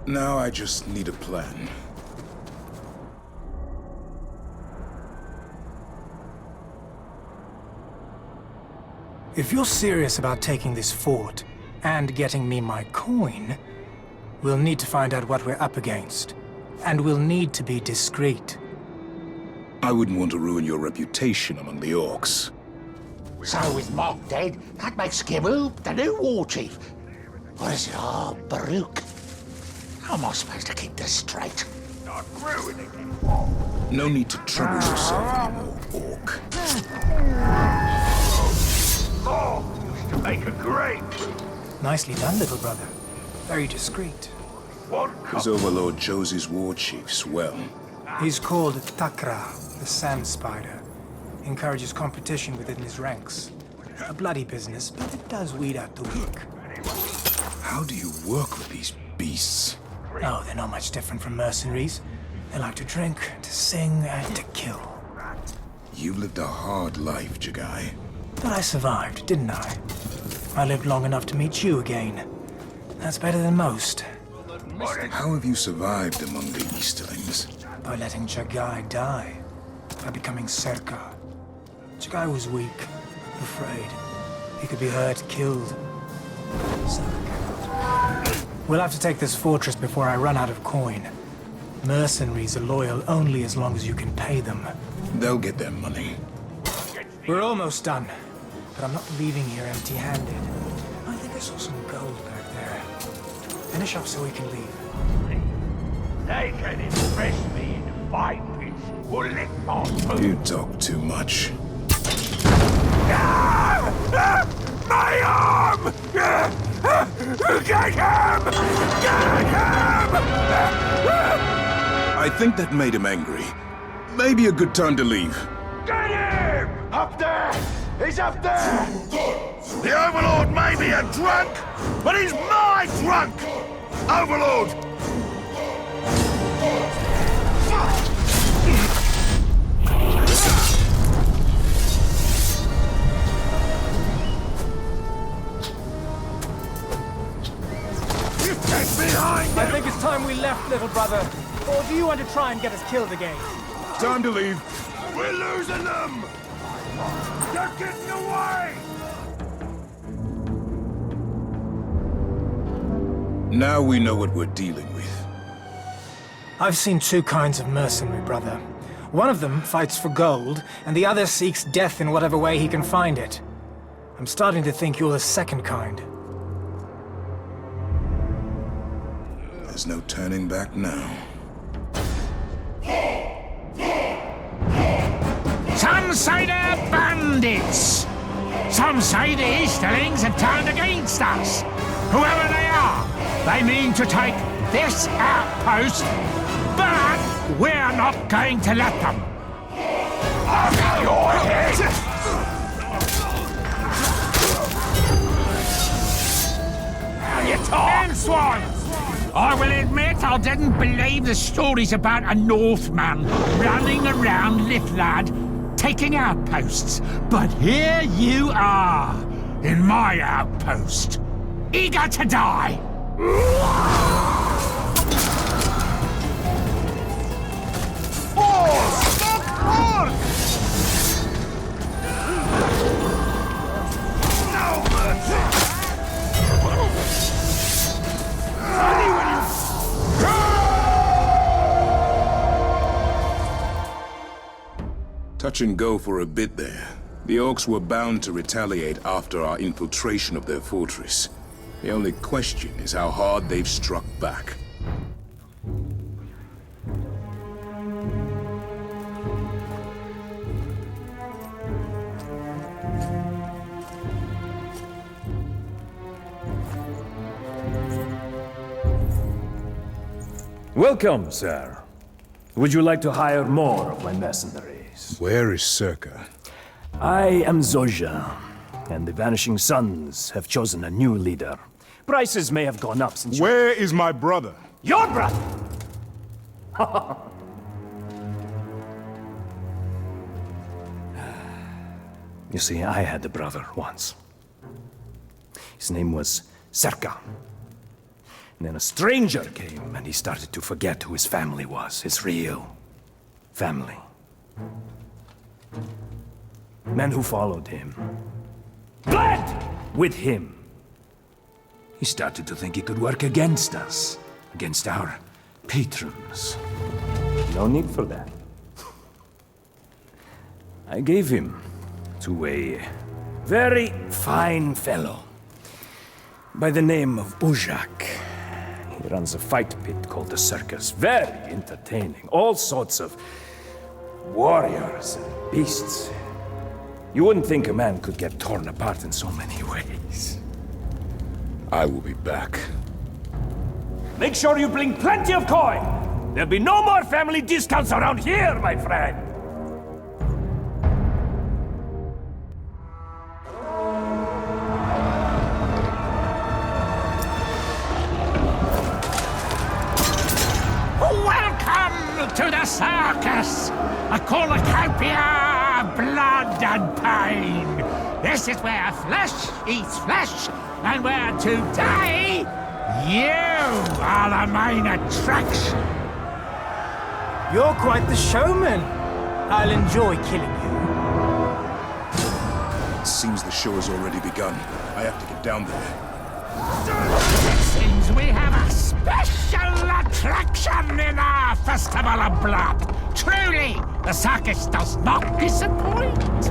Now I just need a plan. If you're serious about taking this fort and getting me my coin, we'll need to find out what we're up against. And we'll need to be discreet. I wouldn't want to ruin your reputation among the orcs. So with Mark dead, that makes Gimu the new war chief. Or is it Baruch? How am I supposed to keep this straight? Not ruining it. No need to trouble yourself anymore, orc. Oh, used to make a great. Nicely done, little brother. Very discreet. His overlord chose his war chiefs well. He's called Takra, the Sand Spider. Encourages competition within his ranks. A bloody business, but it does weed out the weak. How do you work with these beasts? Oh, they're not much different from mercenaries. They like to drink, to sing, and to kill. You lived a hard life, Jagai. But I survived, didn't I? I lived long enough to meet you again. That's better than most. How have you survived among the Easterlings? By letting Jagai die. By becoming Serka. Jagai was weak, afraid. He could be hurt, killed. We'll have to take this fortress before I run out of coin. Mercenaries are loyal only as long as you can pay them. They'll get their money. We're almost done, but I'm not leaving here empty-handed. I think I saw some gold back there. Finish up so we can leave. They can impress me in fight pits or lick my food. You talk too much. My arm! Get him! Get him! I think that made him angry. Maybe a good time to leave. Get him! Up there! He's up there! The Overlord may be a drunk, but he's my drunk! Overlord! I think it's time we left, little brother. Or do you want to try and get us killed again? Time to leave. We're losing them! They're getting away! Now we know what we're dealing with. I've seen two kinds of mercenary, brother. One of them fights for gold, and the other seeks death in whatever way he can find it. I'm starting to think you're the second kind. There's no turning back now. Some say they're bandits. Some say the Easterlings have turned against us. Whoever they are, they mean to take this outpost, but we're not going to let them. Off your head! You talk! Swine! I will admit I didn't believe the stories about a Northman running around Lithlad, taking outposts. But here you are, in my outpost, eager to die. Touch and go for a bit there. The Orcs were bound to retaliate after our infiltration of their fortress. The only question is how hard they've struck back. Welcome, sir. Would you like to hire more of my mercenaries? Where is Circa? I am Zoja, and the Vanishing Sons have chosen a new leader. Prices may have gone up since Where is my brother? Your brother! You see, I had a brother once. His name was Serka. And then a stranger came, and he started to forget who his family was, his real family. Men who followed him bled with him. He started to think he could work against us, against our patrons. No need for that. I gave him to a very fine fellow by the name of Ujak. He runs a fight pit called the Circus. Very entertaining. All sorts of warriors and beasts. You wouldn't think a man could get torn apart in so many ways. I will be back. Make sure you bring plenty of coin! There'll be no more family discounts around here, my friend! Welcome to the circus! A cornucopia of blood and pain! This is where flesh eats flesh, and where today, you are the main attraction. You're quite the showman. I'll enjoy killing you. It seems the show has already begun. I have to get down there. It seems we have a special attraction in our Festival of Blood. Truly, the circus does not disappoint.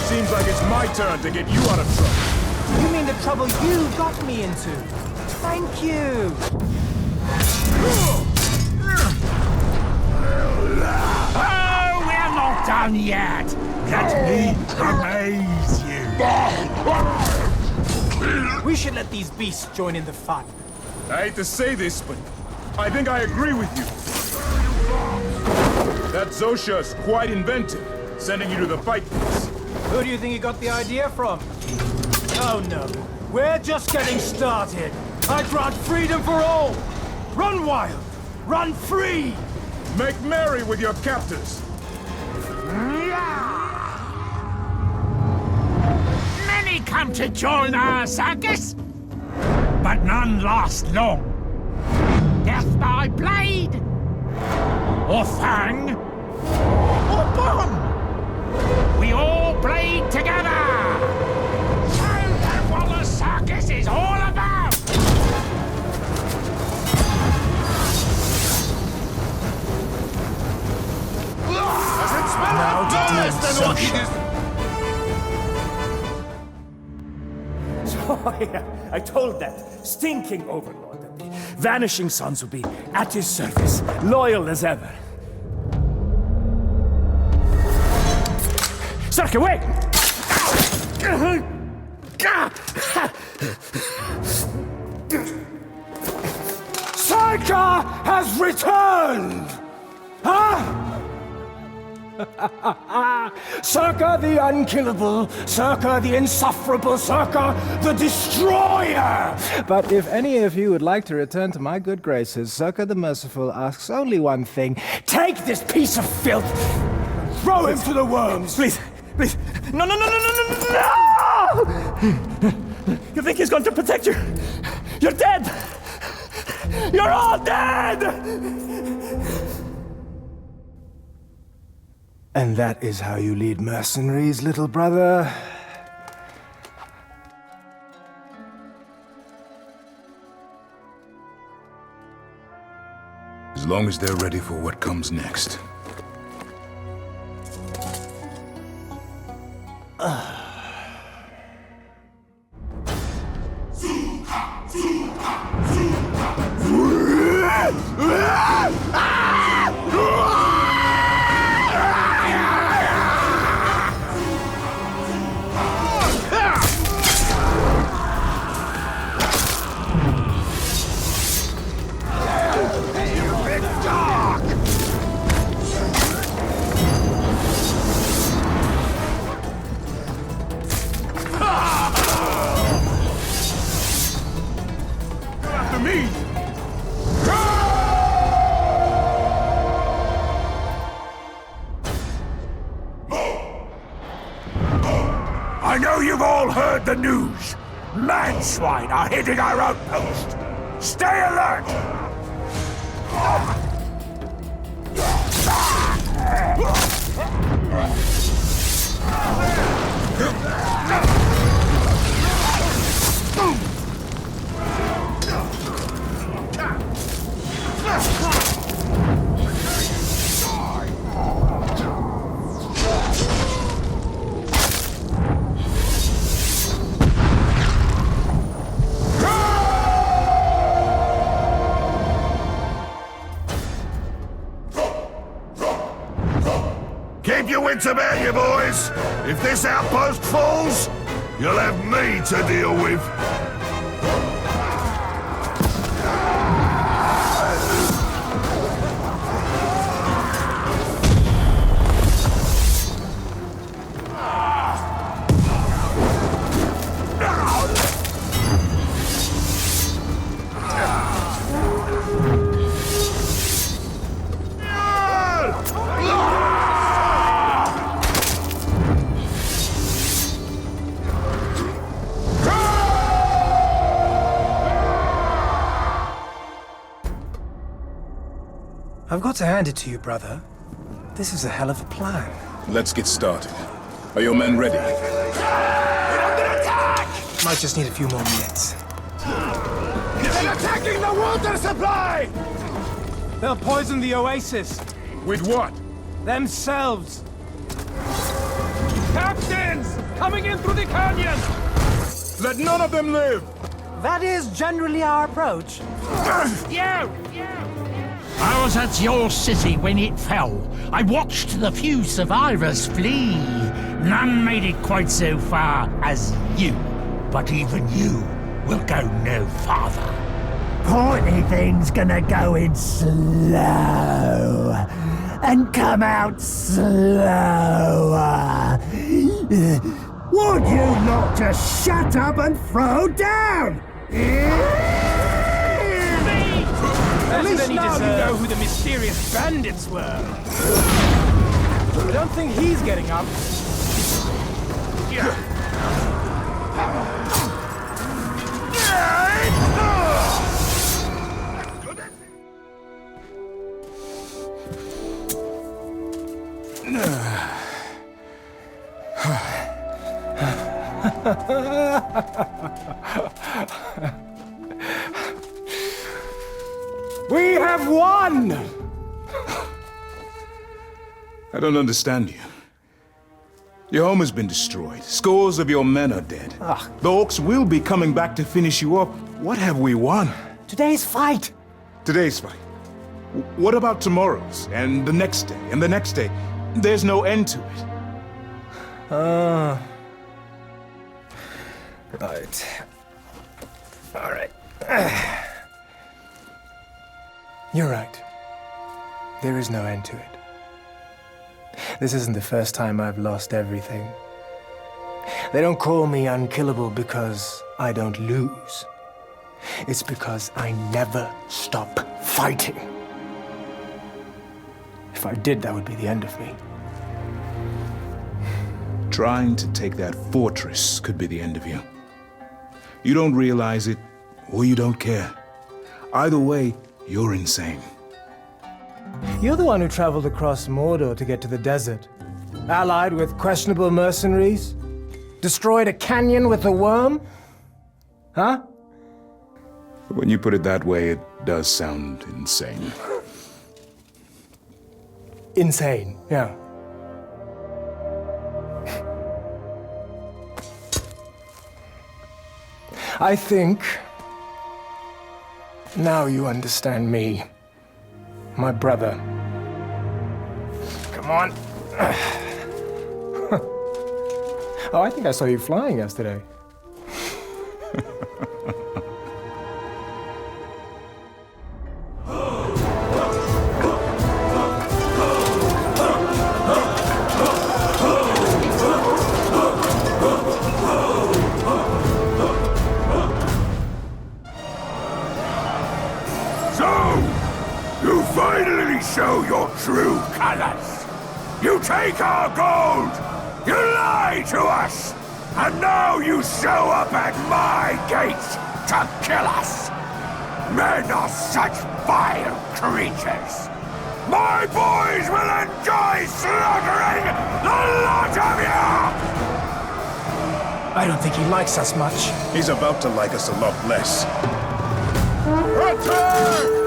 Seems like it's my turn to get you out of trouble. You mean the trouble you got me into? Thank you. Oh, we're not done yet. Let me amaze you. We should let these beasts join in the fun. I hate to say this, but I think I agree with you. That Zosha's quite inventive, sending you to the fight pits. Who do you think you got the idea from? Oh no, we're just getting started. I brought freedom for all. Run wild, run free. Make merry with your captors. Many come to join our circus, but none last long. Death by blade, or fang, or bomb. We all bleed together. Show them what the circus is all about. Does it smell Now to worse than what it is? So I told that stinking overlord that the Vanishing Sons would be at his service, loyal as ever. Circa, wait! Circa has returned! Huh? Circa the unkillable, Circa the insufferable, Circa the destroyer! But if any of you would like to return to my good graces, Circa the Merciful asks only one thing. Take this piece of filth! Throw him to the worms! Please, please. No, no, no, no, no, no, no! You think he's going to protect you? You're dead! You're all dead! And that is how you lead mercenaries, little brother. As long as they're ready for what comes next. I know you've all heard the news. Man-swine are hitting our outpost. Stay alert! Keep your wits about you, boys. If this outpost falls, you'll have me to deal with. I've got to hand it to you, brother. This is a hell of a plan. Let's get started. Are your men ready? We're under attack! Might just need a few more minutes. They're attacking the water supply! They'll poison the oasis. With what? Themselves. Captains! Coming in through the canyon! Let none of them live! That is generally our approach. You! I was at your city when it fell. I watched the few survivors flee. None made it quite so far as you. But even you will go no farther. Pointy thing's gonna go in slow and come out slower. Would you not just shut up and throw down? At least now you know who the mysterious bandits were. I don't think he's getting up. We have won! I don't understand you. Your home has been destroyed. Scores of your men are dead. The orcs will be coming back to finish you up. What have we won? Today's fight! Today's fight. What about tomorrow's? And the next day? And the next day? There's no end to it. Right. All right. You're right. There is no end to it. This isn't the first time I've lost everything. They don't call me unkillable because I don't lose. It's because I never stop fighting. If I did, that would be the end of me. Trying to take that fortress could be the end of you. You don't realize it, or you don't care. Either way, you're insane. You're the one who traveled across Mordor to get to the desert. Allied with questionable mercenaries? Destroyed a canyon with a worm? Huh? When you put it that way, it does sound insane. Insane, yeah. I think now you understand me, my brother. Come on. Oh, I think I saw you flying yesterday. Show your true colors. You take our gold. You lie to us. And now you show up at my gates to kill us. Men are such vile creatures. My boys will enjoy slaughtering the lot of you! I don't think he likes us much. He's about to like us a lot less. Attack!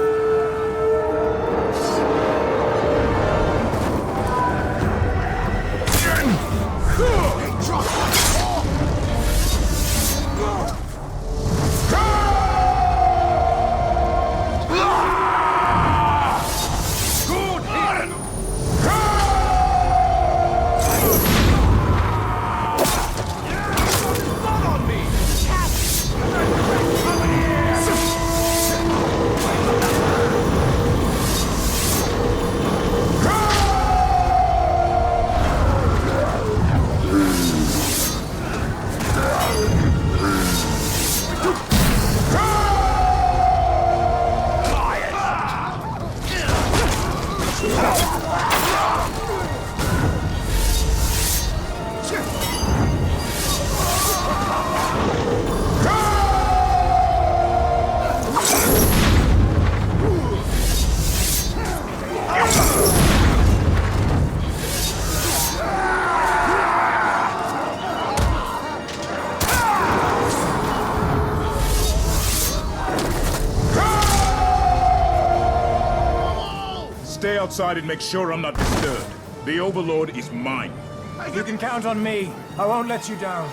outside and make sure I'm not disturbed. The Overlord is mine. You can count on me. I won't let you down.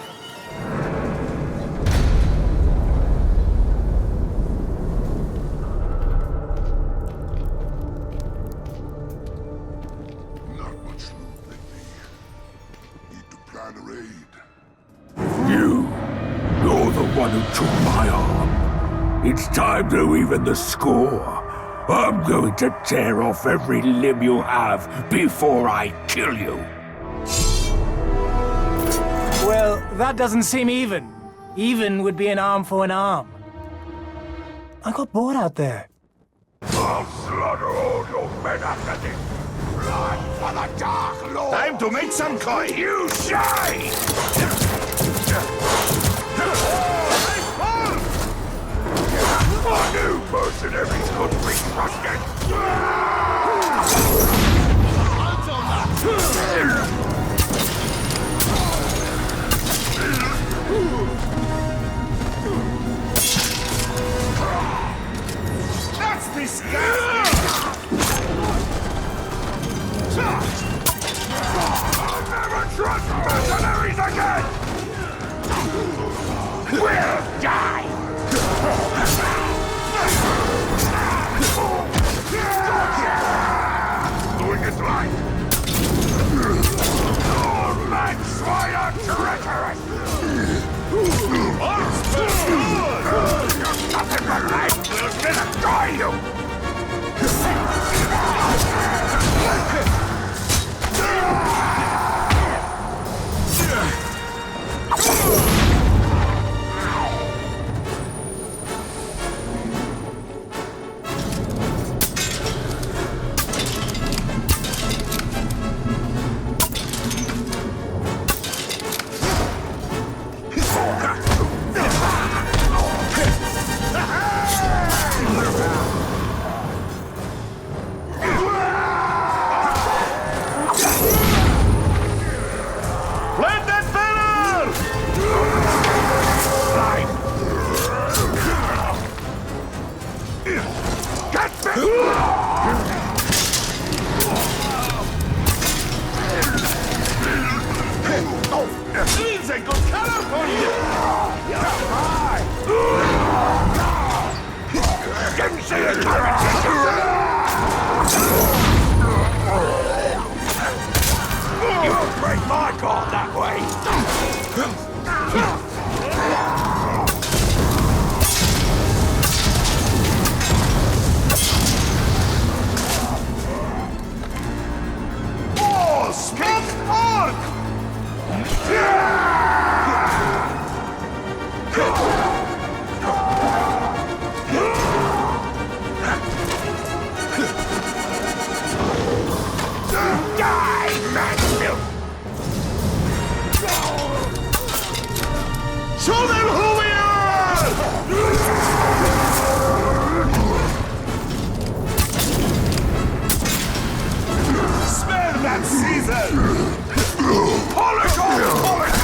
You're the one who took my arm. It's time to even the score. I'm going to tear off every limb you have before I kill you. Well, that doesn't seem even. Even would be an arm for an arm. I got bored out there. I'll slaughter all your men after this. Blood for the Dark Lord! Time to make some coin! You shine! My new mercenaries could be trusted! That's disgusting! I'll never trust mercenaries again! We'll die! Doing it right! All men slayer treacherous! Nothing but life will destroy you! These ain't good color for you! Didn't see it coming! You won't break my guard that way! Oh, smoke orc! Show them who we are! Smell that season! Polish off! Polish!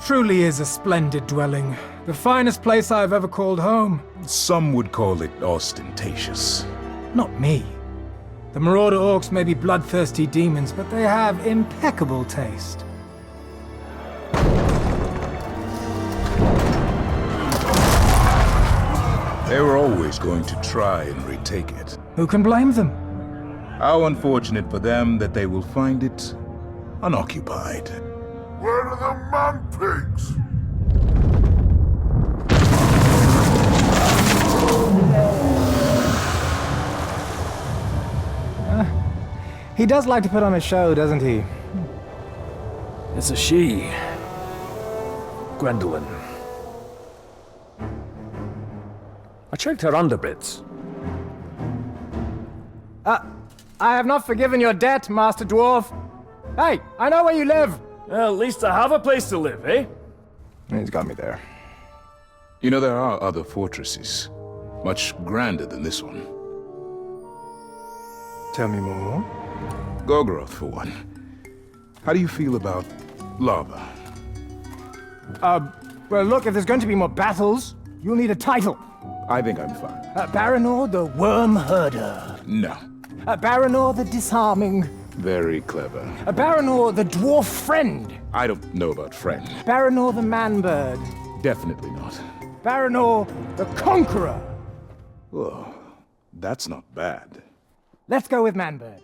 Truly is a splendid dwelling. The finest place I've ever called home. Some would call it ostentatious. Not me. The Marauder Orcs may be bloodthirsty demons, but they have impeccable taste. They were always going to try and retake it. Who can blame them? How unfortunate for them that they will find it unoccupied. Where are the man pigs? He does like to put on a show, doesn't he? It's a she. Gwendolyn. I checked her underbits. I have not forgiven your debt, Master Dwarf. Hey, I know where you live. Well, at least I have a place to live, eh? He's got me there. You know, there are other fortresses, much grander than this one. Tell me more. Gorgoroth, for one. How do you feel about lava? Well, look, if there's going to be more battles, you'll need a title. I think I'm fine. Baranor the Worm Herder. No. Baranor the Disarming. Very clever. Baranor the Dwarf Friend. I don't know about friend. Baranor the Man-Bird. Definitely not. Baranor the Conqueror. Oh, that's not bad. Let's go with Man-Bird.